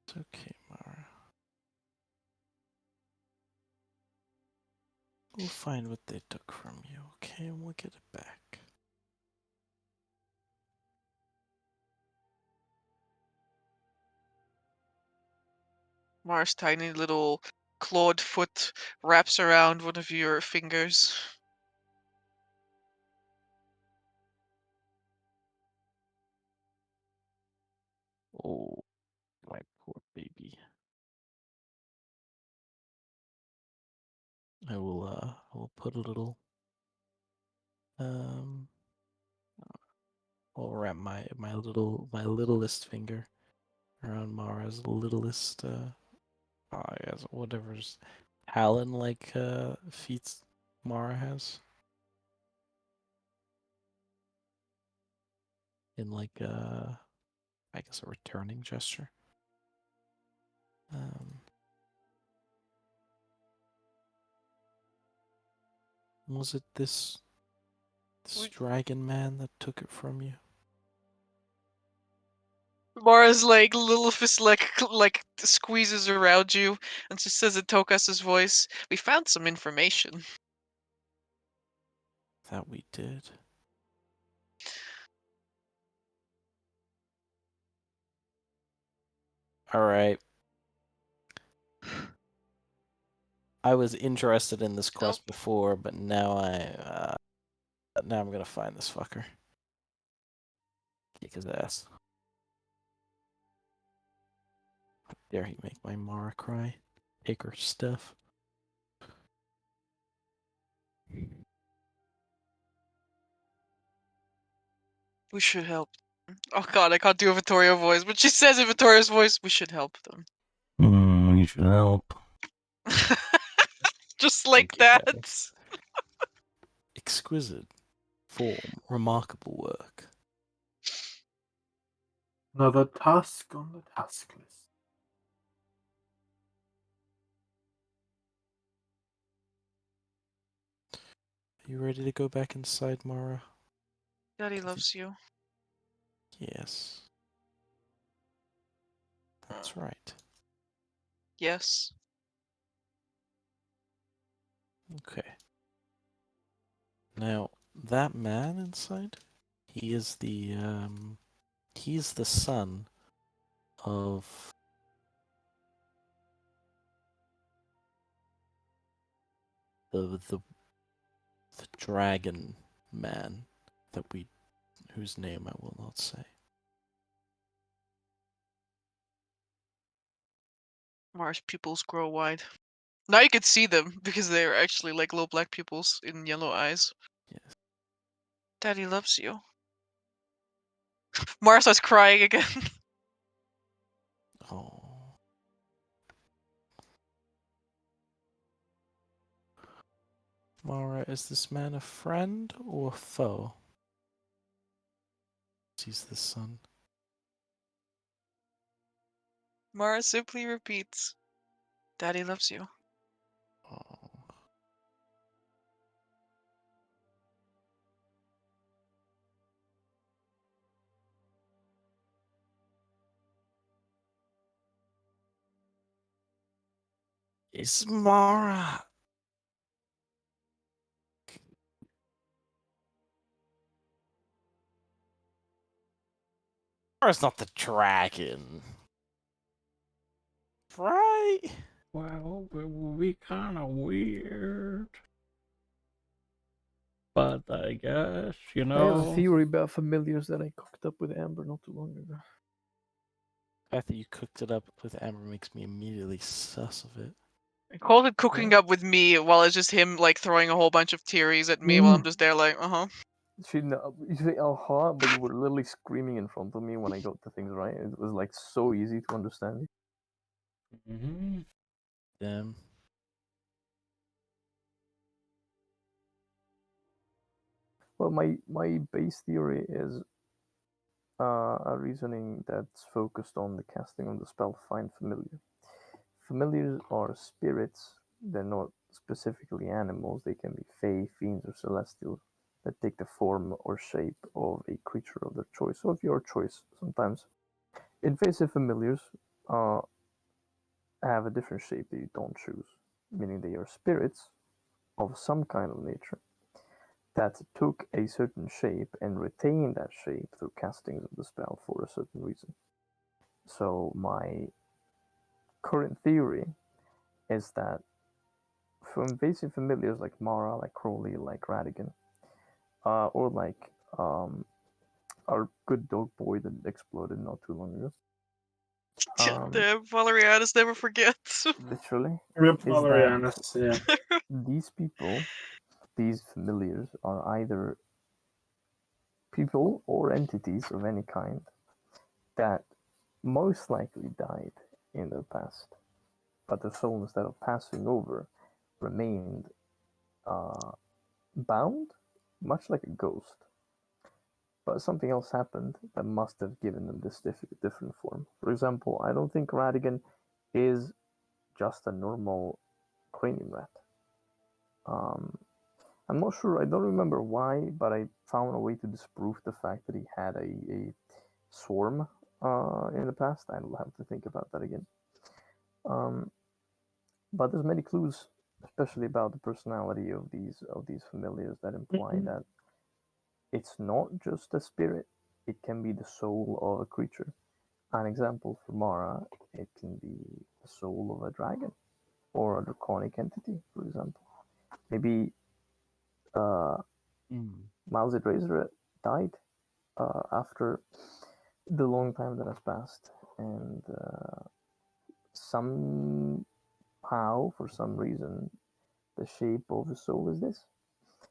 It's okay, Mara. We'll find what they took from you, okay? And we'll get it back. Mara's tiny little clawed foot wraps around one of your fingers. Oh, my poor baby. I will put a little um I'll wrap my littlest finger around Mara's littlest I guess whatever's talon like feet Mara has. In like I guess a returning gesture. Um was it this We, dragon man that took it from you? Mara's like little fist like squeezes around you and she says in Tokas's voice, "We found some information." That we did. All right. I was interested in this quest before, but now now I'm gonna find this fucker. Kick his ass. How dare he make my Mara cry? Take her stuff. We should help. Oh god, I can't do a Vittoria voice, but she says in Vittoria's voice, we should help them. You should help. Just like Thank you, that. guys. Exquisite form, remarkable work. Another task on the task list. Are you ready to go back inside, Mara? Daddy loves you. Yes. That's right. Yes. Okay. Now, that man inside, he's the son of the dragon man whose name I will not say. Mara's pupils grow wide. Now you can see them because they're actually like little black pupils in yellow eyes. Yes. Daddy loves you. Mara starts crying again. Oh. Mara, is this man a friend or a foe? He's the son. Mara simply repeats, Daddy loves you. Oh. It's Mara. Mara's not the dragon. Right? Well, it would be kind of weird. But I guess, I have a theory about familiars that I cooked up with Amber not too long ago. The fact that you cooked it up with Amber makes me immediately sus of it. I called it cooking up with me while it's just him like throwing a whole bunch of theories at me while I'm just there like, You say aha, but you were literally screaming in front of me when I got the things right. It was like so easy to understand. Mm-hmm. Damn. Well, my base theory is a reasoning that's focused on the casting of the spell Find Familiar. Familiars are spirits. They're not specifically animals. They can be fae, fiends, or celestials that take the form or shape of a creature of their choice, or of your choice sometimes. Invasive familiars have a different shape that you don't choose, meaning they are spirits of some kind of nature that took a certain shape and retained that shape through castings of the spell for a certain reason. So my current theory is that for invasive familiars like Mara, like Crowley, like Radigan, or like our good dog boy that exploded not too long ago. the Valerianus never forgets. Literally, Rip is Valerianus, that yeah. these people, these familiars, are either people or entities of any kind that most likely died in their past, but their soul, instead of passing over, remained bound, much like a ghost. But something else happened that must have given them this different form. For example, I don't think Radigan is just a normal cranium rat. I'm not sure, I don't remember why, but I found a way to disprove the fact that he had a swarm in the past. I'll have to think about that again. But there's many clues, especially about the personality of these familiars, that imply that it's not just a spirit; it can be the soul of a creature. An example for Mara, it can be the soul of a dragon or a draconic entity, for example. Maybe Miles Razor died after the long time that has passed, and somehow, for some reason, the shape of the soul is this.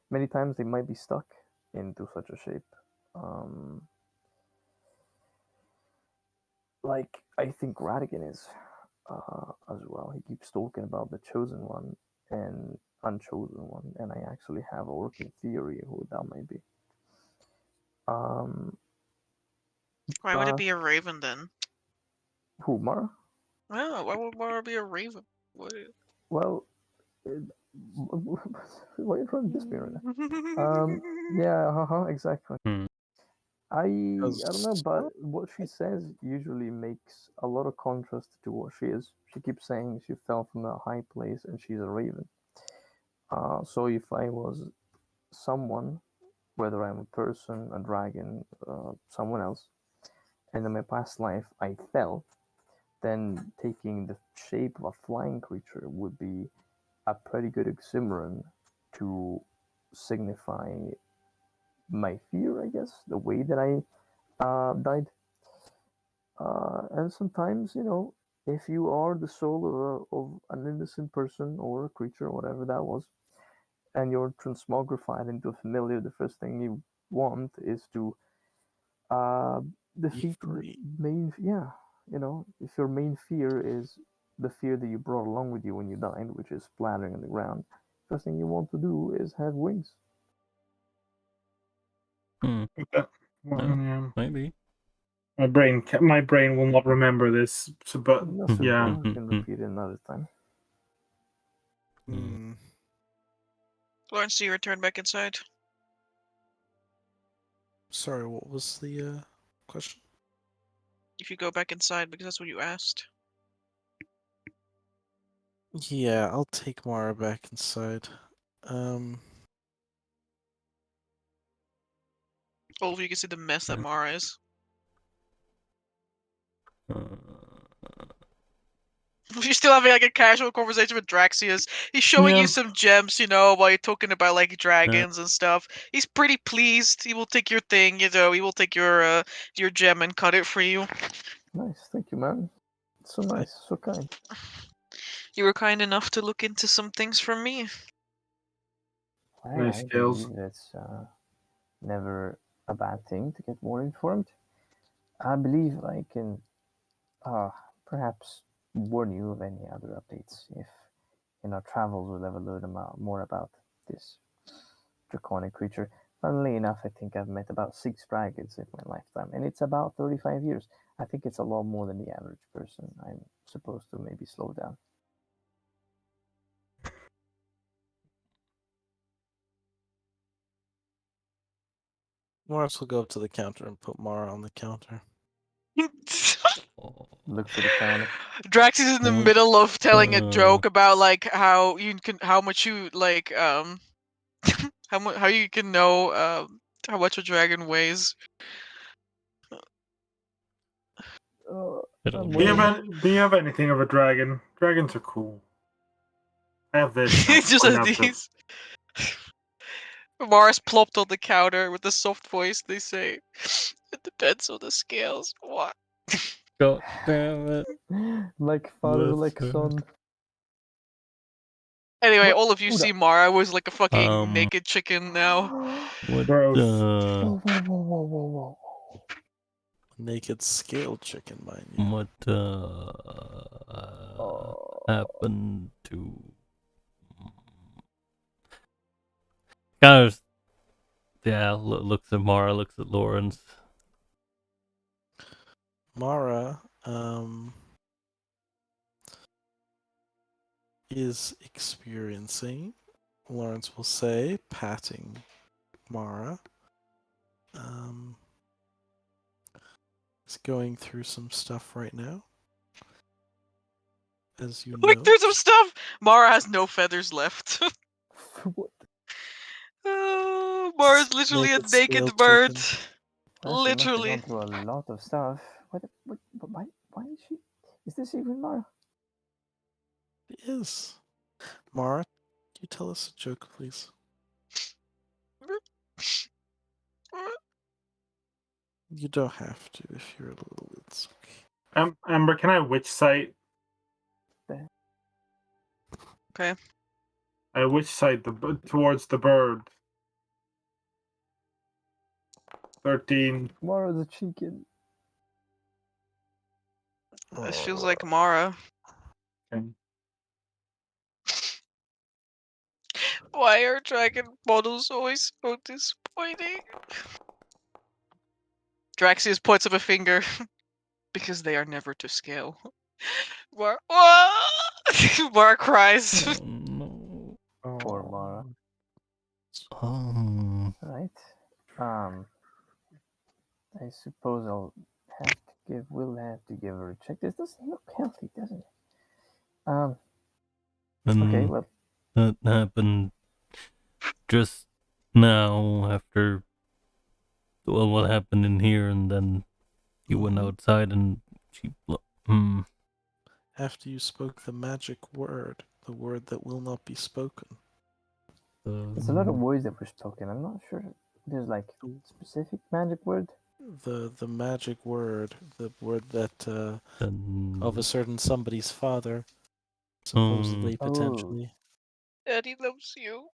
Many times they might be stuck into such a shape. Like I think Radigan is as well. He keeps talking about the chosen one and unchosen one, and I actually have a working theory of who that might be. Why would it be a raven then? Who, Mara? Well, why would Mara be a raven? Well, why are you trying to diss me right now? Yeah, exactly. I don't know, but what she says usually makes a lot of contrast to what she is. She keeps saying she fell from a high place and she's a raven. So if I was someone, whether I'm a person, a dragon, someone else, and in my past life I fell, then taking the shape of a flying creature would be a pretty good oxymoron to signify my fear, I guess, the way that I died. And sometimes, if you are the soul of an innocent person or a creature, whatever that was, and you're transmogrified into a familiar, the first thing you want is to defeat the main. Yeah, if your main fear is the fear that you brought along with you when you died, which is splattering on the ground, first thing you want to do is have wings. Maybe. My brain will not remember this, but yeah. We can repeat it another time. Lawrence, do you return back inside? Sorry, what was the question? If you go back inside, because that's what you asked. Yeah, I'll take Mara back inside. All of you can see the mess that Mara is. You're still having like a casual conversation with Draxius. He's showing you some gems, while you're talking about like dragons and stuff. He's pretty pleased. He will take your thing, He will take your gem and cut it for you. Nice, thank you, man. So nice, so kind. You were kind enough to look into some things for me. Nice skills. It's never a bad thing to get more informed. I believe I can perhaps warn you of any other updates if in our travels we'll ever learn more about this draconic creature. Funnily enough, I think I've met about 6 dragons in my lifetime, and it's about 35 years. I think it's a lot more than the average person. I'm supposed to maybe slow down. Morris will go up to the counter and put Mara on the counter. Look for the counter. Drax is in the middle of telling a joke about like how much you like how you can know how much a dragon weighs. Do you have anything of a dragon? Dragons are cool. I have this. He just has these. Mars plopped on the counter with a soft voice. They say, "It depends on the scales." What? God damn it! Like father, like son. Anyway, all of you see Mara was like a fucking naked chicken now. What? Whoa. Naked scale chicken, mind you. What happened to? Kind of. Yeah, looks at Mara, looks at Lawrence. Mara, is experiencing, Lawrence will say, patting is going through some stuff right now. As you Like, know. there's some stuff. Mara has no feathers left. What? Mara's literally a Naked scale naked bird. chicken. Well, she must have Literally. gone through a lot of stuff. Why is she? Is this even Mara? It is. Mara, can you tell us a joke, please? You don't have to if you're a little. It's okay. Amber, can I witch sight? Okay. I witch sight towards the bird. 13. Mara the chicken. This feels like Mara. Okay. Why are dragon models always so disappointing? Draxius points up a finger. Because they are never to scale. Mara, Mara cries. Oh, no. Poor Mara. Right. I suppose will have to give her a check. This doesn't look healthy, doesn't it? Okay, well. That happened just now after what happened in here, and then you went outside and she. After you spoke the magic word, the word that will not be spoken. There's a lot of words that were spoken. I'm not sure there's like a specific magic word. The magic word, the word that of a certain somebody's father, supposedly, potentially. Daddy loves you.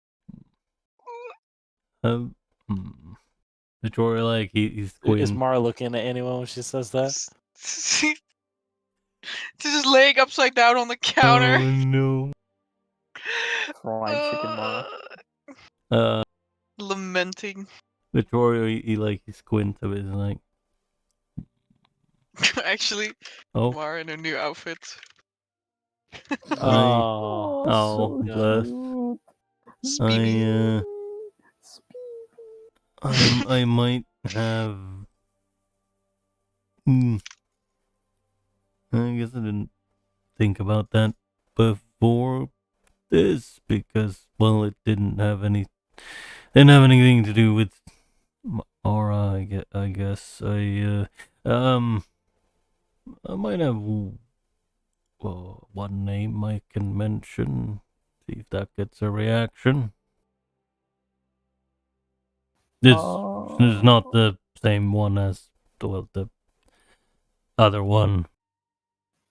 Victoria, like he's Is Mara looking at anyone when she says that? Just laying upside down on the counter. Oh no. Fried chicken Mara. Lamenting. Victoria, he squints a bit, and like. Actually, Oh. Mara in her new outfit. Oh, bless. Speedy. I might have. I guess I didn't think about that before this because, well, it didn't have anything to do with Mara. I guess I might have one name I can mention. See if that gets a reaction. This is not the same one as the other one.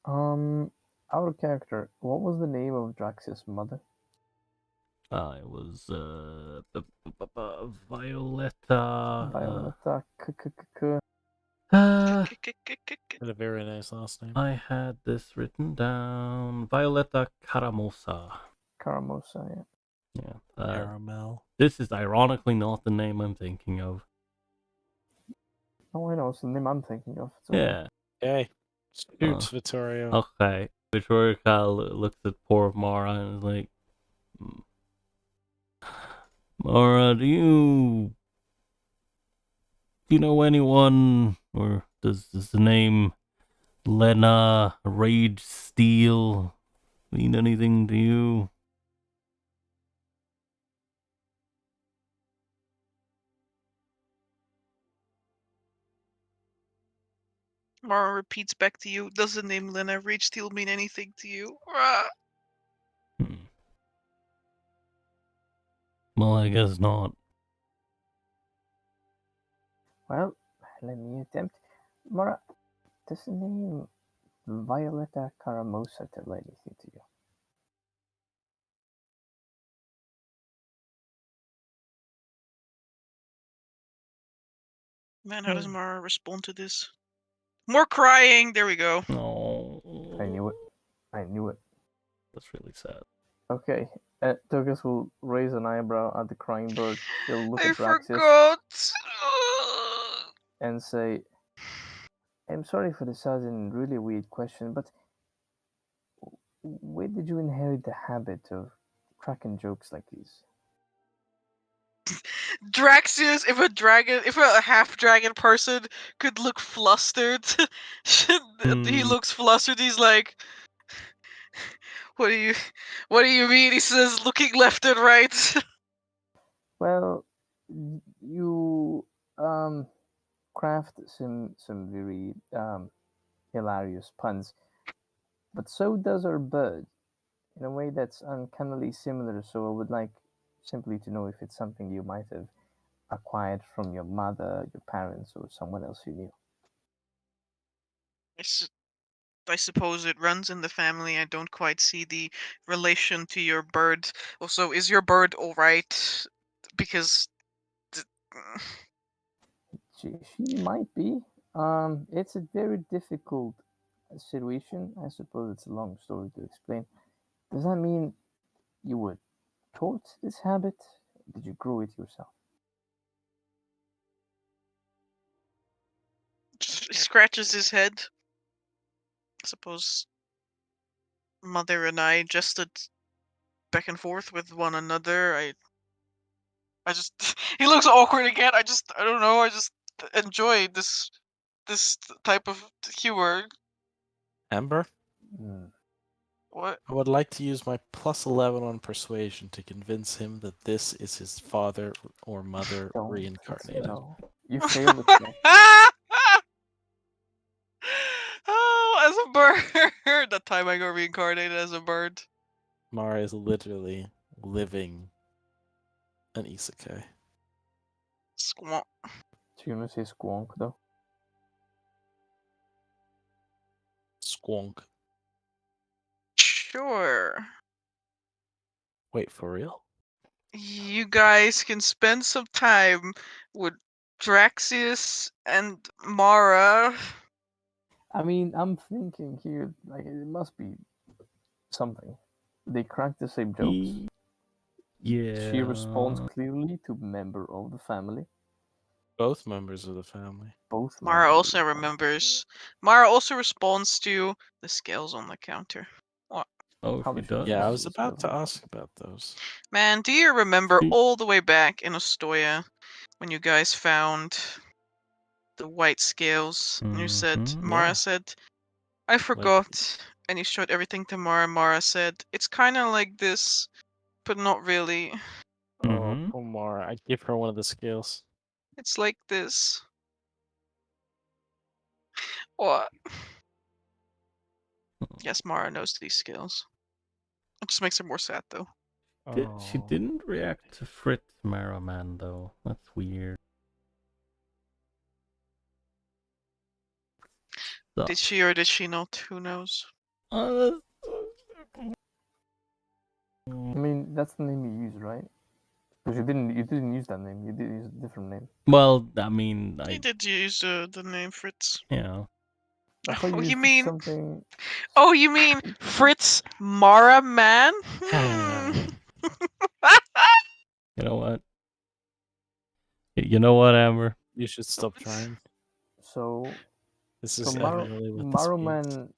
Out of character, what was the name of Draxius' mother? It was Violetta. Violetta. Had a very nice last name. I had this written down. Violetta Caramosa. Caramosa, yeah. Yeah. Caramel. This is ironically not the name I'm thinking of. Oh, I know. It's the name I'm thinking of. Yeah. Okay. Shoots, Vittorio. Okay. Victoria Kyle looks at poor Mara and is like, Mara, do you know anyone, or does the name Lena Rage Steel mean anything to you? Mara repeats back to you. Does the name Lena Rage Steel mean anything to you? Well, I guess not. Well, let me attempt. Mara, does the name Violetta Caramosa tell anything to you? Man, how does Mara respond to this? More crying. There we go. No. I knew it. I knew it. That's really sad. Okay. Togus will raise an eyebrow at the crying bird. He'll look I at Draxius forgot. and say, I'm sorry for the sudden, really weird question, but where did you inherit the habit of cracking jokes like these? Draxius, if a half dragon person could look flustered, he looks flustered. He's like, "What do you mean?" He says, looking left and right. Well, you craft some very hilarious puns, but so does our bird, in a way that's uncannily similar. So I would like simply to know if it's something you might have acquired from your mother, your parents, or someone else you knew. I suppose it runs in the family. I don't quite see the relation to your bird. Also, is your bird all right? Because She might be. It's a very difficult situation. I suppose it's a long story to explain. Does that mean you were taught this habit? Did you grow it yourself? he scratches his head. I suppose mother and I jested back and forth with one another. I just he looks awkward again. I don't know. I just enjoy this type of humor. Amber, Hmm. What? I would like to use my +11 on persuasion to convince him that this is his father or mother Don't. reincarnated. No. You failed the check. Oh, as a bird. That time I got reincarnated as a bird. Mara is literally living an isekai. Squonk. So you gonna say squonk though? Squonk. Sure. Wait, for real? You guys can spend some time with Draxius and Mara. I mean, I'm thinking here, like it must be something. They crack the same jokes. Yeah. She responds clearly to member of the family. Both members of the family. Both Mara members of also the family. remembers. Mara also responds to the scales on the counter. What? Oh, How she does she does. Yeah, I remember was the about skills to on the ask counter? about those. Man, do you remember She- all the way back in Ostoya when you guys found the white scales? And you said, Mara Yeah. said, I forgot. And you showed everything to Mara. Mara said, it's kind of like this, but not really. Oh, poor Mara. I'd give her one of the skills. It's like this. What? Yes, Mara knows these skills. It just makes her more sad, though. She Oh. didn't react to Fritz Maraman, though. That's weird. Did she or did she not? Who knows? Uh, I mean, that's the name you use, right? Because you didn't use that name. You did use a different name. well, I mean, He did use the name Fritz. yeah. I thought Oh, you you used mean? something. Oh, you mean Fritz Mara Man? You know what? You know what, Amber? You should stop trying. So, This so is evidently what this means. Maruman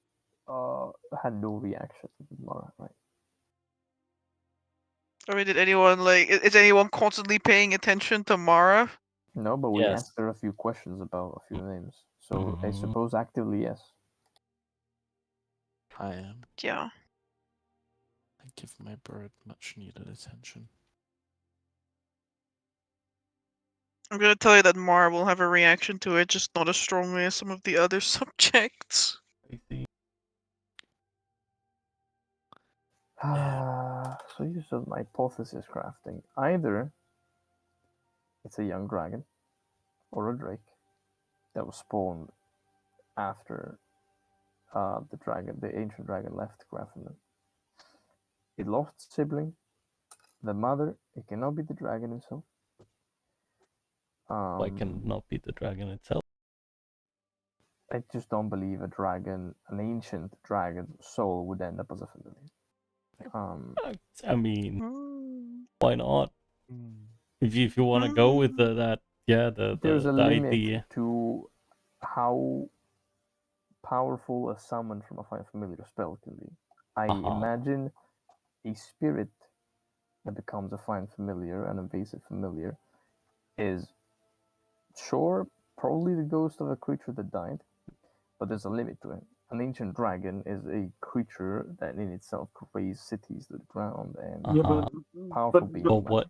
had no reaction to Mara, right? I mean, did anyone is anyone constantly paying attention to Mara? No, but we Yes. asked her a few questions about a few names. So I Mhm. suppose actively, yes. I am. Yeah. I give my bird much needed attention. I'm gonna tell you that Mara will have a reaction to it, just not as strongly as some of the other subjects. I see. So here's some hypothesis crafting. Either it's a young dragon or a drake that was spawned after the ancient dragon left Grafton. It lost sibling, the mother. It cannot be the dragon himself. Why can not be the dragon itself? I just don't believe an ancient dragon soul would end up as a familiar. I mean, Hmm. why not? If you want to go with that, yeah, There's a the limit idea. to how powerful a summon from a familiar spell can be. I imagine a spirit that becomes a fine familiar, an invasive familiar, is sure probably the ghost of a creature that died, but there's a limit to it. An ancient dragon is a creature that in itself could raise cities to the ground and Yeah, powerful but being. what?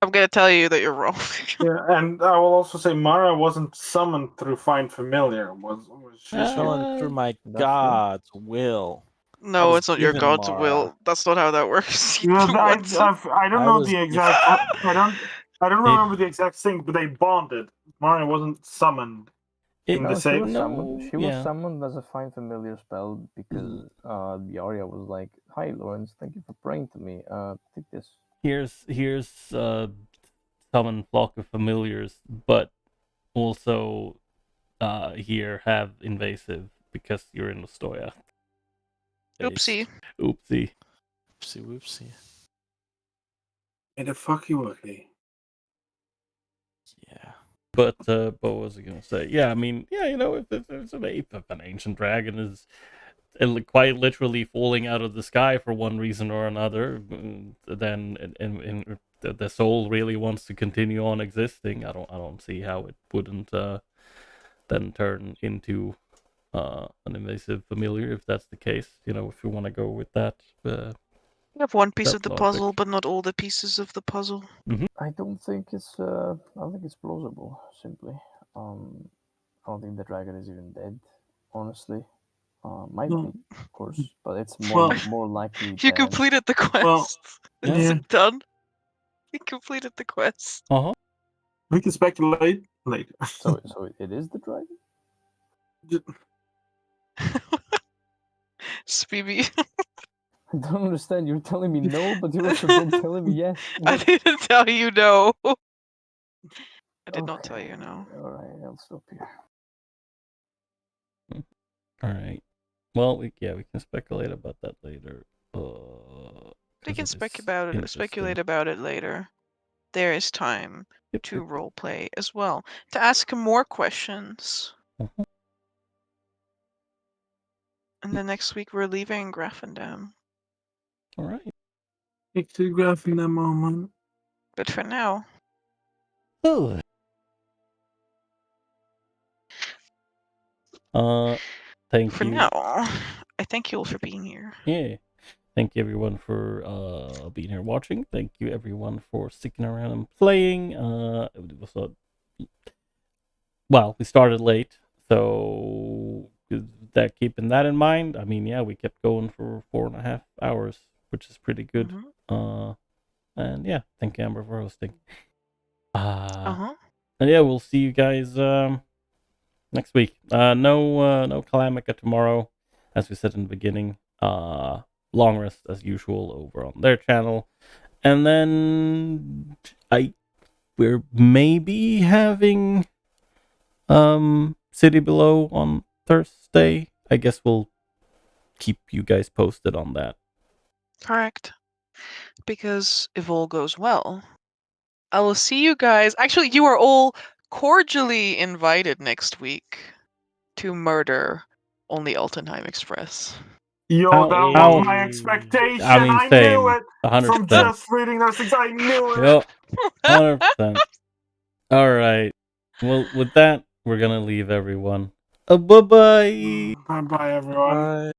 I'm gonna tell you that you're wrong. yeah, and I will also say Mara wasn't summoned through Find Familiar. Was just Summoned through my That's God's will. No, was it's not your given god's Mara. will. That's not how that works. Yeah, Once- I don't I know was the gifted. exact. I don't remember the exact thing, but they bonded. Mara wasn't summoned in the She same. was summoned. She was yeah. summoned as a fine familiar spell because the Arya was like, "Hi, Lawrence, thank you for praying to me. Take this." Here's summon flock of familiars, but also here have invasive because you're in Lastoya. Oopsie. Oopsie. Whoopsie whoopsie. And the fuck you okay? Yeah. But what was I gonna say? Yeah, I mean, yeah, you know, if an ancient dragon is quite literally falling out of the sky for one reason or another, then the soul really wants to continue on existing. I don't see how it wouldn't then turn into an invasive familiar if that's the case. You know, if you want to go with that. You have one piece That of the logic. puzzle, but not all the pieces of the puzzle. I don't think it's. I don't think it's plausible. Simply, I don't think the dragon is even dead. Honestly, might be, of course, but it's more likely. You than... completed the quest. Well, Is yeah. it done? You completed the quest. We can speculate later. So it is the dragon. Speeby. I don't understand. You're telling me no, but you're also then telling me yes. I What? didn't tell you no. I did not tell Okay, you no. All right, I'll stop here. All right. Well, we can speculate about that later. We can speculate about it later. There is time to roleplay as well, to ask more questions. And then next week we're leaving Grafendam. All right. It's a Grafendam moment. But for now. Oh. Thank for you. For now, I thank you all for being here. Yeah. Thank you everyone for being here watching. Thank you everyone for sticking around and playing. It was well, we started late, so that keeping that in mind, I mean, yeah, we kept going for 4.5 hours, which is pretty good. And yeah, thank you, Amber, for hosting. And yeah, we'll see you guys next week. No Calamica tomorrow, as we said in the beginning. Long rest as usual over on their channel, and then we're maybe having City Below on Thursday. I guess we'll keep you guys posted on that. Correct. Because if all goes well, I will see you guys. Actually, you are all cordially invited next week to murder on the Altenheim Express. Yo, that was my expectation. I knew it 100%. from just reading those things. I knew it. Yep, 100%. All right. Well, with that, we're gonna leave everyone. Bye bye. Bye bye, everyone. Bye.